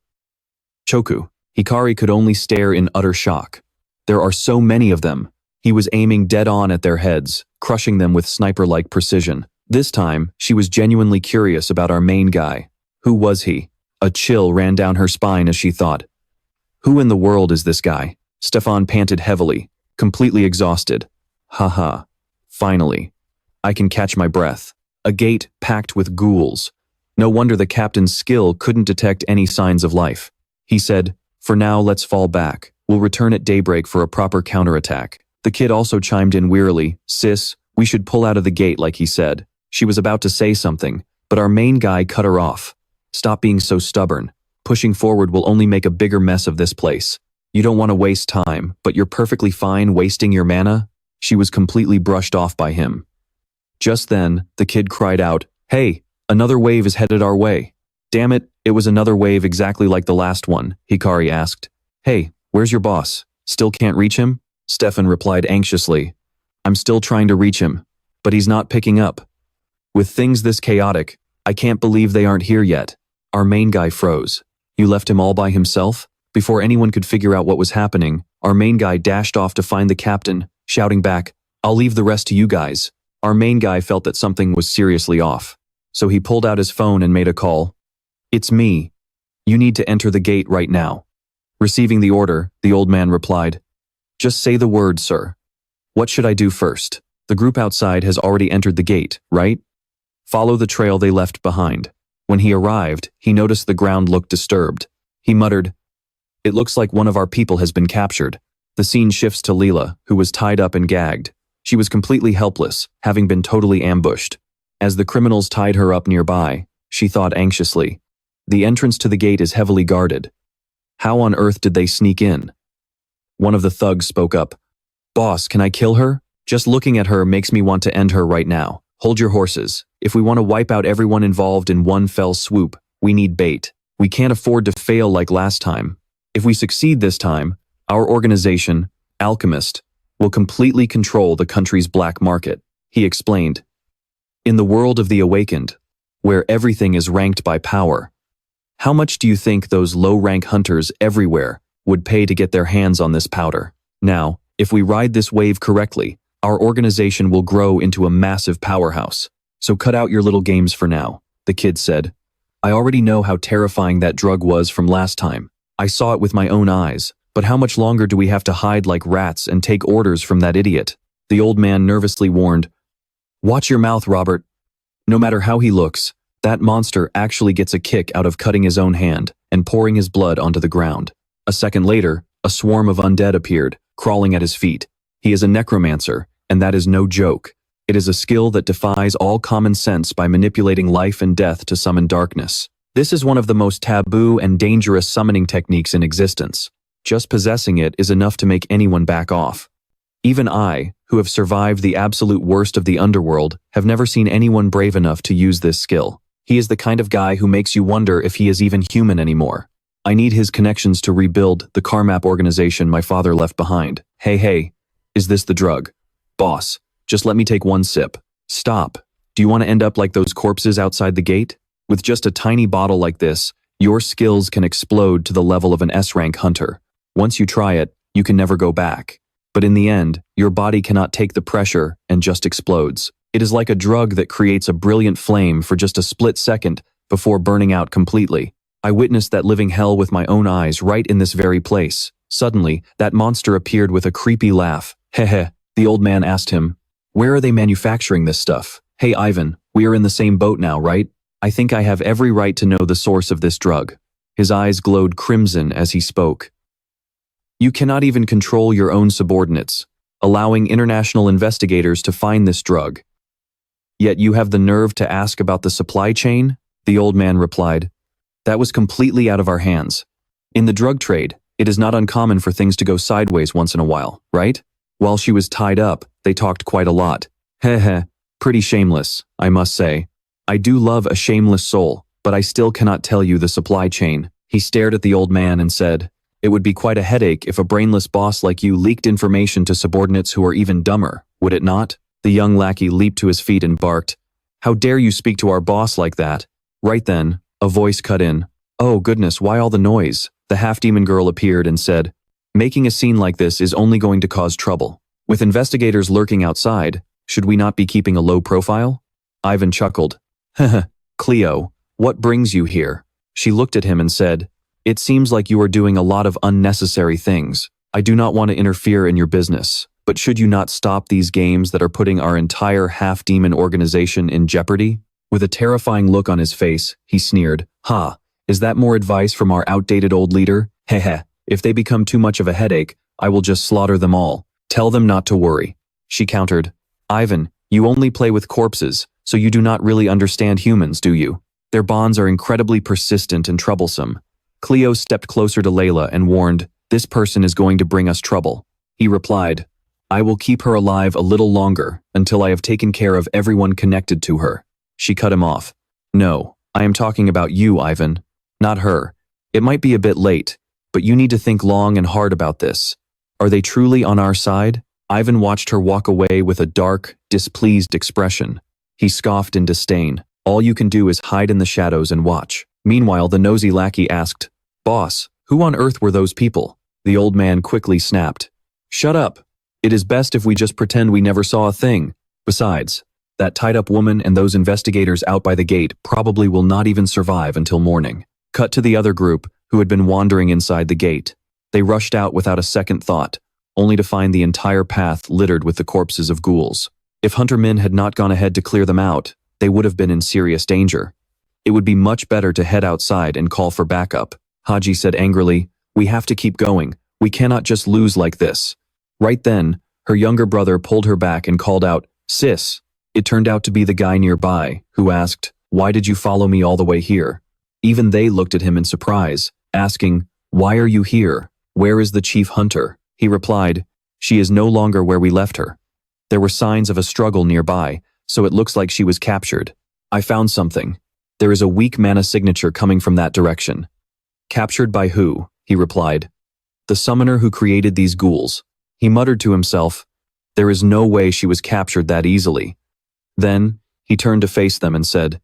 Choku. Hikari could only stare in utter shock. There are so many of them. He was aiming dead on at their heads, crushing them with sniper-like precision. This time, she was genuinely curious about our main guy. Who was he? A chill ran down her spine as she thought. Who in the world is this guy? Stefan panted heavily, completely exhausted. Haha. Finally. I can catch my breath. A gate packed with ghouls. No wonder the captain's skill couldn't detect any signs of life. He said, For now, let's fall back. We'll return at daybreak for a proper counterattack. The kid also chimed in wearily, "Sis, we should pull out of the gate like he said." She was about to say something, but our main guy cut her off. "Stop being so stubborn. Pushing forward will only make a bigger mess of this place. You don't want to waste time, but you're perfectly fine wasting your mana?" She was completely brushed off by him. Just then, the kid cried out, "Hey, another wave is headed our way." "Damn it, it was another wave exactly like the last one," Hikari asked. "Hey, where's your boss? Still can't reach him?" Stefan replied anxiously. "I'm still trying to reach him, but he's not picking up. With things this chaotic, I can't believe they aren't here yet." Our main guy froze. "You left him all by himself?" Before anyone could figure out what was happening, our main guy dashed off to find the captain, shouting back, "I'll leave the rest to you guys." Our main guy felt that something was seriously off, so he pulled out his phone and made a call. "It's me. You need to enter the gate right now." Receiving the order, the old man replied, "Just say the word, sir." "What should I do first? The group outside has already entered the gate, right?" "Follow the trail they left behind." When he arrived, he noticed the ground looked disturbed. He muttered, "It looks like one of our people has been captured." The scene shifts to Leela, who was tied up and gagged. She was completely helpless, having been totally ambushed. As the criminals tied her up nearby, she thought anxiously, "The entrance to the gate is heavily guarded. How on earth did they sneak in?" One of the thugs spoke up, "Boss, can I kill her? Just looking at her makes me want to end her right now. Hold your horses. If we want to wipe out everyone involved in one fell swoop, we need bait. We can't afford to fail like last time. If we succeed this time, our organization, Alchemist, will completely control the country's black market," he explained. "In the world of the awakened, where everything is ranked by power, how much do you think those low-rank hunters everywhere would pay to get their hands on this powder? Now, if we ride this wave correctly, our organization will grow into a massive powerhouse. So cut out your little games for now," the kid said. "I already know how terrifying that drug was from last time. I saw it with my own eyes, but how much longer do we have to hide like rats and take orders from that idiot?" The old man nervously warned, "Watch your mouth, Robert. No matter how he looks, that monster actually gets a kick out of cutting his own hand and pouring his blood onto the ground." A second later, a swarm of undead appeared, crawling at his feet. He is a necromancer, and that is no joke. It is a skill that defies all common sense by manipulating life and death to summon darkness. This is one of the most taboo and dangerous summoning techniques in existence. Just possessing it is enough to make anyone back off. Even I, who have survived the absolute worst of the underworld, have never seen anyone brave enough to use this skill. He is the kind of guy who makes you wonder if he is even human anymore. I need his connections to rebuild the Carmap organization my father left behind. Hey, is this the drug? Boss, just let me take one sip. Stop. Do you want to end up like those corpses outside the gate? With just a tiny bottle like this, your skills can explode to the level of an S-rank hunter. Once you try it, you can never go back. But in the end, your body cannot take the pressure and just explodes. It is like a drug that creates a brilliant flame for just a split second before burning out completely. I witnessed that living hell with my own eyes right in this very place. Suddenly, that monster appeared with a creepy laugh. Heh. The old man asked him, "Where are they manufacturing this stuff?" "Hey Ivan, we are in the same boat now, right? I think I have every right to know the source of this drug." His eyes glowed crimson as he spoke. "You cannot even control your own subordinates, allowing international investigators to find this drug. Yet you have the nerve to ask about the supply chain?" The old man replied, "That was completely out of our hands. In the drug trade, it is not uncommon for things to go sideways once in a while, right?" While she was tied up, they talked quite a lot. Pretty shameless, I must say. I do love a shameless soul, but I still cannot tell you the supply chain. He stared at the old man and said, "It would be quite a headache if a brainless boss like you leaked information to subordinates who are even dumber, would it not?" The young lackey leaped to his feet and barked, "How dare you speak to our boss like that?" Right then, a voice cut in. "Oh goodness, why all the noise?" The half-demon girl appeared and said, "Making a scene like this is only going to cause trouble. With investigators lurking outside, should we not be keeping a low profile?" Ivan chuckled. "Cleo, what brings you here?" She looked at him and said, "It seems like you are doing a lot of unnecessary things. I do not want to interfere in your business, but should you not stop these games that are putting our entire half-demon organization in jeopardy?" With a terrifying look on his face, he sneered, "Ha, is that more advice from our outdated old leader? If they become too much of a headache, I will just slaughter them all." Tell them not to worry. She countered. Ivan, you only play with corpses, so you do not really understand humans, do you? Their bonds are incredibly persistent and troublesome. Cleo stepped closer to Layla and warned, this person is going to bring us trouble. He replied, I will keep her alive a little longer until I have taken care of everyone connected to her. She cut him off. No, I am talking about you, Ivan. Not her. It might be a bit late, but you need to think long and hard about this. Are they truly on our side? Ivan watched her walk away with a dark, displeased expression. He scoffed in disdain. All you can do is hide in the shadows and watch. Meanwhile, the nosy lackey asked, Boss, who on earth were those people? The old man quickly snapped. Shut up. It is best if we just pretend we never saw a thing. Besides, that tied-up woman and those investigators out by the gate probably will not even survive until morning. Cut to the other group, who had been wandering inside the gate. They rushed out without a second thought, only to find the entire path littered with the corpses of ghouls. If Hunter Min had not gone ahead to clear them out, they would have been in serious danger. It would be much better to head outside and call for backup. Haji said angrily, We have to keep going. We cannot just lose like this. Right then, her younger brother pulled her back and called out, Sis. It turned out to be the guy nearby, who asked, Why did you follow me all the way here? Even they looked at him in surprise, asking, Why are you here? Where is the chief hunter? He replied, She is no longer where we left her. There were signs of a struggle nearby, so it looks like she was captured. I found something. There is a weak mana signature coming from that direction. Captured by who? He replied. The summoner who created these ghouls. He muttered to himself, There is no way she was captured that easily. Then, he turned to face them and said,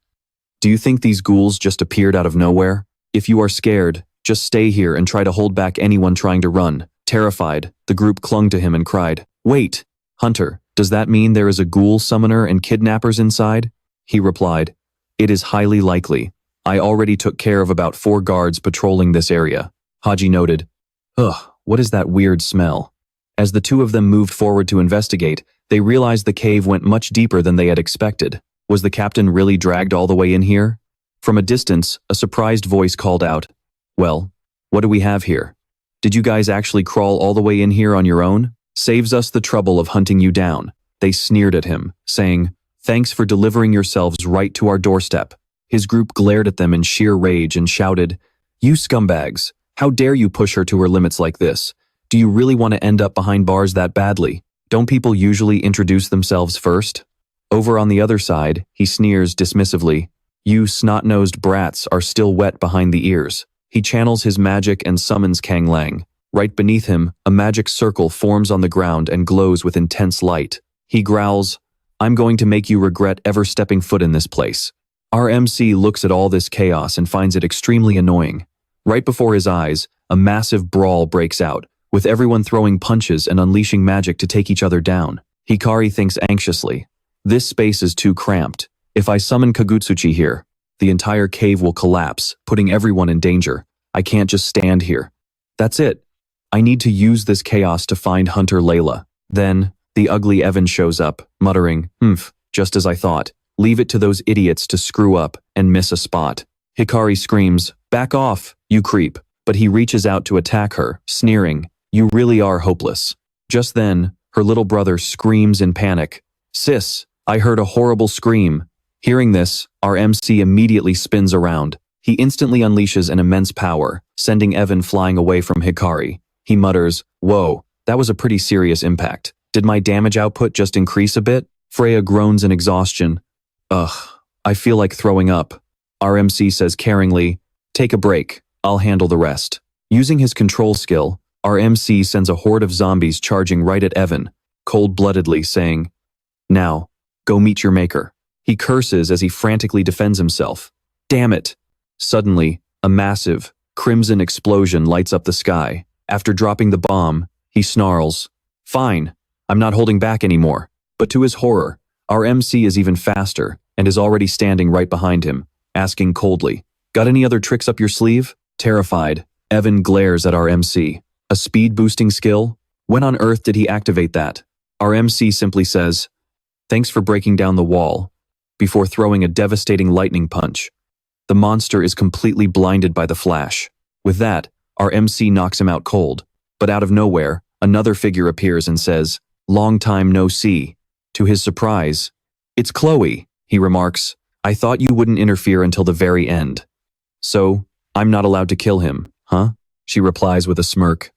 Do you think these ghouls just appeared out of nowhere? If you are scared, just stay here and try to hold back anyone trying to run. Terrified, the group clung to him and cried, Wait, Hunter, does that mean there is a ghoul summoner and kidnappers inside? He replied, It is highly likely. I already took care of about 4 guards patrolling this area. Haji noted, Ugh, what is that weird smell? As the two of them moved forward to investigate, they realized the cave went much deeper than they had expected. Was the captain really dragged all the way in here? From a distance, a surprised voice called out, Well, what do we have here? Did you guys actually crawl all the way in here on your own? Saves us the trouble of hunting you down. They sneered at him, saying, Thanks for delivering yourselves right to our doorstep. His group glared at them in sheer rage and shouted, You scumbags, how dare you push her to her limits like this? Do you really want to end up behind bars that badly? Don't people usually introduce themselves first? Over on the other side, he sneers dismissively, You snot-nosed brats are still wet behind the ears. He channels his magic and summons Kang Lang. Right beneath him, a magic circle forms on the ground and glows with intense light. He growls, I'm going to make you regret ever stepping foot in this place. Our MC looks at all this chaos and finds it extremely annoying. Right before his eyes, a massive brawl breaks out, with everyone throwing punches and unleashing magic to take each other down. Hikari thinks anxiously, This space is too cramped. If I summon Kagutsuchi here, the entire cave will collapse, putting everyone in danger. I can't just stand here. That's it. I need to use this chaos to find Hunter Layla. Then, the ugly Evan shows up, muttering, just as I thought. Leave it to those idiots to screw up and miss a spot. Hikari screams, Back off, you creep. But he reaches out to attack her, sneering, You really are hopeless. Just then, her little brother screams in panic, Sis, I heard a horrible scream. Hearing this, our MC immediately spins around. He instantly unleashes an immense power, sending Evan flying away from Hikari. He mutters, Whoa, that was a pretty serious impact. Did my damage output just increase a bit? Freya groans in exhaustion. Ugh, I feel like throwing up. Our MC says caringly, Take a break, I'll handle the rest. Using his control skill, our MC sends a horde of zombies charging right at Evan, cold-bloodedly saying, Now, go meet your maker. He curses as he frantically defends himself. Damn it! Suddenly, a massive, crimson explosion lights up the sky. After dropping the bomb, he snarls, Fine, I'm not holding back anymore. But to his horror, our MC is even faster and is already standing right behind him, asking coldly, Got any other tricks up your sleeve? Terrified, Evan glares at our MC. A speed-boosting skill? When on earth did he activate that? Our MC simply says, Thanks for breaking down the wall, before throwing a devastating lightning punch. The monster is completely blinded by the flash. With that, our MC knocks him out cold, but out of nowhere, Another figure appears and says, "Long time no see." To his surprise, "It's Chloe," he remarks. "I thought you wouldn't interfere until the very end." "So, I'm not allowed to kill him, huh?" she replies with a smirk.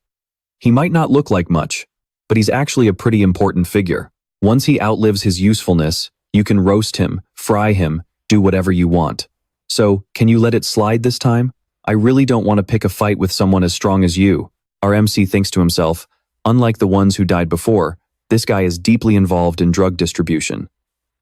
"He might not look like much, but he's actually a pretty important figure. Once he outlives his usefulness, you can roast him, fry him, do whatever you want. So, can you let it slide this time? I really don't want to pick a fight with someone as strong as you." Our MC thinks to himself, unlike the ones who died before, this guy is deeply involved in drug distribution.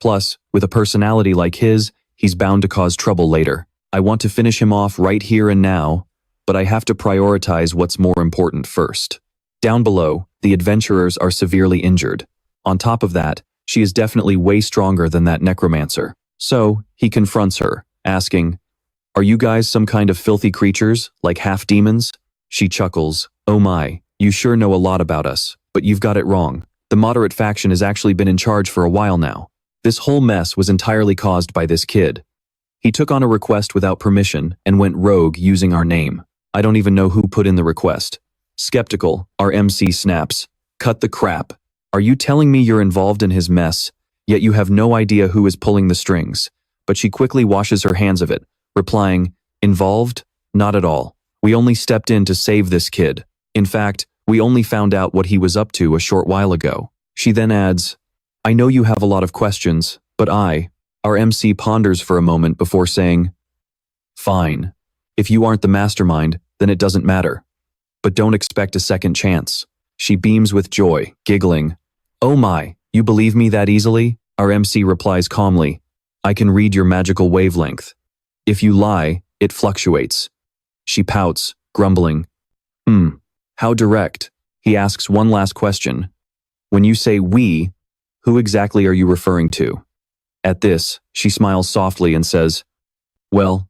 Plus, with a personality like his, he's bound to cause trouble later. I want to finish him off right here and now, but I have to prioritize what's more important first. Down below, the adventurers are severely injured. On top of that, she is definitely way stronger than that necromancer. So, he confronts her, asking, "Are you guys some kind of filthy creatures, like half-demons?" She chuckles, "Oh my, you sure know a lot about us, but you've got it wrong. The moderate faction has actually been in charge for a while now. This whole mess was entirely caused by this kid. He took on a request without permission and went rogue using our name. I don't even know who put in the request." Skeptical, our MC snaps, "Cut the crap. Are you telling me you're involved in his mess, yet you have no idea who is pulling the strings?" But she quickly washes her hands of it, replying, "Involved? Not at all. We only stepped in to save this kid. In fact, we only found out what he was up to a short while ago." She then adds, "I know you have a lot of questions, but our MC ponders for a moment before saying, "Fine. If you aren't the mastermind, then it doesn't matter. But don't expect a second chance." She beams with joy, giggling. "Oh my, you believe me that easily?" Our MC replies calmly, "I can read your magical wavelength. If you lie, it fluctuates." She pouts, grumbling. How direct?" He asks one last question. "When you say we, who exactly are you referring to?" At this, she smiles softly and says, "Well,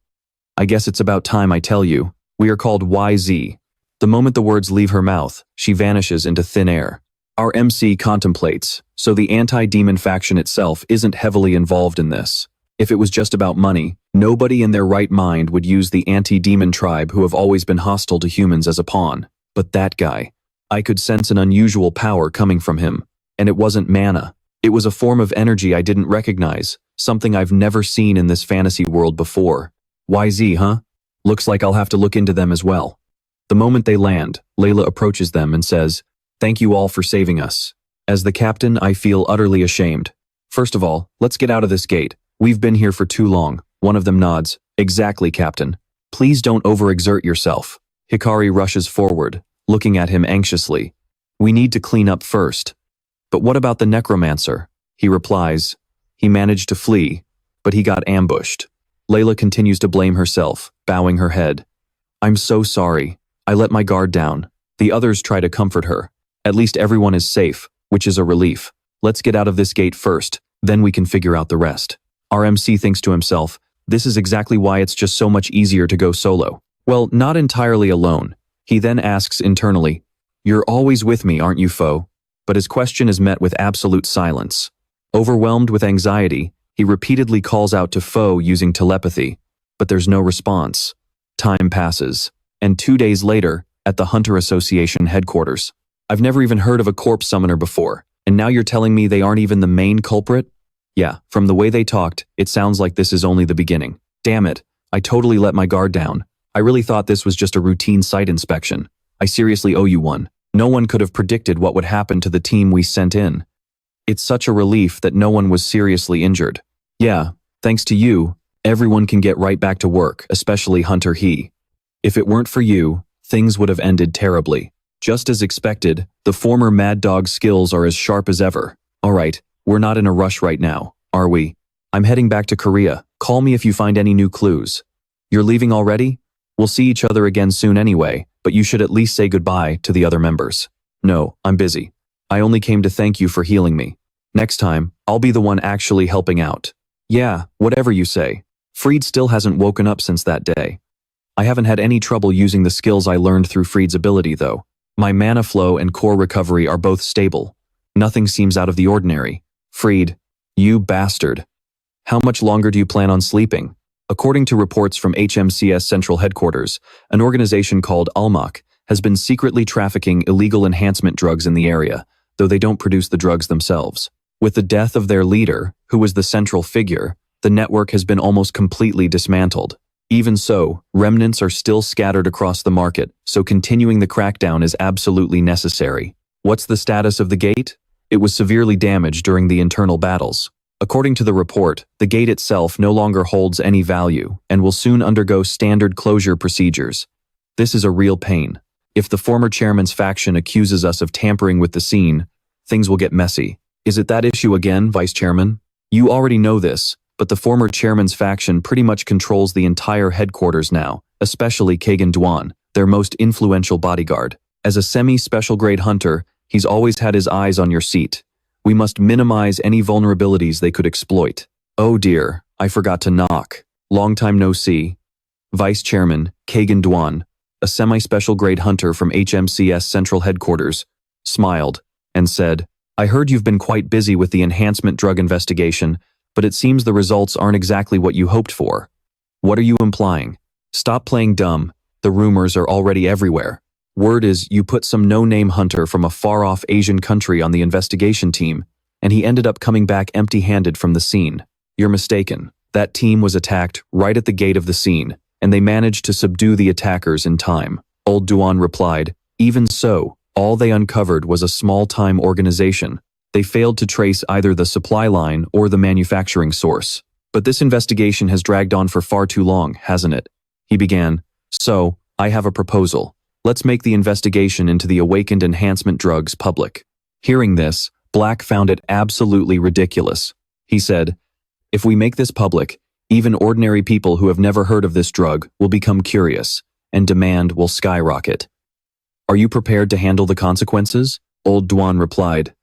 I guess it's about time I tell you. We are called YZ." The moment the words leave her mouth, she vanishes into thin air. Our MC contemplates, so the anti-demon faction itself isn't heavily involved in this. If it was just about money, nobody in their right mind would use the anti-demon tribe who have always been hostile to humans as a pawn. But that guy, I could sense an unusual power coming from him. And it wasn't mana. It was a form of energy I didn't recognize, something I've never seen in this fantasy world before. YZ, huh? Looks like I'll have to look into them as well. The moment they land, Layla approaches them and says, "Thank you all for saving us. As the captain, I feel utterly ashamed. First of all, let's get out of this gate. We've been here for too long." One of them nods. "Exactly, Captain. Please don't overexert yourself." Hikari rushes forward, looking at him anxiously. "We need to clean up first." "But what about the necromancer?" He replies, "He managed to flee, but he got ambushed." Layla continues to blame herself, bowing her head. "I'm so sorry. I let my guard down." The others try to comfort her. "At least everyone is safe, which is a relief. Let's get out of this gate first, then we can figure out the rest." Our MC thinks to himself, this is exactly why it's just so much easier to go solo. Well, not entirely alone. He then asks internally, "You're always with me, aren't you, foe?" But his question is met with absolute silence. Overwhelmed with anxiety, he repeatedly calls out to foe using telepathy, but there's no response. Time passes, and 2 days later, at the Hunter Association headquarters. "I've never even heard of a corpse summoner before, and now you're telling me they aren't even the main culprit?" Yeah, from the way they talked, it sounds like this is only the beginning. Damn it, I totally let my guard down. I really thought this was just a routine site inspection. I seriously owe you one. No one could have predicted what would happen to the team we sent in. It's such a relief that no one was seriously injured. Yeah, thanks to you, everyone can get right back to work, especially Hunter He. If it weren't for you, things would have ended terribly. Just as expected, the former Mad Dog's skills are as sharp as ever. Alright, we're not in a rush right now, are we? I'm heading back to Korea. Call me if you find any new clues. You're leaving already? We'll see each other again soon anyway, but you should at least say goodbye to the other members. No, I'm busy. I only came to thank you for healing me. Next time, I'll be the one actually helping out. Yeah, whatever you say. Freed still hasn't woken up since that day. I haven't had any trouble using the skills I learned through Freed's ability though. My mana flow and core recovery are both stable. Nothing seems out of the ordinary. Freed, you bastard. How much longer do you plan on sleeping? According to reports from HMCS Central Headquarters, an organization called Almach has been secretly trafficking illegal enhancement drugs in the area, though they don't produce the drugs themselves. With the death of their leader, who was the central figure, the network has been almost completely dismantled. Even so, remnants are still scattered across the market, so continuing the crackdown is absolutely necessary. What's the status of the gate? It was severely damaged during the internal battles. According to the report, the gate itself no longer holds any value and will soon undergo standard closure procedures. This is a real pain. If the former chairman's faction accuses us of tampering with the scene, things will get messy. Is it that issue again, Vice Chairman? You already know this, but the former chairman's faction pretty much controls the entire headquarters now, especially Kagan Dwan, their most influential bodyguard. As a semi-special grade hunter, he's always had his eyes on your seat. We must minimize any vulnerabilities they could exploit. Oh dear, I forgot to knock. Long time no see. Vice Chairman, Kagan Dwan, a semi-special grade hunter from HMCS Central Headquarters, smiled and said, I heard you've been quite busy with the enhancement drug investigation, but it seems the results aren't exactly what you hoped for. What are you implying? Stop playing dumb. The rumors are already everywhere. Word is you put some no-name hunter from a far-off Asian country on the investigation team, and he ended up coming back empty-handed from the scene. You're mistaken. That team was attacked right at the gate of the scene, and they managed to subdue the attackers in time. Old Duan replied, even so, all they uncovered was a small-time organization. They failed to trace either the supply line or the manufacturing source. But this investigation has dragged on for far too long, hasn't it? He began, so, I have a proposal. Let's make the investigation into the awakened enhancement drugs public. Hearing this, Black found it absolutely ridiculous. He said, if we make this public, even ordinary people who have never heard of this drug will become curious, and demand will skyrocket. Are you prepared to handle the consequences? Old Duan replied.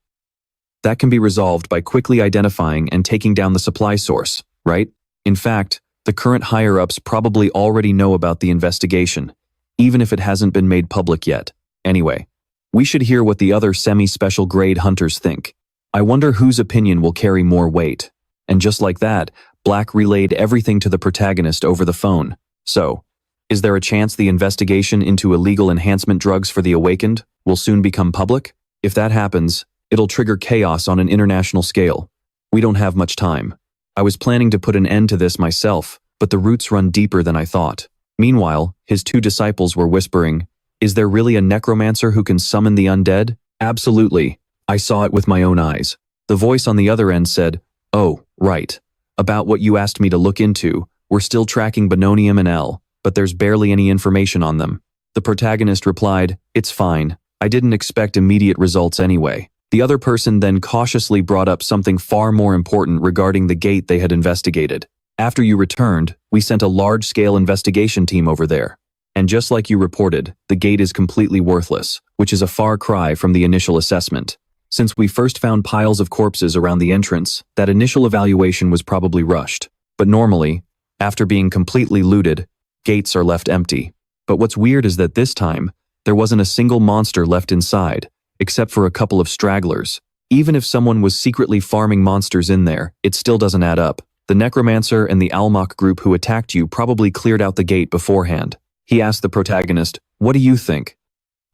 That can be resolved by quickly identifying and taking down the supply source, right? In fact, the current higher-ups probably already know about the investigation, even if it hasn't been made public yet. Anyway, we should hear what the other semi-special grade hunters think. I wonder whose opinion will carry more weight. And just like that, Black relayed everything to the protagonist over the phone. So, is there a chance the investigation into illegal enhancement drugs for the awakened will soon become public? If that happens, it'll trigger chaos on an international scale. We don't have much time. I was planning to put an end to this myself, but the roots run deeper than I thought. Meanwhile, his two disciples were whispering, is there really a necromancer who can summon the undead? Absolutely. I saw it with my own eyes. The voice on the other end said, oh, right. About what you asked me to look into, we're still tracking Benonium and L, but there's barely any information on them. The protagonist replied, it's fine. I didn't expect immediate results anyway. The other person then cautiously brought up something far more important regarding the gate they had investigated. After you returned, we sent a large-scale investigation team over there. And just like you reported, the gate is completely worthless, which is a far cry from the initial assessment. Since we first found piles of corpses around the entrance, that initial evaluation was probably rushed. But normally, after being completely looted, gates are left empty. But what's weird is that this time, there wasn't a single monster left inside, except for a couple of stragglers. Even if someone was secretly farming monsters in there, it still doesn't add up. The Necromancer and the Almach group who attacked you probably cleared out the gate beforehand. He asked the protagonist, what do you think?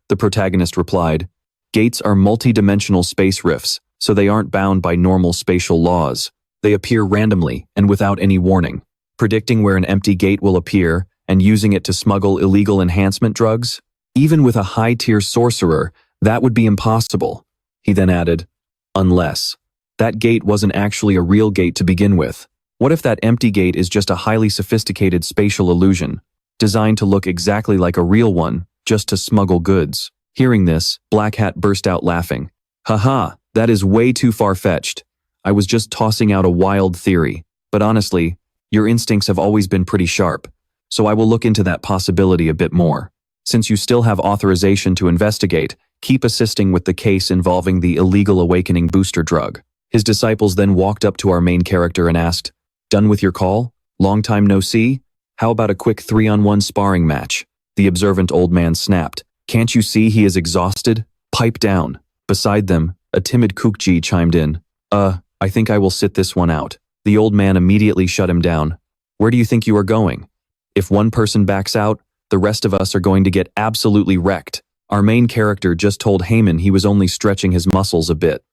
The protagonist replied, gates are multi-dimensional space rifts, so they aren't bound by normal spatial laws. They appear randomly and without any warning. Predicting where an empty gate will appear and using it to smuggle illegal enhancement drugs? Even with a high-tier sorcerer, that would be impossible. He then added, unless that gate wasn't actually a real gate to begin with. What if that empty gate is just a highly sophisticated spatial illusion, designed to look exactly like a real one, just to smuggle goods? Hearing this, Black Hat burst out laughing. Haha, that is way too far-fetched. I was just tossing out a wild theory. But honestly, your instincts have always been pretty sharp, so I will look into that possibility a bit more. Since you still have authorization to investigate, keep assisting with the case involving the illegal awakening booster drug. His disciples then walked up to our main character and asked, done with your call? Long time no see? How about a quick 3-on-1 sparring match? The observant old man snapped. Can't you see he is exhausted? Pipe down. Beside them, a timid Kukji chimed in. I think I will sit this one out. The old man immediately shut him down. Where do you think you are going? If one person backs out, The rest of us are going to get absolutely wrecked. Our main character just told Heyman he was only stretching his muscles a bit.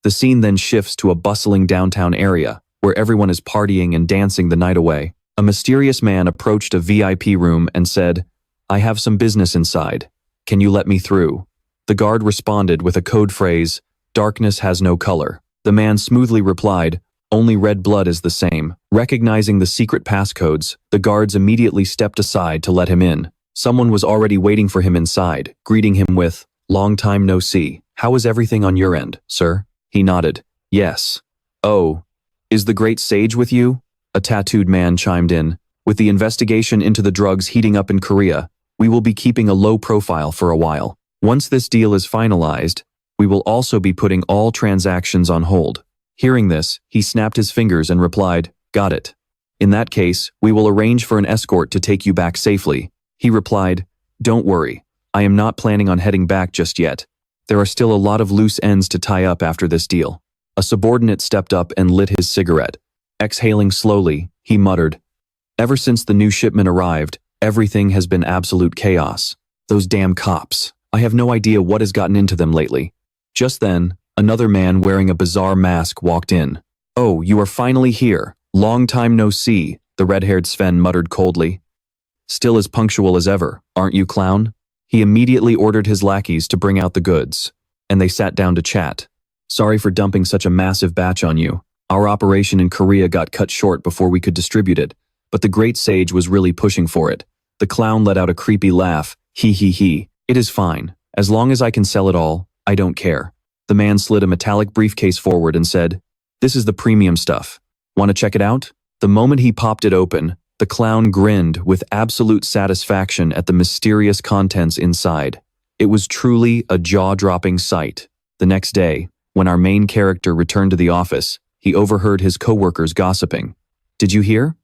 The scene then shifts to a bustling downtown area, where everyone is partying and dancing the night away. A mysterious man approached a VIP room and said, "I have some business inside. Can you let me through?" The guard responded with a code phrase, "Darkness has no color." The man smoothly replied, "Only red blood is the same." Recognizing the secret passcodes, the guards immediately stepped aside to let him in. Someone was already waiting for him inside, greeting him with, "Long time no see. How is everything on your end, sir?" He nodded. "Yes." "Oh, is the great sage with you?" A tattooed man chimed in. "With the investigation into the drugs heating up in Korea, we will be keeping a low profile for a while. Once this deal is finalized, we will also be putting all transactions on hold." Hearing this, he snapped his fingers and replied, "Got it. In that case, we will arrange for an escort to take you back safely." He replied, "Don't worry, I am not planning on heading back just yet. There are still a lot of loose ends to tie up after this deal." A subordinate stepped up and lit his cigarette. Exhaling slowly, he muttered, "Ever since the new shipment arrived, everything has been absolute chaos. Those damn cops. I have no idea what has gotten into them lately." Just then, another man wearing a bizarre mask walked in. "Oh, you are finally here. Long time no see," the red-haired Sven muttered coldly. "Still as punctual as ever, aren't you, clown?" He immediately ordered his lackeys to bring out the goods, and they sat down to chat. "Sorry for dumping such a massive batch on you. Our operation in Korea got cut short before we could distribute it, but the great sage was really pushing for it." The clown let out a creepy laugh. "He. It is fine. As long as I can sell it all, I don't care." The man slid a metallic briefcase forward and said, "This is the premium stuff. Want to check it out?" The moment he popped it open, the clown grinned with absolute satisfaction at the mysterious contents inside. It was truly a jaw-dropping sight. The next day, when our main character returned to the office, he overheard his coworkers gossiping. "Did you hear?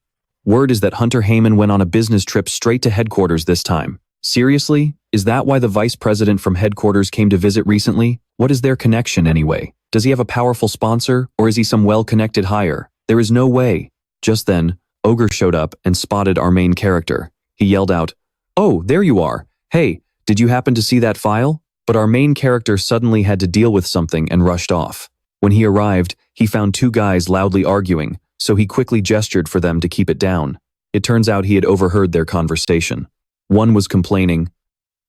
Word is that Hunter Heyman went on a business trip straight to headquarters this time." "Seriously? Is that why the vice president from headquarters came to visit recently? What is their connection anyway? Does he have a powerful sponsor, or is he some well-connected hire? There is no way." Just then, Ogre showed up and spotted our main character. He yelled out, "Oh, there you are. Hey, did you happen to see that file?" But our main character suddenly had to deal with something and rushed off. When he arrived, he found two guys loudly arguing, so he quickly gestured for them to keep it down. It turns out he had overheard their conversation. One was complaining,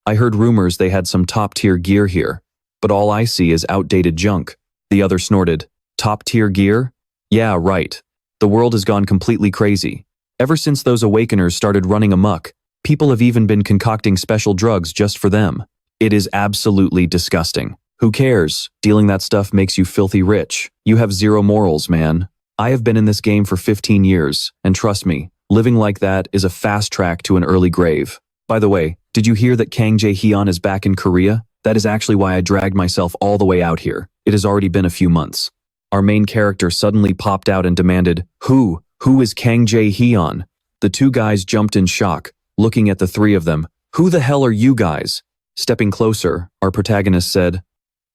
"I heard rumors they had some top-tier gear here, but all I see is outdated junk." The other snorted, "Top-tier gear? Yeah, right. The world has gone completely crazy. Ever since those awakeners started running amok, people have even been concocting special drugs just for them. It is absolutely disgusting. Who cares? Dealing that stuff makes you filthy rich. You have zero morals, man. I have been in this game for 15 years, and trust me, living like that is a fast track to an early grave. By the way, did you hear that Kang Jae-hyun is back in Korea? That is actually why I dragged myself all the way out here. It has already been a few months." Our main character suddenly popped out and demanded, Who is Kang Jae-hyun?" The two guys jumped in shock, looking at the three of them. "Who the hell are you guys?" Stepping closer, our protagonist said,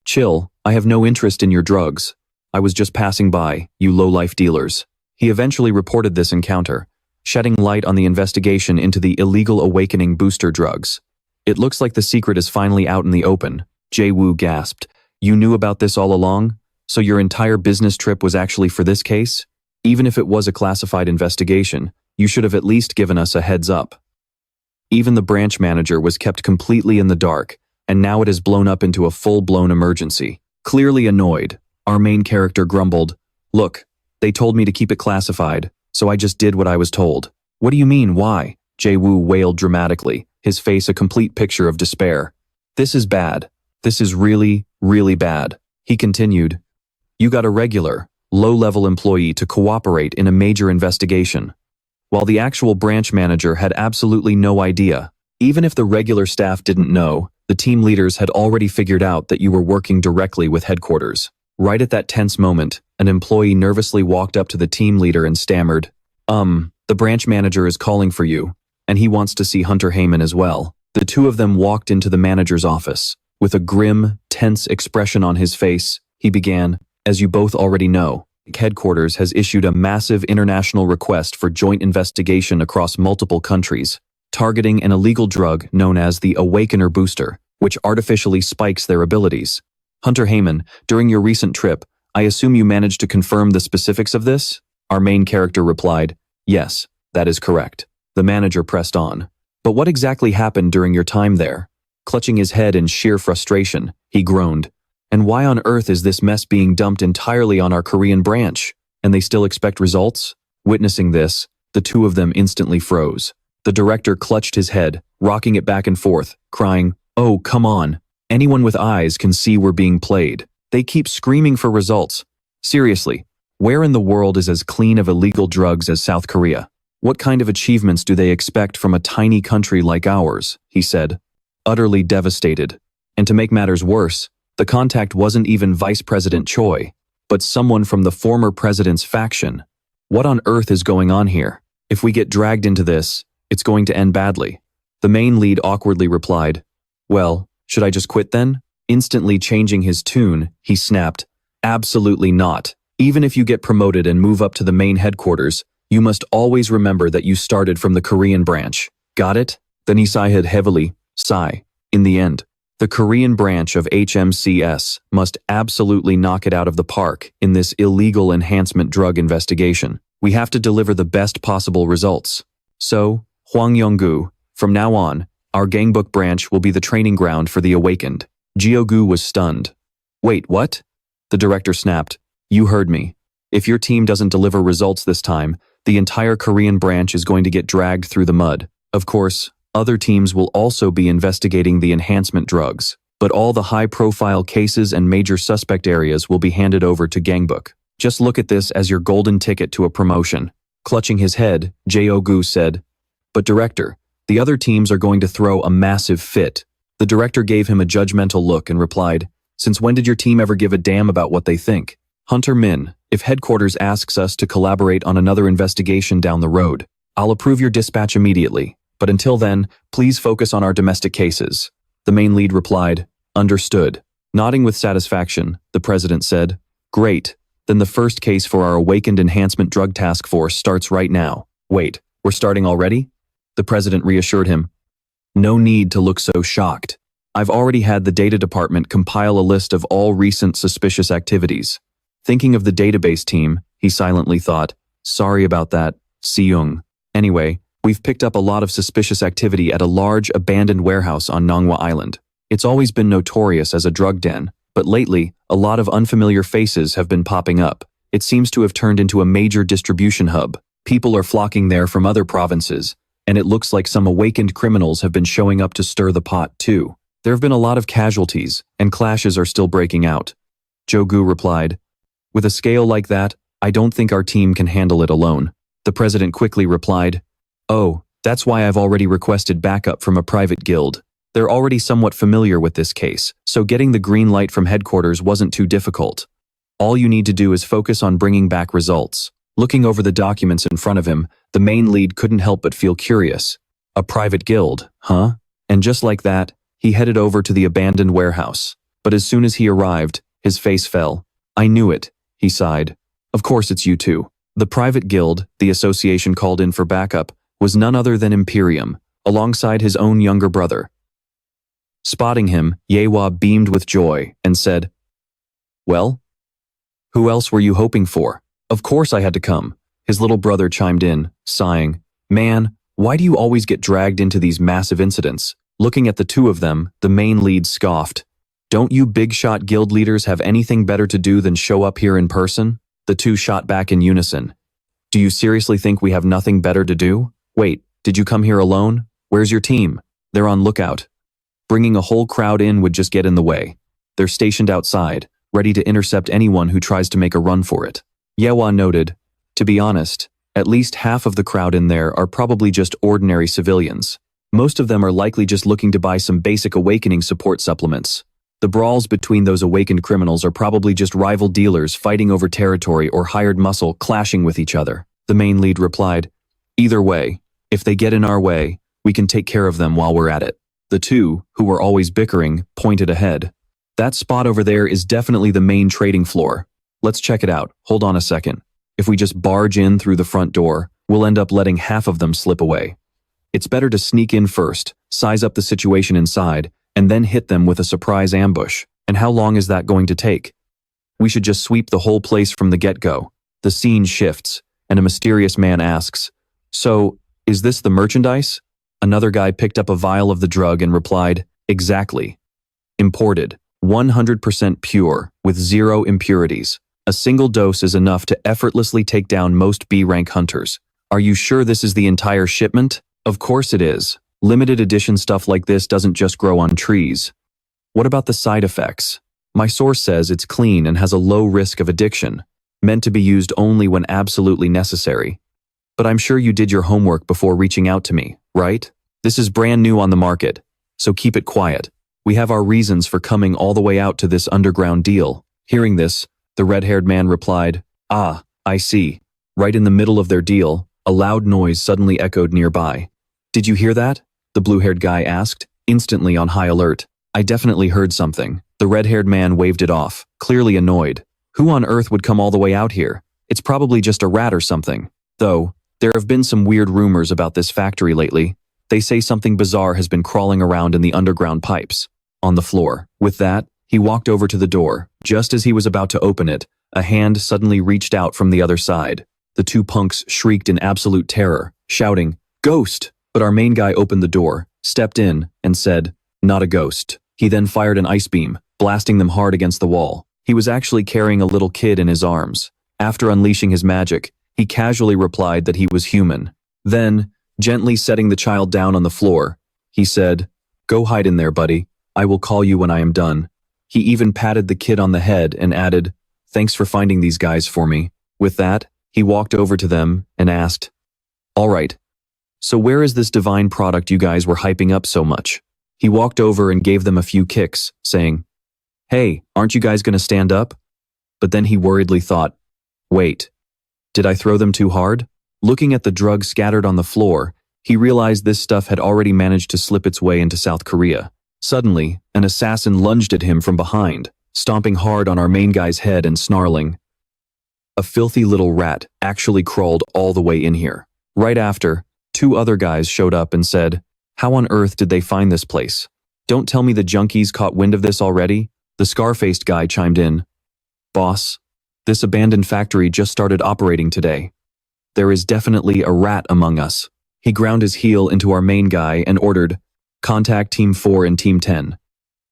"Chill, I have no interest in your drugs. I was just passing by, you low-life dealers." He eventually reported this encounter, shedding light on the investigation into the illegal awakening booster drugs. "It looks like the secret is finally out in the open." Jae-woo gasped. "You knew about this all along? So your entire business trip was actually for this case? Even if it was a classified investigation, you should have at least given us a heads up." Even the branch manager was kept completely in the dark, and now it has blown up into a full-blown emergency. Clearly annoyed, our main character grumbled, "Look, they told me to keep it classified, so I just did what I was told." "What do you mean, why?" Jae-woo wailed dramatically, his face a complete picture of despair. "This is bad. This is really, really bad." He continued, "You got a regular, low-level employee to cooperate in a major investigation, while the actual branch manager had absolutely no idea. Even if the regular staff didn't know, the team leaders had already figured out that you were working directly with headquarters." Right at that tense moment, an employee nervously walked up to the team leader and stammered, The branch manager is calling for you, and he wants to see Hunter Heyman as well." The two of them walked into the manager's office. With a grim, tense expression on his face, he began, "As you both already know, headquarters has issued a massive international request for joint investigation across multiple countries. targeting an illegal drug known as the Awakener Booster, which artificially spikes their abilities. Hunter Heyman, during your recent trip, I assume you managed to confirm the specifics of this? Our main character replied, yes, that is correct. The manager pressed on. But what exactly happened during your time there? Clutching his head in sheer frustration, he groaned. And why on earth is this mess being dumped entirely on our Korean branch? And they still expect results? Witnessing this, the two of them instantly froze. The director clutched his head, rocking it back and forth, crying, oh, come on. Anyone with eyes can see we're being played. They keep screaming for results. Seriously, where in the world is as clean of illegal drugs as South Korea? What kind of achievements do they expect from a tiny country like ours? He said, utterly devastated. And to make matters worse, the contact wasn't even Vice President Choi, but someone from the former president's faction. What on earth is going on here? If we get dragged into this, it's going to end badly. The main lead awkwardly replied, well, should I just quit then? Instantly changing his tune, he snapped, absolutely not. Even if you get promoted and move up to the main headquarters, you must always remember that you started from the Korean branch. Got it? Then he sighed heavily. Sigh. In the end, the Korean branch of HMCS must absolutely knock it out of the park in this illegal enhancement drug investigation. We have to deliver the best possible results. So, Hwang Yong-gu, from now on, our Gangbook branch will be the training ground for the awakened. Jio-gu was stunned. Wait, what? The director snapped. You heard me. If your team doesn't deliver results this time, the entire Korean branch is going to get dragged through the mud. Of course, other teams will also be investigating the enhancement drugs, but all the high-profile cases and major suspect areas will be handed over to Gangbook. Just look at this as your golden ticket to a promotion. Clutching his head, Jio-gu said, but director, the other teams are going to throw a massive fit. The director gave him a judgmental look and replied, since when did your team ever give a damn about what they think? Hunter Min, if headquarters asks us to collaborate on another investigation down the road, I'll approve your dispatch immediately, but until then, please focus on our domestic cases. The main lead replied, understood. Nodding with satisfaction, the president said, great, then the first case for our Awakened Enhancement Drug Task Force starts right now. Wait, we're starting already? The president reassured him. No need to look so shocked. I've already had the data department compile a list of all recent suspicious activities. Thinking of the database team, he silently thought, sorry about that, Seung. Anyway, we've picked up a lot of suspicious activity at a large abandoned warehouse on Manhwa Island. It's always been notorious as a drug den, but lately, a lot of unfamiliar faces have been popping up. It seems to have turned into a major distribution hub. People are flocking there from other provinces, and it looks like some awakened criminals have been showing up to stir the pot too. There have been a lot of casualties, and clashes are still breaking out. Jio-gu replied, with a scale like that, I don't think our team can handle it alone. The president quickly replied, oh, that's why I've already requested backup from a private guild. They're already somewhat familiar with this case, so getting the green light from headquarters wasn't too difficult. All you need to do is focus on bringing back results. Looking over the documents in front of him, the main lead couldn't help but feel curious. A private guild, huh? And just like that, he headed over to the abandoned warehouse. But as soon as he arrived, his face fell. I knew it, he sighed. Of course it's you two. The private guild, the association called in for backup, was none other than Imperium, alongside his own younger brother. Spotting him, Yewa beamed with joy and said, well, who else were you hoping for? Of course I had to come. His little brother chimed in, sighing, man, why do you always get dragged into these massive incidents? Looking at the two of them, the main lead scoffed. Don't you big-shot guild leaders have anything better to do than show up here in person? The two shot back in unison. Do you seriously think we have nothing better to do? Wait, did you come here alone? Where's your team? They're on lookout. Bringing a whole crowd in would just get in the way. They're stationed outside, ready to intercept anyone who tries to make a run for it. Yewa noted, to be honest, at least half of the crowd in there are probably just ordinary civilians. Most of them are likely just looking to buy some basic awakening support supplements. The brawls between those awakened criminals are probably just rival dealers fighting over territory or hired muscle clashing with each other. The main lead replied, either way, if they get in our way, we can take care of them while we're at it. The two, who were always bickering, pointed ahead. That spot over there is definitely the main trading floor. Let's check it out. Hold on a second. If we just barge in through the front door, we'll end up letting half of them slip away. It's better to sneak in first, size up the situation inside, and then hit them with a surprise ambush. And how long is that going to take? We should just sweep the whole place from the get-go. The scene shifts, and a mysterious man asks, "So, is this the merchandise?" Another guy picked up a vial of the drug and replied, "Exactly. Imported, 100% pure, with 0 impurities. A single dose is enough to effortlessly take down most B-rank hunters. Are you sure this is the entire shipment?" Of course it is. Limited edition stuff like this doesn't just grow on trees. What about the side effects? My source says it's clean and has a low risk of addiction, meant to be used only when absolutely necessary. But I'm sure you did your homework before reaching out to me, right? This is brand new on the market, so keep it quiet. We have our reasons for coming all the way out to this underground deal. Hearing this, the red-haired man replied, "Ah, I see." Right in the middle of their deal, a loud noise suddenly echoed nearby. "Did you hear that?" the blue-haired guy asked, instantly on high alert. "I definitely heard something." The red-haired man waved it off, clearly annoyed. Who on earth would come all the way out here? It's probably just a rat or something. Though, there have been some weird rumors about this factory lately. They say something bizarre has been crawling around in the underground pipes. On the floor. With that, he walked over to the door. Just as he was about to open it, a hand suddenly reached out from the other side. The two punks shrieked in absolute terror, shouting, "Ghost!" But our main guy opened the door, stepped in, and said, "Not a ghost." He then fired an ice beam, blasting them hard against the wall. He was actually carrying a little kid in his arms. After unleashing his magic, he casually replied that he was human. Then, gently setting the child down on the floor, he said, "Go hide in there, buddy. I will call you when I am done." He even patted the kid on the head and added, "Thanks for finding these guys for me." With that, he walked over to them and asked, "All right, so where is this divine product you guys were hyping up so much?" He walked over and gave them a few kicks, saying, "Hey, aren't you guys going to stand up?" But then he worriedly thought, "Wait, did I throw them too hard?" Looking at the drugs scattered on the floor, he realized this stuff had already managed to slip its way into South Korea. Suddenly, an assassin lunged at him from behind, stomping hard on our main guy's head and snarling. A filthy little rat actually crawled all the way in here. Right after, 2 other guys showed up and said, "How on earth did they find this place? Don't tell me the junkies caught wind of this already?" The scar-faced guy chimed in, "Boss, this abandoned factory just started operating today. There is definitely a rat among us." He ground his heel into our main guy and ordered, "Contact Team 4 and Team 10.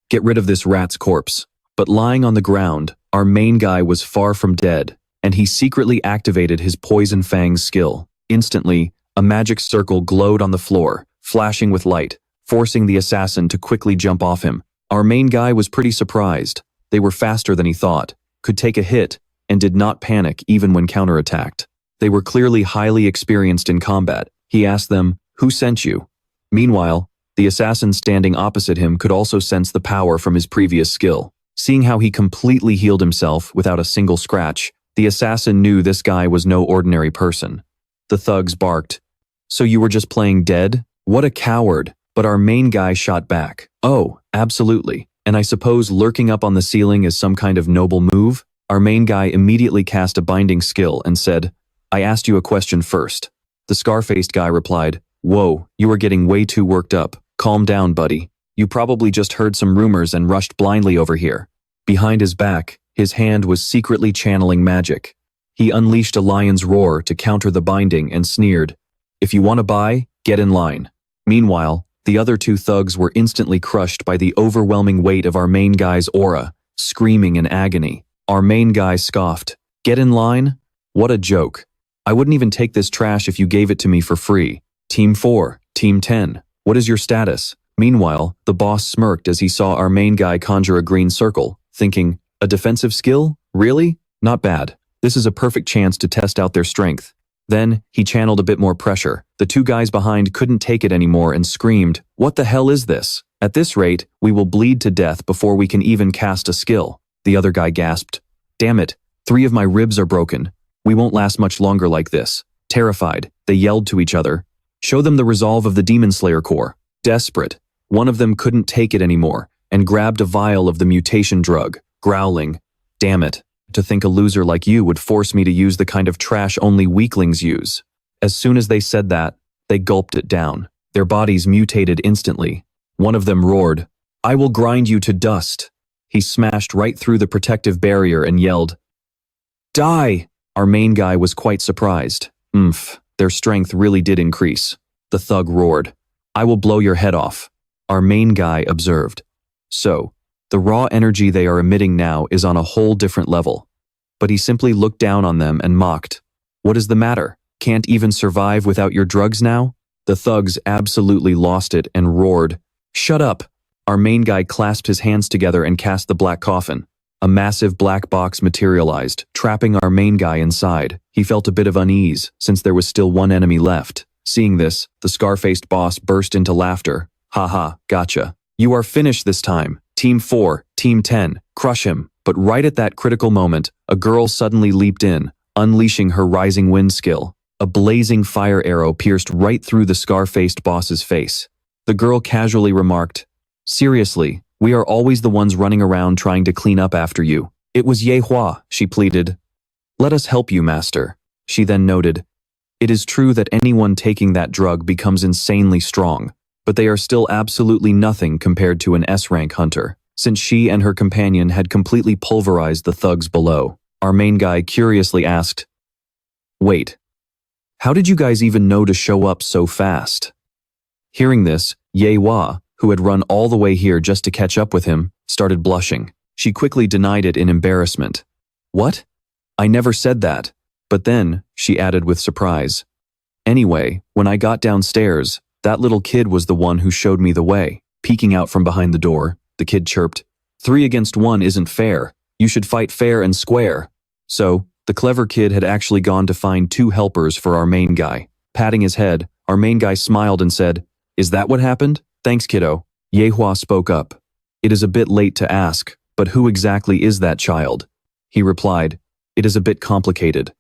Get rid of this rat's corpse." But lying on the ground, our main guy was far from dead, and he secretly activated his Poison Fang's skill. Instantly, a magic circle glowed on the floor, flashing with light, forcing the assassin to quickly jump off him. Our main guy was pretty surprised. They were faster than he thought, could take a hit, and did not panic even when counterattacked. They were clearly highly experienced in combat. He asked them, "Who sent you?" Meanwhile, the assassin standing opposite him could also sense the power from his previous skill. Seeing how he completely healed himself without a single scratch, the assassin knew this guy was no ordinary person. The thugs barked, "So you were just playing dead? What a coward!" But our main guy shot back, "Oh, absolutely. And I suppose lurking up on the ceiling is some kind of noble move?" Our main guy immediately cast a binding skill and said, "I asked you a question first." The scar-faced guy replied, "Whoa, you are getting way too worked up. Calm down, buddy. You probably just heard some rumors and rushed blindly over here." Behind his back, his hand was secretly channeling magic. He unleashed a lion's roar to counter the binding and sneered, "If you want to buy, get in line." Meanwhile, the other 2 thugs were instantly crushed by the overwhelming weight of our main guy's aura, screaming in agony. Our main guy scoffed, "Get in line? What a joke. I wouldn't even take this trash if you gave it to me for free. Team 4, Team 10, what is your status?" Meanwhile, the boss smirked as he saw our main guy conjure a green circle, thinking, "A defensive skill? Really? Not bad. This is a perfect chance to test out their strength." Then, he channeled a bit more pressure. The 2 guys behind couldn't take it anymore and screamed, "What the hell is this? At this rate, we will bleed to death before we can even cast a skill." The other guy gasped, "Damn it, 3 of my ribs are broken. We won't last much longer like this." Terrified, they yelled to each other, "Show them the resolve of the Demon Slayer Core." Desperate, one of them couldn't take it anymore and grabbed a vial of the mutation drug, growling, "Damn it. To think a loser like you would force me to use the kind of trash only weaklings use." As soon as they said that, they gulped it down. Their bodies mutated instantly. One of them roared, "I will grind you to dust." He smashed right through the protective barrier and yelled, "Die!" Our main guy was quite surprised. Their strength really did increase. The thug roared, "I will blow your head off." Our main guy observed. So, the raw energy they are emitting now is on a whole different level. But he simply looked down on them and mocked. "What is the matter? Can't even survive without your drugs now?" The thugs absolutely lost it and roared, "Shut up!" Our main guy clasped his hands together and cast the black coffin. A massive black box materialized, trapping our main guy inside. He felt a bit of unease, since there was still one enemy left. Seeing this, the scar-faced boss burst into laughter. "Haha, gotcha. You are finished this time. Team 4, Team 10, crush him." But right at that critical moment, a girl suddenly leaped in, unleashing her rising wind skill. A blazing fire arrow pierced right through the scar-faced boss's face. The girl casually remarked, "Seriously, we are always the ones running around trying to clean up after you." "It was Yehua," she pleaded. "Let us help you, master." She then noted, "It is true that anyone taking that drug becomes insanely strong, but they are still absolutely nothing compared to an S-rank hunter." Since she and her companion had completely pulverized the thugs below, our main guy curiously asked, "Wait, how did you guys even know to show up so fast?" Hearing this, Yehua, who had run all the way here just to catch up with him, started blushing. She quickly denied it in embarrassment. "What? I never said that." But then, she added with surprise, "Anyway, when I got downstairs, that little kid was the one who showed me the way." Peeking out from behind the door, the kid chirped, "3 against 1 isn't fair. You should fight fair and square." So, the clever kid had actually gone to find 2 helpers for our main guy. Patting his head, our main guy smiled and said, "Is that what happened?" "Thanks, kiddo." Yehua spoke up. "It is a bit late to ask, but who exactly is that child?" He replied, "It is a bit complicated.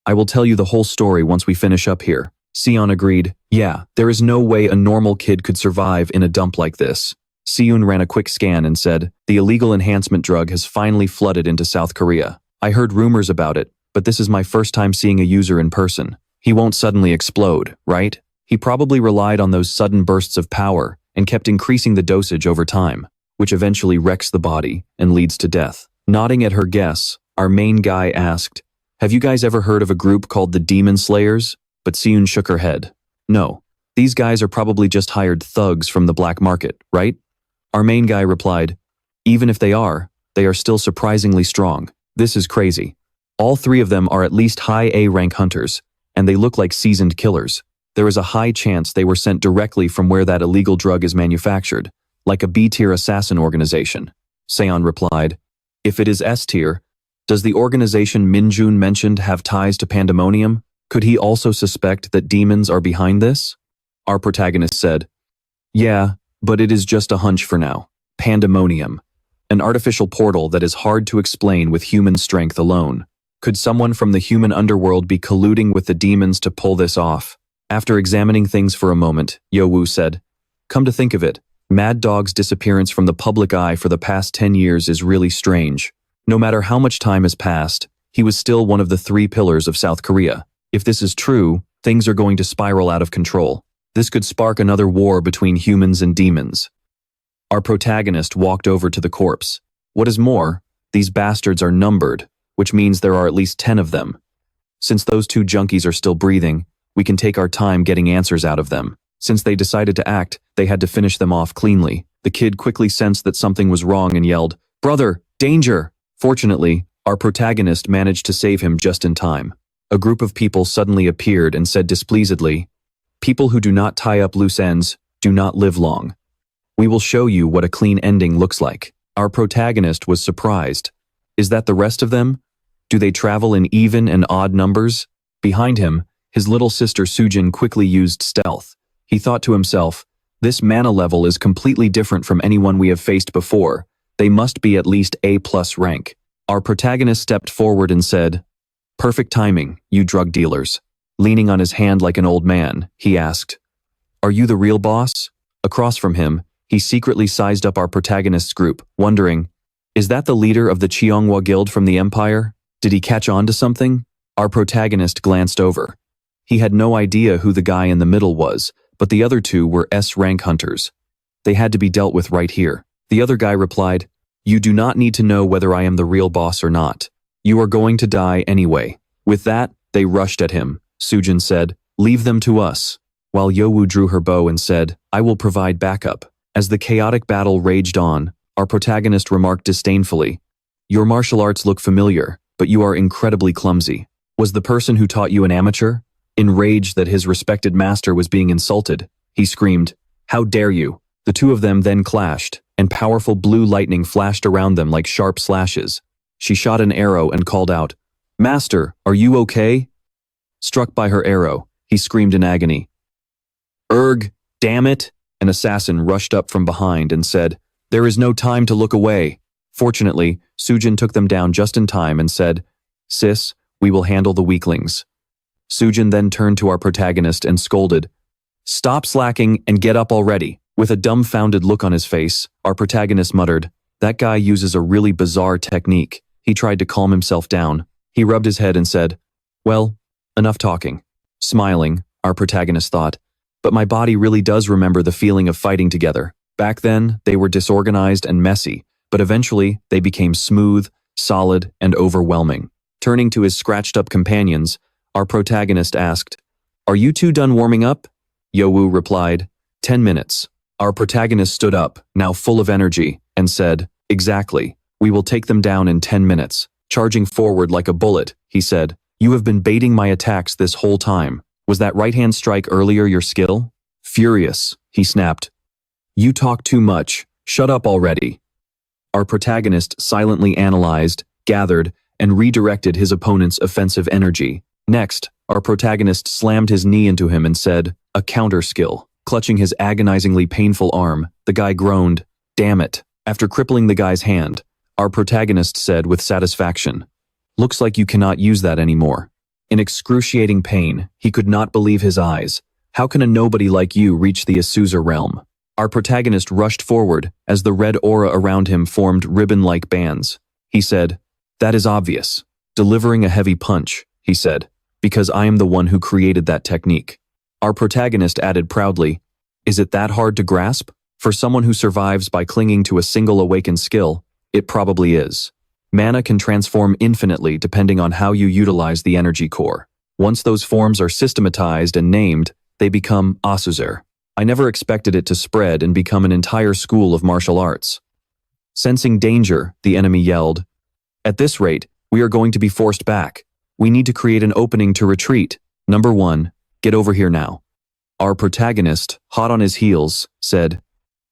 I will tell you the whole story once we finish up here." Sion agreed, "Yeah, there is no way a normal kid could survive in a dump like this." Seun ran a quick scan and said, "The illegal enhancement drug has finally flooded into South Korea. I heard rumors about it, but this is my first time seeing a user in person. He won't suddenly explode, right? He probably relied on those sudden bursts of power and kept increasing the dosage over time, which eventually wrecks the body and leads to death." Nodding at her guess, our main guy asked, "Have you guys ever heard of a group called the Demon Slayers?" But Seun shook her head. "No, these guys are probably just hired thugs from the black market, right?" Our main guy replied, "Even if they are still surprisingly strong. This is crazy. All 3 of them are at least high A rank hunters, and they look like seasoned killers. There is a high chance they were sent directly from where that illegal drug is manufactured, like a B-tier assassin organization." Seon replied, "If it is S-tier, does the organization Minjun mentioned have ties to Pandemonium? Could he also suspect that demons are behind this?" Our protagonist said, "Yeah, but it is just a hunch for now. Pandemonium. An artificial portal that is hard to explain with human strength alone. Could someone from the human underworld be colluding with the demons to pull this off?" After examining things for a moment, Yowu said, "Come to think of it, Mad Dog's disappearance from the public eye for the past 10 years is really strange. No matter how much time has passed, he was still one of the 3 pillars of South Korea. If this is true, things are going to spiral out of control. This could spark another war between humans and demons." Our protagonist walked over to the corpse. "What is more, these bastards are numbered, which means there are at least 10 of them. Since those 2 junkies are still breathing, we can take our time getting answers out of them. Since they decided to act, they had to finish them off cleanly." The kid quickly sensed that something was wrong and yelled, "Brother, danger!" Fortunately, our protagonist managed to save him just in time. A group of people suddenly appeared and said displeasedly, "People who do not tie up loose ends do not live long. We will show you what a clean ending looks like." Our protagonist was surprised. Is that the rest of them? Do they travel in even and odd numbers? Behind him, his little sister Sujin quickly used stealth. He thought to himself, "This mana level is completely different from anyone we have faced before. They must be at least A+ rank." Our protagonist stepped forward and said, "Perfect timing, you drug dealers." Leaning on his hand like an old man, he asked, "Are you the real boss?" Across from him, he secretly sized up our protagonist's group, wondering, is that the leader of the Cheonghwa Guild from the Empire? Did he catch on to something? Our protagonist glanced over. He had no idea who the guy in the middle was, but the other two were S-rank hunters. They had to be dealt with right here. The other guy replied, "You do not need to know whether I am the real boss or not. You are going to die anyway." With that, they rushed at him. Soojin said, "Leave them to us," while Yeowoo drew her bow and said, "I will provide backup." As the chaotic battle raged on, our protagonist remarked disdainfully, "Your martial arts look familiar, but you are incredibly clumsy. Was the person who taught you an amateur?" Enraged that his respected master was being insulted, he screamed, "How dare you!" The two of them then clashed, and powerful blue lightning flashed around them like sharp slashes. She shot an arrow and called out, "Master, are you okay?" Struck by her arrow, he screamed in agony. "Erg, damn it!" An assassin rushed up from behind and said, "There is no time to look away." Fortunately, Soojin took them down just in time and said, "Sis, we will handle the weaklings." Soojin then turned to our protagonist and scolded, "Stop slacking and get up already." With a dumbfounded look on his face, our protagonist muttered, "That guy uses a really bizarre technique." He tried to calm himself down. He rubbed his head and said, "Well, enough talking." Smiling, our protagonist thought, "But my body really does remember the feeling of fighting together. Back then, they were disorganized and messy, but eventually they became smooth, solid, and overwhelming." Turning to his scratched-up companions, our protagonist asked, "Are you two done warming up?" Yeowoo replied, "10 minutes." Our protagonist stood up, now full of energy, and said, "Exactly. We will take them down in 10 minutes. Charging forward like a bullet, he said, "You have been baiting my attacks this whole time. Was that right-hand strike earlier your skill?" Furious, he snapped, "You talk too much. Shut up already." Our protagonist silently analyzed, gathered, and redirected his opponent's offensive energy. Next, our protagonist slammed his knee into him and said, "A counter skill." Clutching his agonizingly painful arm, the guy groaned, "Damn it." After crippling the guy's hand, our protagonist said with satisfaction, "Looks like you cannot use that anymore." In excruciating pain, he could not believe his eyes. How can a nobody like you reach the Isuzu realm? Our protagonist rushed forward as the red aura around him formed ribbon-like bands. He said, "That is obvious." Delivering a heavy punch, he said, "Because I am the one who created that technique." Our protagonist added proudly, "Is it that hard to grasp? For someone who survives by clinging to a single awakened skill, it probably is. Mana can transform infinitely depending on how you utilize the energy core. Once those forms are systematized and named, they become Asuzer. I never expected it to spread and become an entire school of martial arts." Sensing danger, the enemy yelled, "At this rate, we are going to be forced back. We need to create an opening to retreat. Number 1, get over here now." Our protagonist, hot on his heels, said,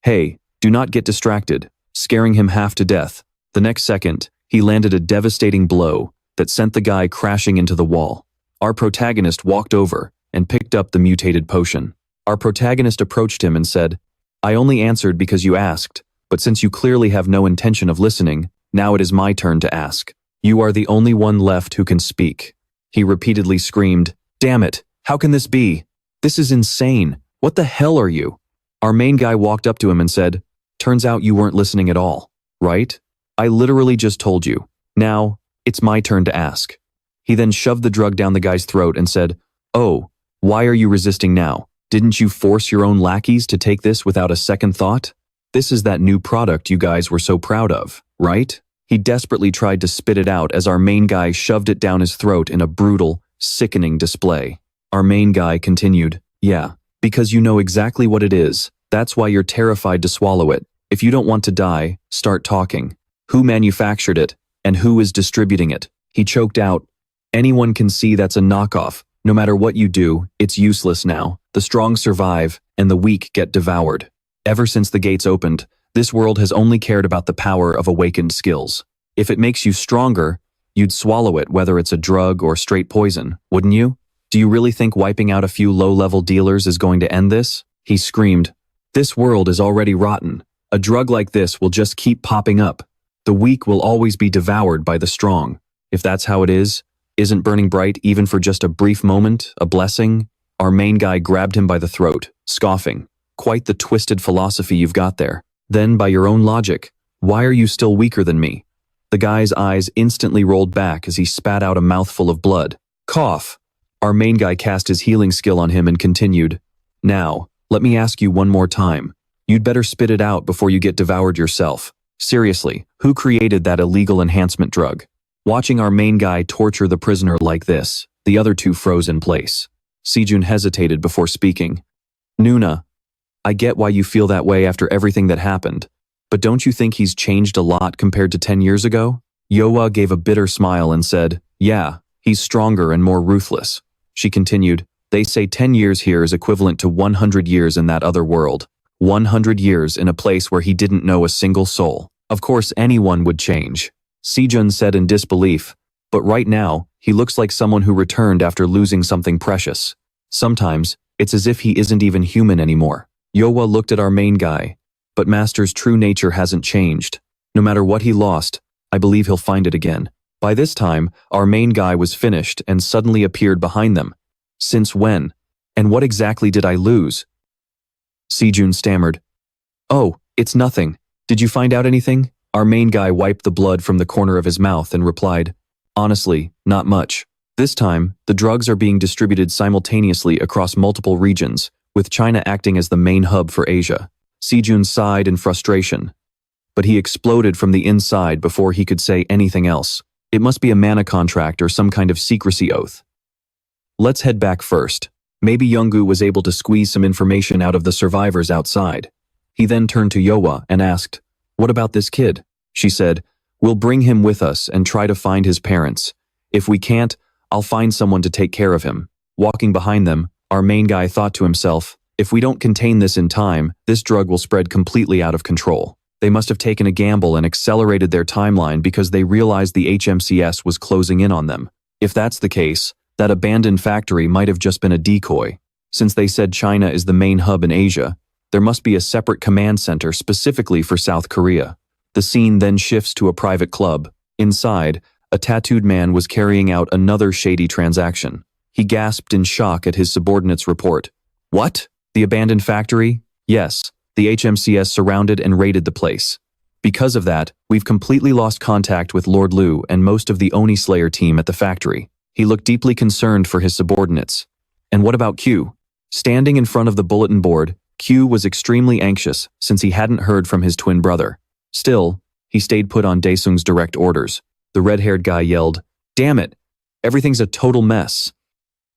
"Hey, do not get distracted," scaring him half to death. The next second, he landed a devastating blow that sent the guy crashing into the wall. Our protagonist walked over and picked up the mutated potion. Our protagonist approached him and said, "I only answered because you asked, but since you clearly have no intention of listening, now it is my turn to ask. You are the only one left who can speak." He repeatedly screamed, "Damn it, how can this be? This is insane. What the hell are you?" Our main guy walked up to him and said, "Turns out you weren't listening at all, right? I literally just told you. Now, it's my turn to ask." He then shoved the drug down the guy's throat and said, "Oh, why are you resisting now? Didn't you force your own lackeys to take this without a second thought? This is that new product you guys were so proud of, right?" He desperately tried to spit it out as our main guy shoved it down his throat in a brutal, sickening display. Our main guy continued, "Yeah, because you know exactly what it is. That's why you're terrified to swallow it. If you don't want to die, start talking. Who manufactured it, and who is distributing it?" He choked out, "Anyone can see that's a knockoff. No matter what you do, it's useless now. The strong survive, and the weak get devoured. Ever since the gates opened, this world has only cared about the power of awakened skills. If it makes you stronger, you'd swallow it whether it's a drug or straight poison, wouldn't you? Do you really think wiping out a few low-level dealers is going to end this?" He screamed, "This world is already rotten. A drug like this will just keep popping up. The weak will always be devoured by the strong. If that's how it is, isn't burning bright even for just a brief moment a blessing?" Our main guy grabbed him by the throat, scoffing, "Quite the twisted philosophy you've got there. Then, by your own logic, why are you still weaker than me?" The guy's eyes instantly rolled back as he spat out a mouthful of blood. Cough. Our main guy cast his healing skill on him and continued, "Now, Let me ask you one more time. You'd better spit it out before you get devoured yourself. Seriously, who created that illegal enhancement drug? Watching our main guy torture the prisoner like this, the other two froze in place. Sejun hesitated before speaking. Nuna, I get why you feel that way after everything that happened, but don't you think he's changed a lot compared to 10 years ago? Yoa gave a bitter smile and said, yeah, he's stronger and more ruthless. She continued, they say 10 years here is equivalent to 100 years in that other world. 100 years in a place where he didn't know a single soul. Of course anyone would change. Sejun said in disbelief, but right now, he looks like someone who returned after losing something precious. Sometimes, it's as if he isn't even human anymore. Yoa looked at our main guy, but Master's true nature hasn't changed. No matter what he lost, I believe he'll find it again. By this time, our main guy was finished and suddenly appeared behind them. Since when? And what exactly did I lose? Sejun stammered. Oh, it's nothing. Did you find out anything? Our main guy wiped the blood from the corner of his mouth and replied, honestly, not much. This time, the drugs are being distributed simultaneously across multiple regions, with China acting as the main hub for Asia. Sejun sighed in frustration, but he exploded from the inside before he could say anything else. It must be a mana contract or some kind of secrecy oath. Let's head back first. Maybe Younggu was able to squeeze some information out of the survivors outside. He then turned to Yoa and asked, what about this kid? She said, we'll bring him with us and try to find his parents. If we can't, I'll find someone to take care of him. Walking behind them, our main guy thought to himself, if we don't contain this in time, this drug will spread completely out of control. They must have taken a gamble and accelerated their timeline because they realized the HMCS was closing in on them. If that's the case, that abandoned factory might have just been a decoy. Since they said China is the main hub in Asia, there must be a separate command center specifically for South Korea. The scene then shifts to a private club. Inside, a tattooed man was carrying out another shady transaction. He gasped in shock at his subordinate's report. What? The abandoned factory? Yes, the HMCS surrounded and raided the place. Because of that, we've completely lost contact with Lord Liu and most of the Oni Slayer team at the factory. He looked deeply concerned for his subordinates. And what about Q? Standing in front of the bulletin board, Q was extremely anxious since he hadn't heard from his twin brother. Still, he stayed put on Daesung's direct orders. The red-haired guy yelled, damn it, everything's a total mess.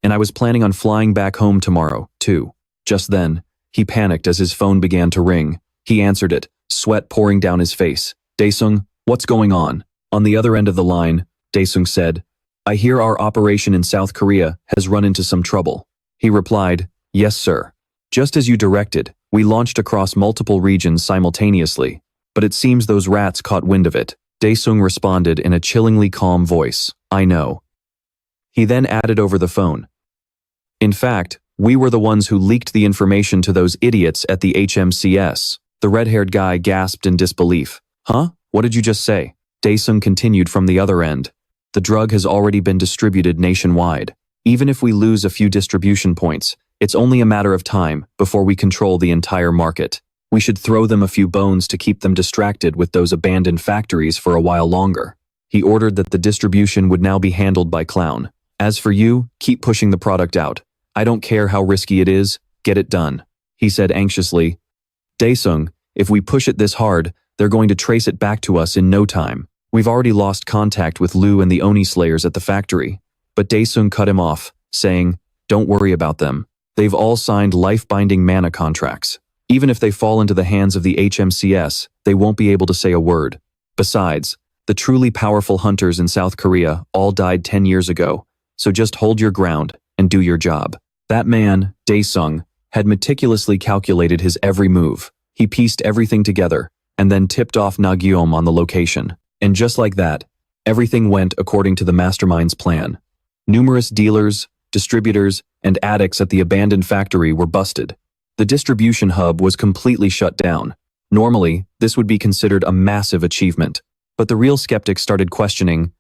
And I was planning on flying back home tomorrow, too. Just then, he panicked as his phone began to ring. He answered it, sweat pouring down his face. Daesung, what's going on? On the other end of the line, Daesung said, I hear our operation in South Korea has run into some trouble. He replied, yes, sir. Just as you directed, we launched across multiple regions simultaneously, but it seems those rats caught wind of it. Daesung responded in a chillingly calm voice, I know. He then added over the phone, in fact, we were the ones who leaked the information to those idiots at the HMCS. The red-haired guy gasped in disbelief. Huh? What did you just say? Daesung continued from the other end. The drug has already been distributed nationwide. Even if we lose a few distribution points, it's only a matter of time before we control the entire market. We should throw them a few bones to keep them distracted with those abandoned factories for a while longer. He ordered that the distribution would now be handled by Clown. As for you, keep pushing the product out. I don't care how risky it is, get it done. He said anxiously. Daesung, if we push it this hard, they're going to trace it back to us in no time. We've already lost contact with Liu and the Oni Slayers at the factory. But Daesung cut him off, saying, don't worry about them. They've all signed life-binding mana contracts. Even if they fall into the hands of the HMCS, they won't be able to say a word. Besides, the truly powerful hunters in South Korea all died 10 years ago, so just hold your ground and do your job. That man, Daesung, had meticulously calculated his every move. He pieced everything together, and then tipped off Nagyom on the location. And just like that, everything went according to the mastermind's plan. Numerous dealers, distributors, and addicts at the abandoned factory were busted. The distribution hub was completely shut down. Normally, this would be considered a massive achievement. But the real skeptics started questioning,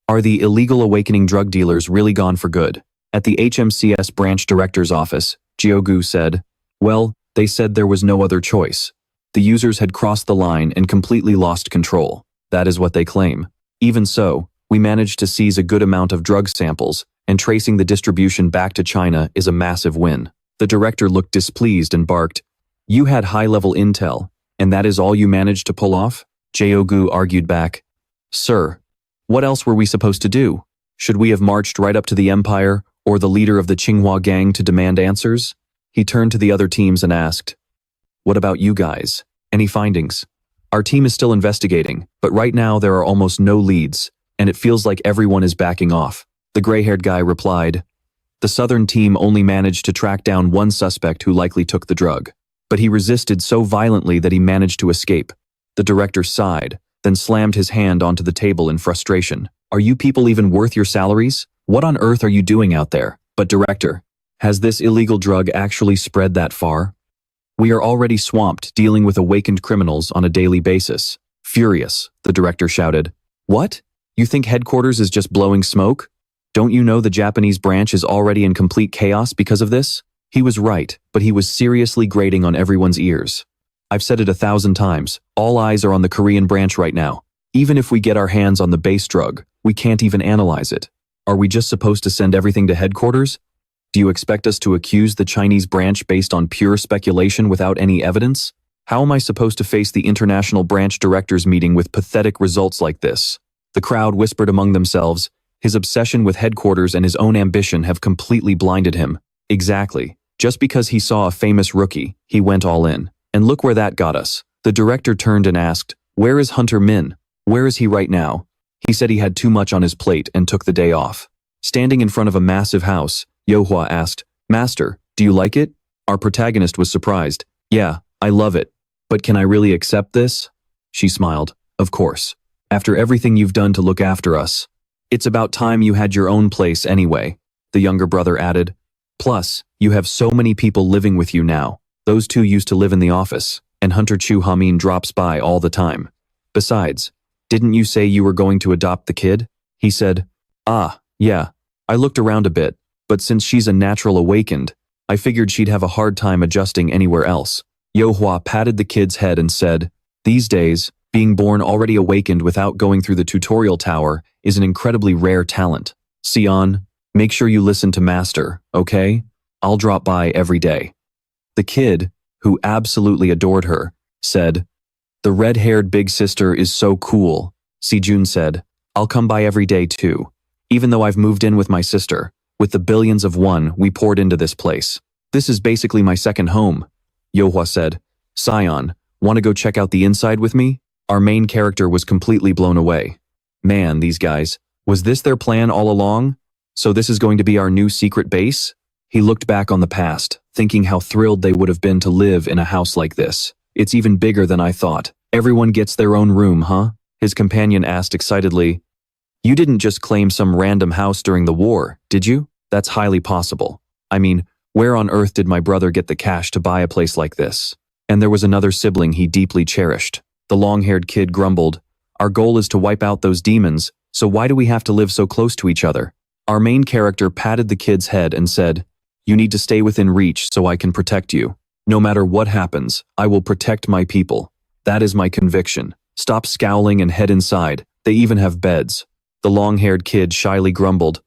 are the illegal awakening drug dealers really gone for good? At the HMCS branch director's office, Jiogu said, well, they said there was no other choice. The users had crossed the line and completely lost control. That is what they claim. Even so, we managed to seize a good amount of drug samples, and tracing the distribution back to China is a massive win. The director looked displeased and barked, "You had high-level intel, and that is all you managed to pull off?" Jeogu argued back, "Sir, what else were we supposed to do? Should we have marched right up to the Empire or the leader of the Tsinghua gang to demand answers?" He turned to the other teams and asked, "What about you guys? Any findings?" "Our team is still investigating, but right now there are almost no leads, and it feels like everyone is backing off," the gray-haired guy replied. The Southern team only managed to track down one suspect who likely took the drug, but he resisted so violently that he managed to escape. The director sighed, then slammed his hand onto the table in frustration. "Are you people even worth your salaries? What on earth are you doing out there?" "But director, has this illegal drug actually spread that far? We are already swamped dealing with awakened criminals on a daily basis." Furious, the director shouted, "What? You think headquarters is just blowing smoke? Don't you know the Japanese branch is already in complete chaos because of this?" He was right, but he was seriously grating on everyone's ears. "I've said it 1,000 times, all eyes are on the Korean branch right now. Even if we get our hands on the base drug, we can't even analyze it. Are we just supposed to send everything to headquarters? Do you expect us to accuse the Chinese branch based on pure speculation without any evidence? How am I supposed to face the international branch directors meeting with pathetic results like this?" The crowd whispered among themselves. His obsession with headquarters and his own ambition have completely blinded him. Exactly. Just because he saw a famous rookie, he went all in. And look where that got us. The director turned and asked, "Where is Hunter Min? Where is he right now?" He said he had too much on his plate and took the day off. Standing in front of a massive house, Yeohua asked, "Master, do you like it?" Our protagonist was surprised. "Yeah, I love it. But can I really accept this?" She smiled. "Of course. After everything you've done to look after us. It's about time you had your own place anyway," the younger brother added. "Plus, you have so many people living with you now. Those two used to live in the office, and Hunter Chu Hamin drops by all the time. Besides, didn't you say you were going to adopt the kid?" He said, "Ah, yeah. I looked around a bit, but since she's a natural awakened, I figured she'd have a hard time adjusting anywhere else." Yeohua patted the kid's head and said, "These days, being born already awakened without going through the tutorial tower is an incredibly rare talent. Sion, make sure you listen to Master, okay? I'll drop by every day." The kid, who absolutely adored her, said, "The red-haired big sister is so cool." Sejun said, "I'll come by every day too, even though I've moved in with my sister. With the billions of won we poured into this place. This is basically my second home." Yeohua said, "Sion, want to go check out the inside with me?" Our main character was completely blown away. Man, these guys, was this their plan all along? So this is going to be our new secret base? He looked back on the past, thinking how thrilled they would have been to live in a house like this. "It's even bigger than I thought. Everyone gets their own room, huh?" His companion asked excitedly. "You didn't just claim some random house during the war, did you?" "That's highly possible. I mean, where on earth did my brother get the cash to buy a place like this?" And there was another sibling he deeply cherished. The long-haired kid grumbled, "Our goal is to wipe out those demons, so why do we have to live so close to each other?" Our main character patted the kid's head and said, "You need to stay within reach so I can protect you. No matter what happens, I will protect my people. That is my conviction. Stop scowling and head inside. They even have beds." The long-haired kid shyly grumbled,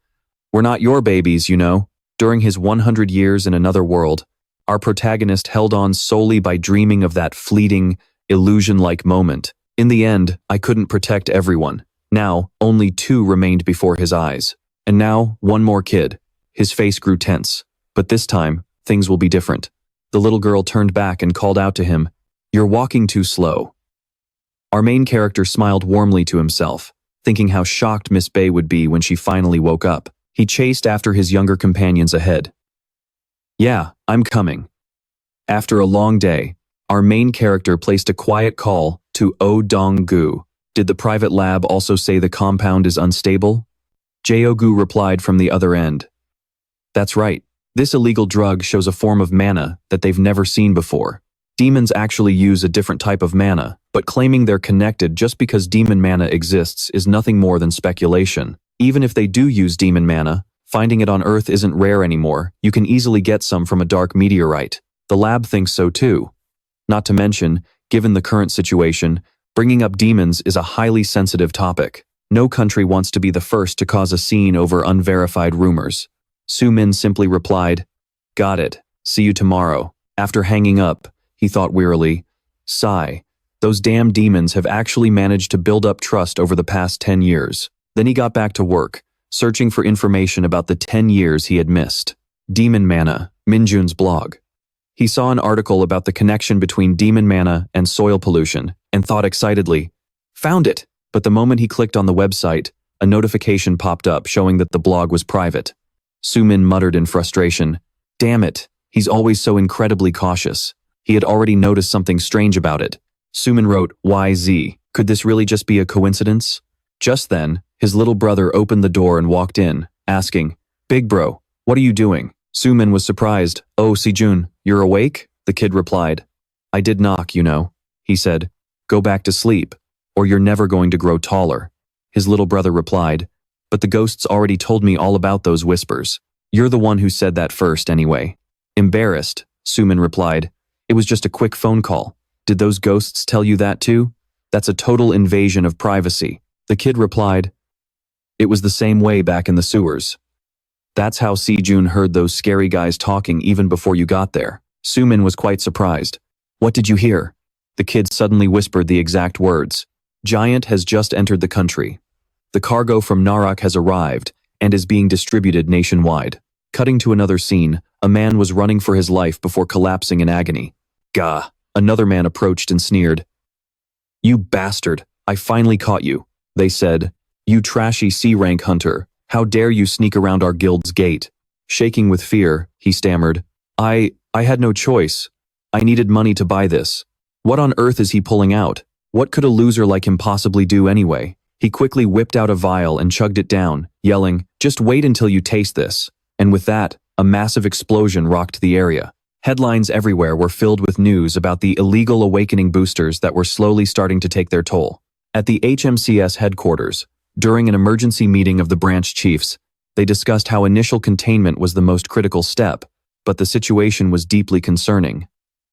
"We're not your babies, you know." During his 100 years in another world, our protagonist held on solely by dreaming of that fleeting, illusion-like moment. In the end, I couldn't protect everyone. Now, only 2 remained before his eyes. And now, one more kid. His face grew tense. But this time, things will be different. The little girl turned back and called out to him, "You're walking too slow." Our main character smiled warmly to himself, thinking how shocked Miss Bay would be when she finally woke up. He chased after his younger companions ahead. "Yeah, I'm coming." After a long day, our main character placed a quiet call to Oh Dong-gu. "Did the private lab also say the compound is unstable?" Jeogu replied from the other end. "That's right. This illegal drug shows a form of mana that they've never seen before. Demons actually use a different type of mana, but claiming they're connected just because demon mana exists is nothing more than speculation. Even if they do use demon mana, finding it on Earth isn't rare anymore. You can easily get some from a dark meteorite. The lab thinks so too. Not to mention, given the current situation, bringing up demons is a highly sensitive topic. No country wants to be the first to cause a scene over unverified rumors." Su Min simply replied, "Got it. See you tomorrow. After hanging up, he thought wearily, sigh. Those damn demons have actually managed to build up trust over the past 10 years. Then he got back to work, searching for information about the 10 years he had missed. Demon Mana, Minjun's blog. He saw an article about the connection between demon mana and soil pollution, and thought excitedly, found it! But the moment he clicked on the website, a notification popped up showing that the blog was private. Sumin muttered in frustration, damn it, he's always so incredibly cautious. He had already noticed something strange about it. Sumin wrote, YZ, could this really just be a coincidence? Just then, his little brother opened the door and walked in, asking, Big bro, what are you doing? Sumin was surprised. Oh, Sejun, you're awake? The kid replied. I did knock, you know. He said, go back to sleep, or you're never going to grow taller. His little brother replied, but the ghosts already told me all about those whispers. You're the one who said that first anyway. Embarrassed, Sumin replied, it was just a quick phone call. Did those ghosts tell you that too? That's a total invasion of privacy. The kid replied, it was the same way back in the sewers. That's how Sejun heard those scary guys talking even before you got there. Sumin was quite surprised. What did you hear? The kid suddenly whispered the exact words. Giant has just entered the country. The cargo from Narak has arrived and is being distributed nationwide. Cutting to another scene, a man was running for his life before collapsing in agony. Gah! Another man approached and sneered. You bastard, I finally caught you, they said. You trashy C-rank hunter. How dare you sneak around our guild's gate? Shaking with fear, he stammered. I had no choice. I needed money to buy this. What on earth is he pulling out? What could a loser like him possibly do anyway? He quickly whipped out a vial and chugged it down, yelling, just wait until you taste this. And with that, a massive explosion rocked the area. Headlines everywhere were filled with news about the illegal awakening boosters that were slowly starting to take their toll. At the HMCS headquarters, during an emergency meeting of the branch chiefs, they discussed how initial containment was the most critical step, but the situation was deeply concerning.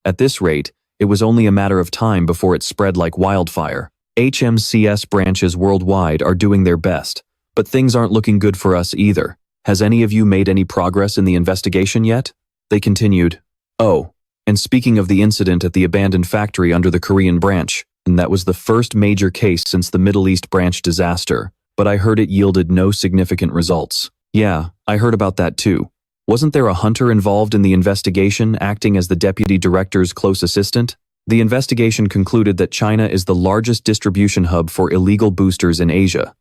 At this rate, it was only a matter of time before it spread like wildfire. HMCS branches worldwide are doing their best, but things aren't looking good for us either. Has any of you made any progress in the investigation yet? They continued. Oh, and speaking of the incident at the abandoned factory under the Korean branch, and that was the first major case since the Middle East branch disaster, but I heard it yielded no significant results. Yeah, I heard about that too. Wasn't there a hunter involved in the investigation acting as the deputy director's close assistant? The investigation concluded that China is the largest distribution hub for illegal boosters in Asia.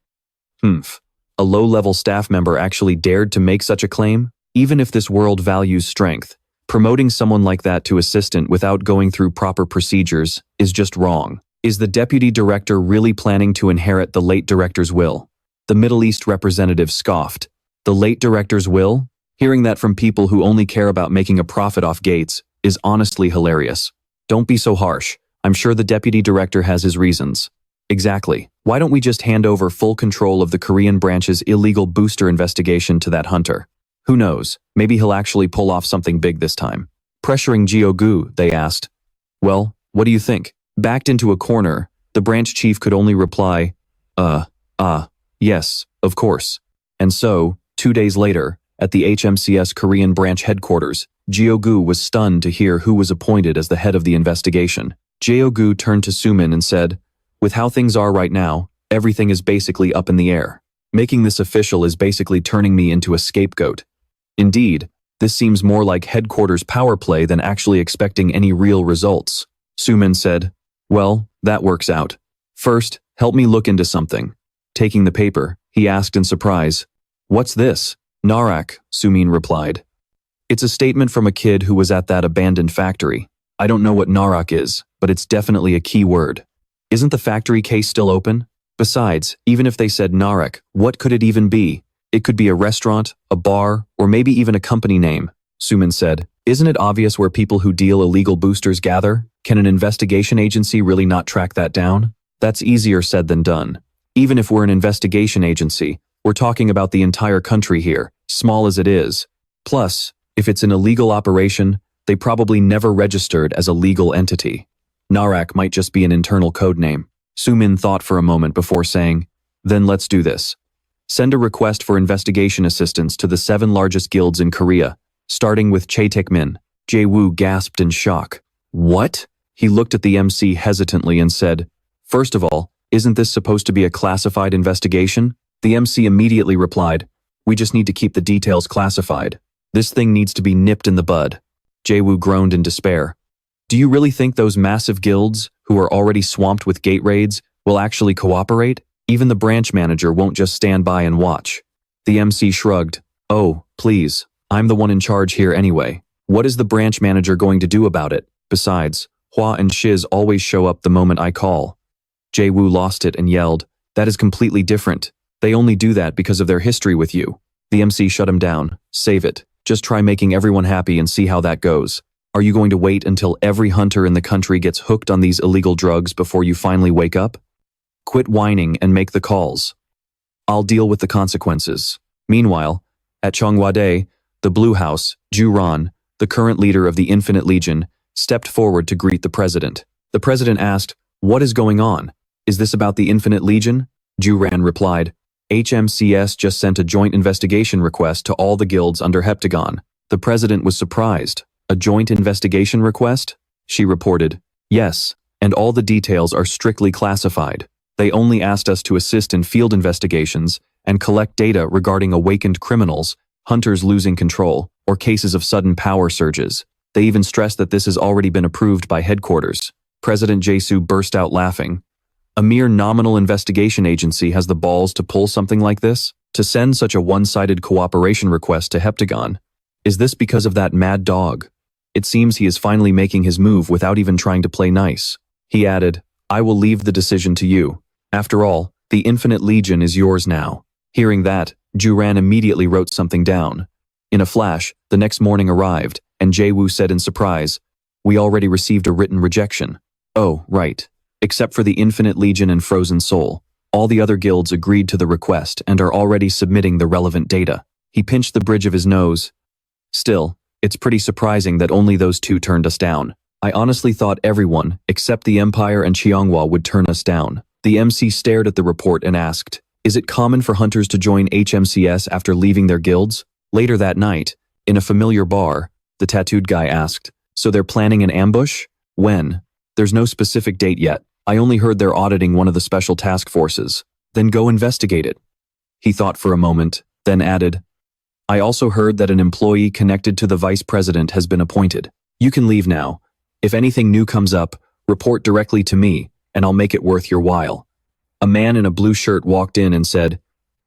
A low-level staff member actually dared to make such a claim? Even if this world values strength, promoting someone like that to assistant without going through proper procedures is just wrong. Is the deputy director really planning to inherit the late director's will? The Middle East representative scoffed. The late director's will? Hearing that from people who only care about making a profit off Gates is honestly hilarious. Don't be so harsh. I'm sure the deputy director has his reasons. Exactly. Why don't we just hand over full control of the Korean branch's illegal booster investigation to that hunter? Who knows, maybe he'll actually pull off something big this time. Pressuring Gyogu, they asked. Well, what do you think? Backed into a corner, the branch chief could only reply, yes, of course. And so, 2 days later, at the HMCS Korean branch headquarters, Gyogu was stunned to hear who was appointed as the head of the investigation. Gyogu turned to Sumin and said, with how things are right now, everything is basically up in the air. Making this official is basically turning me into a scapegoat. Indeed, this seems more like headquarters power play than actually expecting any real results. Sumin said, well, that works out. First, help me look into something. Taking the paper, he asked in surprise, what's this? Narak, Sumin replied. It's a statement from a kid who was at that abandoned factory. I don't know what Narak is, but it's definitely a key word. Isn't the factory case still open? Besides, even if they said Narak, what could it even be? It could be a restaurant, a bar, or maybe even a company name, Sumin said. Isn't it obvious where people who deal illegal boosters gather? Can an investigation agency really not track that down? That's easier said than done. Even if we're an investigation agency, we're talking about the entire country here, small as it is. Plus, if it's an illegal operation, they probably never registered as a legal entity. Narak might just be an internal code name. Sumin thought for a moment before saying, then let's do this. Send a request for investigation assistance to the 7 largest guilds in Korea, starting with Chaetekmin. Jae-woo gasped in shock. What? He looked at the MC hesitantly and said, "First of all, isn't this supposed to be a classified investigation?" The MC immediately replied, "We just need to keep the details classified. This thing needs to be nipped in the bud." Jae-woo groaned in despair. Do you really think those massive guilds, who are already swamped with gate raids, will actually cooperate? Even the branch manager won't just stand by and watch. The MC shrugged. Oh, please, I'm the one in charge here anyway. What is the branch manager going to do about it? Besides, Hua and Shiz always show up the moment I call. Jae-woo lost it and yelled, "That is completely different. They only do that because of their history with you." The MC shut him down. Save it. Just try making everyone happy and see how that goes. Are you going to wait until every hunter in the country gets hooked on these illegal drugs before you finally wake up? Quit whining and make the calls. I'll deal with the consequences. Meanwhile, at Chongwade, the Blue House, Ju Ran, the current leader of the Infinite Legion, stepped forward to greet the president. The president asked, "What is going on? Is this about the Infinite Legion?" Ju Ran replied, "HMCS just sent a joint investigation request to all the guilds under Heptagon." The president was surprised. A joint investigation request? She reported, "Yes, and all the details are strictly classified. They only asked us to assist in field investigations and collect data regarding awakened criminals, hunters losing control, or cases of sudden power surges. They even stressed that this has already been approved by headquarters." President Jae-soo burst out laughing. A mere nominal investigation agency has the balls to pull something like this? To send such a one-sided cooperation request to Heptagon? Is this because of that mad dog? It seems he is finally making his move without even trying to play nice. He added, "I will leave the decision to you. After all, the Infinite Legion is yours now." Hearing that, Ju Ran immediately wrote something down. In a flash, the next morning arrived, and Jae-woo said in surprise, "We already received a written rejection." Oh, right. Except for the Infinite Legion and Frozen Soul. All the other guilds agreed to the request and are already submitting the relevant data. He pinched the bridge of his nose. Still, it's pretty surprising that only those two turned us down. I honestly thought everyone, except the Empire and Cheonghwa, would turn us down. The MC stared at the report and asked, "Is it common for hunters to join HMCS after leaving their guilds?" Later that night, in a familiar bar, the tattooed guy asked, "So they're planning an ambush? When?" "There's no specific date yet. I only heard they're auditing one of the special task forces." "Then go investigate it." He thought for a moment, then added, "I also heard that an employee connected to the vice president has been appointed. You can leave now. If anything new comes up, report directly to me, and I'll make it worth your while." A man in a blue shirt walked in and said,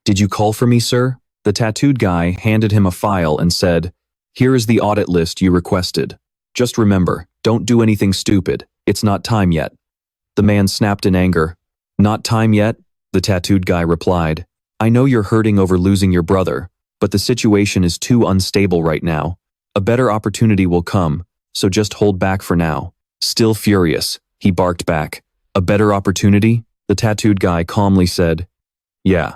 "Did you call for me, sir?" The tattooed guy handed him a file and said, "Here is the audit list you requested. Just remember, don't do anything stupid. It's not time yet." The man snapped in anger. "Not time yet?" The tattooed guy replied, "I know you're hurting over losing your brother, but the situation is too unstable right now. A better opportunity will come, so just hold back for now." Still furious, he barked back, "A better opportunity?" The tattooed guy calmly said, "Yeah.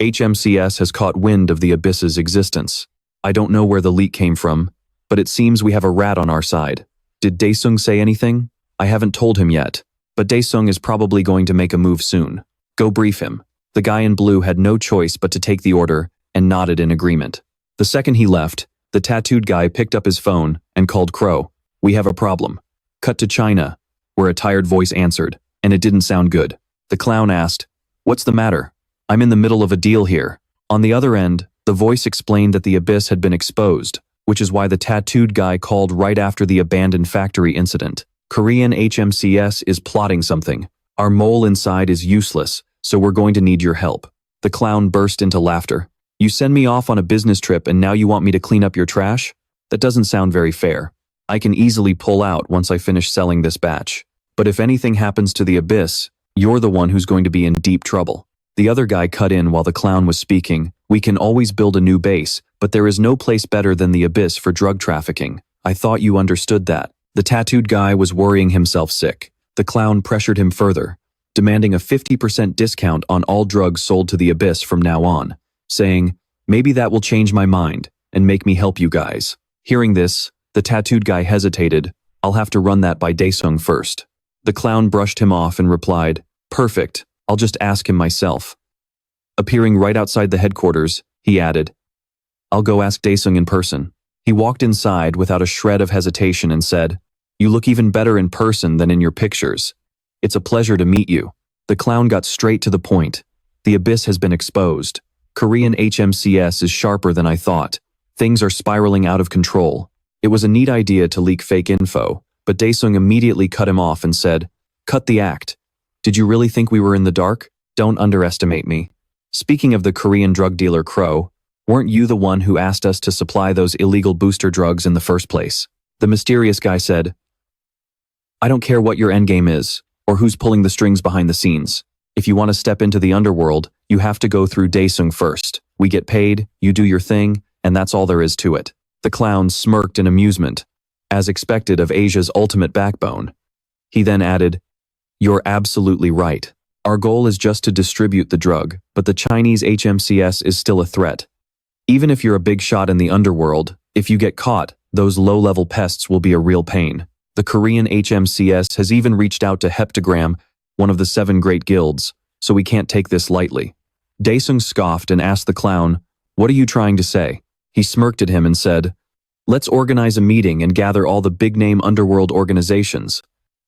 HMCS has caught wind of the Abyss's existence. I don't know where the leak came from, but it seems we have a rat on our side. Did Daesung say anything? I haven't told him yet, but Daesung is probably going to make a move soon. Go brief him." The guy in blue had no choice but to take the order and nodded in agreement. The second he left, the tattooed guy picked up his phone and called Crow. "We have a problem." Cut to China, where a tired voice answered, and it didn't sound good. The clown asked, "What's the matter? I'm in the middle of a deal here." On the other end, the voice explained that the abyss had been exposed, which is why the tattooed guy called right after the abandoned factory incident. "Korean HMCS is plotting something. Our mole inside is useless, so we're going to need your help." The clown burst into laughter. "You send me off on a business trip and now you want me to clean up your trash? That doesn't sound very fair. I can easily pull out once I finish selling this batch. But if anything happens to the abyss, you're the one who's going to be in deep trouble." The other guy cut in while the clown was speaking. "We can always build a new base, but there is no place better than the abyss for drug trafficking. I thought you understood that." The tattooed guy was worrying himself sick. The clown pressured him further, demanding a 50% discount on all drugs sold to the abyss from now on, saying, "Maybe that will change my mind and make me help you guys." Hearing this, the tattooed guy hesitated. "I'll have to run that by Daesung first." The clown brushed him off and replied, "Perfect, I'll just ask him myself." Appearing right outside the headquarters, he added, "I'll go ask Daesung in person. He walked inside without a shred of hesitation and said, "You look even better in person than in your pictures. It's a pleasure to meet you." The clown got straight to the point. "The abyss has been exposed. Korean HMCS is sharper than I thought. Things are spiraling out of control." It was a neat idea to leak fake info, but Daesung immediately cut him off and said, "Cut the act. Did you really think we were in the dark? Don't underestimate me. Speaking of the Korean drug dealer Crow, weren't you the one who asked us to supply those illegal booster drugs in the first place?" The mysterious guy said, "I don't care what your endgame is, or who's pulling the strings behind the scenes. If you want to step into the underworld, you have to go through Daesung first. We get paid, you do your thing, and that's all there is to it." The clown smirked in amusement, as expected of Asia's ultimate backbone. He then added, "You're absolutely right. Our goal is just to distribute the drug, but the Chinese HMCS is still a threat. Even if you're a big shot in the underworld, if you get caught, those low-level pests will be a real pain. The Korean HMCS has even reached out to Heptagram, one of the 7 great guilds, so we can't take this lightly." Daesung scoffed and asked the clown, "What are you trying to say?" He smirked at him and said, "Let's organize a meeting and gather all the big-name underworld organizations.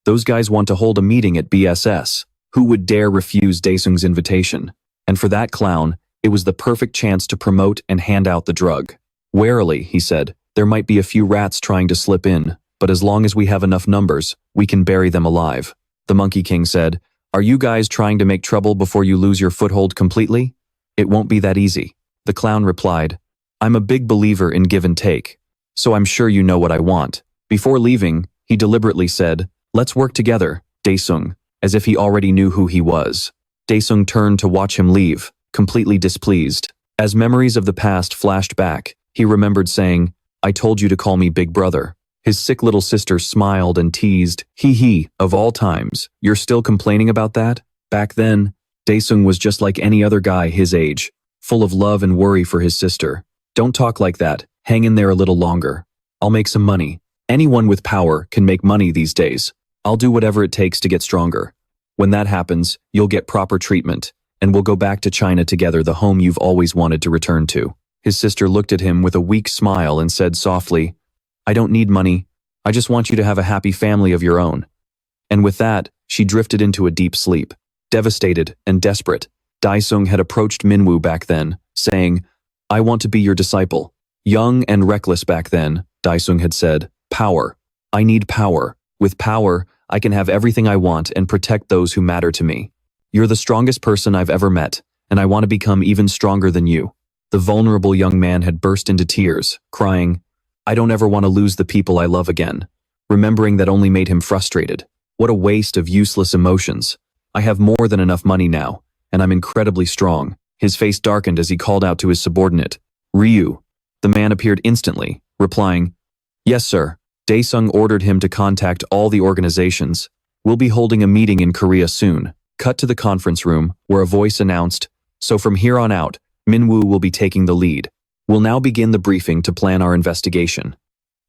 Those guys want to hold a meeting at BSS. Who would dare refuse Daesung's invitation? And for that clown, it was the perfect chance to promote and hand out the drug. Warily, he said, there might be a few rats trying to slip in, but as long as we have enough numbers, we can bury them alive." The Monkey King said, "Are you guys trying to make trouble before you lose your foothold completely? It won't be that easy." The clown replied, "I'm a big believer in give and take, so I'm sure you know what I want." Before leaving, he deliberately said, "Let's work together, Daesung," as if he already knew who he was. Daesung turned to watch him leave, completely displeased. As memories of the past flashed back, he remembered saying, "I told you to call me Big Brother." His sick little sister smiled and teased, "Hee, of all times, you're still complaining about that?" Back then, Daesung was just like any other guy his age, full of love and worry for his sister. "Don't talk like that, hang in there a little longer. I'll make some money. Anyone with power can make money these days. I'll do whatever it takes to get stronger. When that happens, you'll get proper treatment, and we'll go back to China together, the home you've always wanted to return to." His sister looked at him with a weak smile and said softly, "I don't need money. I just want you to have a happy family of your own." And with that, she drifted into a deep sleep. Devastated and desperate, Daesung had approached Minwoo back then, saying, "I want to be your disciple." Young and reckless back then, Daesung had said, "Power. I need power. With power, I can have everything I want and protect those who matter to me. You're the strongest person I've ever met, and I want to become even stronger than you." The vulnerable young man had burst into tears, crying, "I don't ever want to lose the people I love again." Remembering that only made him frustrated. What a waste of useless emotions. "I have more than enough money now, and I'm incredibly strong." His face darkened as he called out to his subordinate, "Ryu." The man appeared instantly, replying, "Yes, sir." Daesung ordered him to contact all the organizations. "We'll be holding a meeting in Korea soon." Cut to the conference room, where a voice announced, "So from here on out, Minwoo will be taking the lead. We'll now begin the briefing to plan our investigation.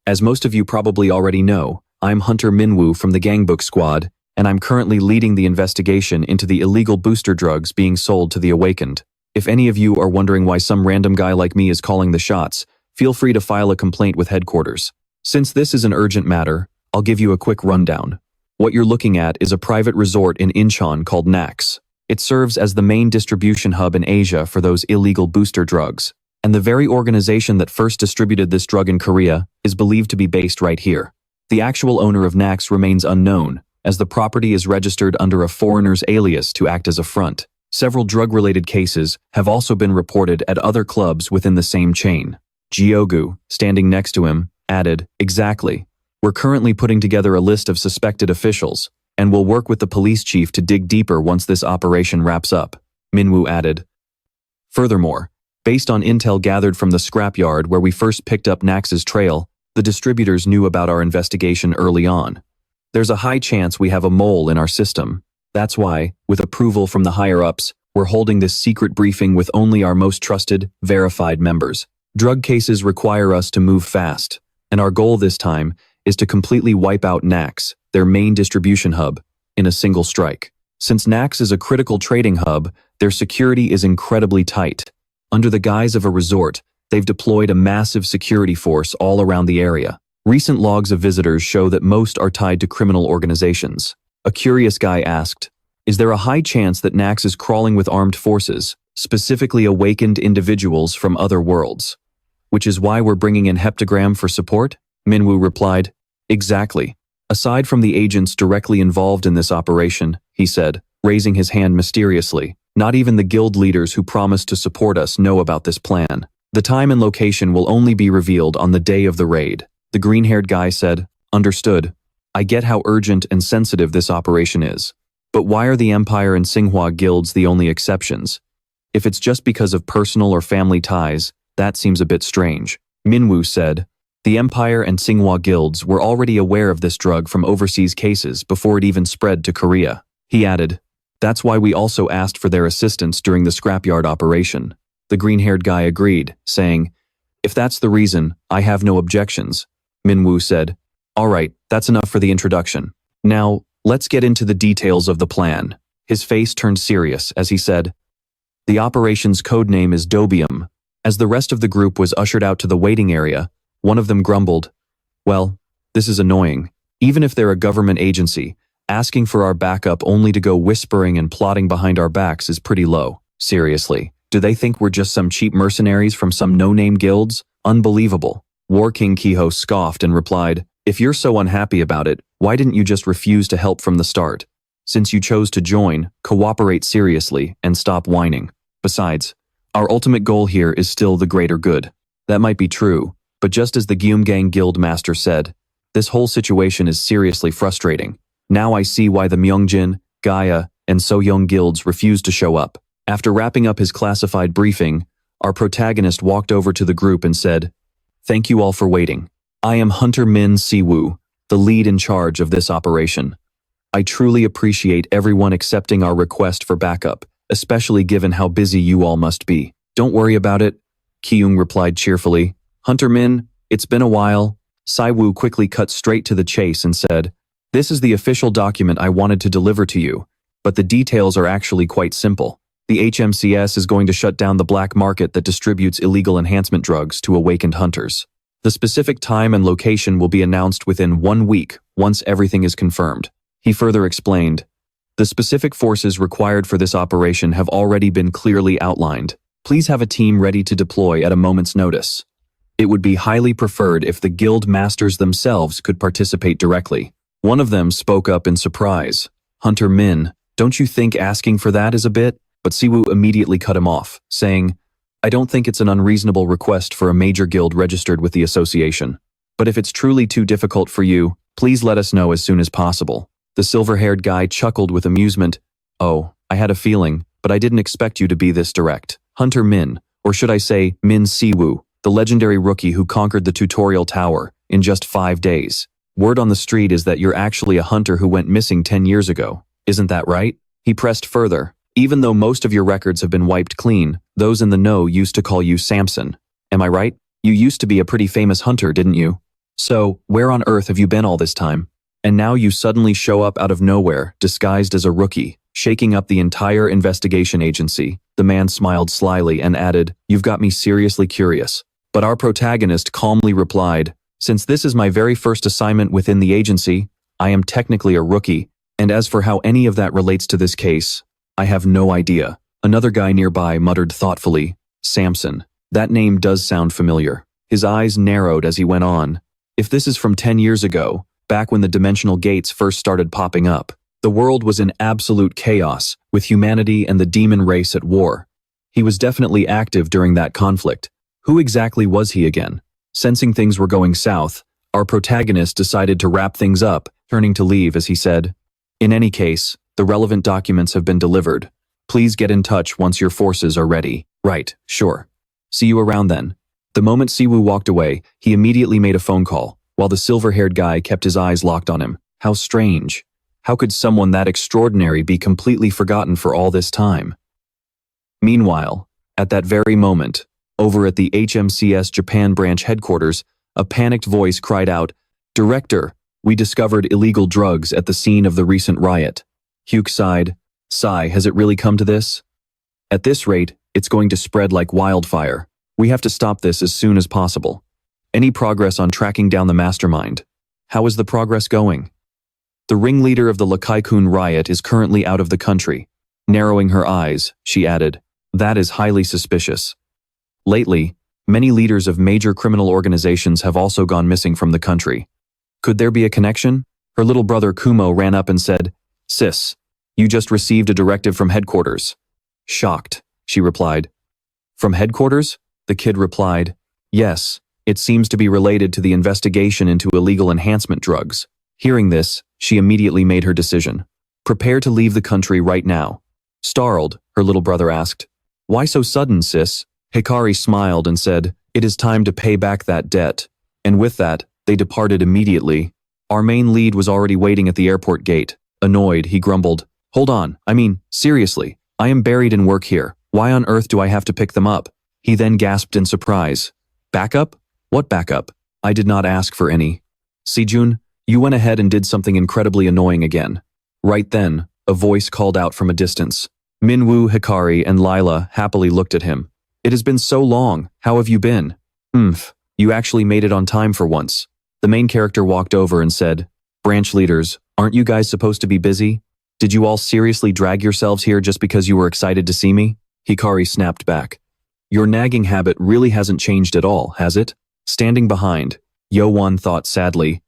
As most of you probably already know, I'm Hunter Minwoo from the Gangbook Squad, and I'm currently leading the investigation into the illegal booster drugs being sold to the Awakened. If any of you are wondering why some random guy like me is calling the shots, feel free to file a complaint with headquarters. Since this is an urgent matter, I'll give you a quick rundown. What you're looking at is a private resort in Incheon called Nax. It serves as the main distribution hub in Asia for those illegal booster drugs, and the very organization that first distributed this drug in Korea is believed to be based right here. The actual owner of Nax remains unknown, as the property is registered under a foreigner's alias to act as a front. Several drug-related cases have also been reported at other clubs within the same chain. Gyogu, standing next to him, added, "Exactly. We're currently putting together a list of suspected officials, and we'll work with the police chief to dig deeper once this operation wraps up," Minwoo added. Furthermore, based on intel gathered from the scrapyard where we first picked up Nax's trail, the distributors knew about our investigation early on. There's a high chance we have a mole in our system. That's why, with approval from the higher-ups, we're holding this secret briefing with only our most trusted, verified members. Drug cases require us to move fast, and our goal this time is to completely wipe out Nax, their main distribution hub, in a single strike. Since Nax is a critical trading hub, their security is incredibly tight. Under the guise of a resort, They've deployed a massive security force all around the area. Recent logs of visitors show that most are tied to criminal organizations. A curious guy asked, "Is there a high chance that Nax is crawling with armed forces, specifically awakened individuals from other worlds? Which is why we're bringing in Heptagram for support?" Minwoo replied, "Exactly. Aside from the agents directly involved in this operation," he said, raising his hand mysteriously, "not even the guild leaders who promised to support us know about this plan. The time and location will only be revealed on the day of the raid." The green-haired guy said, "Understood. I get how urgent and sensitive this operation is. But why are the Empire and Singhua guilds the only exceptions? If it's just because of personal or family ties, that seems a bit strange." Minwoo said, "The Empire and Singhua guilds were already aware of this drug from overseas cases before it even spread to Korea." He added, "That's why we also asked for their assistance during the scrapyard operation." The green-haired guy agreed, saying, "If that's the reason, I have no objections." Minwoo said, "All right, that's enough for the introduction. Now, let's get into the details of the plan." His face turned serious as he said, "The operation's codename is Dobium." As the rest of the group was ushered out to the waiting area, one of them grumbled, "Well, this is annoying. Even if they're a government agency, asking for our backup only to go whispering and plotting behind our backs is pretty low. Seriously, do they think we're just some cheap mercenaries from some no-name guilds? Unbelievable." War King Kiho scoffed and replied, "If you're so unhappy about it, why didn't you just refuse to help from the start? Since you chose to join, cooperate seriously and stop whining. Besides, our ultimate goal here is still the greater good." That might be true, but just as the Gyumgang Guild Master said, this whole situation is seriously frustrating. Now I see why the Myeongjin, Gaia, and Soyoung guilds refused to show up. After wrapping up his classified briefing, our protagonist walked over to the group and said, "Thank you all for waiting. I am Hunter Min Siwoo, the lead in charge of this operation. I truly appreciate everyone accepting our request for backup, especially given how busy you all must be." "Don't worry about it," Kyung replied cheerfully. "Hunter Min, it's been a while." Siwoo quickly cut straight to the chase and said, "This is the official document I wanted to deliver to you, but the details are actually quite simple. The HMCS is going to shut down the black market that distributes illegal enhancement drugs to awakened hunters. The specific time and location will be announced within 1 week once everything is confirmed." He further explained, "The specific forces required for this operation have already been clearly outlined. Please have a team ready to deploy at a moment's notice. It would be highly preferred if the guild masters themselves could participate directly." One of them spoke up in surprise. "Hunter Min, don't you think asking for that is a bit?" But Siwoo immediately cut him off, saying, "I don't think it's an unreasonable request for a major guild registered with the association. But if it's truly too difficult for you, please let us know as soon as possible." The silver-haired guy chuckled with amusement. "Oh, I had a feeling, but I didn't expect you to be this direct. Hunter Min, or should I say Min Siwoo, the legendary rookie who conquered the tutorial tower in just 5 days. Word on the street is that you're actually a hunter who went missing 10 years ago. Isn't that right?" He pressed further. "Even though most of your records have been wiped clean, those in the know used to call you Samson. Am I right? You used to be a pretty famous hunter, didn't you? So, where on earth have you been all this time? And now you suddenly show up out of nowhere, disguised as a rookie, shaking up the entire investigation agency." The man smiled slyly and added, "You've got me seriously curious." But our protagonist calmly replied, "Since this is my very first assignment within the agency, I am technically a rookie, and as for how any of that relates to this case, I have no idea." Another guy nearby muttered thoughtfully, "Samson. That name does sound familiar." His eyes narrowed as he went on. "If this is from 10 years ago, back when the dimensional gates first started popping up, the world was in absolute chaos, with humanity and the demon race at war. He was definitely active during that conflict. Who exactly was he again?" Sensing things were going south, our protagonist decided to wrap things up, turning to leave as he said, "In any case, the relevant documents have been delivered. Please get in touch once your forces are ready." "Right, sure. See you around then." The moment Siwoo walked away, he immediately made a phone call, while the silver-haired guy kept his eyes locked on him. How strange. How could someone that extraordinary be completely forgotten for all this time? Meanwhile, at that very moment, over at the HMCS Japan branch headquarters, a panicked voice cried out, "Director, we discovered illegal drugs at the scene of the recent riot." Hyuk sighed. "Sigh, has it really come to this? At this rate, it's going to spread like wildfire." We have to stop this as soon as possible. Any progress on tracking down the mastermind? How is the progress going? The ringleader of the Lakaikun riot is currently out of the country. Narrowing her eyes, she added, that is highly suspicious. Lately, many leaders of major criminal organizations have also gone missing from the country. Could there be a connection? Her little brother Kumo ran up and said, Sis, you just received a directive from headquarters. Shocked, she replied. From headquarters? The kid replied, yes, it seems to be related to the investigation into illegal enhancement drugs. Hearing this, she immediately made her decision. Prepare to leave the country right now. Startled, her little brother asked, why so sudden, sis? Hikari smiled and said, it is time to pay back that debt. And with that, they departed immediately. Our main lead was already waiting at the airport gate. Annoyed, he grumbled, hold on, seriously, I am buried in work here. Why on earth do I have to pick them up? He then gasped in surprise. Backup? What backup? I did not ask for any. Sejun, you went ahead and did something incredibly annoying again. Right then, a voice called out from a distance. Minwoo, Hikari, and Lila happily looked at him. It has been so long, how have you been? You actually made it on time for once. The main character walked over and said, branch leaders, aren't you guys supposed to be busy? Did you all seriously drag yourselves here just because you were excited to see me? Hikari snapped back. Your nagging habit really hasn't changed at all, has it? Standing behind, Yo-won thought sadly,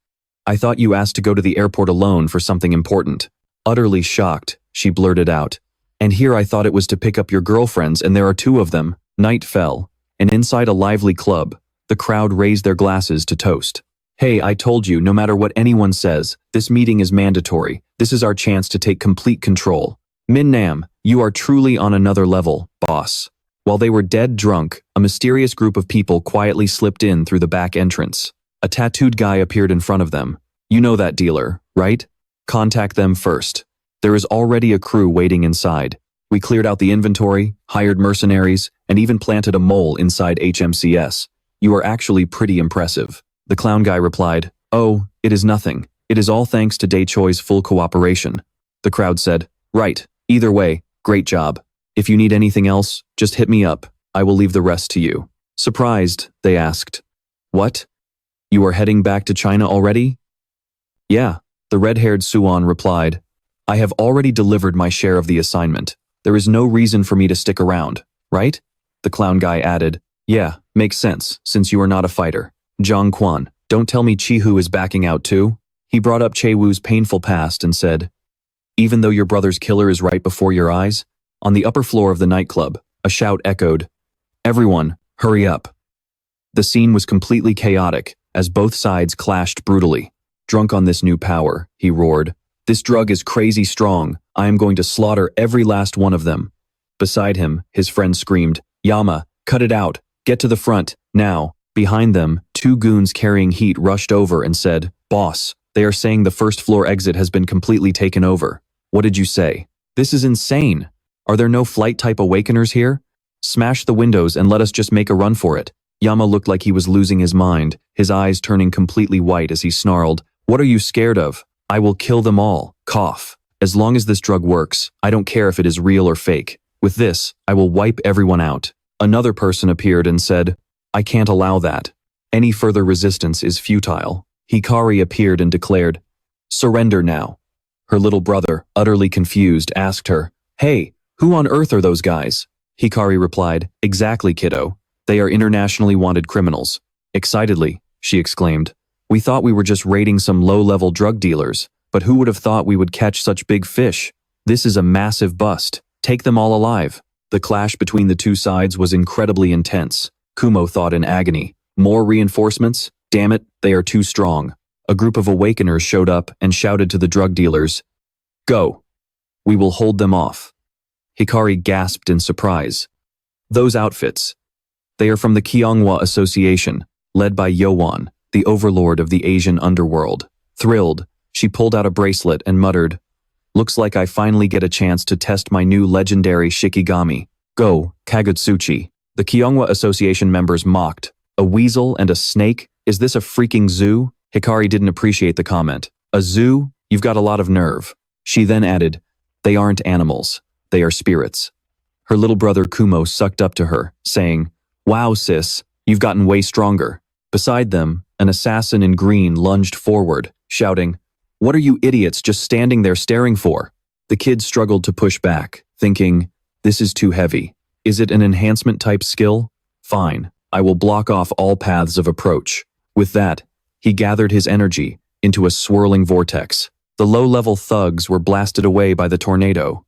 I thought you asked to go to the airport alone for something important. Utterly shocked, she blurted out. And here I thought it was to pick up your girlfriends and there are two of them. Night fell, and inside a lively club, the crowd raised their glasses to toast. Hey, I told you, no matter what anyone says, this meeting is mandatory. This is our chance to take complete control. Min Nam, you are truly on another level, boss. While they were dead drunk, a mysterious group of people quietly slipped in through the back entrance. A tattooed guy appeared in front of them. You know that dealer, right? Contact them first. There is already a crew waiting inside. We cleared out the inventory, hired mercenaries, and even planted a mole inside HMCS. You are actually pretty impressive. The clown guy replied, oh, it is nothing. It is all thanks to Dae-choi's full cooperation. The crowd said, right, either way, great job. If you need anything else, just hit me up. I will leave the rest to you. Surprised, they asked. What? You are heading back to China already? Yeah, the red-haired Suwon replied. I have already delivered my share of the assignment. There is no reason for me to stick around, right? The clown guy added, yeah, makes sense, since you are not a fighter. Zhang Quan, don't tell me Chihu is backing out too? He brought up Chaewoo's painful past and said, even though your brother's killer is right before your eyes? On the upper floor of the nightclub, a shout echoed, everyone, hurry up. The scene was completely chaotic, as both sides clashed brutally. Drunk on this new power, he roared, this drug is crazy strong, I am going to slaughter every last one of them. Beside him, his friend screamed, Yama, cut it out, get to the front, now. Behind them, two goons carrying heat rushed over and said, boss, they are saying the first floor exit has been completely taken over. What did you say? This is insane. Are there no flight-type awakeners here? Smash the windows and let us just make a run for it. Yama looked like he was losing his mind, his eyes turning completely white as he snarled, what are you scared of? I will kill them all. Cough. As long as this drug works, I don't care if it is real or fake. With this, I will wipe everyone out. Another person appeared and said, I can't allow that. Any further resistance is futile. Hikari appeared and declared, surrender now. Her little brother, utterly confused, asked her, hey, who on earth are those guys? Hikari replied, exactly, kiddo. They are internationally wanted criminals. Excitedly, she exclaimed, we thought we were just raiding some low-level drug dealers, but who would have thought we would catch such big fish? This is a massive bust. Take them all alive. The clash between the two sides was incredibly intense. Kumo thought in agony. More reinforcements? Damn it, they are too strong. A group of awakeners showed up and shouted to the drug dealers, go. We will hold them off. Hikari gasped in surprise. Those outfits. They are from the Gyeonghwa Association, led by Yo-won, the overlord of the Asian underworld. Thrilled, she pulled out a bracelet and muttered, looks like I finally get a chance to test my new legendary Shikigami. Go, Kagutsuchi. The Gyeonghwa Association members mocked. A weasel and a snake? Is this a freaking zoo? Hikari didn't appreciate the comment. A zoo? You've got a lot of nerve. She then added, they aren't animals. They are spirits. Her little brother Kumo sucked up to her, saying, Wow, sis, you've gotten way stronger. Beside them, an assassin in green lunged forward, shouting, "What are you idiots just standing there staring for?" The kid struggled to push back, thinking, "This is too heavy. Is it an enhancement type skill? Fine, I will block off all paths of approach." With that, he gathered his energy into a swirling vortex. The low-level thugs were blasted away by the tornado.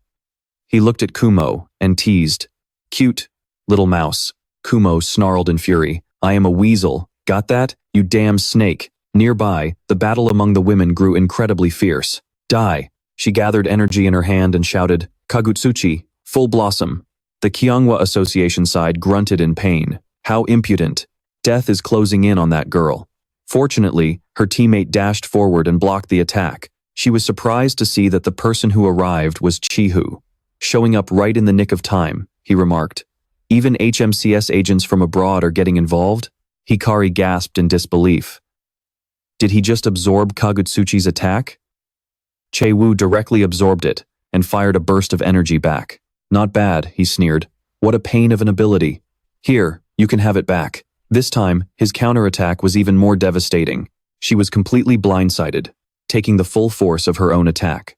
He looked at Kumo and teased, "Cute, little mouse." Kumo snarled in fury, "I am a weasel. Got that? You damn snake." Nearby, the battle among the women grew incredibly fierce. "Die." She gathered energy in her hand and shouted, "Kagutsuchi, full blossom." The Kyungwa Association side grunted in pain. How impudent. Death is closing in on that girl. Fortunately, her teammate dashed forward and blocked the attack. She was surprised to see that the person who arrived was Chihu. "Showing up right in the nick of time," he remarked. "Even HMCS agents from abroad are getting involved?" Hikari gasped in disbelief. Did he just absorb Kagutsuchi's attack? Chae-woo directly absorbed it and fired a burst of energy back. "Not bad," he sneered. "What a pain of an ability. Here, you can have it back." This time, his counterattack was even more devastating. She was completely blindsided, taking the full force of her own attack.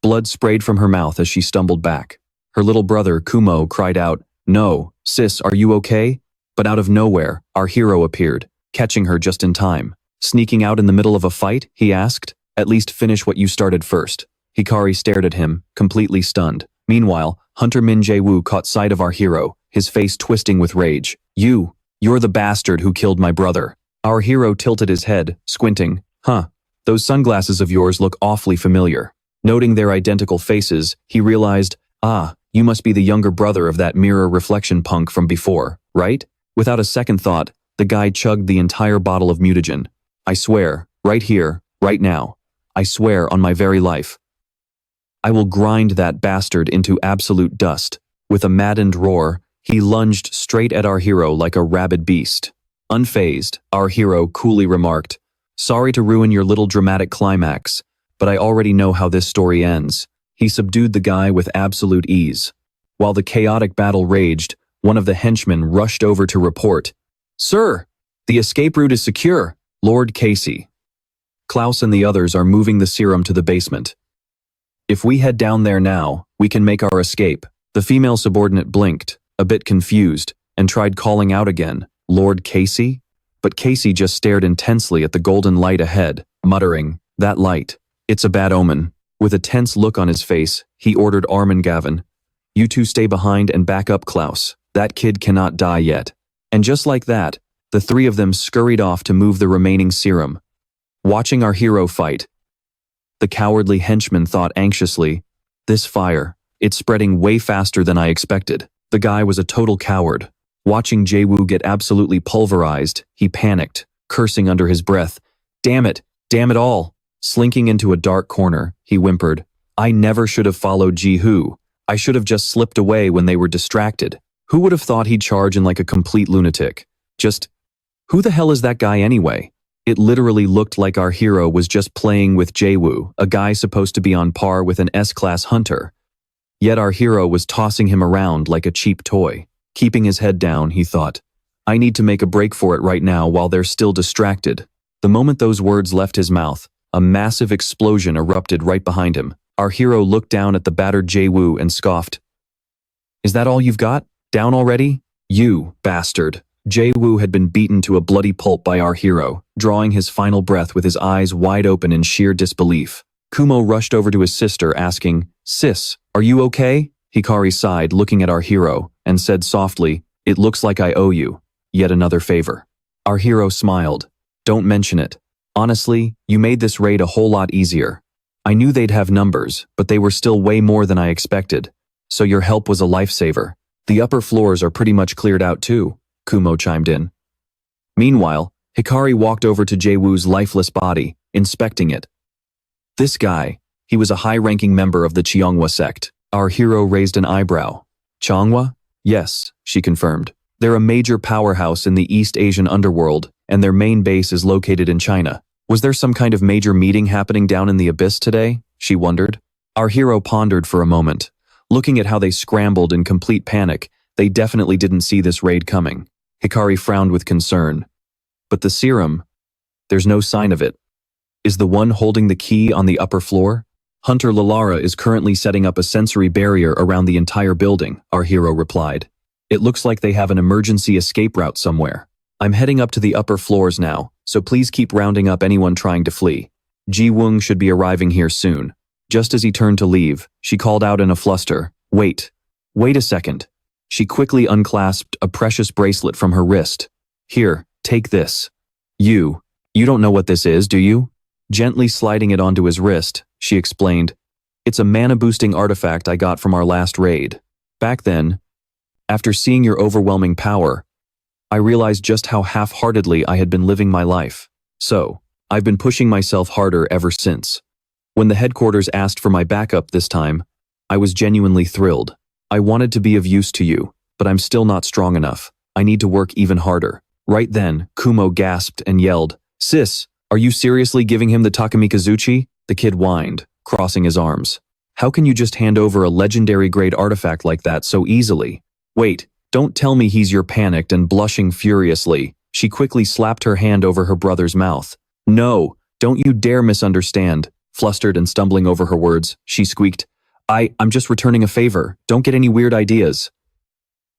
Blood sprayed from her mouth as she stumbled back. Her little brother, Kumo, cried out, "No, sis, are you okay?" But out of nowhere, our hero appeared, catching her just in time. "Sneaking out in the middle of a fight?" he asked. "At least finish what you started first." Hikari stared at him, completely stunned. Meanwhile, Hunter Min Siwoo caught sight of our hero, his face twisting with rage. You're the bastard who killed my brother." Our hero tilted his head, squinting. "Huh, those sunglasses of yours look awfully familiar." Noting their identical faces, he realized, you must be the younger brother of that mirror reflection punk from before, right? Without a second thought, the guy chugged the entire bottle of mutagen. "I swear, right here, right now. I swear on my very life. I will grind that bastard into absolute dust." With a maddened roar, he lunged straight at our hero like a rabid beast. Unfazed, our hero coolly remarked, "Sorry to ruin your little dramatic climax, but I already know how this story ends." He subdued the guy with absolute ease. While the chaotic battle raged, one of the henchmen rushed over to report, "Sir, the escape route is secure. Lord Casey. Klaus and the others are moving the serum to the basement. If we head down there now, we can make our escape." The female subordinate blinked, a bit confused, and tried calling out again, "Lord Casey?" But Casey just stared intensely at the golden light ahead, muttering, "That light. It's a bad omen." With a tense look on his face, he ordered Armin Gavin, "You two stay behind and back up Klaus. That kid cannot die yet." And just like that, the three of them scurried off to move the remaining serum. Watching our hero fight, the cowardly henchman thought anxiously, "This fire, it's spreading way faster than I expected." The guy was a total coward. Watching Jae-woo get absolutely pulverized, he panicked, cursing under his breath, damn it all." Slinking into a dark corner, he whimpered, "I never should have followed Ji-hoo. I should have just slipped away when they were distracted. Who would have thought he'd charge in like a complete lunatic? Who the hell is that guy anyway?" It literally looked like our hero was just playing with Jae-woo, a guy supposed to be on par with an S-class hunter. Yet our hero was tossing him around like a cheap toy. Keeping his head down, he thought, "I need to make a break for it right now while they're still distracted." The moment those words left his mouth, a massive explosion erupted right behind him. Our hero looked down at the battered Jae-woo and scoffed. "Is that all you've got? Down already? You bastard." Jae-woo had been beaten to a bloody pulp by our hero, drawing his final breath with his eyes wide open in sheer disbelief. Kumo rushed over to his sister, asking, "Sis, are you okay?" Hikari sighed, looking at our hero, and said softly, "It looks like I owe you yet another favor." Our hero smiled. "Don't mention it. Honestly, you made this raid a whole lot easier. I knew they'd have numbers, but they were still way more than I expected. So your help was a lifesaver. The upper floors are pretty much cleared out too," Kumo chimed in. Meanwhile, Hikari walked over to Jae-woo's lifeless body, inspecting it. This guy, he was a high-ranking member of the Cheongwa sect. Our hero raised an eyebrow. "Cheongwa?" "Yes," she confirmed. "They're a major powerhouse in the East Asian underworld, and their main base is located in China. Was there some kind of major meeting happening down in the abyss today?" she wondered. Our hero pondered for a moment. Looking at how they scrambled in complete panic, they definitely didn't see this raid coming. Hikari frowned with concern. But the serum, there's no sign of it. Is the one holding the key on the upper floor? Hunter Lalara is currently setting up a sensory barrier around the entire building, our hero replied. It looks like they have an emergency escape route somewhere. I'm heading up to the upper floors now, so please keep rounding up anyone trying to flee. Ji Woong should be arriving here soon. Just as he turned to leave, she called out in a fluster, Wait a second. She quickly unclasped a precious bracelet from her wrist. Here, take this. You don't know what this is, do you? Gently sliding it onto his wrist, she explained, It's a mana-boosting artifact I got from our last raid. Back then, after seeing your overwhelming power, I realized just how half-heartedly I had been living my life. So, I've been pushing myself harder ever since. When the headquarters asked for my backup this time, I was genuinely thrilled. I wanted to be of use to you, but I'm still not strong enough. I need to work even harder. Right then, Kumo gasped and yelled, Sis, are you seriously giving him the Takamikazuchi? The kid whined, crossing his arms. How can you just hand over a legendary grade artifact like that so easily? Wait, don't tell me he's your panicked and blushing furiously. She quickly slapped her hand over her brother's mouth. No, don't you dare misunderstand. Flustered and stumbling over her words, she squeaked, I'm just returning a favor. Don't get any weird ideas.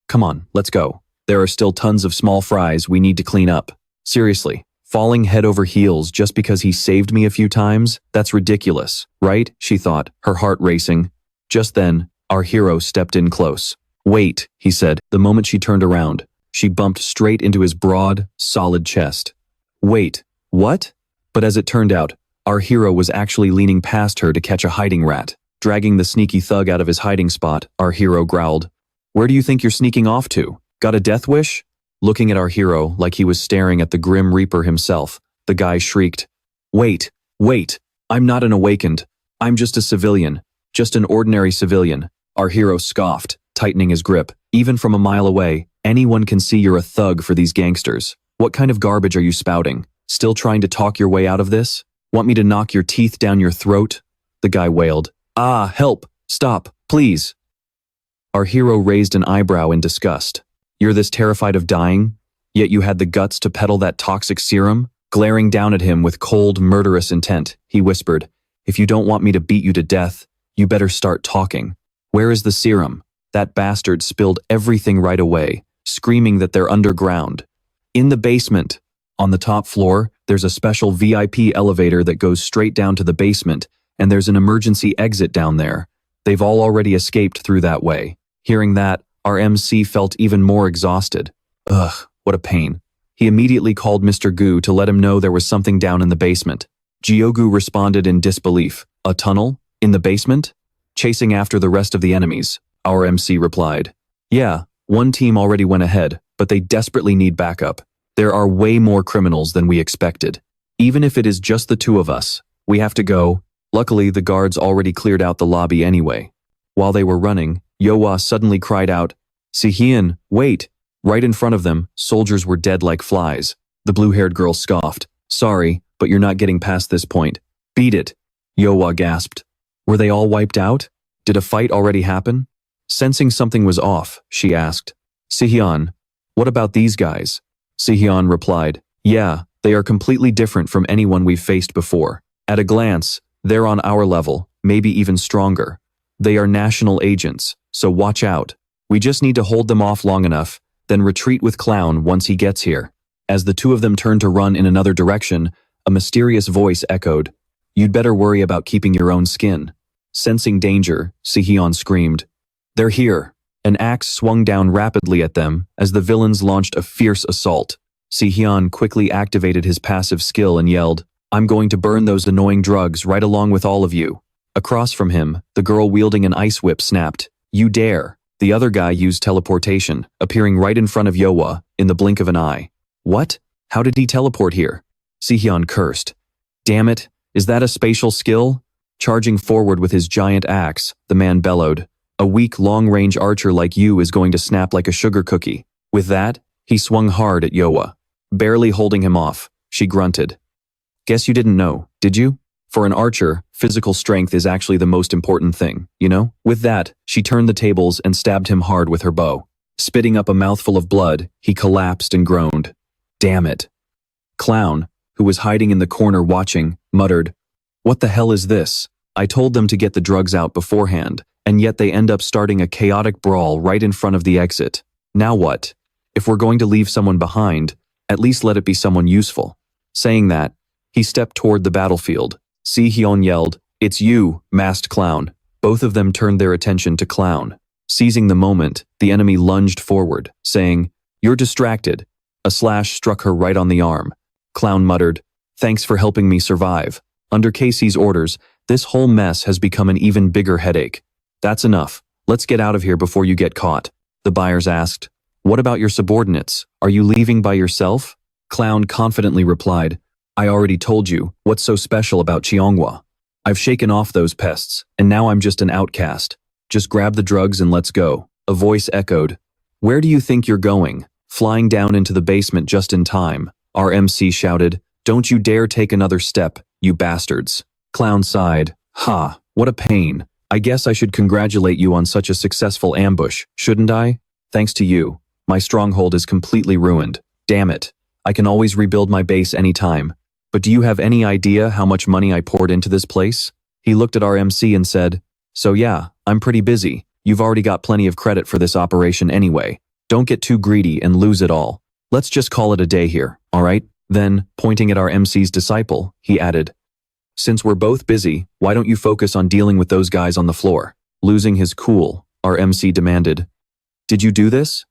Come on, let's go. There are still tons of small fries we need to clean up. Seriously, falling head over heels just because he saved me a few times? That's ridiculous, right? She thought, her heart racing. Just then, our hero stepped in close. Wait, he said. The moment she turned around, she bumped straight into his broad, solid chest. Wait, what? But as it turned out, our hero was actually leaning past her to catch a hiding rat. Dragging the sneaky thug out of his hiding spot, our hero growled, Where do you think you're sneaking off to? Got a death wish? Looking at our hero like he was staring at the Grim Reaper himself, the guy shrieked, Wait, I'm not an awakened. I'm just a civilian, just an ordinary civilian. Our hero scoffed, tightening his grip. Even from a mile away, anyone can see you're a thug for these gangsters. What kind of garbage are you spouting? Still trying to talk your way out of this? Want me to knock your teeth down your throat? The guy wailed. Help! Stop, please! Our hero raised an eyebrow in disgust. You're this terrified of dying, yet you had the guts to peddle that toxic serum? Glaring down at him with cold, murderous intent, he whispered, If you don't want me to beat you to death, you better start talking. Where is the serum? That bastard spilled everything right away, screaming that they're underground. In the basement. On the top floor, there's a special VIP elevator that goes straight down to the basement, and there's an emergency exit down there. They've all already escaped through that way. Hearing that, our MC felt even more exhausted. Ugh, what a pain. He immediately called Mr. Gu to let him know there was something down in the basement. Gyogu responded in disbelief. A tunnel? In the basement? Chasing after the rest of the enemies, our MC replied. Yeah, one team already went ahead, but they desperately need backup. There are way more criminals than we expected. Even if it is just the two of us, we have to go. Luckily, the guards already cleared out the lobby anyway. While they were running, Yowa suddenly cried out, Sihyun, wait! Right in front of them, soldiers were dead like flies. The blue-haired girl scoffed. Sorry, but you're not getting past this point. Beat it! Yowa gasped. Were they all wiped out? Did a fight already happen? Sensing something was off, she asked. Sihyun, what about these guys? Sihyun replied, Yeah, they are completely different from anyone we've faced before. At a glance, they're on our level, maybe even stronger. They are national agents, so watch out. We just need to hold them off long enough, then retreat with Clown once he gets here. As the two of them turned to run in another direction, a mysterious voice echoed, You'd better worry about keeping your own skin. Sensing danger, Sihyun screamed, They're here. An axe swung down rapidly at them as the villains launched a fierce assault. Sihyun quickly activated his passive skill and yelled, I'm going to burn those annoying drugs right along with all of you. Across from him, the girl wielding an ice whip snapped, You dare. The other guy used teleportation, appearing right in front of Yowa in the blink of an eye. What? How did he teleport here? Sihyun cursed. Damn it, is that a spatial skill? Charging forward with his giant axe, the man bellowed, A weak long-range archer like you is going to snap like a sugar cookie. With that, he swung hard at Yowa. Barely holding him off, she grunted. Guess you didn't know, did you? For an archer, physical strength is actually the most important thing, you know? With that, she turned the tables and stabbed him hard with her bow. Spitting up a mouthful of blood, he collapsed and groaned. Damn it. Clown, who was hiding in the corner watching, muttered, "What the hell is this? I told them to get the drugs out beforehand, and yet they end up starting a chaotic brawl right in front of the exit. Now what? If we're going to leave someone behind, at least let it be someone useful." Saying that, he stepped toward the battlefield. Si Hyun yelled, "It's you, masked clown." Both of them turned their attention to Clown. Seizing the moment, the enemy lunged forward, saying, "You're distracted." A slash struck her right on the arm. Clown muttered, "Thanks for helping me survive. Under Casey's orders, this whole mess has become an even bigger headache." "That's enough. Let's get out of here before you get caught." The buyers asked, "What about your subordinates? Are you leaving by yourself?" Clown confidently replied, "I already told you, what's so special about Cheonghwa? I've shaken off those pests, and now I'm just an outcast. Just grab the drugs and let's go." A voice echoed, "Where do you think you're going?" Flying down into the basement just in time, our MC shouted, "Don't you dare take another step, you bastards." Clown sighed, "Ha, what a pain. I guess I should congratulate you on such a successful ambush, shouldn't I? Thanks to you, my stronghold is completely ruined. Damn it. I can always rebuild my base anytime. But do you have any idea how much money I poured into this place?" He looked at our MC and said, "So yeah, I'm pretty busy. You've already got plenty of credit for this operation anyway. Don't get too greedy and lose it all. Let's just call it a day here, all right?" Then, pointing at our MC's disciple, he added, "Since we're both busy, why don't you focus on dealing with those guys on the floor?" Losing his cool, our MC demanded, "Did you do this?"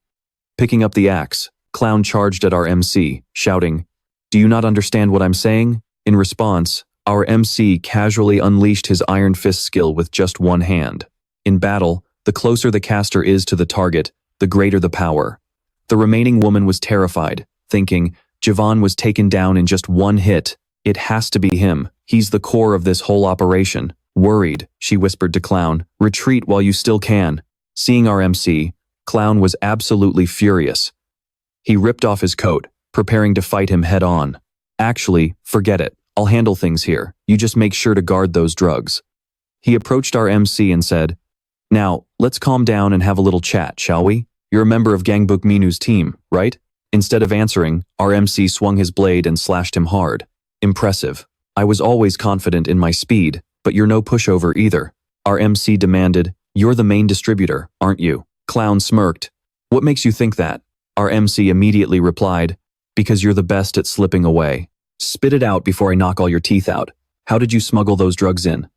Picking up the axe, Clown charged at our MC, shouting, "Do you not understand what I'm saying?" In response, our MC casually unleashed his iron fist skill with just one hand. In battle, the closer the caster is to the target, the greater the power. The remaining woman was terrified, thinking, Javon was taken down in just one hit. It has to be him. He's the core of this whole operation. Worried, she whispered to Clown, "Retreat while you still can." Seeing our MC, Clown was absolutely furious. He ripped off his coat, preparing to fight him head on. "Actually, forget it. I'll handle things here. You just make sure to guard those drugs." He approached our MC and said, "Now, let's calm down and have a little chat, shall we? You're a member of Gangbuk Minu's team, right?" Instead of answering, our MC swung his blade and slashed him hard. "Impressive. I was always confident in my speed, but you're no pushover either." Our MC demanded, "You're the main distributor, aren't you?" Clown smirked. "What makes you think that?" Our MC immediately replied, "Because you're the best at slipping away. Spit it out before I knock all your teeth out. How did you smuggle those drugs in?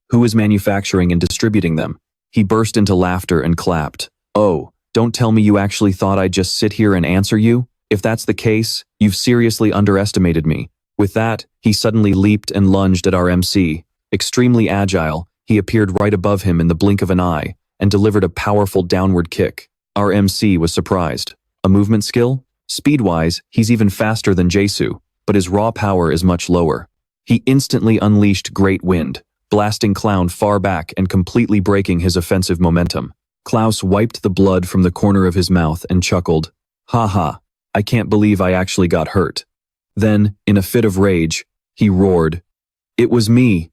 Who is manufacturing and distributing them?" He burst into laughter and clapped. "Oh, don't tell me you actually thought I'd just sit here and answer you? If that's the case, you've seriously underestimated me." With that, he suddenly leaped and lunged at our MC. Extremely agile, he appeared right above him in the blink of an eye and delivered a powerful downward kick. Our MC was surprised. A movement skill? Speed-wise, he's even faster than Jasu, but his raw power is much lower. He instantly unleashed Great Wind, blasting Clown far back and completely breaking his offensive momentum. Klaus wiped the blood from the corner of his mouth and chuckled. "Ha ha, I can't believe I actually got hurt." Then, in a fit of rage, he roared, "It was me,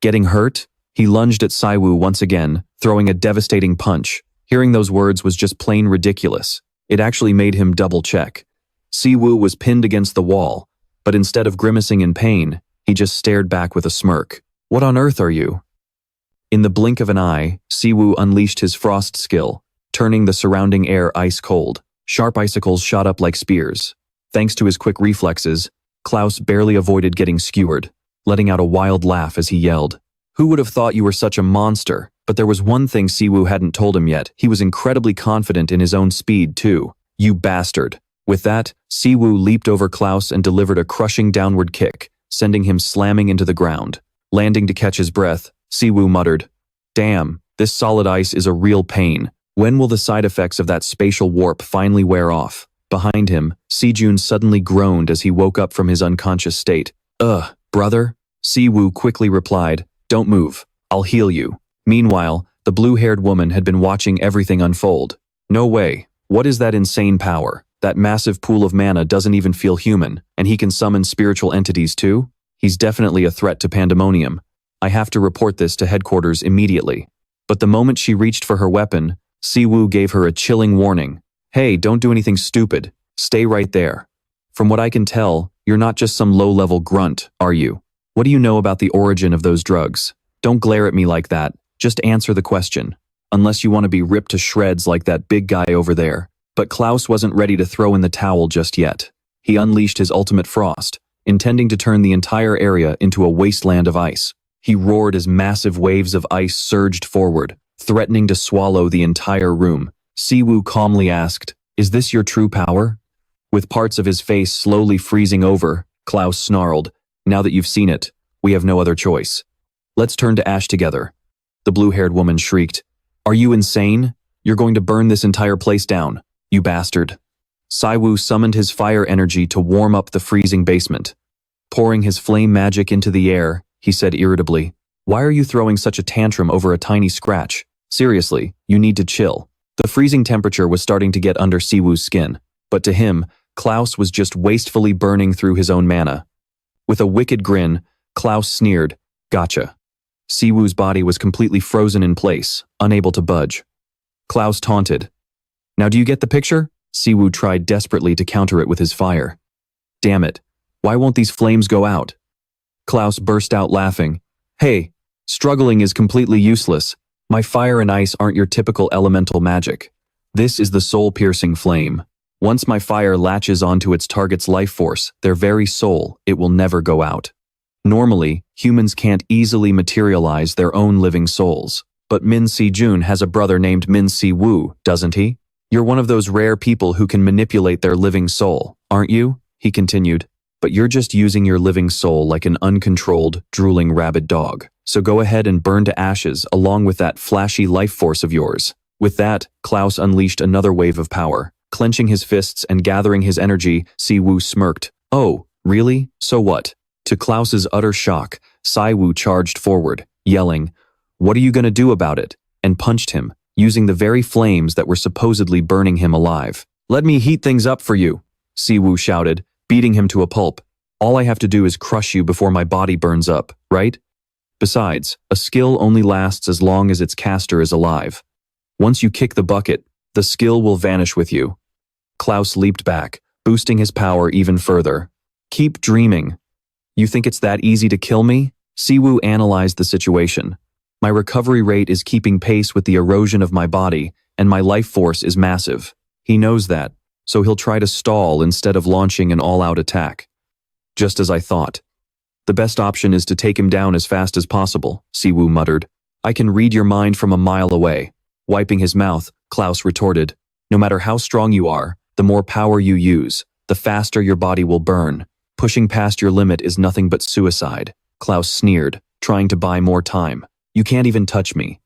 getting hurt?" He lunged at Siwoo once again, throwing a devastating punch. Hearing those words was just plain ridiculous. It actually made him double-check. Siwoo was pinned against the wall, but instead of grimacing in pain, he just stared back with a smirk. "What on earth are you?" In the blink of an eye, Siwoo unleashed his frost skill, turning the surrounding air ice-cold. Sharp icicles shot up like spears. Thanks to his quick reflexes, Klaus barely avoided getting skewered, letting out a wild laugh as he yelled, "Who would have thought you were such a monster?" But there was one thing Siwoo hadn't told him yet. He was incredibly confident in his own speed, too. "You bastard." With that, Siwoo leaped over Klaus and delivered a crushing downward kick, sending him slamming into the ground. Landing to catch his breath, Siwoo muttered, "Damn, this solid ice is a real pain. When will the side effects of that spatial warp finally wear off?" Behind him, Sejun suddenly groaned as he woke up from his unconscious state. "Ugh, brother?" Siwoo quickly replied, "Don't move. I'll heal you." Meanwhile, the blue-haired woman had been watching everything unfold. "No way. What is that insane power? That massive pool of mana doesn't even feel human, and he can summon spiritual entities too? He's definitely a threat to Pandemonium. I have to report this to headquarters immediately." But the moment she reached for her weapon, Siwoo gave her a chilling warning. Hey, don't do anything stupid. Stay right there. From what I can tell, you're not just some low-level grunt, are you? What do you know about the origin of those drugs? Don't glare at me like that. Just answer the question. Unless you want to be ripped to shreds like that big guy over there. But Klaus wasn't ready to throw in the towel just yet. He unleashed his ultimate frost, intending to turn the entire area into a wasteland of ice. He roared as massive waves of ice surged forward, threatening to swallow the entire room. Siwoo calmly asked, "Is this your true power?" With parts of his face slowly freezing over, Klaus snarled, "Now that you've seen it, we have no other choice. Let's turn to ash together." The blue-haired woman shrieked, "Are you insane? You're going to burn this entire place down, you bastard." Siwoo summoned his fire energy to warm up the freezing basement. Pouring his flame magic into the air, he said irritably, "Why are you throwing such a tantrum over a tiny scratch? Seriously, you need to chill." The freezing temperature was starting to get under Siwoo's skin, but to him, Klaus was just wastefully burning through his own mana. With a wicked grin, Klaus sneered, "Gotcha." Siwoo's body was completely frozen in place, unable to budge. Klaus taunted, "Now do you get the picture?" Siwoo tried desperately to counter it with his fire. "Damn it, why won't these flames go out?" Klaus burst out laughing. "Hey, struggling is completely useless. My fire and ice aren't your typical elemental magic. This is the soul-piercing flame. Once my fire latches onto its target's life force, their very soul, it will never go out. Normally, humans can't easily materialize their own living souls. But Min Siwoo has a brother named Min Siwoo, doesn't he? You're one of those rare people who can manipulate their living soul, aren't you?" he continued. "But you're just using your living soul like an uncontrolled, drooling rabid dog. So go ahead and burn to ashes along with that flashy life force of yours." With that, Klaus unleashed another wave of power. Clenching his fists and gathering his energy, Siwoo smirked. "Oh, really? So what?" To Klaus's utter shock, Siwoo charged forward, yelling, "What are you going to do about it?" and punched him, using the very flames that were supposedly burning him alive. "Let me heat things up for you," Siwoo shouted, beating him to a pulp. "All I have to do is crush you before my body burns up, right? Besides, a skill only lasts as long as its caster is alive. Once you kick the bucket, the skill will vanish with you." Klaus leaped back, boosting his power even further. "Keep dreaming. You think it's that easy to kill me?" Siwoo analyzed the situation. "My recovery rate is keeping pace with the erosion of my body, and my life force is massive. He knows that, so he'll try to stall instead of launching an all-out attack. Just as I thought. The best option is to take him down as fast as possible," Siwoo muttered. "I can read your mind from a mile away." Wiping his mouth, Klaus retorted, "No matter how strong you are, the more power you use, the faster your body will burn. Pushing past your limit is nothing but suicide." Klaus sneered, trying to buy more time. "You can't even touch me."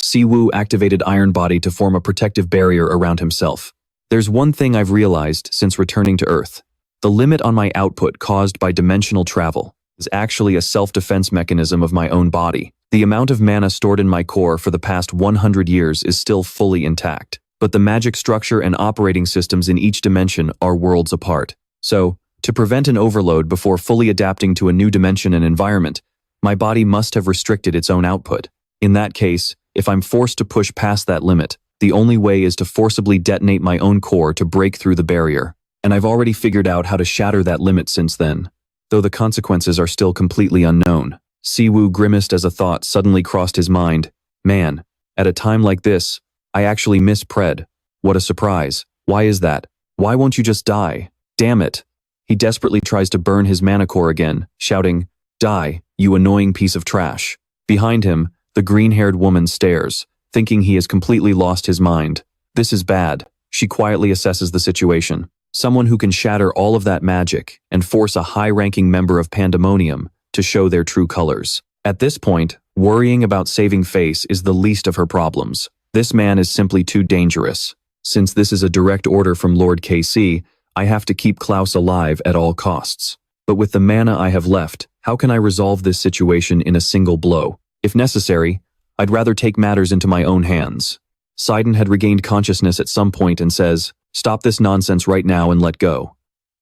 Siwoo activated Iron Body to form a protective barrier around himself. "There's one thing I've realized since returning to Earth. The limit on my output caused by dimensional travel is actually a self-defense mechanism of my own body. The amount of mana stored in my core for the past 100 years is still fully intact, but the magic structure and operating systems in each dimension are worlds apart. So, to prevent an overload before fully adapting to a new dimension and environment, my body must have restricted its own output. In that case, if I'm forced to push past that limit, the only way is to forcibly detonate my own core to break through the barrier. And I've already figured out how to shatter that limit since then, though the consequences are still completely unknown." Siwoo grimaced as a thought suddenly crossed his mind. "Man, at a time like this, I actually miss Pred. What a surprise. Why is that? Why won't you just die? Damn it." He desperately tries to burn his mana core again, shouting, "Die, you annoying piece of trash." Behind him, the green-haired woman stares, thinking he has completely lost his mind. This is bad. She quietly assesses the situation. Someone who can shatter all of that magic and force a high-ranking member of Pandemonium to show their true colors. At this point, worrying about saving face is the least of her problems. This man is simply too dangerous. Since this is a direct order from Lord KC, I have to keep Klaus alive at all costs. But with the mana I have left, how can I resolve this situation in a single blow? If necessary, I'd rather take matters into my own hands. Sidon had regained consciousness at some point and says, "Stop this nonsense right now and let go."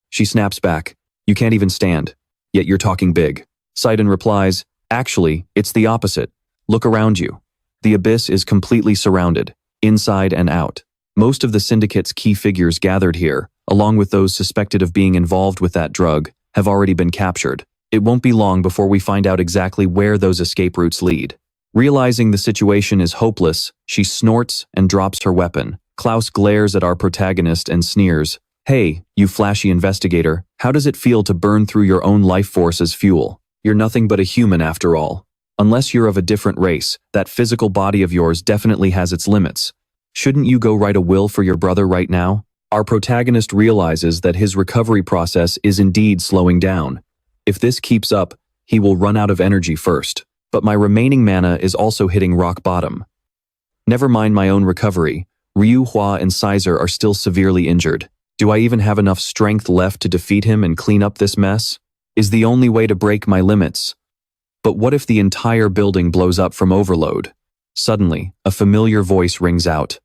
She snaps back, "You can't even stand, yet you're talking big." Sidon replies, "Actually, it's the opposite. Look around you. The abyss is completely surrounded. inside and out. Most of the syndicate's key figures gathered here, along with those suspected of being involved with that drug, have already been captured. It won't be long before we find out exactly where those escape routes lead. Realizing the situation is hopeless, she snorts and drops her weapon. Klaus glares at our protagonist and sneers. Hey, you flashy investigator, how does it feel to burn through your own life force as fuel? You're nothing but a human after all. Unless you're of a different race, that physical body of yours definitely has its limits. Shouldn't you go write a will for your brother right now? Our protagonist realizes that his recovery process is indeed slowing down. If this keeps up, he will run out of energy first. But my remaining mana is also hitting rock bottom. Never mind my own recovery, Ryu, Hua, and Sizer are still severely injured. Do I even have enough strength left to defeat him and clean up this mess? Is the only way to break my limits. But what if the entire building blows up from overload? Suddenly, a familiar voice rings out.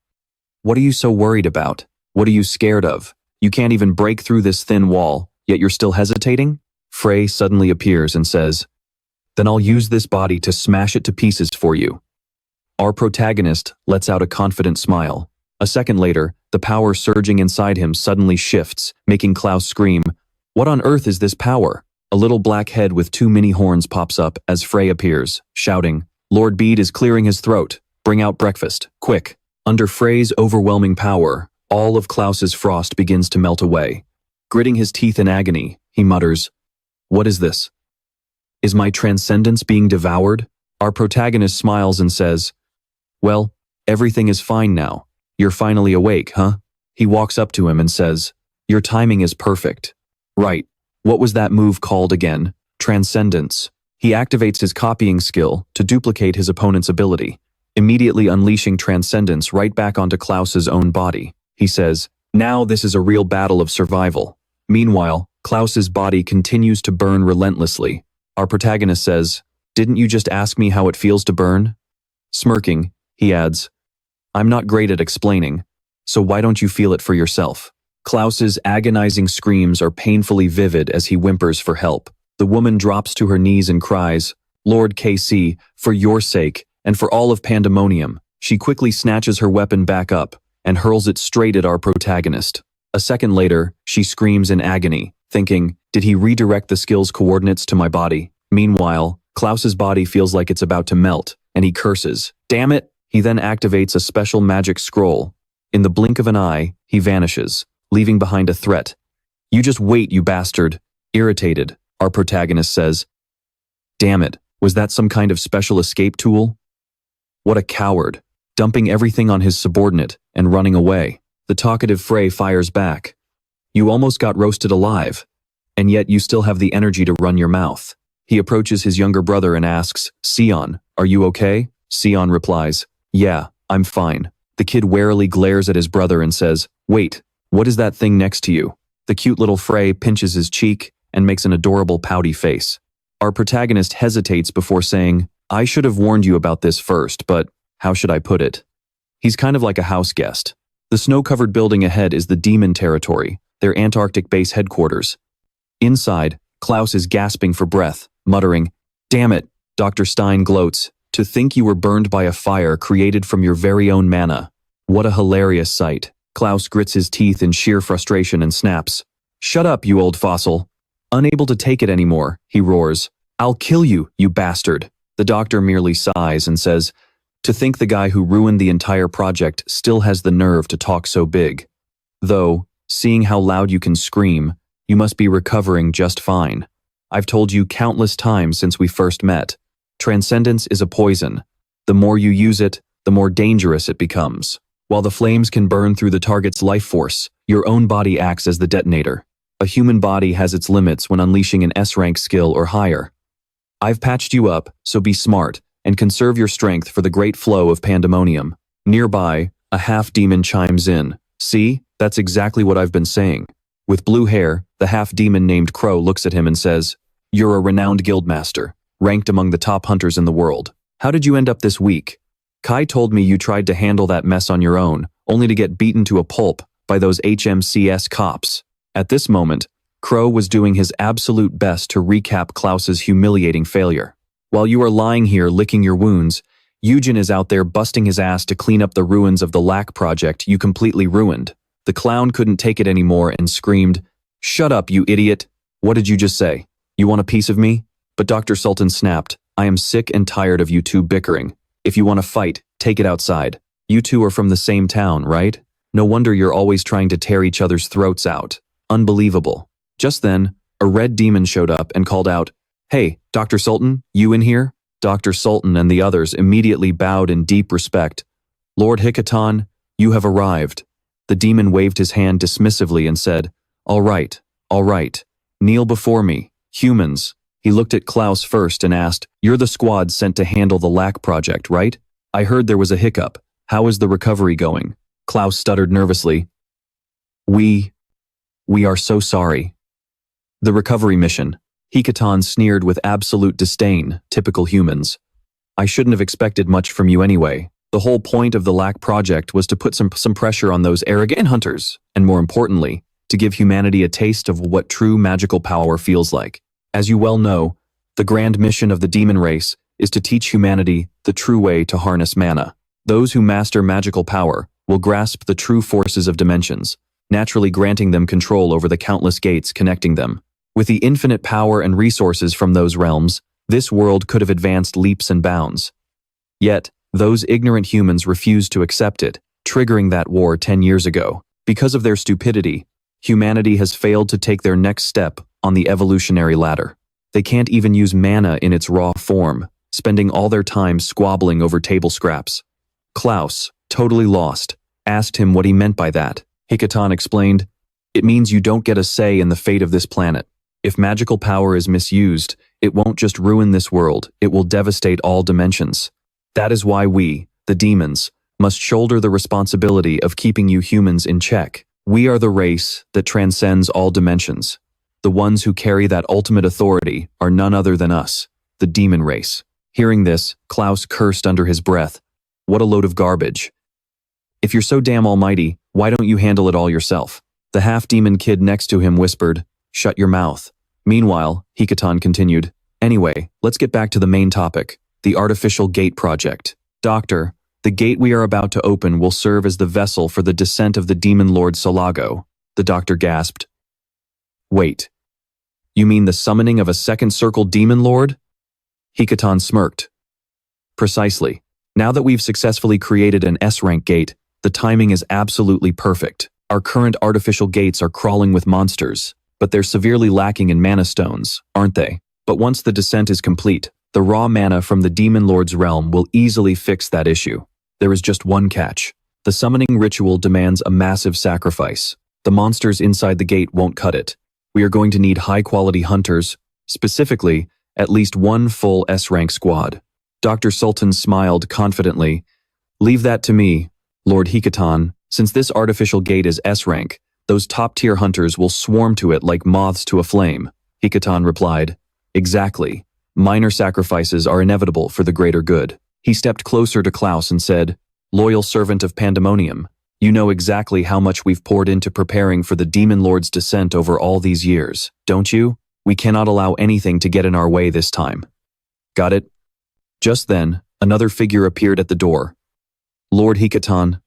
What are you so worried about? What are you scared of? You can't even break through this thin wall, yet you're still hesitating? Frey suddenly appears and says, Then I'll use this body to smash it to pieces for you. Our protagonist lets out a confident smile. A second later, the power surging inside him suddenly shifts, making Klaus scream, What on earth is this power? A little black head with 2 mini horns pops up as Frey appears, shouting, Lord Bede is clearing his throat. Bring out breakfast, quick. Under Frey's overwhelming power, all of Klaus's frost begins to melt away. Gritting his teeth in agony, he mutters, What is this? Is my transcendence being devoured? Our protagonist smiles and says, Well, everything is fine now. You're finally awake, huh? He walks up to him and says, Your timing is perfect. Right. What was that move called again? Transcendence. He activates his copying skill to duplicate his opponent's ability, immediately unleashing Transcendence right back onto Klaus's own body. He says, Now this is a real battle of survival. Meanwhile, Klaus's body continues to burn relentlessly. Our protagonist says, Didn't you just ask me how it feels to burn? Smirking, he adds, I'm not great at explaining, so why don't you feel it for yourself? Klaus's agonizing screams are painfully vivid as he whimpers for help. The woman drops to her knees and cries, Lord KC, for your sake, and for all of Pandemonium. She quickly snatches her weapon back up and hurls it straight at our protagonist. A second later, she screams in agony, thinking, Did he redirect the skill's coordinates to my body? Meanwhile, Klaus's body feels like it's about to melt, and he curses, Damn it! He then activates a special magic scroll. In the blink of an eye, he vanishes, leaving behind a threat. You just wait, you bastard. Irritated, our protagonist says, Damn it, was that some kind of special escape tool? What a coward, dumping everything on his subordinate and running away. The talkative Frey fires back. You almost got roasted alive, and yet you still have the energy to run your mouth. He approaches his younger brother and asks, Sion, are you okay? Sion replies, Yeah, I'm fine. The kid warily glares at his brother and says, Wait, what is that thing next to you? The cute little Frey pinches his cheek and makes an adorable pouty face. Our protagonist hesitates before saying, I should have warned you about this first, but how should I put it? He's kind of like a house guest. The snow-covered building ahead is the Demon Territory, their Antarctic base headquarters. Inside, Klaus is gasping for breath, muttering, Damn it, Dr. Stein gloats, to think you were burned by a fire created from your very own mana. What a hilarious sight. Klaus grits his teeth in sheer frustration and snaps. Shut up, you old fossil. Unable to take it anymore, he roars. I'll kill you, you bastard. The doctor merely sighs and says, To think the guy who ruined the entire project still has the nerve to talk so big. Though, seeing how loud you can scream, you must be recovering just fine. I've told you countless times since we first met. Transcendence is a poison. The more you use it, the more dangerous it becomes. While the flames can burn through the target's life force, your own body acts as the detonator. A human body has its limits when unleashing an S-rank skill or higher. I've patched you up, so be smart, and conserve your strength for the great flow of Pandemonium. Nearby, a half-demon chimes in. See, that's exactly what I've been saying. With blue hair, the half-demon named Crow looks at him and says, You're a renowned guildmaster, ranked among the top hunters in the world. How did you end up this weak? Kai told me you tried to handle that mess on your own, only to get beaten to a pulp by those HMCS cops. At this moment, Crow was doing his absolute best to recap Klaus's humiliating failure. While you are lying here licking your wounds, Eugen is out there busting his ass to clean up the ruins of the LAC project you completely ruined. The clown couldn't take it anymore and screamed, "Shut up, you idiot! What did you just say? You want a piece of me?" But Dr. Sultan snapped, "I am sick and tired of you two bickering. If you want to fight, take it outside. You two are from the same town, right? No wonder you're always trying to tear each other's throats out. Unbelievable." Just then, a red demon showed up and called out, "Hey, Dr. Sultan, you in here?" Dr. Sultan and the others immediately bowed in deep respect. "Lord Hikatan, you have arrived." The demon waved his hand dismissively and said, all right. Kneel before me, humans." He looked at Klaus first and asked, "You're the squad sent to handle the LAC project, right? I heard there was a hiccup. How is the recovery going?" Klaus stuttered nervously. We are so sorry." "The recovery mission." Hikatan sneered with absolute disdain, typical humans. "I shouldn't have expected much from you anyway. The whole point of the LAC project was to put some pressure on those arrogant hunters, and more importantly, to give humanity a taste of what true magical power feels like. As you well know, the grand mission of the demon race is to teach humanity the true way to harness mana. Those who master magical power will grasp the true forces of dimensions, naturally granting them control over the countless gates connecting them. With the infinite power and resources from those realms, this world could have advanced leaps and bounds. Yet, those ignorant humans refused to accept it, triggering that war 10 years ago. Because of their stupidity, humanity has failed to take their next step on the evolutionary ladder. They can't even use mana in its raw form, spending all their time squabbling over table scraps. Klaus, totally lost, asked him what he meant by that. Hikatan explained, "It means you don't get a say in the fate of this planet. If magical power is misused, it won't just ruin this world, it will devastate all dimensions. That is why we, the demons, must shoulder the responsibility of keeping you humans in check. We are the race that transcends all dimensions. The ones who carry that ultimate authority are none other than us, the demon race." Hearing this, Klaus cursed under his breath. What a load of garbage. "If you're so damn almighty, why don't you handle it all yourself?" The half-demon kid next to him whispered, "Shut your mouth." Meanwhile, Hikatan continued, "Anyway, let's get back to the main topic, the artificial gate project. Doctor, the gate we are about to open will serve as the vessel for the descent of the demon lord Salago." The doctor gasped. "Wait, you mean the summoning of a second circle demon lord?" Hikatan smirked. "Precisely. Now that we've successfully created an S-rank gate, the timing is absolutely perfect. Our current artificial gates are crawling with monsters, but they're severely lacking in mana stones, aren't they? But once the descent is complete, the raw mana from the demon lord's realm will easily fix that issue. There is just one catch. The summoning ritual demands a massive sacrifice. The monsters inside the gate won't cut it. We are going to need high-quality hunters, specifically, at least one full S-rank squad." Dr. Sultan smiled confidently. "Leave that to me, Lord Hikatan. Since this artificial gate is S-rank, those top-tier hunters will swarm to it like moths to a flame." Hikatan replied, "Exactly. Minor sacrifices are inevitable for the greater good." He stepped closer to Klaus and said, "Loyal servant of Pandemonium, you know exactly how much we've poured into preparing for the Demon Lord's descent over all these years, don't you? We cannot allow anything to get in our way this time. Got it?" Just then, another figure appeared at the door. "Lord Hikatan,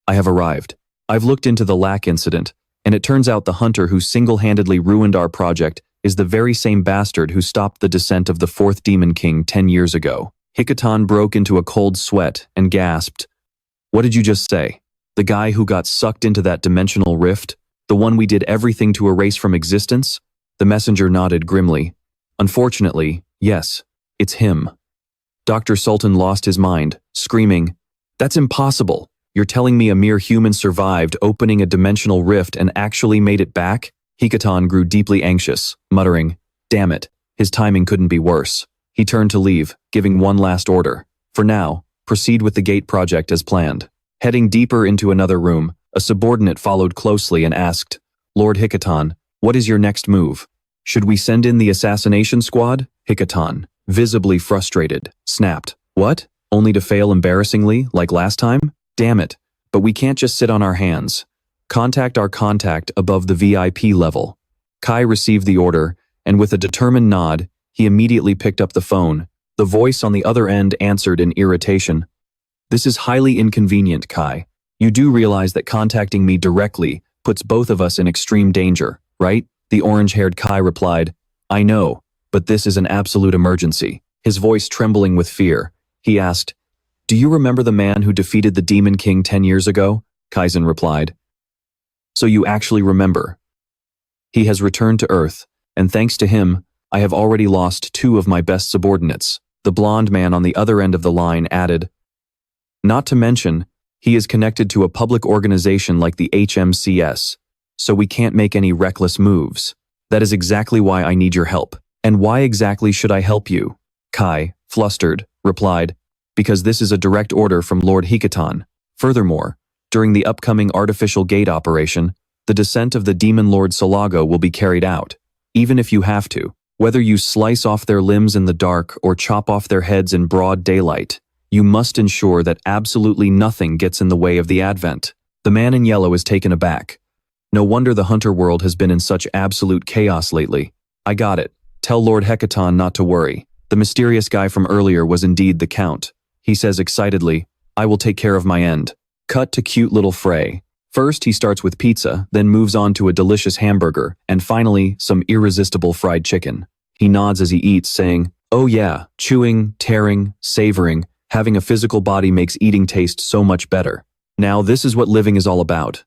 I have arrived. I've looked into the LAC incident, and it turns out the hunter who single-handedly ruined our project is the very same bastard who stopped the descent of the fourth Demon King 10 years ago." Hikatan broke into a cold sweat and gasped. "What did you just say? The guy who got sucked into that dimensional rift? The one we did everything to erase from existence?" The messenger nodded grimly. "Unfortunately, yes, it's him." Dr. Sultan lost his mind, screaming, "That's impossible. You're telling me a mere human survived opening a dimensional rift and actually made it back?" Hikatan grew deeply anxious, muttering, "Damn it, his timing couldn't be worse." He turned to leave, giving one last order. "For now, proceed with the gate project as planned." Heading deeper into another room, a subordinate followed closely and asked, "Lord Hikatan, what is your next move? Should we send in the assassination squad?" Hikatan, visibly frustrated, snapped, "What? Only to fail embarrassingly, like last time? Damn it, but we can't just sit on our hands. Contact our contact above the VIP level." Kai received the order, and with a determined nod, he immediately picked up the phone. The voice on the other end answered in irritation. This is highly inconvenient, Kai. You do realize that contacting me directly puts both of us in extreme danger, right? The orange-haired Kai replied, I know, but this is an absolute emergency. His voice trembling with fear, he asked, Do you remember the man who defeated the Demon King 10 years ago? Kaizen replied. So you actually remember. He has returned to Earth, and thanks to him, I have already lost 2 of my best subordinates. The blonde man on the other end of the line added. Not to mention, he is connected to a public organization like the HMCS, so we can't make any reckless moves. That is exactly why I need your help. And why exactly should I help you? Kai, flustered, replied, Because this is a direct order from Lord Hikatan. Furthermore, during the upcoming artificial gate operation, the descent of the Demon Lord Solago will be carried out, even if you have to. Whether you slice off their limbs in the dark or chop off their heads in broad daylight, you must ensure that absolutely nothing gets in the way of the advent. The man in yellow is taken aback. No wonder the hunter world has been in such absolute chaos lately. I got it. Tell Lord Hekatan not to worry. The mysterious guy from earlier was indeed the Count. He says excitedly, I will take care of my end. Cut to cute little Frey. First, he starts with pizza, then moves on to a delicious hamburger, and finally, some irresistible fried chicken. He nods as he eats, saying, Oh yeah, chewing, tearing, savoring, having a physical body makes eating taste so much better. Now this is what living is all about.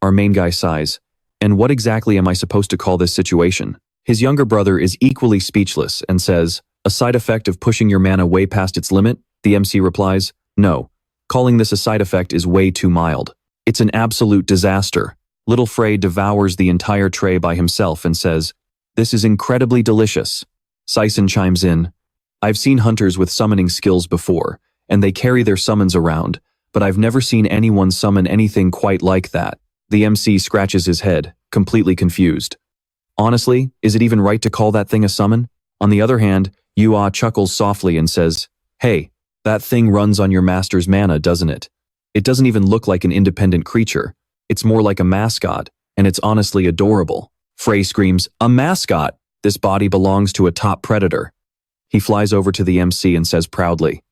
Our main guy sighs. And what exactly am I supposed to call this situation? His younger brother is equally speechless and says, A side effect of pushing your mana way past its limit? The MC replies, No. Calling this a side effect is way too mild. It's an absolute disaster. Little Frey devours the entire tray by himself and says, This is incredibly delicious. Sison chimes in, I've seen hunters with summoning skills before, and they carry their summons around, but I've never seen anyone summon anything quite like that. The MC scratches his head, completely confused. Honestly, is it even right to call that thing a summon? On the other hand, Yua chuckles softly and says, Hey, that thing runs on your master's mana, doesn't it? It doesn't even look like an independent creature. It's more like a mascot, and it's honestly adorable. Frey screams, A mascot! This body belongs to a top predator. He flies over to the MC and says proudly,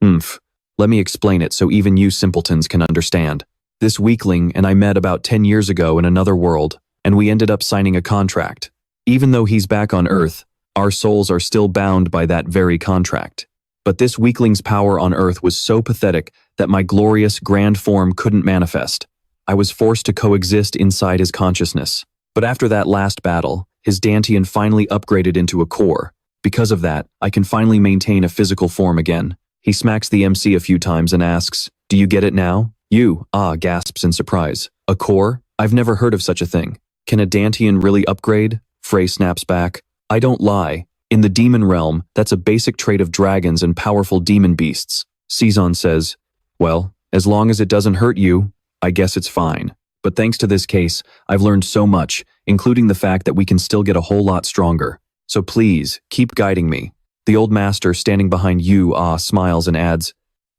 Let me explain it so even you simpletons can understand. This weakling and I met about 10 years ago in another world, and we ended up signing a contract. Even though he's back on Earth, our souls are still bound by that very contract. But this weakling's power on Earth was so pathetic that my glorious grand form couldn't manifest. I was forced to coexist inside his consciousness. But after that last battle, his Dantian finally upgraded into a core. Because of that, I can finally maintain a physical form again. He smacks the MC a few times and asks, Do you get it now? Gasps in surprise. A core? I've never heard of such a thing. Can a Dantian really upgrade? Frey snaps back. I don't lie. In the demon realm, that's a basic trait of dragons and powerful demon beasts. Sison says, Well, as long as it doesn't hurt you, I guess it's fine. But thanks to this case, I've learned so much, including the fact that we can still get a whole lot stronger. So please, keep guiding me. The old master standing behind you, smiles and adds,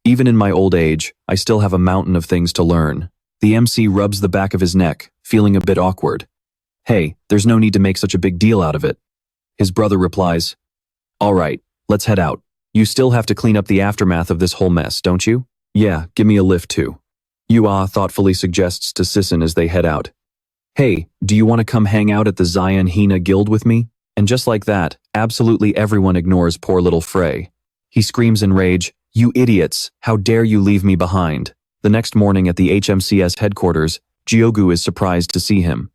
Even in my old age, I still have a mountain of things to learn. The MC rubs the back of his neck, feeling a bit awkward. Hey, there's no need to make such a big deal out of it. His brother replies, All right, let's head out. You still have to clean up the aftermath of this whole mess, don't you? Yeah, give me a lift too. Yua thoughtfully suggests to Sison as they head out. Hey, do you want to come hang out at the Zion Hina Guild with me? And just like that, absolutely everyone ignores poor little Frey. He screams in rage, You idiots, how dare you leave me behind? The next morning at the HMCS headquarters, Jiogu is surprised to see him.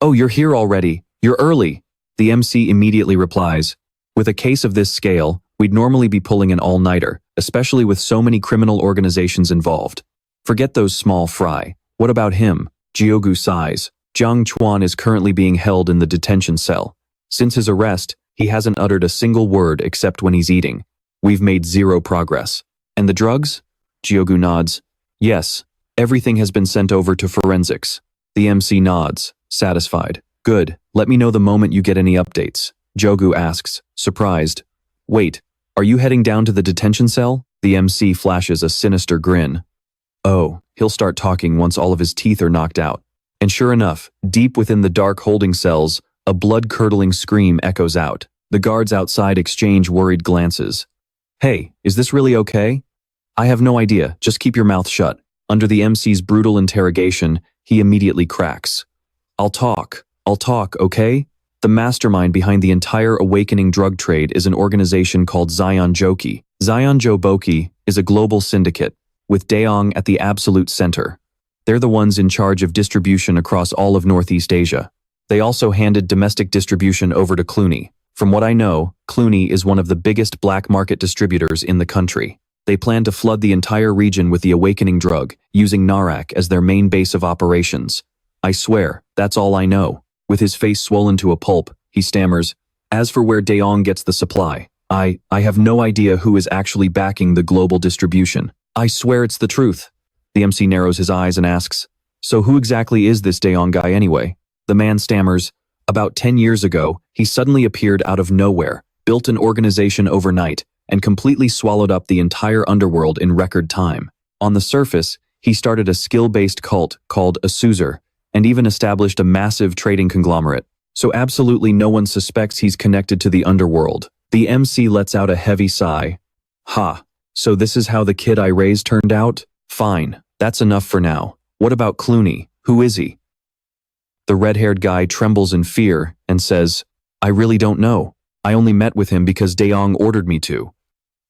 Oh, you're here already. You're early. The MC immediately replies, With a case of this scale, we'd normally be pulling an all-nighter, especially with so many criminal organizations involved. Forget those small fry. What about him? Jiogu sighs. Jiang Chuan is currently being held in the detention cell. Since his arrest, he hasn't uttered a single word except when he's eating. We've made zero progress. And the drugs? Jiogu nods. Yes, everything has been sent over to forensics. The MC nods, satisfied. Good, let me know the moment you get any updates. Jogu asks, surprised. Wait, are you heading down to the detention cell? The MC flashes a sinister grin. Oh, he'll start talking once all of his teeth are knocked out. And sure enough, deep within the dark holding cells, a blood-curdling scream echoes out. The guards outside exchange worried glances. Hey, is this really okay? I have no idea, just keep your mouth shut. Under the MC's brutal interrogation, he immediately cracks. I'll talk, okay? The mastermind behind the entire awakening drug trade is an organization called Zion Joki. Zion Joboki is a global syndicate, with Daeong at the absolute center. They're the ones in charge of distribution across all of Northeast Asia. They also handed domestic distribution over to Clooney. From what I know, Clooney is one of the biggest black market distributors in the country. They plan to flood the entire region with the awakening drug, using Narak as their main base of operations. I swear, that's all I know. With his face swollen to a pulp, he stammers, as for where Daeong gets the supply, I have no idea who is actually backing the global distribution. I swear it's the truth. The MC narrows his eyes and asks, so who exactly is this Daeong guy anyway? The man stammers, about 10 years ago, he suddenly appeared out of nowhere, built an organization overnight, and completely swallowed up the entire underworld in record time. On the surface, he started a skill-based cult called Asuzer, and even established a massive trading conglomerate. So absolutely no one suspects he's connected to the underworld. The MC lets out a heavy sigh. Ha, so this is how the kid I raised turned out? Fine, that's enough for now. What about Clooney? Who is he? The red-haired guy trembles in fear and says, I really don't know. I only met with him because Daeong ordered me to.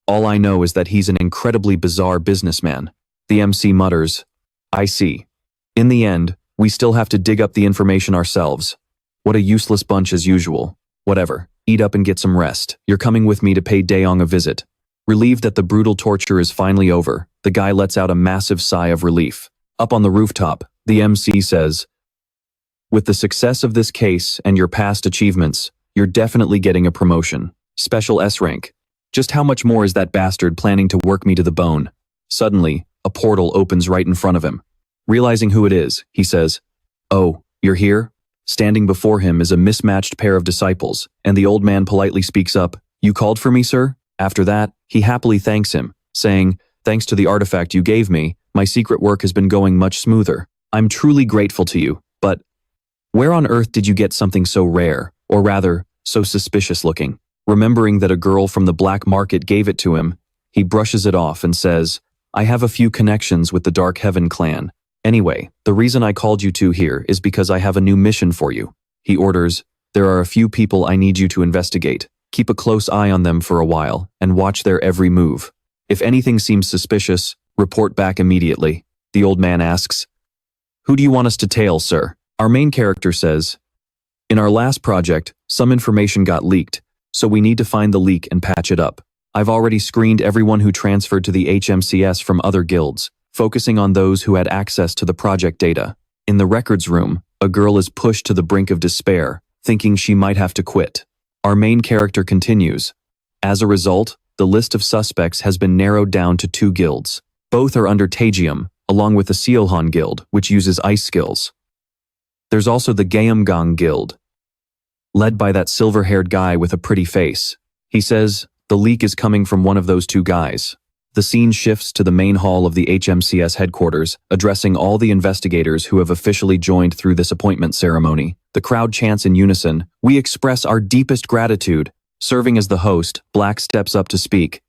All I know is that he's an incredibly bizarre businessman. The MC mutters, I see. In the end, we still have to dig up the information ourselves. What a useless bunch as usual. Whatever, eat up and get some rest. You're coming with me to pay Daeong a visit. Relieved that the brutal torture is finally over, the guy lets out a massive sigh of relief. Up on the rooftop, the MC says, with the success of this case and your past achievements, you're definitely getting a promotion. Special S rank. Just how much more is that bastard planning to work me to the bone? Suddenly, a portal opens right in front of him. Realizing who it is, he says, oh, you're here? Standing before him is a mismatched pair of disciples, and the old man politely speaks up, you called for me, sir? After that, he happily thanks him, saying, thanks to the artifact you gave me, my secret work has been going much smoother. I'm truly grateful to you, but where on earth did you get something so rare, or rather, so suspicious looking? Remembering that a girl from the black market gave it to him, he brushes it off and says, I have a few connections with the Dark Heaven clan. Anyway, the reason I called you two here is because I have a new mission for you. He orders, there are a few people I need you to investigate. Keep a close eye on them for a while, and watch their every move. If anything seems suspicious, report back immediately. The old man asks, who do you want us to tail, sir? Our main character says, in our last project, some information got leaked, so we need to find the leak and patch it up. I've already screened everyone who transferred to the HMCS from other guilds, focusing on those who had access to the project data. In the records room, a girl is pushed to the brink of despair, thinking she might have to quit. Our main character continues. As a result, the list of suspects has been narrowed down to 2 guilds. Both are under Taegeum, along with the Seolhan Guild, which uses ice skills. There's also the Gaeumgang Guild, led by that silver-haired guy with a pretty face. He says, the leak is coming from one of those 2 guys. The scene shifts to the main hall of the HMCS headquarters, addressing all the investigators who have officially joined through this appointment ceremony. The crowd chants in unison, we express our deepest gratitude. Serving as the host, Black steps up to speak.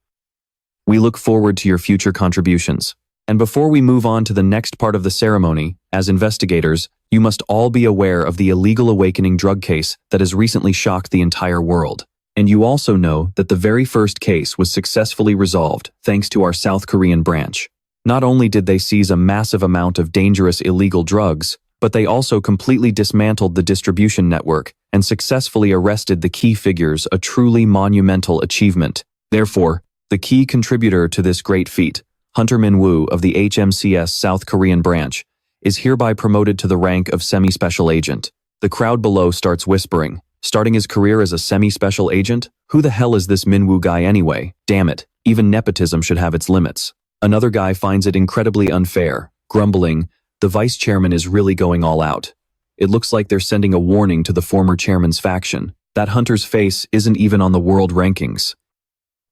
We look forward to your future contributions. And before we move on to the next part of the ceremony, as investigators, you must all be aware of the illegal awakening drug case that has recently shocked the entire world. And you also know that the very first case was successfully resolved thanks to our South Korean branch. Not only did they seize a massive amount of dangerous illegal drugs, but they also completely dismantled the distribution network and successfully arrested the key figures, a truly monumental achievement. Therefore, the key contributor to this great feat, Hunter Min-woo of the HMCS South Korean branch, is hereby promoted to the rank of semi-special agent. The crowd below starts whispering, starting his career as a semi-special agent? Who the hell is this Min-woo guy anyway? Damn it, even nepotism should have its limits. Another guy finds it incredibly unfair, grumbling, the vice chairman is really going all out. It looks like they're sending a warning to the former chairman's faction. That Hunter's face isn't even on the world rankings.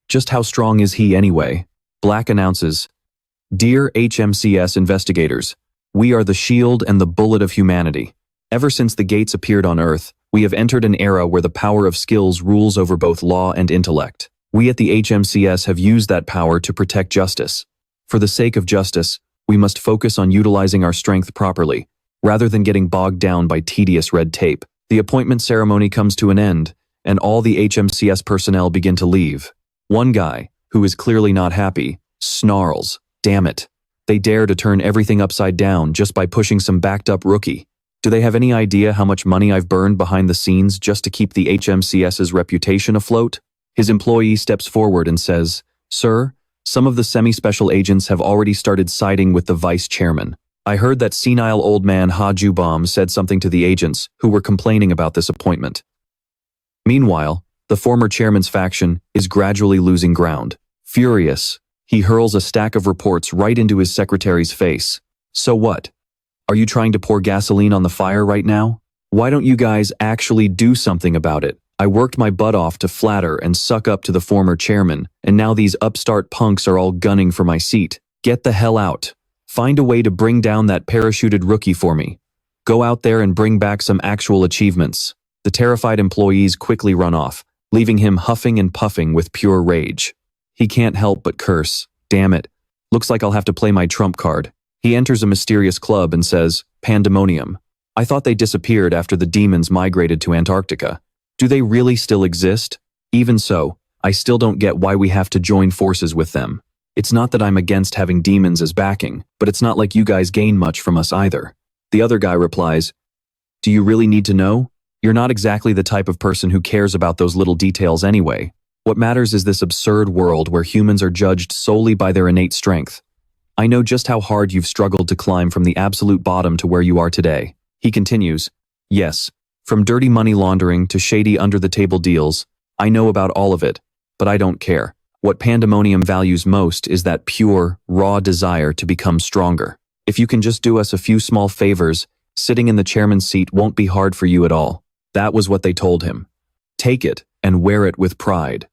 Just how strong is he anyway? Black announces, Dear HMCS investigators, we are the shield and the bullet of humanity. Ever since the gates appeared on Earth, we have entered an era where the power of skills rules over both law and intellect. We at the HMCS have used that power to protect justice. For the sake of justice, we must focus on utilizing our strength properly, rather than getting bogged down by tedious red tape. The appointment ceremony comes to an end, and all the HMCS personnel begin to leave. One guy, who is clearly not happy, snarls, "Damn it. They dare to turn everything upside down just by pushing some backed-up rookie. Do they have any idea how much money I've burned behind the scenes just to keep the HMCS's reputation afloat?" His employee steps forward and says, "Sir, some of the semi-special agents have already started siding with the vice chairman. I heard that senile old man Ha Jubom said something to the agents who were complaining about this appointment." Meanwhile, the former chairman's faction is gradually losing ground. Furious, he hurls a stack of reports right into his secretary's face. "So what? Are you trying to pour gasoline on the fire right now? Why don't you guys actually do something about it? I worked my butt off to flatter and suck up to the former chairman, and now these upstart punks are all gunning for my seat. Get the hell out. Find a way to bring down that parachuted rookie for me. Go out there and bring back some actual achievements." The terrified employees quickly run off, leaving him huffing and puffing with pure rage. He can't help but curse. "Damn it. Looks like I'll have to play my trump card." He enters a mysterious club and says, "Pandemonium. I thought they disappeared after the demons migrated to Antarctica. Do they really still exist? Even so, I still don't get why we have to join forces with them. It's not that I'm against having demons as backing, but it's not like you guys gain much from us either." The other guy replies, "Do you really need to know? You're not exactly the type of person who cares about those little details anyway. What matters is this absurd world where humans are judged solely by their innate strength. I know just how hard you've struggled to climb from the absolute bottom to where you are today." He continues, "Yes, from dirty money laundering to shady under-the-table deals, I know about all of it, but I don't care. What Pandemonium values most is that pure, raw desire to become stronger. If you can just do us a few small favors, sitting in the chairman's seat won't be hard for you at all." That was what they told him. Take it and wear it with pride.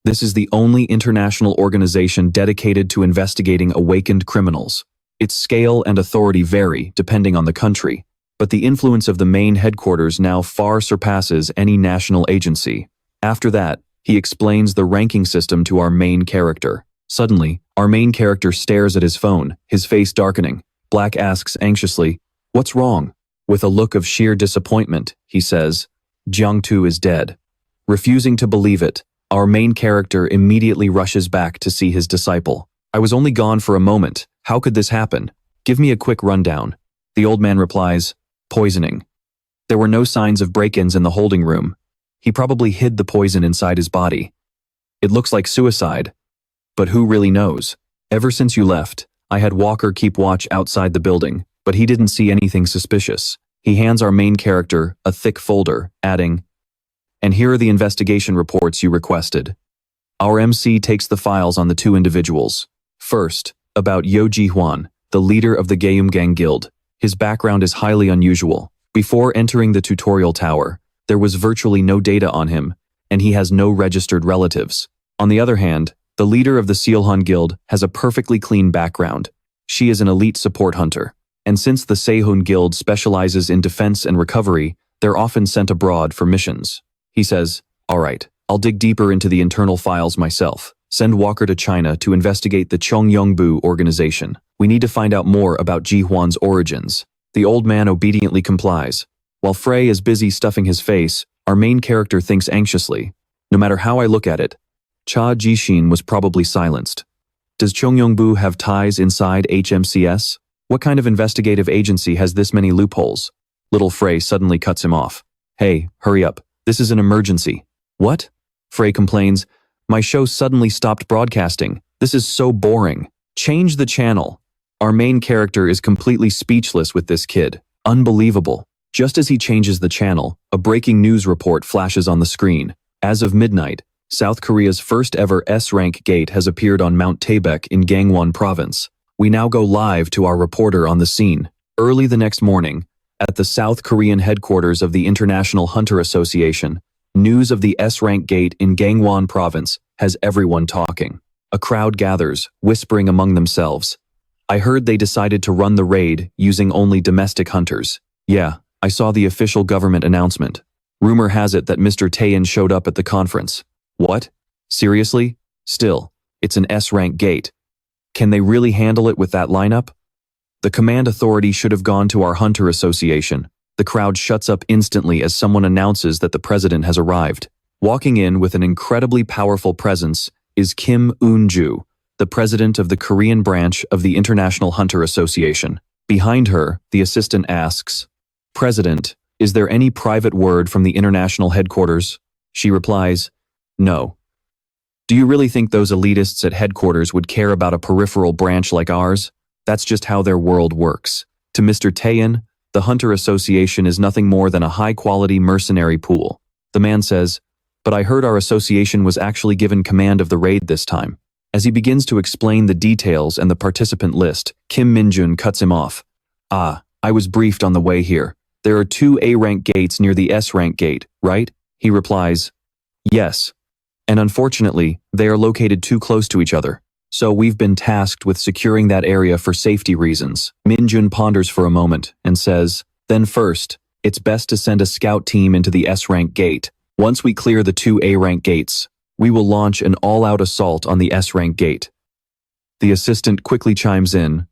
This is the only international organization dedicated to investigating awakened criminals. Its scale and authority vary depending on the country, but the influence of the main headquarters now far surpasses any national agency. After that, he explains the ranking system to our main character. Suddenly, our main character stares at his phone, his face darkening. Black asks anxiously, "What's wrong?" With a look of sheer disappointment, he says, "Jiangtu is dead." Refusing to believe it, our main character immediately rushes back to see his disciple. "I was only gone for a moment. How could this happen? Give me a quick rundown." The old man replies, "Poisoning. There were no signs of break-ins in the holding room. He probably hid the poison inside his body. It looks like suicide, but who really knows? Ever since you left, I had Walker keep watch outside the building, but he didn't see anything suspicious." He hands our main character a thick folder, adding, "And here are the investigation reports you requested." Our MC takes the files on the two individuals. First, about Yo Ji-hwan, the leader of the Geumgang Guild. His background is highly unusual. Before entering the tutorial tower, there was virtually no data on him, and he has no registered relatives. On the other hand, the leader of the Seolhan Guild has a perfectly clean background. She is an elite support hunter. And since the Sehun Guild specializes in defense and recovery, they're often sent abroad for missions. He says, "All right, I'll dig deeper into the internal files myself. Send Walker to China to investigate the Chongyongbu organization. We need to find out more about Ji-hwan's origins." The old man obediently complies. While Frey is busy stuffing his face, our main character thinks anxiously. No matter how I look at it, Cha Jishin was probably silenced. Does Chongyongbu have ties inside HMCS? What kind of investigative agency has this many loopholes? Little Frey suddenly cuts him off. "Hey, hurry up. This is an emergency." "What?" Frey complains. "My show suddenly stopped broadcasting. This is so boring. Change the channel." Our main character is completely speechless with this kid. Unbelievable. Just as he changes the channel, a breaking news report flashes on the screen. As of midnight, South Korea's first ever S-rank gate has appeared on Mount Taebaek in Gangwon province. We now go live to our reporter on the scene. Early the next morning, at the South Korean headquarters of the International Hunter Association, news of the S-rank gate in Gangwon province has everyone talking. A crowd gathers, whispering among themselves. "I heard they decided to run the raid using only domestic hunters." "Yeah, I saw the official government announcement. Rumor has it that Mr. Taein showed up at the conference." "What? Seriously? Still, it's an S-rank gate. Can they really handle it with that lineup? The command authority should have gone to our Hunter Association. The crowd shuts up instantly as someone announces that the president has arrived. Walking in with an incredibly powerful presence is Kim Eun-ju, the president of the Korean branch of the International Hunter Association. Behind her, the assistant asks, "President, is there any private word from the international headquarters?" She replies, "No." Do you really think those elitists at headquarters would care about a peripheral branch like ours? That's just how their world works. To Mr. Taeyeon, the Hunter Association is nothing more than a high-quality mercenary pool. The man says, "But I heard our association was actually given command of the raid this time." As he begins to explain the details and the participant list, Kim Min-jun cuts him off. I was briefed on the way here. There are 2 A-rank gates near the S-rank gate, right?" He replies, "Yes. And unfortunately, they are located too close to each other. So we've been tasked with securing that area for safety reasons." Min-jun ponders for a moment and says, "Then first, it's best to send a scout team into the S-rank gate. Once we clear the 2 A-rank gates, we will launch an all-out assault on the S-rank gate." The assistant quickly chimes in,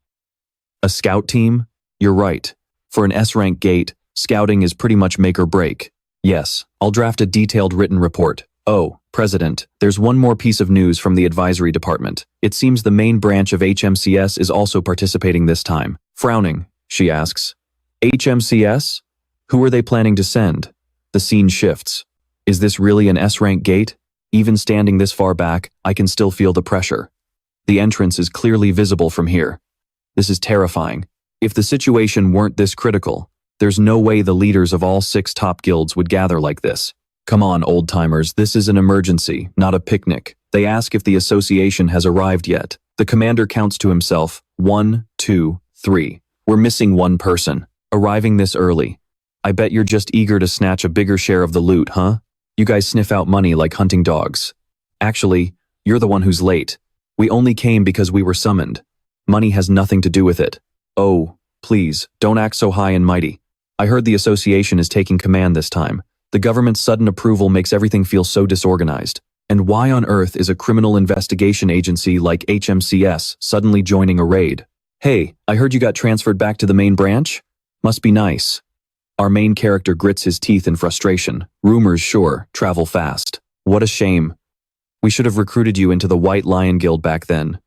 "A scout team? You're right. For an S-rank gate, scouting is pretty much make or break. Yes, I'll draft a detailed written report. Oh, President, there's one more piece of news from the advisory department. It seems the main branch of HMCS is also participating this time." Frowning, she asks, "HMCS? Who are they planning to send?" The scene shifts. Is this really an S-rank gate? Even standing this far back, I can still feel the pressure. The entrance is clearly visible from here. This is terrifying. If the situation weren't this critical, there's no way the leaders of all 6 top guilds would gather like this. Come on, old-timers, this is an emergency, not a picnic. They ask if the association has arrived yet. The commander counts to himself, 1, 2, 3. We're missing 1 person. Arriving this early. I bet you're just eager to snatch a bigger share of the loot, huh? You guys sniff out money like hunting dogs. Actually, you're the one who's late. We only came because we were summoned. Money has nothing to do with it. Oh, please, don't act so high and mighty. I heard the association is taking command this time. The government's sudden approval makes everything feel so disorganized. And why on earth is a criminal investigation agency like HMCS suddenly joining a raid? Hey, I heard you got transferred back to the main branch? Must be nice. Our main character grits his teeth in frustration. Rumors, sure, travel fast. What a shame. We should have recruited you into the White Lion Guild back then.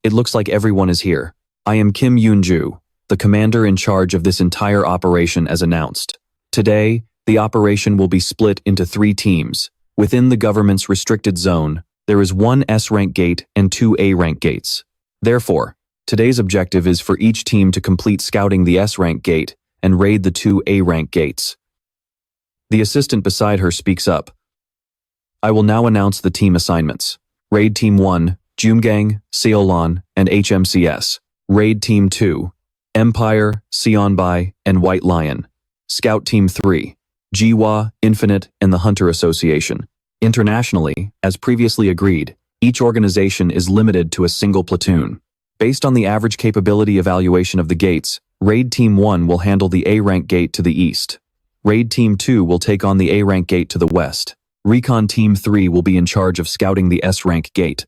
It looks like everyone is here. I am Kim Eun-ju, the commander in charge of this entire operation as announced. Today, the operation will be split into 3 teams. Within the government's restricted zone, there is 1 S-rank gate and 2 A-rank gates. Therefore, today's objective is for each team to complete scouting the S-rank gate and raid the 2 A-rank gates. The assistant beside her speaks up. I will now announce the team assignments. Raid Team 1, Jumgang, Seolan, and HMCS. Raid Team 2, Empire, Seonbai, and White Lion. Scout Team 3, Jiwa, Infinite, and the Hunter Association. Internationally, as previously agreed, each organization is limited to a single platoon. Based on the average capability evaluation of the gates, Raid Team 1 will handle the A-rank gate to the east. Raid Team 2 will take on the A-rank gate to the west. Recon Team 3 will be in charge of scouting the S-rank gate.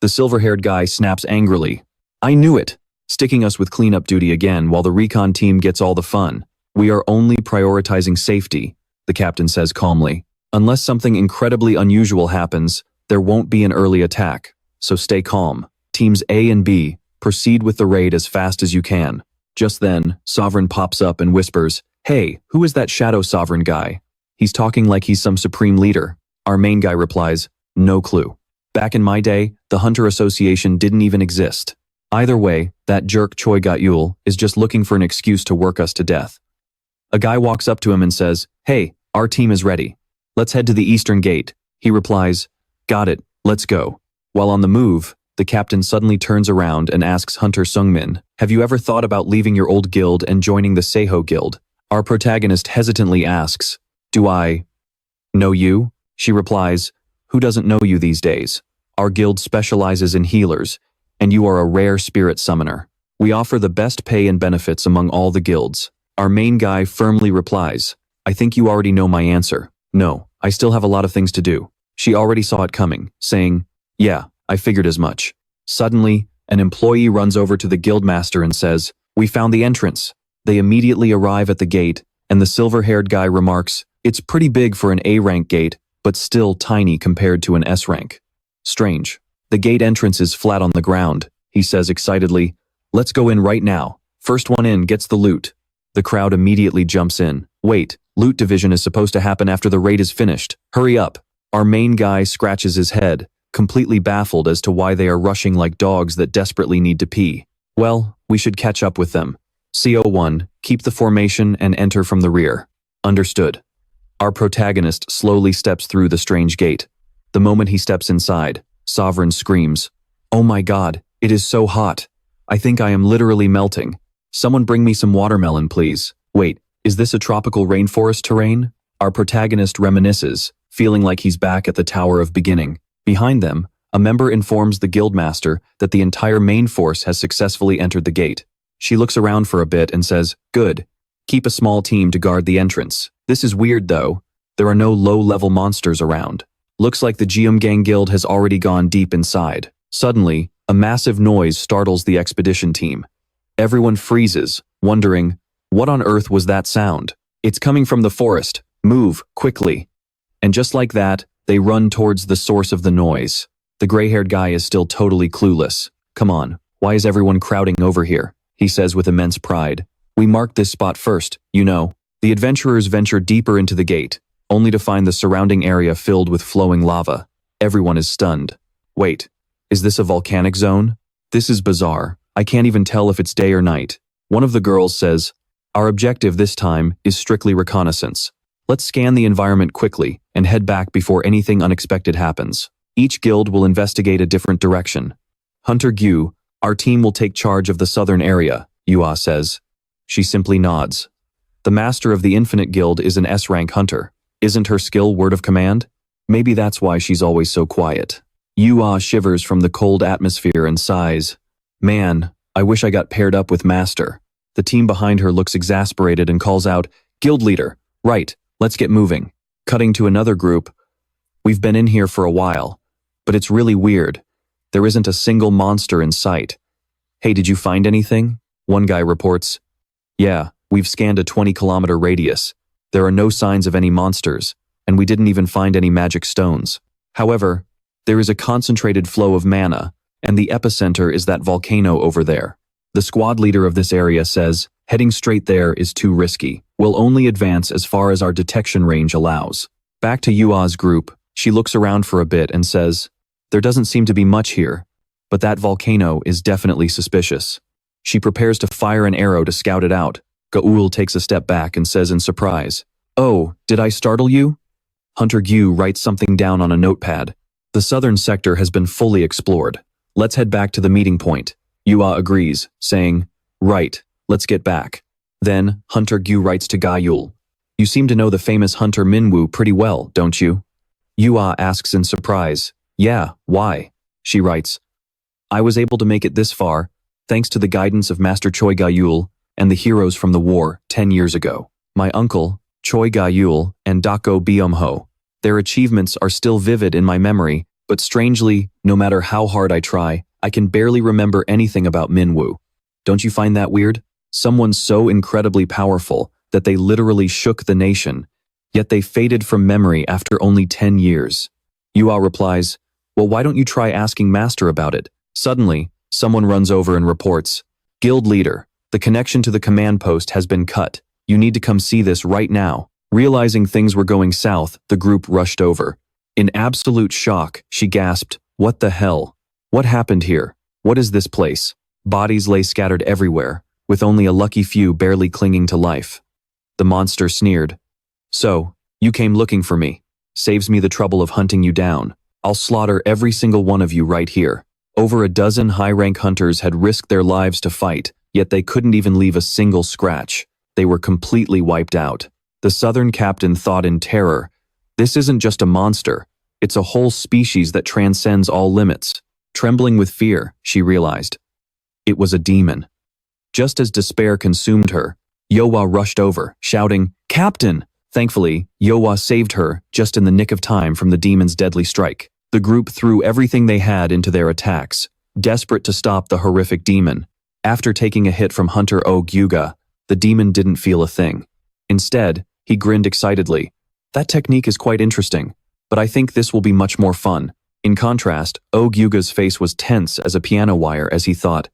The silver-haired guy snaps angrily. I knew it! Sticking us with cleanup duty again while the recon team gets all the fun. We are only prioritizing safety, the captain says calmly. Unless something incredibly unusual happens, there won't be an early attack, so stay calm. Teams A and B, proceed with the raid as fast as you can. Just then, Sovereign pops up and whispers, Hey, who is that Shadow Sovereign guy? He's talking like he's some supreme leader. Our main guy replies, No clue. Back in my day, the Hunter Association didn't even exist. Either way, that jerk Choi Got-yul is just looking for an excuse to work us to death. A guy walks up to him and says, Hey, our team is ready. Let's head to the eastern gate. He replies, Got it, let's go. While on the move, the captain suddenly turns around and asks Hunter Sungmin, Have you ever thought about leaving your old guild and joining the Seiho Guild? Our protagonist hesitantly asks, Do I know you? She replies, Who doesn't know you these days? Our guild specializes in healers, and you are a rare spirit summoner. We offer the best pay and benefits among all the guilds. Our main guy firmly replies, I think you already know my answer. No, I still have a lot of things to do. She already saw it coming, saying, "Yeah, I figured as much." Suddenly, an employee runs over to the guildmaster and says, "We found the entrance." They immediately arrive at the gate, and the silver-haired guy remarks, "It's pretty big for an A-rank gate, but still tiny compared to an S-rank." Strange. The gate entrance is flat on the ground. He says excitedly, "Let's go in right now. First one in gets the loot." The crowd immediately jumps in. "Wait, loot division is supposed to happen after the raid is finished. Hurry up." Our main guy scratches his head, completely baffled as to why they are rushing like dogs that desperately need to pee. "Well, we should catch up with them. CO1, keep the formation and enter from the rear." Understood. Our protagonist slowly steps through the strange gate. The moment he steps inside, Sovereign screams, "Oh my god, it is so hot. I think I am literally melting. Someone bring me some watermelon, please." Wait, is this a tropical rainforest terrain? Our protagonist reminisces, feeling like he's back at the Tower of Beginning. Behind them, a member informs the guildmaster that the entire main force has successfully entered the gate. She looks around for a bit and says, "Good. Keep a small team to guard the entrance." This is weird though. There are no low-level monsters around. Looks like the Geumgang Guild has already gone deep inside. Suddenly, a massive noise startles the expedition team. Everyone freezes, wondering, what on earth was that sound? "It's coming from the forest. Move, quickly." And just like that, they run towards the source of the noise. The gray-haired guy is still totally clueless. "Come on, why is everyone crowding over here?" he says with immense pride. "We marked this spot first, you know." The adventurers venture deeper into the gate, only to find the surrounding area filled with flowing lava. Everyone is stunned. Wait, is this a volcanic zone? This is bizarre. I can't even tell if it's day or night. One of the girls says, "Our objective this time is strictly reconnaissance. Let's scan the environment quickly and head back before anything unexpected happens." Each guild will investigate a different direction. "Hunter Gyu, our team will take charge of the southern area," Yua says. She simply nods. The master of the Infinite Guild is an S-rank hunter. Isn't her skill word of command? Maybe that's why she's always so quiet. Yua shivers from the cold atmosphere and sighs. "Man, I wish I got paired up with Master." The team behind her looks exasperated and calls out, "Guild leader, right, let's get moving." Cutting to another group. "We've been in here for a while, but it's really weird. There isn't a single monster in sight." "Hey, did you find anything?" One guy reports. "Yeah, we've scanned a 20-kilometer radius. There are no signs of any monsters, and we didn't even find any magic stones. However, there is a concentrated flow of mana, and the epicenter is that volcano over there." The squad leader of this area says, "Heading straight there is too risky. We'll only advance as far as our detection range allows." Back to Yua's group, she looks around for a bit and says, "There doesn't seem to be much here, but that volcano is definitely suspicious." She prepares to fire an arrow to scout it out. Gaul takes a step back and says in surprise, "Oh, did I startle you?" Hunter Gyu writes something down on a notepad. "The southern sector has been fully explored. Let's head back to the meeting point." Yua agrees, saying, "Right, let's get back." Then, Hunter Gyu writes to Gayul, "You seem to know the famous hunter Minwoo pretty well, don't you?" Yua asks in surprise, "Yeah, why?" She writes, "I was able to make it this far, thanks to the guidance of Master Choi Gayul and the heroes from the war 10 years ago. My uncle, Choi Gayul, and Dako Byumho. Their achievements are still vivid in my memory, but strangely, no matter how hard I try, I can barely remember anything about Minwoo. Don't you find that weird? Someone so incredibly powerful that they literally shook the nation, yet they faded from memory after only 10 years. Yua replies, "Well, why don't you try asking Master about it?" Suddenly, someone runs over and reports, "Guild leader, the connection to the command post has been cut. You need to come see this right now." Realizing things were going south, the group rushed over. In absolute shock, she gasped, "What the hell? What happened here? What is this place?" Bodies lay scattered everywhere, with only a lucky few barely clinging to life. The monster sneered, "So, you came looking for me. Saves me the trouble of hunting you down. I'll slaughter every single one of you right here." Over a dozen high-rank hunters had risked their lives to fight, yet they couldn't even leave a single scratch. They were completely wiped out. The southern captain thought in terror, "This isn't just a monster, it's a whole species that transcends all limits." Trembling with fear, she realized. It was a demon. Just as despair consumed her, Yowa rushed over, shouting, "Captain, Thankfully, Yowa saved her just in the nick of time from the demon's deadly strike. The group threw everything they had into their attacks, desperate to stop the horrific demon. After taking a hit from Hunter O Gyuga, the demon didn't feel a thing. Instead, he grinned excitedly. That technique is quite interesting, but I think this will be much more fun. In contrast, O Gyuga's face was tense as a piano wire as he thought,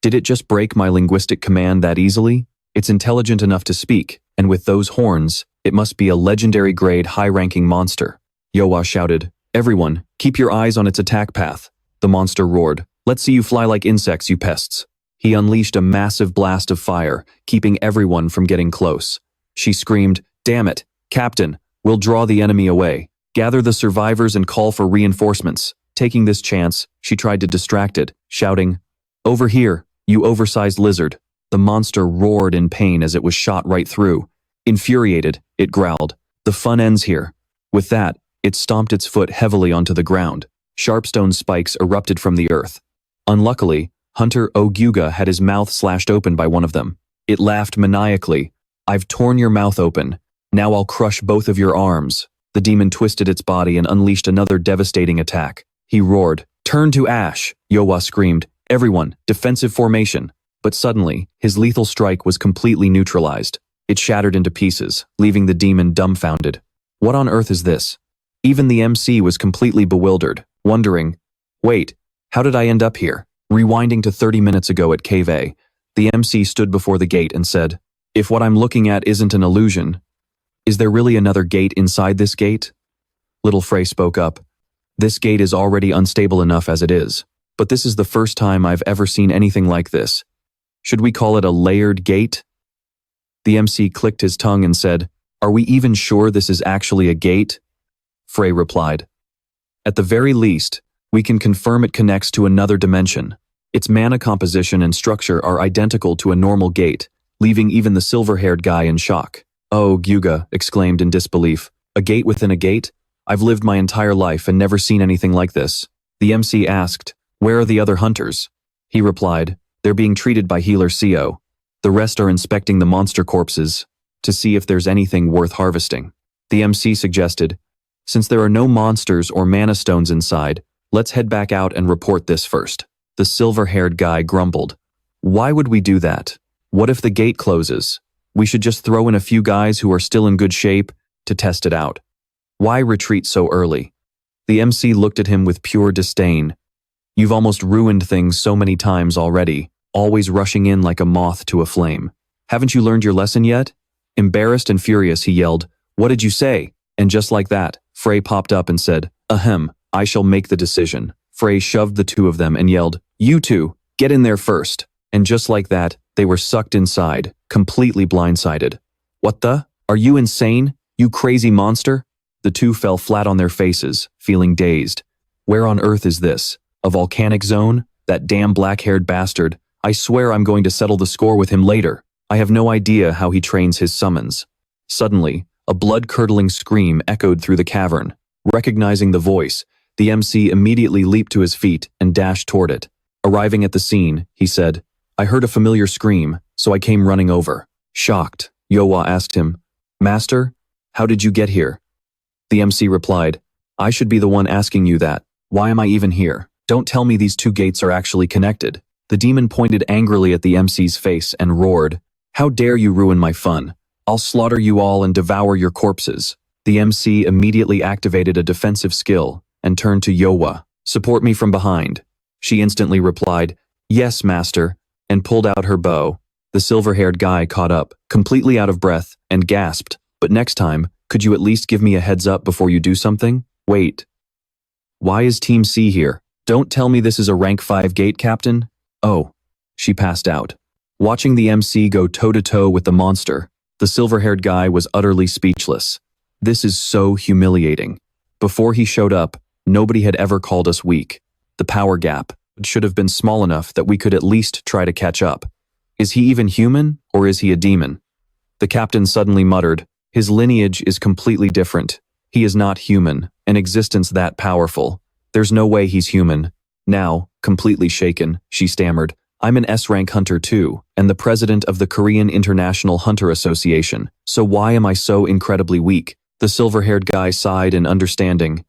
did it just break my linguistic command that easily? It's intelligent enough to speak, and with those horns, it must be a legendary grade high-ranking monster. Yowa shouted, everyone, keep your eyes on its attack path. The monster roared, let's see you fly like insects, you pests. He unleashed a massive blast of fire, keeping everyone from getting close. She screamed, damn it, Captain, we'll draw the enemy away. Gather the survivors and call for reinforcements. Taking this chance, she tried to distract it, shouting, over here, you oversized lizard. The monster roared in pain as it was shot right through. Infuriated, it growled, the fun ends here. With that, it stomped its foot heavily onto the ground. Sharp stone spikes erupted from the earth. Unluckily, Hunter O Gyuga had his mouth slashed open by one of them. It laughed maniacally. I've torn your mouth open. Now I'll crush both of your arms. The demon twisted its body and unleashed another devastating attack. He roared, turn to ash. Yowa screamed, everyone, defensive formation. But suddenly, his lethal strike was completely neutralized. It shattered into pieces, leaving the demon dumbfounded. What on earth is this? Even the MC was completely bewildered, wondering, wait, how did I end up here? Rewinding to 30 minutes ago at Cave A, the MC stood before the gate and said, if what I'm looking at isn't an illusion, is there really another gate inside this gate? Little Frey spoke up. This gate is already unstable enough as it is, but this is the first time I've ever seen anything like this. Should we call it a layered gate? The MC clicked his tongue and said, are we even sure this is actually a gate? Frey replied, at the very least, we can confirm it connects to another dimension. Its mana composition and structure are identical to a normal gate, leaving even the silver-haired guy in shock. Oh, Gyuga exclaimed in disbelief. A gate within a gate? I've lived my entire life and never seen anything like this. The MC asked, where are the other hunters? He replied, they're being treated by healer CO. The rest are inspecting the monster corpses to see if there's anything worth harvesting. The MC suggested, since there are no monsters or mana stones inside, let's head back out and report this first. The silver-haired guy grumbled. Why would we do that? What if the gate closes? We should just throw in a few guys who are still in good shape to test it out. Why retreat so early? The MC looked at him with pure disdain. You've almost ruined things so many times already, always rushing in like a moth to a flame. Haven't you learned your lesson yet? Embarrassed and furious, he yelled, what did you say? And just like that, Frey popped up and said, ahem, I shall make the decision. Frey shoved the two of them and yelled, you two, get in there first. And just like that, they were sucked inside, completely blindsided. What the? Are you insane? You crazy monster? The two fell flat on their faces, feeling dazed. Where on earth is this? A volcanic zone? That damn black-haired bastard. I swear I'm going to settle the score with him later. I have no idea how he trains his summons. Suddenly, a blood-curdling scream echoed through the cavern. Recognizing the voice, the MC immediately leaped to his feet and dashed toward it. Arriving at the scene, he said, I heard a familiar scream, so I came running over. Shocked, Yowa asked him, Master, how did you get here? The MC replied, I should be the one asking you that. Why am I even here? Don't tell me these two gates are actually connected. The demon pointed angrily at the MC's face and roared, how dare you ruin my fun? I'll slaughter you all and devour your corpses. The MC immediately activated a defensive skill and turned to Yowa. Support me from behind. She instantly replied, yes, master, and pulled out her bow. The silver-haired guy caught up, completely out of breath, and gasped, but next time, could you at least give me a heads up before you do something? Wait. Why is Team C here? Don't tell me this is a rank 5 gate, Captain? Oh. She passed out. Watching the MC go toe-to-toe with the monster, the silver-haired guy was utterly speechless. This is so humiliating. Before he showed up, nobody had ever called us weak. The power gap should have been small enough that we could at least try to catch up. Is he even human, or is he a demon? The captain suddenly muttered, his lineage is completely different. He is not human, an existence that powerful. There's no way he's human. Now, completely shaken, she stammered, I'm an S-rank hunter too, and the president of the Korean International Hunter Association, so why am I so incredibly weak? The silver-haired guy sighed in understanding.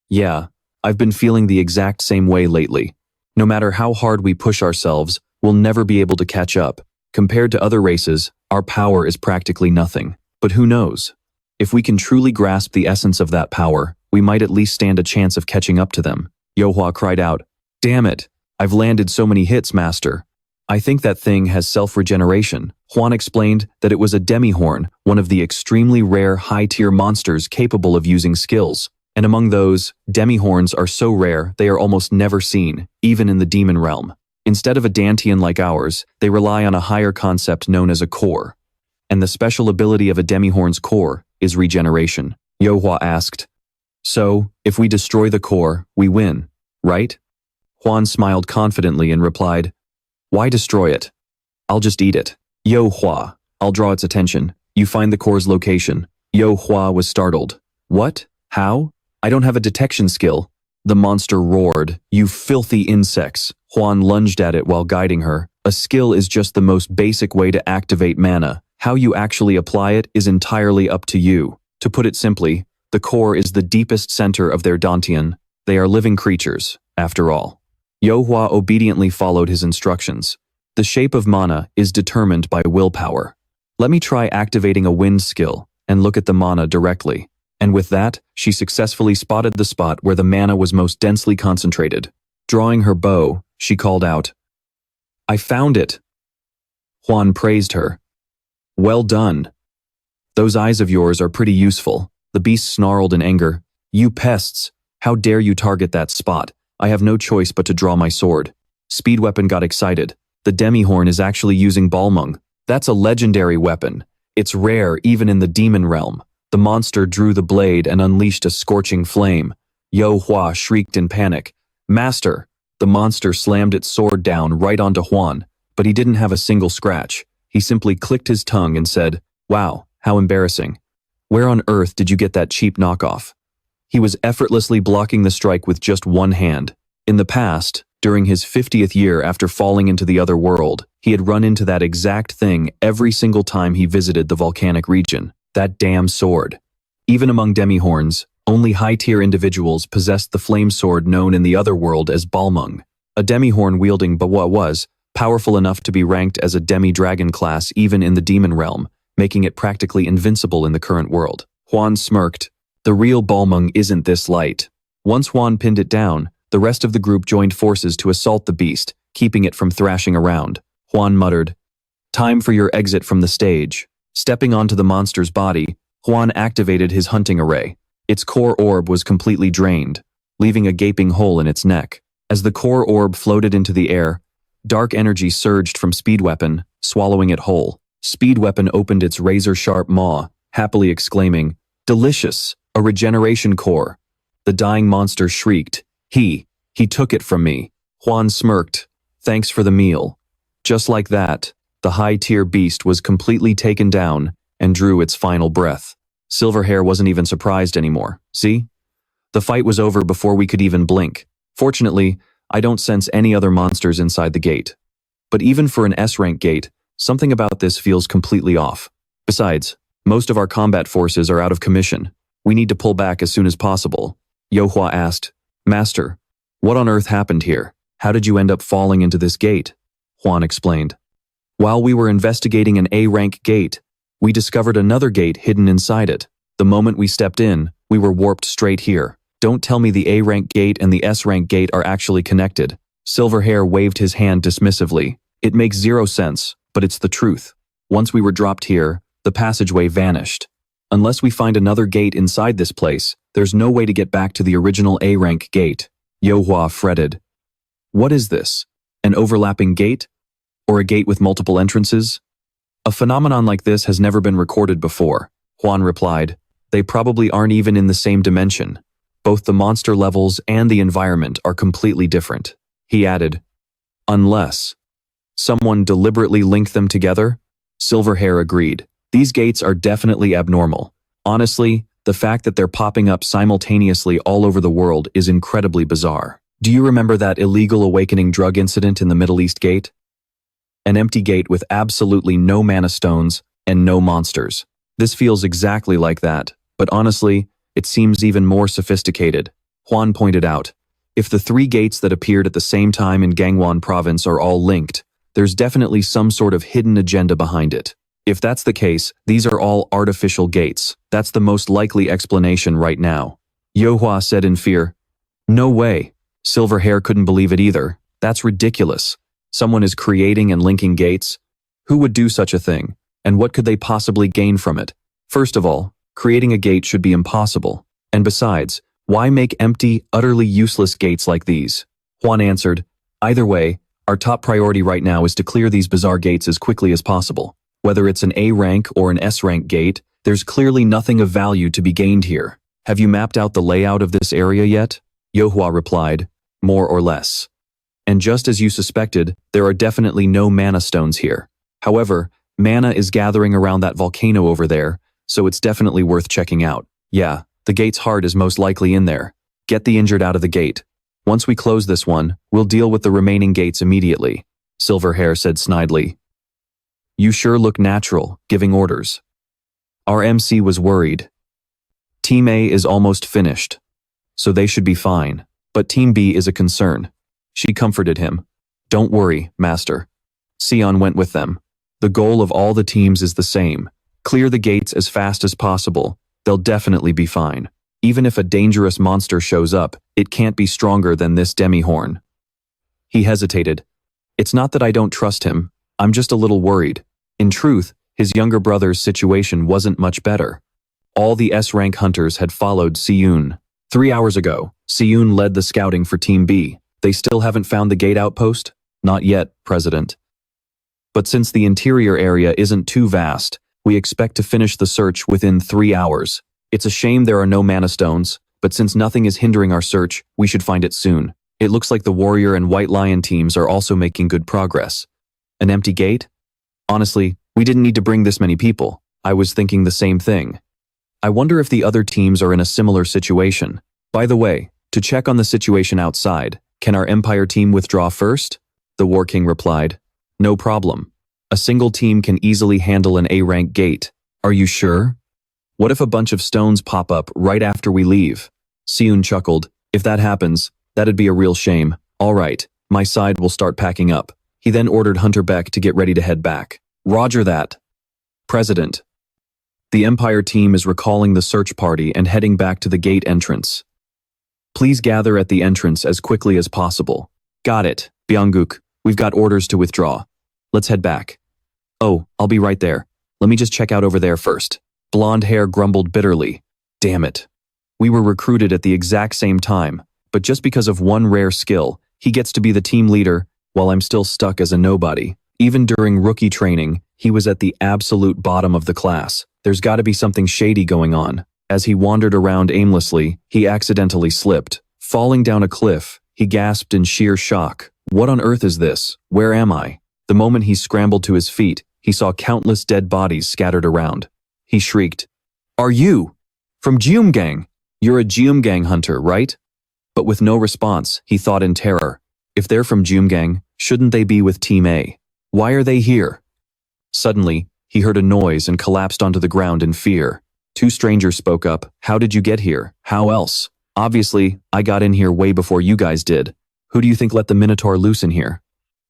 Yeah, I've been feeling the exact same way lately. No matter how hard we push ourselves, we'll never be able to catch up. Compared to other races, our power is practically nothing. But who knows? If we can truly grasp the essence of that power, we might at least stand a chance of catching up to them. Yeohua cried out, "Damn it! I've landed so many hits, master." I think that thing has self-regeneration. Hwan explained that it was a demihorn, one of the extremely rare high-tier monsters capable of using skills. And among those, demihorns are so rare they are almost never seen, even in the demon realm. Instead of a Dantian like ours, they rely on a higher concept known as a core. And the special ability of a demihorn's core is regeneration. Yeohua asked, "So, if we destroy the core, we win, right?" Hwan smiled confidently and replied, "Why destroy it? I'll just eat it." Yeohua, I'll draw its attention. You find the core's location. Yeohua was startled. What? How? I don't have a detection skill. The monster roared. You filthy insects. Hwan lunged at it while guiding her. A skill is just the most basic way to activate mana. How you actually apply it is entirely up to you. To put it simply, the core is the deepest center of their Dantian. They are living creatures, after all. Yeohua obediently followed his instructions. The shape of mana is determined by willpower. Let me try activating a wind skill and look at the mana directly. And with that, she successfully spotted the spot where the mana was most densely concentrated. Drawing her bow, she called out, "I found it!" Hwan praised her. "Well done. Those eyes of yours are pretty useful." The beast snarled in anger. "You pests! How dare you target that spot? I have no choice but to draw my sword." Speed Weapon got excited. The demihorn is actually using Balmung. That's a legendary weapon. It's rare even in the demon realm. The monster drew the blade and unleashed a scorching flame. Yeohua shrieked in panic. "Master!" The monster slammed its sword down right onto Hwan, but he didn't have a single scratch. He simply clicked his tongue and said, "Wow, how embarrassing. Where on earth did you get that cheap knockoff?" He was effortlessly blocking the strike with just one hand. In the past, during his 50th year after falling into the other world, he had run into that exact thing every single time he visited the volcanic region. That damn sword. Even among demihorns, only high-tier individuals possessed the flame sword known in the other world as Balmung. A demihorn wielding Bawa was powerful enough to be ranked as a demi-dragon class even in the demon realm, making it practically invincible in the current world. Hwan smirked. The real Balmung isn't this light. Once Hwan pinned it down, the rest of the group joined forces to assault the beast, keeping it from thrashing around. Hwan muttered, "Time for your exit from the stage." Stepping onto the monster's body, Hwan activated his hunting array. Its core orb was completely drained, leaving a gaping hole in its neck. As the core orb floated into the air, dark energy surged from Speed Weapon, swallowing it whole. Speed Weapon opened its razor-sharp maw, happily exclaiming, "Delicious, a regeneration core." The dying monster shrieked, He took it from me." Hwan smirked, "Thanks for the meal." Just like that, the high-tier beast was completely taken down and drew its final breath. Silverhair wasn't even surprised anymore. See? The fight was over before we could even blink. Fortunately, I don't sense any other monsters inside the gate. But even for an S-rank gate, something about this feels completely off. Besides, most of our combat forces are out of commission. We need to pull back as soon as possible. Yeohua asked, "Master, what on earth happened here? How did you end up falling into this gate?" Hwan explained. "While we were investigating an A-rank gate, we discovered another gate hidden inside it. The moment we stepped in, we were warped straight here. Don't tell me the A-rank gate and the S-rank gate are actually connected." Silverhair waved his hand dismissively. "It makes zero sense, but it's the truth. Once we were dropped here, the passageway vanished. Unless we find another gate inside this place, there's no way to get back to the original A-rank gate." Yeohua fretted. "What is this? An overlapping gate? Or a gate with multiple entrances?" "A phenomenon like this has never been recorded before," Hwan replied. "They probably aren't even in the same dimension. Both the monster levels and the environment are completely different." He added, "Unless someone deliberately linked them together?" Silverhair agreed. "These gates are definitely abnormal. Honestly, the fact that they're popping up simultaneously all over the world is incredibly bizarre. Do you remember that illegal awakening drug incident in the Middle East gate? An empty gate with absolutely no mana stones and no monsters. This feels exactly like that, but honestly, it seems even more sophisticated. Juan pointed out. If the 3 gates that appeared at the same time in Gangwon province are all linked, there's definitely some sort of hidden agenda behind it. If that's the case, these are all artificial gates. That's the most likely explanation right now. Yohua said in fear. No way. Silverhair couldn't believe it either. That's ridiculous. Someone is creating and linking gates? Who would do such a thing? And what could they possibly gain from it? First of all, creating a gate should be impossible. And besides, why make empty, utterly useless gates like these? Juan answered, either way, our top priority right now is to clear these bizarre gates as quickly as possible. Whether it's an A rank or an S rank gate, there's clearly nothing of value to be gained here. Have you mapped out the layout of this area yet? Yohua replied, more or less. And just as you suspected, there are definitely no mana stones here. However, mana is gathering around that volcano over there, so it's definitely worth checking out. Yeah, the gate's heart is most likely in there. Get the injured out of the gate. Once we close this one, we'll deal with the remaining gates immediately, Silverhair said snidely. You sure look natural, giving orders. Our MC was worried. Team A is almost finished, so they should be fine, but Team B is a concern. She comforted him. Don't worry, Master. Sion went with them. The goal of all the teams is the same. Clear the gates as fast as possible. They'll definitely be fine. Even if a dangerous monster shows up, it can't be stronger than this demi-horn. He hesitated. It's not that I don't trust him. I'm just a little worried. In truth, his younger brother's situation wasn't much better. All the S-rank hunters had followed Siyoon. 3 hours ago, Siyoon led the scouting for Team B. They still haven't found the gate outpost? Not yet, President. But since the interior area isn't too vast, we expect to finish the search within 3 hours. It's a shame there are no mana stones, but since nothing is hindering our search, we should find it soon. It looks like the Warrior and White Lion teams are also making good progress. An empty gate? Honestly, we didn't need to bring this many people. I was thinking the same thing. I wonder if the other teams are in a similar situation. By the way, to check on the situation outside, can our Empire team withdraw first? The War King replied. No problem. A single team can easily handle an A-rank gate. Are you sure? What if a bunch of stones pop up right after we leave? Siyoon chuckled. If that happens, that'd be a real shame. All right, my side will start packing up. He then ordered Hunter Beck to get ready to head back. Roger that. President. The Empire team is recalling the search party and heading back to the gate entrance. Please gather at the entrance as quickly as possible. Got it, Byung-guk. We've got orders to withdraw. Let's head back. Oh, I'll be right there. Let me just check out over there first. Blonde hair grumbled bitterly. Damn it. We were recruited at the exact same time, but just because of one rare skill, he gets to be the team leader, while I'm still stuck as a nobody. Even during rookie training, he was at the absolute bottom of the class. There's gotta be something shady going on. As he wandered around aimlessly, he accidentally slipped. Falling down a cliff, he gasped in sheer shock. What on earth is this? Where am I? The moment he scrambled to his feet, he saw countless dead bodies scattered around. He shrieked, Are you? From Jeumgang? You're a Jeumgang hunter, right? But with no response, he thought in terror. If they're from Jeumgang, shouldn't they be with Team A? Why are they here? Suddenly, he heard a noise and collapsed onto the ground in fear. 2 strangers spoke up. How did you get here? How else? Obviously, I got in here way before you guys did. Who do you think let the Minotaur loose in here?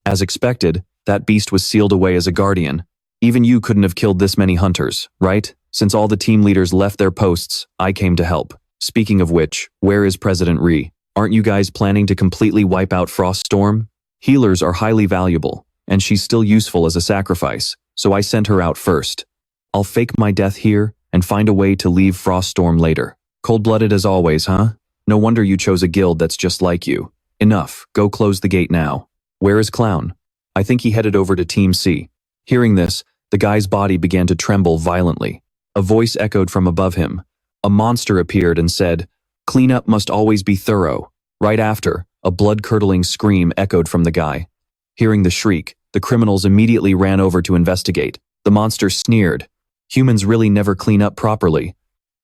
As expected, that beast was sealed away as a guardian. Even you couldn't have killed this many hunters, right? Since all the team leaders left their posts, I came to help. Speaking of which, where is President Ri? Aren't you guys planning to completely wipe out Froststorm? Healers are highly valuable, and she's still useful as a sacrifice, so I sent her out first. I'll fake my death here and find a way to leave Froststorm later. Cold-blooded as always, huh? No wonder you chose a guild that's just like you. Enough, go close the gate now. Where is Clown? I think he headed over to Team C. Hearing this, the guy's body began to tremble violently. A voice echoed from above him. A monster appeared and said, Cleanup must always be thorough. Right after, a blood-curdling scream echoed from the guy. Hearing the shriek, the criminals immediately ran over to investigate. The monster sneered. Humans really never clean up properly.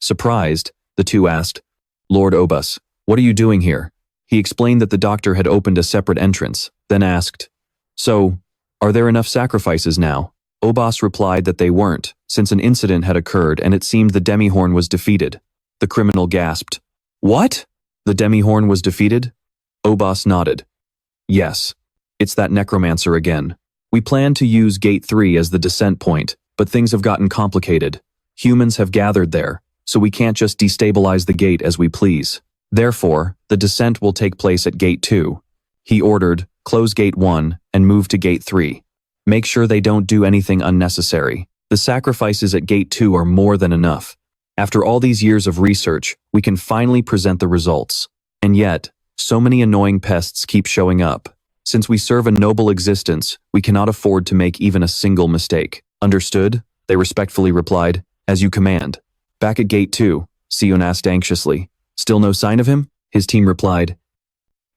Surprised, the two asked, Lord Obus, what are you doing here? He explained that the doctor had opened a separate entrance, then asked, So, Are there enough sacrifices now? Obas replied that they weren't, since an incident had occurred and it seemed the Demihorn was defeated. The criminal gasped. What? The Demihorn was defeated? Obas nodded. Yes. It's that necromancer again. We planned to use Gate 3 as the descent point, but things have gotten complicated. Humans have gathered there, so we can't just destabilize the gate as we please. Therefore, the descent will take place at Gate 2. He ordered, close Gate 1 and move to Gate 3. Make sure they don't do anything unnecessary. The sacrifices at Gate 2 are more than enough. After all these years of research, we can finally present the results. And yet, so many annoying pests keep showing up. Since we serve a noble existence, we cannot afford to make even a single mistake. Understood? They respectfully replied, as you command. Back at Gate 2, Seon asked anxiously. Still no sign of him? His team replied,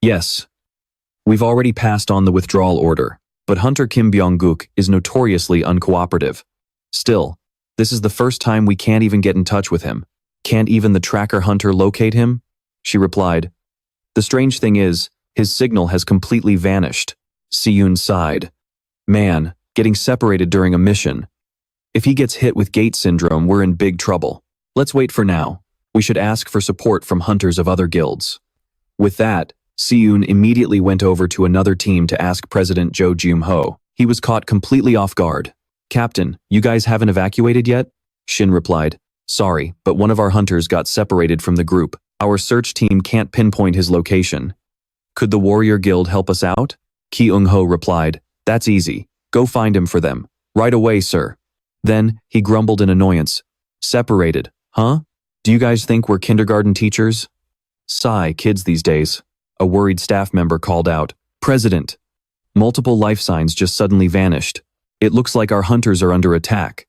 yes. We've already passed on the withdrawal order, but Hunter Kim Byung-guk is notoriously uncooperative. Still, this is the first time we can't even get in touch with him. Can't even the tracker hunter locate him? She replied. The strange thing is, his signal has completely vanished. Seon sighed. Man, getting separated during a mission. If he gets hit with gate syndrome, we're in big trouble. Let's wait for now. We should ask for support from hunters of other guilds. With that, Seon immediately went over to another team to ask President Jo Jum-ho. He was caught completely off guard. Captain, you guys haven't evacuated yet? Shin replied. Sorry, but one of our hunters got separated from the group. Our search team can't pinpoint his location. Could the warrior guild help us out? Ki Eung-ho replied. That's easy. Go find him for them. Right away, sir. Then, he grumbled in annoyance. Separated, huh? Do you guys think we're kindergarten teachers? Sigh, kids these days. A worried staff member called out. President. Multiple life signs just suddenly vanished. It looks like our hunters are under attack.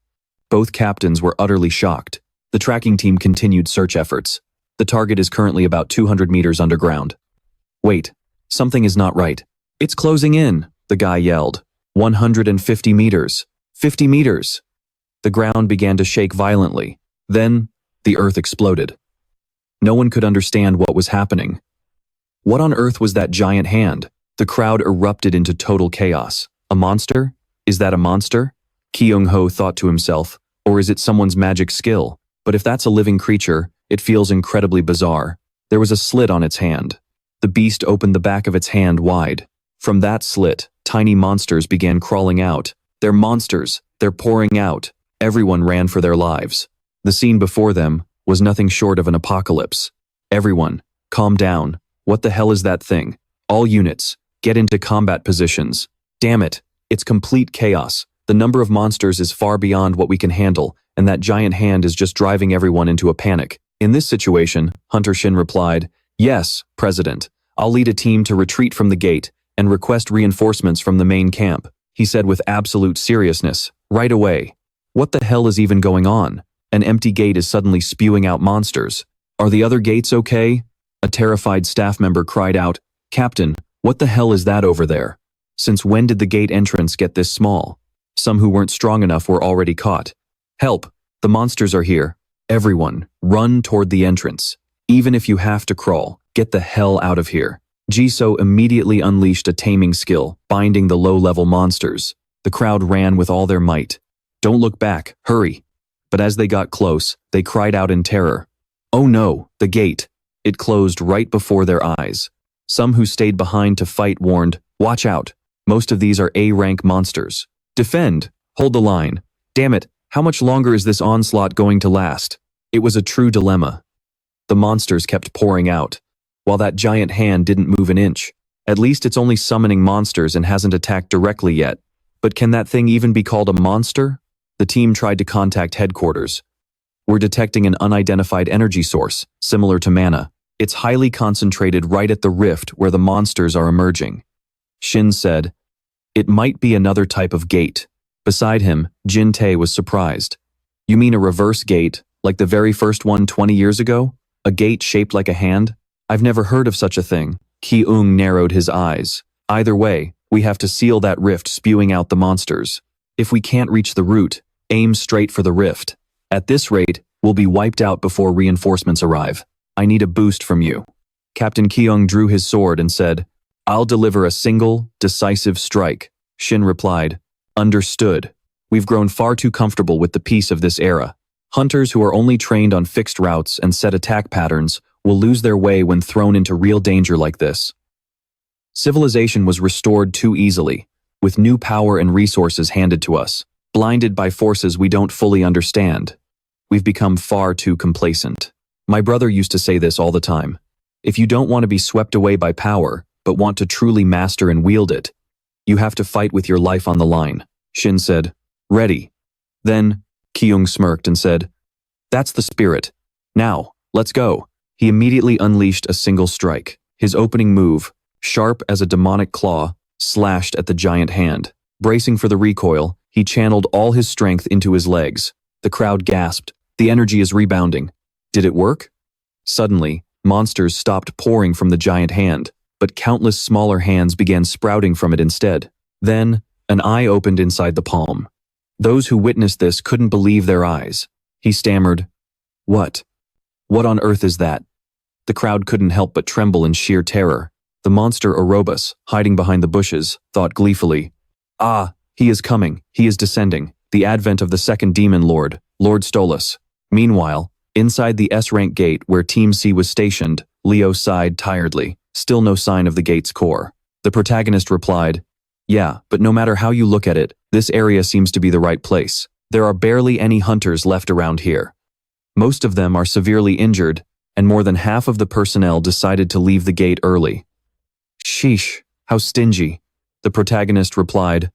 Both captains were utterly shocked. The tracking team continued search efforts. The target is currently about 200 meters underground. Wait, something is not right. It's closing in, the guy yelled. 150 meters. 50 meters. The ground began to shake violently. Then, the earth exploded. No one could understand what was happening. What on earth was that giant hand? The crowd erupted into total chaos. A monster? Is that a monster? Ki Eung-ho thought to himself. Or is it someone's magic skill? But if that's a living creature, it feels incredibly bizarre. There was a slit on its hand. The beast opened the back of its hand wide. From that slit, tiny monsters began crawling out. They're monsters. They're pouring out. Everyone ran for their lives. The scene before them was nothing short of an apocalypse. Everyone, calm down. What the hell is that thing? All units, get into combat positions. Damn it, it's complete chaos. The number of monsters is far beyond what we can handle, and that giant hand is just driving everyone into a panic. In this situation, Hunter Shin replied, Yes, President. I'll lead a team to retreat from the gate and request reinforcements from the main camp, he said with absolute seriousness, right away. What the hell is even going on? An empty gate is suddenly spewing out monsters. Are the other gates okay? A terrified staff member cried out, Captain, what the hell is that over there? Since when did the gate entrance get this small? Some who weren't strong enough were already caught. Help, the monsters are here. Everyone, run toward the entrance. Even if you have to crawl, get the hell out of here. Jisoo immediately unleashed a taming skill, binding the low-level monsters. The crowd ran with all their might. Don't look back, hurry. But as they got close, they cried out in terror. Oh no, the gate. It closed right before their eyes. Some who stayed behind to fight warned, watch out. Most of these are A-rank monsters. Defend, hold the line. Damn it, how much longer is this onslaught going to last? It was a true dilemma. The monsters kept pouring out, while that giant hand didn't move an inch. At least it's only summoning monsters and hasn't attacked directly yet. But can that thing even be called a monster? The team tried to contact headquarters. We're detecting an unidentified energy source, similar to mana. It's highly concentrated right at the rift where the monsters are emerging. Shin said, It might be another type of gate. Beside him, Jin Tae was surprised. You mean a reverse gate, like the very first one 20 years ago? A gate shaped like a hand? I've never heard of such a thing. Ki Eung narrowed his eyes. Either way, we have to seal that rift spewing out the monsters. If we can't reach the root, aim straight for the rift. At this rate, we'll be wiped out before reinforcements arrive. I need a boost from you. Captain Ki Eung drew his sword and said, I'll deliver a single, decisive strike. Shin replied. Understood. We've grown far too comfortable with the peace of this era. Hunters who are only trained on fixed routes and set attack patterns will lose their way when thrown into real danger like this. Civilization was restored too easily, with new power and resources handed to us, blinded by forces we don't fully understand. We've become far too complacent. My brother used to say this all the time. If you don't want to be swept away by power, but want to truly master and wield it, you have to fight with your life on the line. Shin said, Ready. Then, Kyung smirked and said, That's the spirit. Now, let's go. He immediately unleashed a single strike. His opening move, sharp as a demonic claw, slashed at the giant hand. Bracing for the recoil, he channeled all his strength into his legs. The crowd gasped. The energy is rebounding. Did it work? Suddenly, monsters stopped pouring from the giant hand, but countless smaller hands began sprouting from it instead. Then, an eye opened inside the palm. Those who witnessed this couldn't believe their eyes. He stammered, What? What on earth is that? The crowd couldn't help but tremble in sheer terror. The monster Orobus, hiding behind the bushes, thought gleefully, Ah, he is coming, he is descending, the advent of the second demon lord, Lord Stolas. Meanwhile, inside the S-rank gate where Team C was stationed, Leo sighed tiredly, still no sign of the gate's core. The protagonist replied, Yeah, but no matter how you look at it, this area seems to be the right place. There are barely any hunters left around here. Most of them are severely injured, and more than half of the personnel decided to leave the gate early. Sheesh, how stingy. The protagonist replied,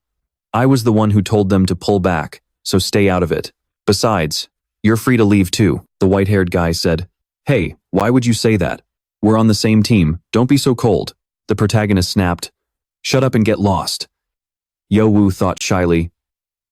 I was the one who told them to pull back, so stay out of it. Besides, you're free to leave too, the white-haired guy said. Hey, why would you say that? We're on the same team, don't be so cold. The protagonist snapped, Shut up and get lost. Yo-woo thought shyly,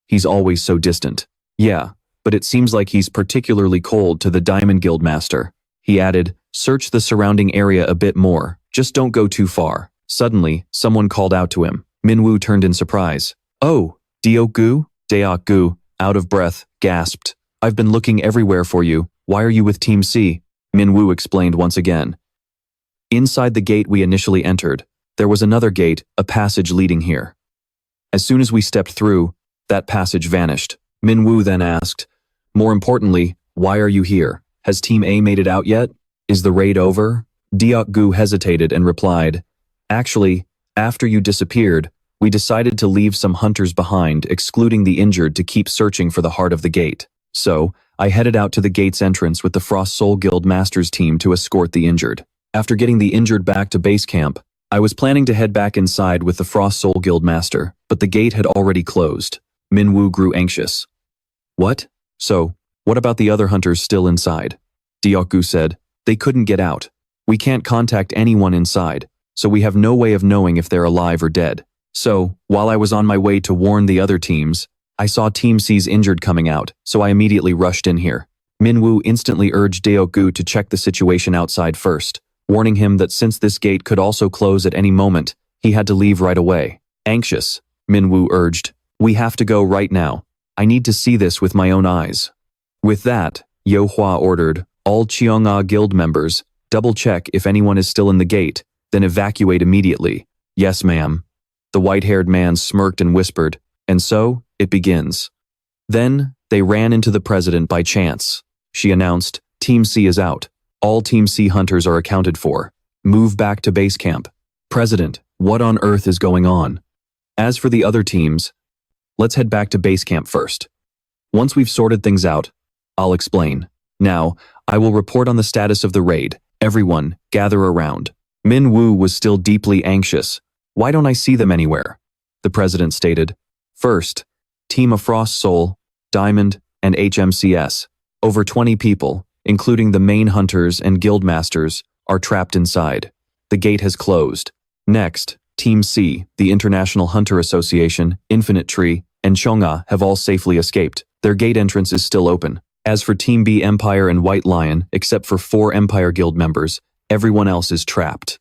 He's always so distant. Yeah, but it seems like he's particularly cold to the Diamond Guild Master. He added, Search the surrounding area a bit more, just don't go too far. Suddenly, someone called out to him. Minwoo turned in surprise. Oh, Deok-gu? Deok-gu, out of breath, gasped. I've been looking everywhere for you. Why are you with Team C? Minwoo explained once again. Inside the gate we initially entered, there was another gate, a passage leading here. As soon as we stepped through, that passage vanished. Minwoo then asked, More importantly, why are you here? Has Team A made it out yet? Is the raid over? Deok-gu hesitated and replied, Actually, after you disappeared, we decided to leave some hunters behind, excluding the injured to keep searching for the heart of the gate. So, I headed out to the gate's entrance with the Frost Soul Guild Masters team to escort the injured. After getting the injured back to base camp, I was planning to head back inside with the Frost Soul Guild Master, but the gate had already closed. Minwoo grew anxious. What? So, what about the other hunters still inside? Deok-gu said, They couldn't get out. We can't contact anyone inside, so we have no way of knowing if they're alive or dead. So, while I was on my way to warn the other teams, I saw Team C's injured coming out, so I immediately rushed in here. Minwoo instantly urged Deok-gu to check the situation outside first, warning him that since this gate could also close at any moment, he had to leave right away. Anxious, Minwoo urged, We have to go right now. I need to see this with my own eyes. With that, Yo-hwa ordered, All Cheonga Guild members, double-check if anyone is still in the gate, then evacuate immediately. Yes, ma'am. The white-haired man smirked and whispered, And so, it begins. Then, they ran into the president by chance. She announced, Team C is out. All Team C hunters are accounted for. Move back to base camp. President, what on earth is going on? As for the other teams, let's head back to base camp first. Once we've sorted things out, I'll explain. Now, I will report on the status of the raid. Everyone, gather around. Minwoo was still deeply anxious. Why don't I see them anywhere? The president stated. First, Team of Frost Soul, Diamond, and HMCS. Over 20 people, including the main hunters and guild masters, are trapped inside. The gate has closed. Next, Team C, the International Hunter Association, Infinite Tree, and Cheonga have all safely escaped. Their gate entrance is still open. As for Team B, Empire and White Lion, except for 4 Empire Guild members, everyone else is trapped.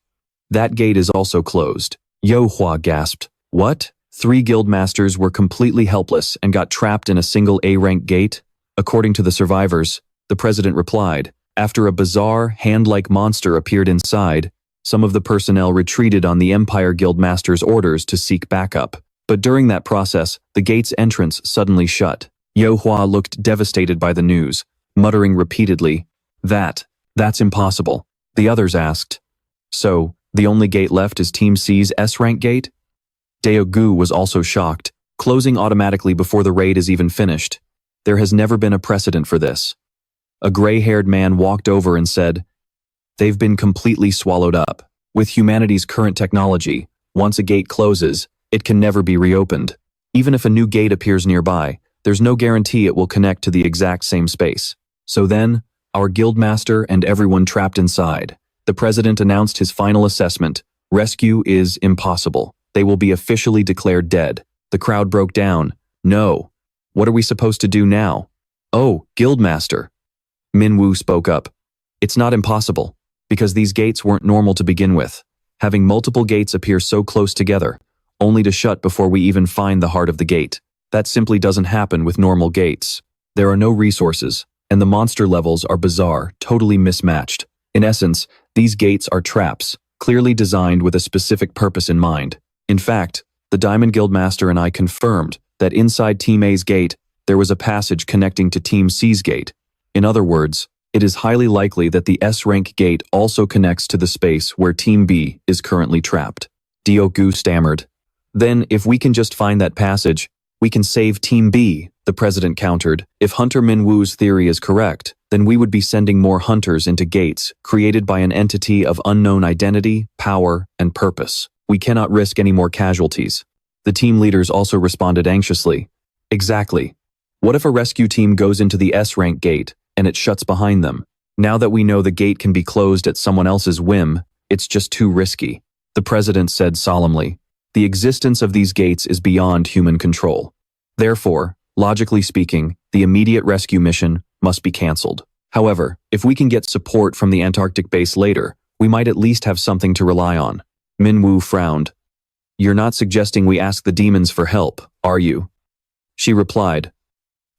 That gate is also closed. Yo-hwa gasped. What? 3 guild masters were completely helpless and got trapped in a single A-rank gate? According to the survivors, the president replied, after a bizarre, hand-like monster appeared inside, some of the personnel retreated on the Empire Guild Master's orders to seek backup. But during that process, the gate's entrance suddenly shut. Yo Hua looked devastated by the news, muttering repeatedly, That's impossible." The others asked, "So, the only gate left is Team C's S-rank gate?" Daegu was also shocked, closing automatically before the raid is even finished. There has never been a precedent for this. A gray-haired man walked over and said, "They've been completely swallowed up. With humanity's current technology, once a gate closes, it can never be reopened. Even if a new gate appears nearby, there's no guarantee it will connect to the exact same space. So then, our guildmaster and everyone trapped inside. The president announced his final assessment. Rescue is impossible. They will be officially declared dead." The crowd broke down. "No. What are we supposed to do now?" "Oh, guildmaster." Min Siwoo spoke up. "It's not impossible, because these gates weren't normal to begin with. Having multiple gates appear so close together, only to shut before we even find the heart of the gate. That simply doesn't happen with normal gates. There are no resources, and the monster levels are bizarre, totally mismatched. In essence, these gates are traps, clearly designed with a specific purpose in mind. In fact, the Diamond Guildmaster and I confirmed that inside Team A's gate, there was a passage connecting to Team C's gate. In other words, it is highly likely that the S-rank gate also connects to the space where Team B is currently trapped." Daegu stammered. "Then, if we can just find that passage, we can save Team B," the president countered. "If Hunter Min Woo's theory is correct, then we would be sending more hunters into gates created by an entity of unknown identity, power, and purpose. We cannot risk any more casualties." The team leaders also responded anxiously. "Exactly. What if a rescue team goes into the S-rank gate and it shuts behind them? Now that we know the gate can be closed at someone else's whim, it's just too risky," the president said solemnly. "The existence of these gates is beyond human control. Therefore, logically speaking, the immediate rescue mission must be cancelled. However, if we can get support from the Antarctic base later, we might at least have something to rely on." Min Siwoo frowned. "You're not suggesting we ask the demons for help, are you?" She replied,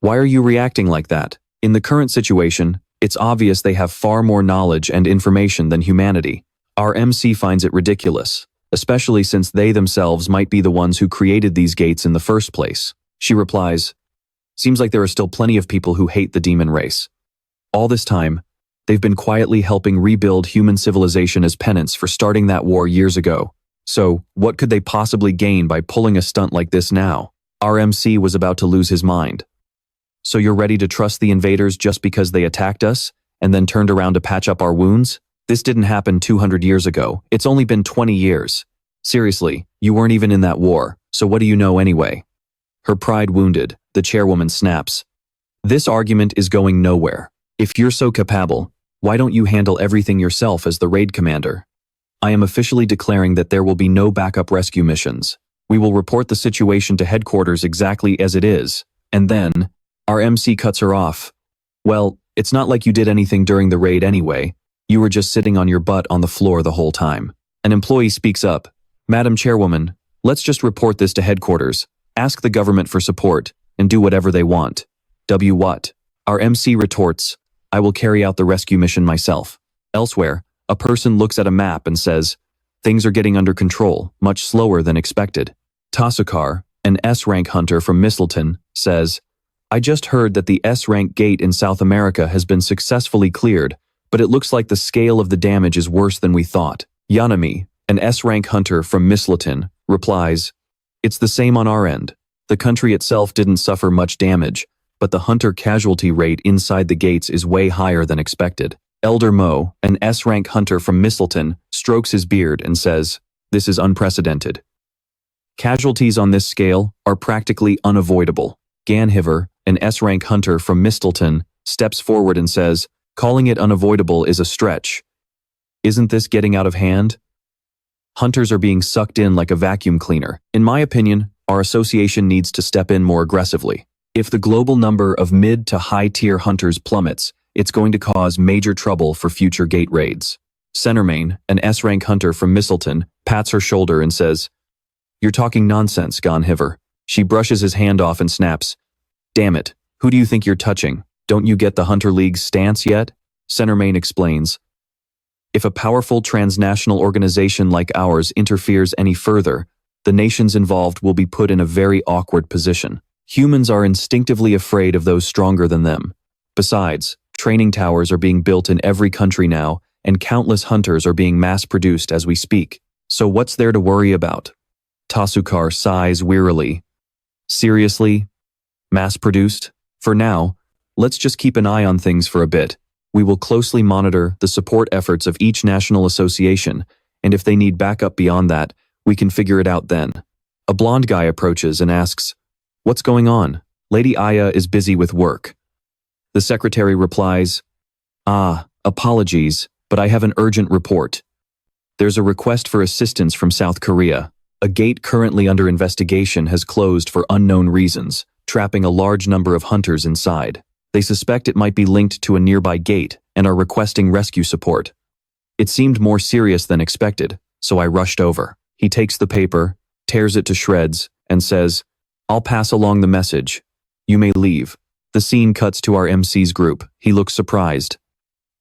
"Why are you reacting like that? In the current situation, it's obvious they have far more knowledge and information than humanity. Our MC finds it ridiculous, especially since they themselves might be the ones who created these gates in the first place." She replies, "Seems like there are still plenty of people who hate the demon race. All this time, they've been quietly helping rebuild human civilization as penance for starting that war years ago. So, what could they possibly gain by pulling a stunt like this now?" Our MC was about to lose his mind. "So you're ready to trust the invaders just because they attacked us, and then turned around to patch up our wounds? This didn't happen 200 years ago. It's only been 20 years. Seriously, you weren't even in that war, so what do you know anyway?" Her pride wounded, the chairwoman snaps. "This argument is going nowhere. If you're so capable, why don't you handle everything yourself as the raid commander? I am officially declaring that there will be no backup rescue missions. We will report the situation to headquarters exactly as it is, and then..." Our MC cuts her off. "Well, it's not like you did anything during the raid anyway. You were just sitting on your butt on the floor the whole time." An employee speaks up. "Madam Chairwoman, let's just report this to headquarters, ask the government for support, and do whatever they want." What? Our MC retorts, "I will carry out the rescue mission myself." Elsewhere, a person looks at a map and says, "Things are getting under control, much slower than expected." Tasukar, an S-rank hunter from Mistleton, says, "I just heard that the S-rank gate in South America has been successfully cleared, but it looks like the scale of the damage is worse than we thought." Yanami, an S-rank hunter from Mistleton, replies, "It's the same on our end. The country itself didn't suffer much damage, but the hunter casualty rate inside the gates is way higher than expected." Elder Mo, an S-rank hunter from Mistleton, strokes his beard and says, "This is unprecedented. Casualties on this scale are practically unavoidable." Ganhiver, an S-rank hunter from Mistleton, steps forward and says, "Calling it unavoidable is a stretch. Isn't this getting out of hand? Hunters are being sucked in like a vacuum cleaner. In my opinion, our association needs to step in more aggressively. If the global number of mid to high-tier hunters plummets, it's going to cause major trouble for future gate raids." Centermain, an S-rank hunter from Mistleton, pats her shoulder and says, "You're talking nonsense, Ganhiver." She brushes his hand off and snaps, "Damn it, who do you think you're touching? Don't you get the Hunter League's stance yet?" Centermain explains, "If a powerful transnational organization like ours interferes any further, the nations involved will be put in a very awkward position. Humans are instinctively afraid of those stronger than them. Besides, training towers are being built in every country now, and countless hunters are being mass-produced as we speak. So what's there to worry about? Tasukar sighs wearily. Seriously? Mass-produced? For now, let's just keep an eye on things for a bit. We will closely monitor the support efforts of each national association, and if they need backup beyond that, we can figure it out then. A blonde guy approaches and asks, "What's going on?" Lady Aya is busy with work. The secretary replies, "Apologies, but I have an urgent report. There's a request for assistance from South Korea. A gate currently under investigation has closed for unknown reasons, trapping a large number of hunters inside. They suspect it might be linked to a nearby gate and are requesting rescue support." It seemed more serious than expected, so I rushed over. He takes the paper, tears it to shreds, and says, "I'll pass along the message. You may leave." The scene cuts to our MC's group. He looks surprised.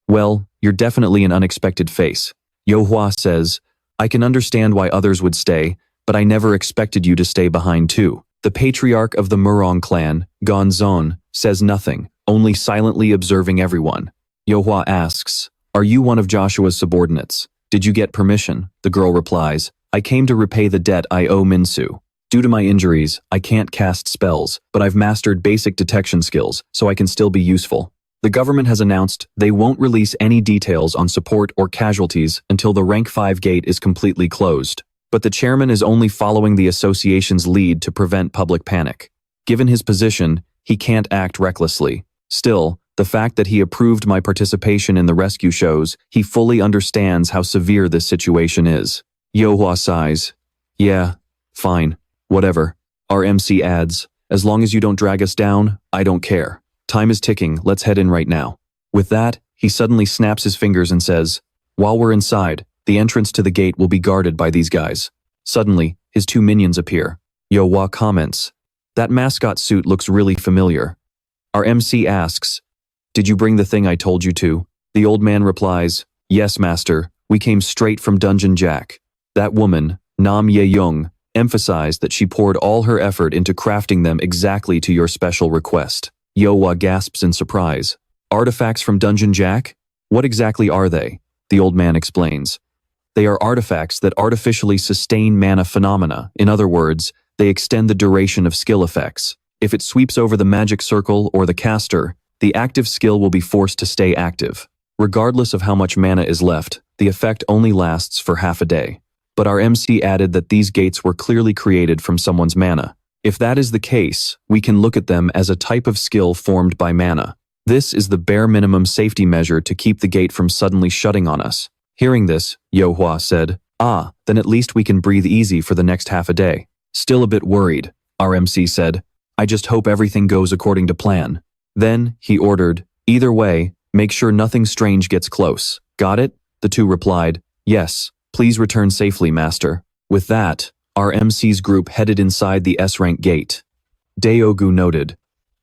"Well, you're definitely an unexpected face." Yohua says, "I can understand why others would stay, but I never expected you to stay behind too." The patriarch of the Murong clan, Gonzon, says nothing, only silently observing everyone. Yohua asks, "Are you one of Joshua's subordinates? Did you get permission?" The girl replies, "I came to repay the debt I owe Min Siwoo. Due to my injuries, I can't cast spells, but I've mastered basic detection skills, so I can still be useful." The government has announced they won't release any details on support or casualties until the Rank 5 gate is completely closed. But the chairman is only following the association's lead to prevent public panic. Given his position, he can't act recklessly. Still, the fact that he approved my participation in the rescue shows he fully understands how severe this situation is. Yohua sighs. "Yeah, fine, whatever." Our MC adds, "As long as you don't drag us down, I don't care. Time is ticking, let's head in right now." With that, he suddenly snaps his fingers and says, "While we're inside, the entrance to the gate will be guarded by these guys." Suddenly, his two minions appear. Yohua comments, "That mascot suit looks really familiar." Our MC asks, "Did you bring the thing I told you to?" The old man replies, "Yes, master, we came straight from Dungeon Jack." That woman, Nam Ye-young, emphasized that she poured all her effort into crafting them exactly to your special request. Yohua gasps in surprise. "Artifacts from Dungeon Jack? What exactly are they?" The old man explains. "They are artifacts that artificially sustain mana phenomena. In other words, they extend the duration of skill effects. If it sweeps over the magic circle or the caster, the active skill will be forced to stay active. Regardless of how much mana is left, the effect only lasts for half a day." But our MC added that these gates were clearly created from someone's mana. If that is the case, we can look at them as a type of skill formed by mana. This is the bare minimum safety measure to keep the gate from suddenly shutting on us. Hearing this, Yohua said, Then at least we can breathe easy for the next half a day." Still a bit worried, our MC said, "I just hope everything goes according to plan." Then, he ordered, "Either way, make sure nothing strange gets close." "Got it?" The two replied, "Yes, please return safely, master." With that, our MC's group headed inside the S-rank gate. Daogu noted,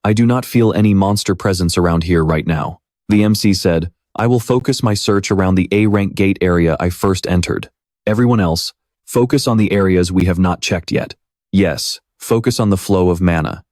"I do not feel any monster presence around here right now." The MC said, "I will focus my search around the A-rank gate area I first entered. Everyone else, focus on the areas we have not checked yet. Yes, focus on the flow of mana.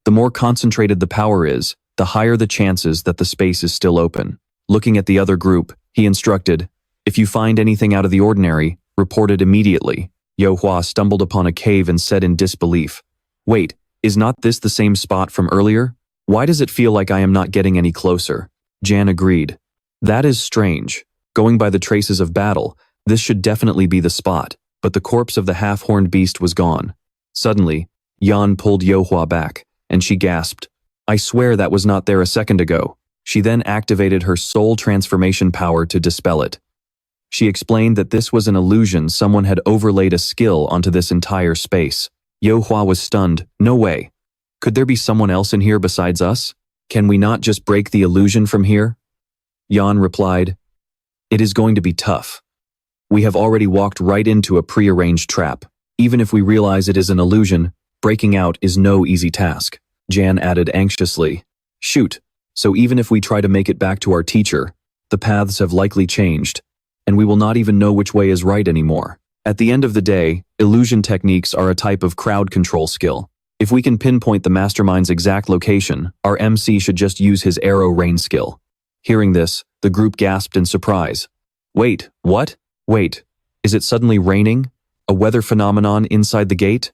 The more concentrated the power is, the higher the chances that the space is still open." Looking at the other group, he instructed, "If you find anything out of the ordinary, report it immediately." Yohua stumbled upon a cave and said in disbelief, "Wait, is not this the same spot from earlier? Why does it feel like I am not getting any closer?" Jan agreed. "That is strange. Going by the traces of battle, this should definitely be the spot, but the corpse of the half-horned beast was gone." Suddenly, Yan pulled Yohua back, and she gasped, "I swear that was not there a second ago." She then activated her soul transformation power to dispel it. She explained that this was an illusion someone had overlaid a skill onto this entire space. Yohua was stunned. "No way. Could there be someone else in here besides us? Can we not just break the illusion from here?" Yan replied, "It is going to be tough. We have already walked right into a prearranged trap. Even if we realize it is an illusion, breaking out is no easy task." Jan added anxiously, "Shoot, so even if we try to make it back to our teacher, the paths have likely changed, and we will not even know which way is right anymore." At the end of the day, illusion techniques are a type of crowd control skill. If we can pinpoint the mastermind's exact location, our MC should just use his arrow rain skill. Hearing this, the group gasped in surprise. Wait, what? Wait, is it suddenly raining? A weather phenomenon inside the gate?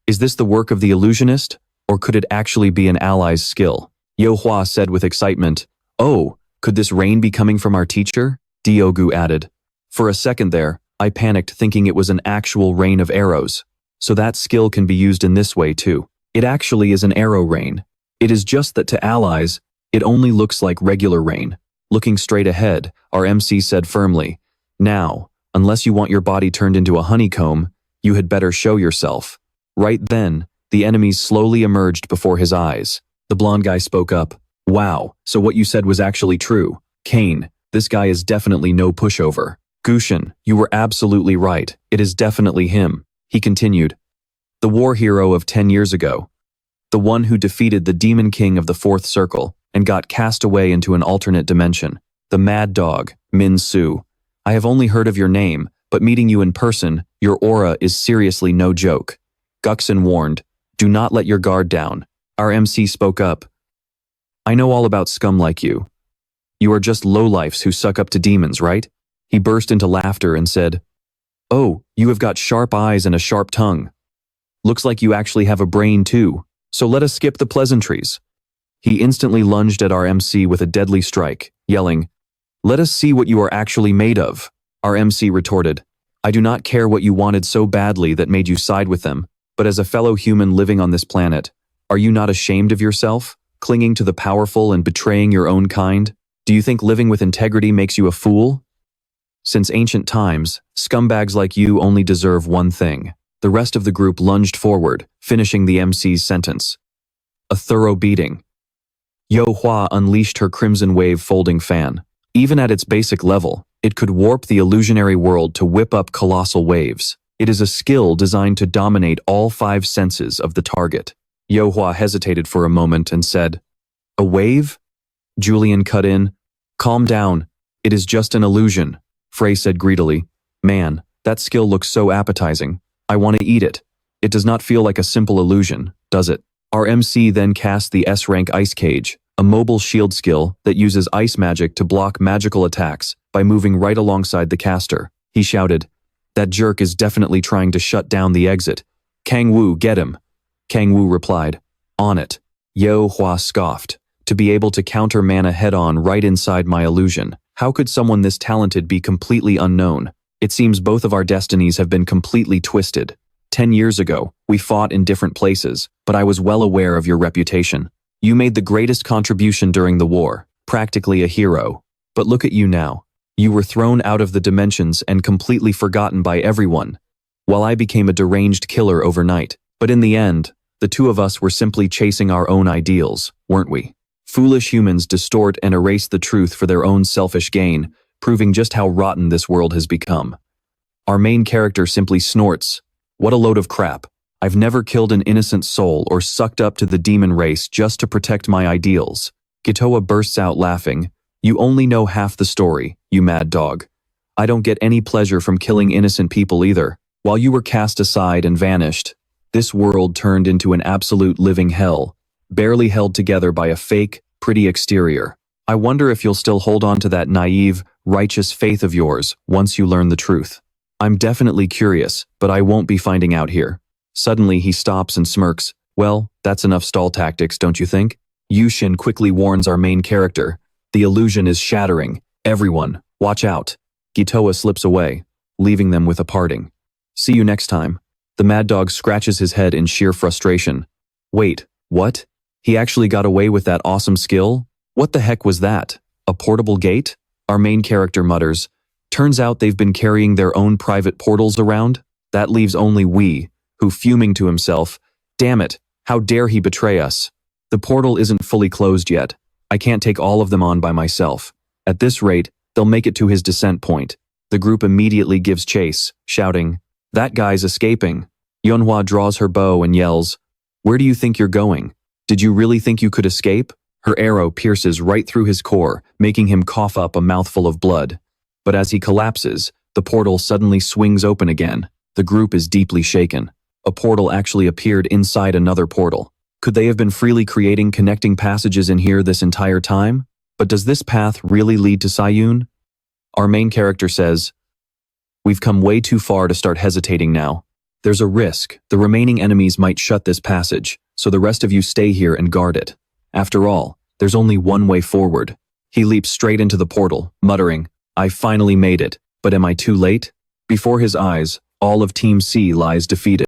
Is this the work of the illusionist? Or could it actually be an ally's skill? Yo-Hwa said with excitement. Oh, could this rain be coming from our teacher? Diogu added. For a second there, I panicked thinking it was an actual rain of arrows. So that skill can be used in this way too. It actually is an arrow rain. It is just that to allies, it only looks like regular rain. Looking straight ahead, our MC said firmly, now, unless you want your body turned into a honeycomb, you had better show yourself. Right then, the enemies slowly emerged before his eyes. The blonde guy spoke up. Wow, so what you said was actually true. Kane, this guy is definitely no pushover. Gushin, you were absolutely right. It is definitely him. He continued. The war hero of 10 years ago. The one who defeated the demon king of the fourth circle and got cast away into an alternate dimension. The mad dog, Min Siwoo. I have only heard of your name, but meeting you in person, your aura is seriously no joke. Guksin warned, do not let your guard down. Our MC spoke up. I know all about scum like you. You are just lowlifes who suck up to demons, right? He burst into laughter and said, oh, you have got sharp eyes and a sharp tongue. Looks like you actually have a brain too, so let us skip the pleasantries. He instantly lunged at our MC with a deadly strike, yelling, let us see what you are actually made of. Our MC retorted, I do not care what you wanted so badly that made you side with them, but as a fellow human living on this planet, are you not ashamed of yourself, clinging to the powerful and betraying your own kind? Do you think living with integrity makes you a fool? Since ancient times, scumbags like you only deserve one thing. The rest of the group lunged forward, finishing the MC's sentence. A thorough beating. Yo-Hwa unleashed her Crimson Wave folding fan. Even at its basic level, it could warp the illusionary world to whip up colossal waves. It is a skill designed to dominate all 5 senses of the target. Yo-Hwa hesitated for a moment and said, a wave? Julian cut in. Calm down. It is just an illusion. Frey said greedily. Man, that skill looks so appetizing. I want to eat it. It does not feel like a simple illusion, does it? Our MC then cast the S-rank Ice Cage, a mobile shield skill that uses ice magic to block magical attacks by moving right alongside the caster. He shouted, that jerk is definitely trying to shut down the exit. Kang Wu, get him. Kang Wu replied, on it. Yo-Hwa scoffed, to be able to counter mana head-on right inside my illusion. How could someone this talented be completely unknown? It seems both of our destinies have been completely twisted. 10 years ago, we fought in different places, but I was well aware of your reputation. You made the greatest contribution during the war, practically a hero. But look at you now. You were thrown out of the dimensions and completely forgotten by everyone, while I became a deranged killer overnight. But in the end, the two of us were simply chasing our own ideals, weren't we? Foolish humans distort and erase the truth for their own selfish gain, proving just how rotten this world has become. Our main character simply snorts. What a load of crap. I've never killed an innocent soul or sucked up to the demon race just to protect my ideals. Gitoa bursts out laughing. You only know half the story, you mad dog. I don't get any pleasure from killing innocent people either. While you were cast aside and vanished, this world turned into an absolute living hell, barely held together by a fake, pretty exterior. I wonder if you'll still hold on to that naive, righteous faith of yours once you learn the truth. I'm definitely curious, but I won't be finding out here. Suddenly he stops and smirks. Well, that's enough stall tactics, don't you think? Yushin quickly warns our main character. The illusion is shattering. Everyone, watch out. Gitoa slips away, leaving them with a parting. See you next time. The mad dog scratches his head in sheer frustration. Wait, what? He actually got away with that awesome skill? What the heck was that? A portable gate? Our main character mutters. Turns out they've been carrying their own private portals around? That leaves only we, who fuming to himself, damn it, how dare he betray us? The portal isn't fully closed yet. I can't take all of them on by myself. At this rate, they'll make it to his descent point. The group immediately gives chase, shouting, that guy's escaping. Yeonhwa draws her bow and yells, where do you think you're going? Did you really think you could escape? Her arrow pierces right through his core, making him cough up a mouthful of blood. But as he collapses, the portal suddenly swings open again. The group is deeply shaken. A portal actually appeared inside another portal. Could they have been freely creating connecting passages in here this entire time? But does this path really lead to Sayun? Our main character says, "We've come way too far to start hesitating now. There's a risk. The remaining enemies might shut this passage, so the rest of you stay here and guard it. After all, there's only one way forward." He leaps straight into the portal, muttering, "I finally made it, but am I too late?" Before his eyes, all of Team C lies defeated.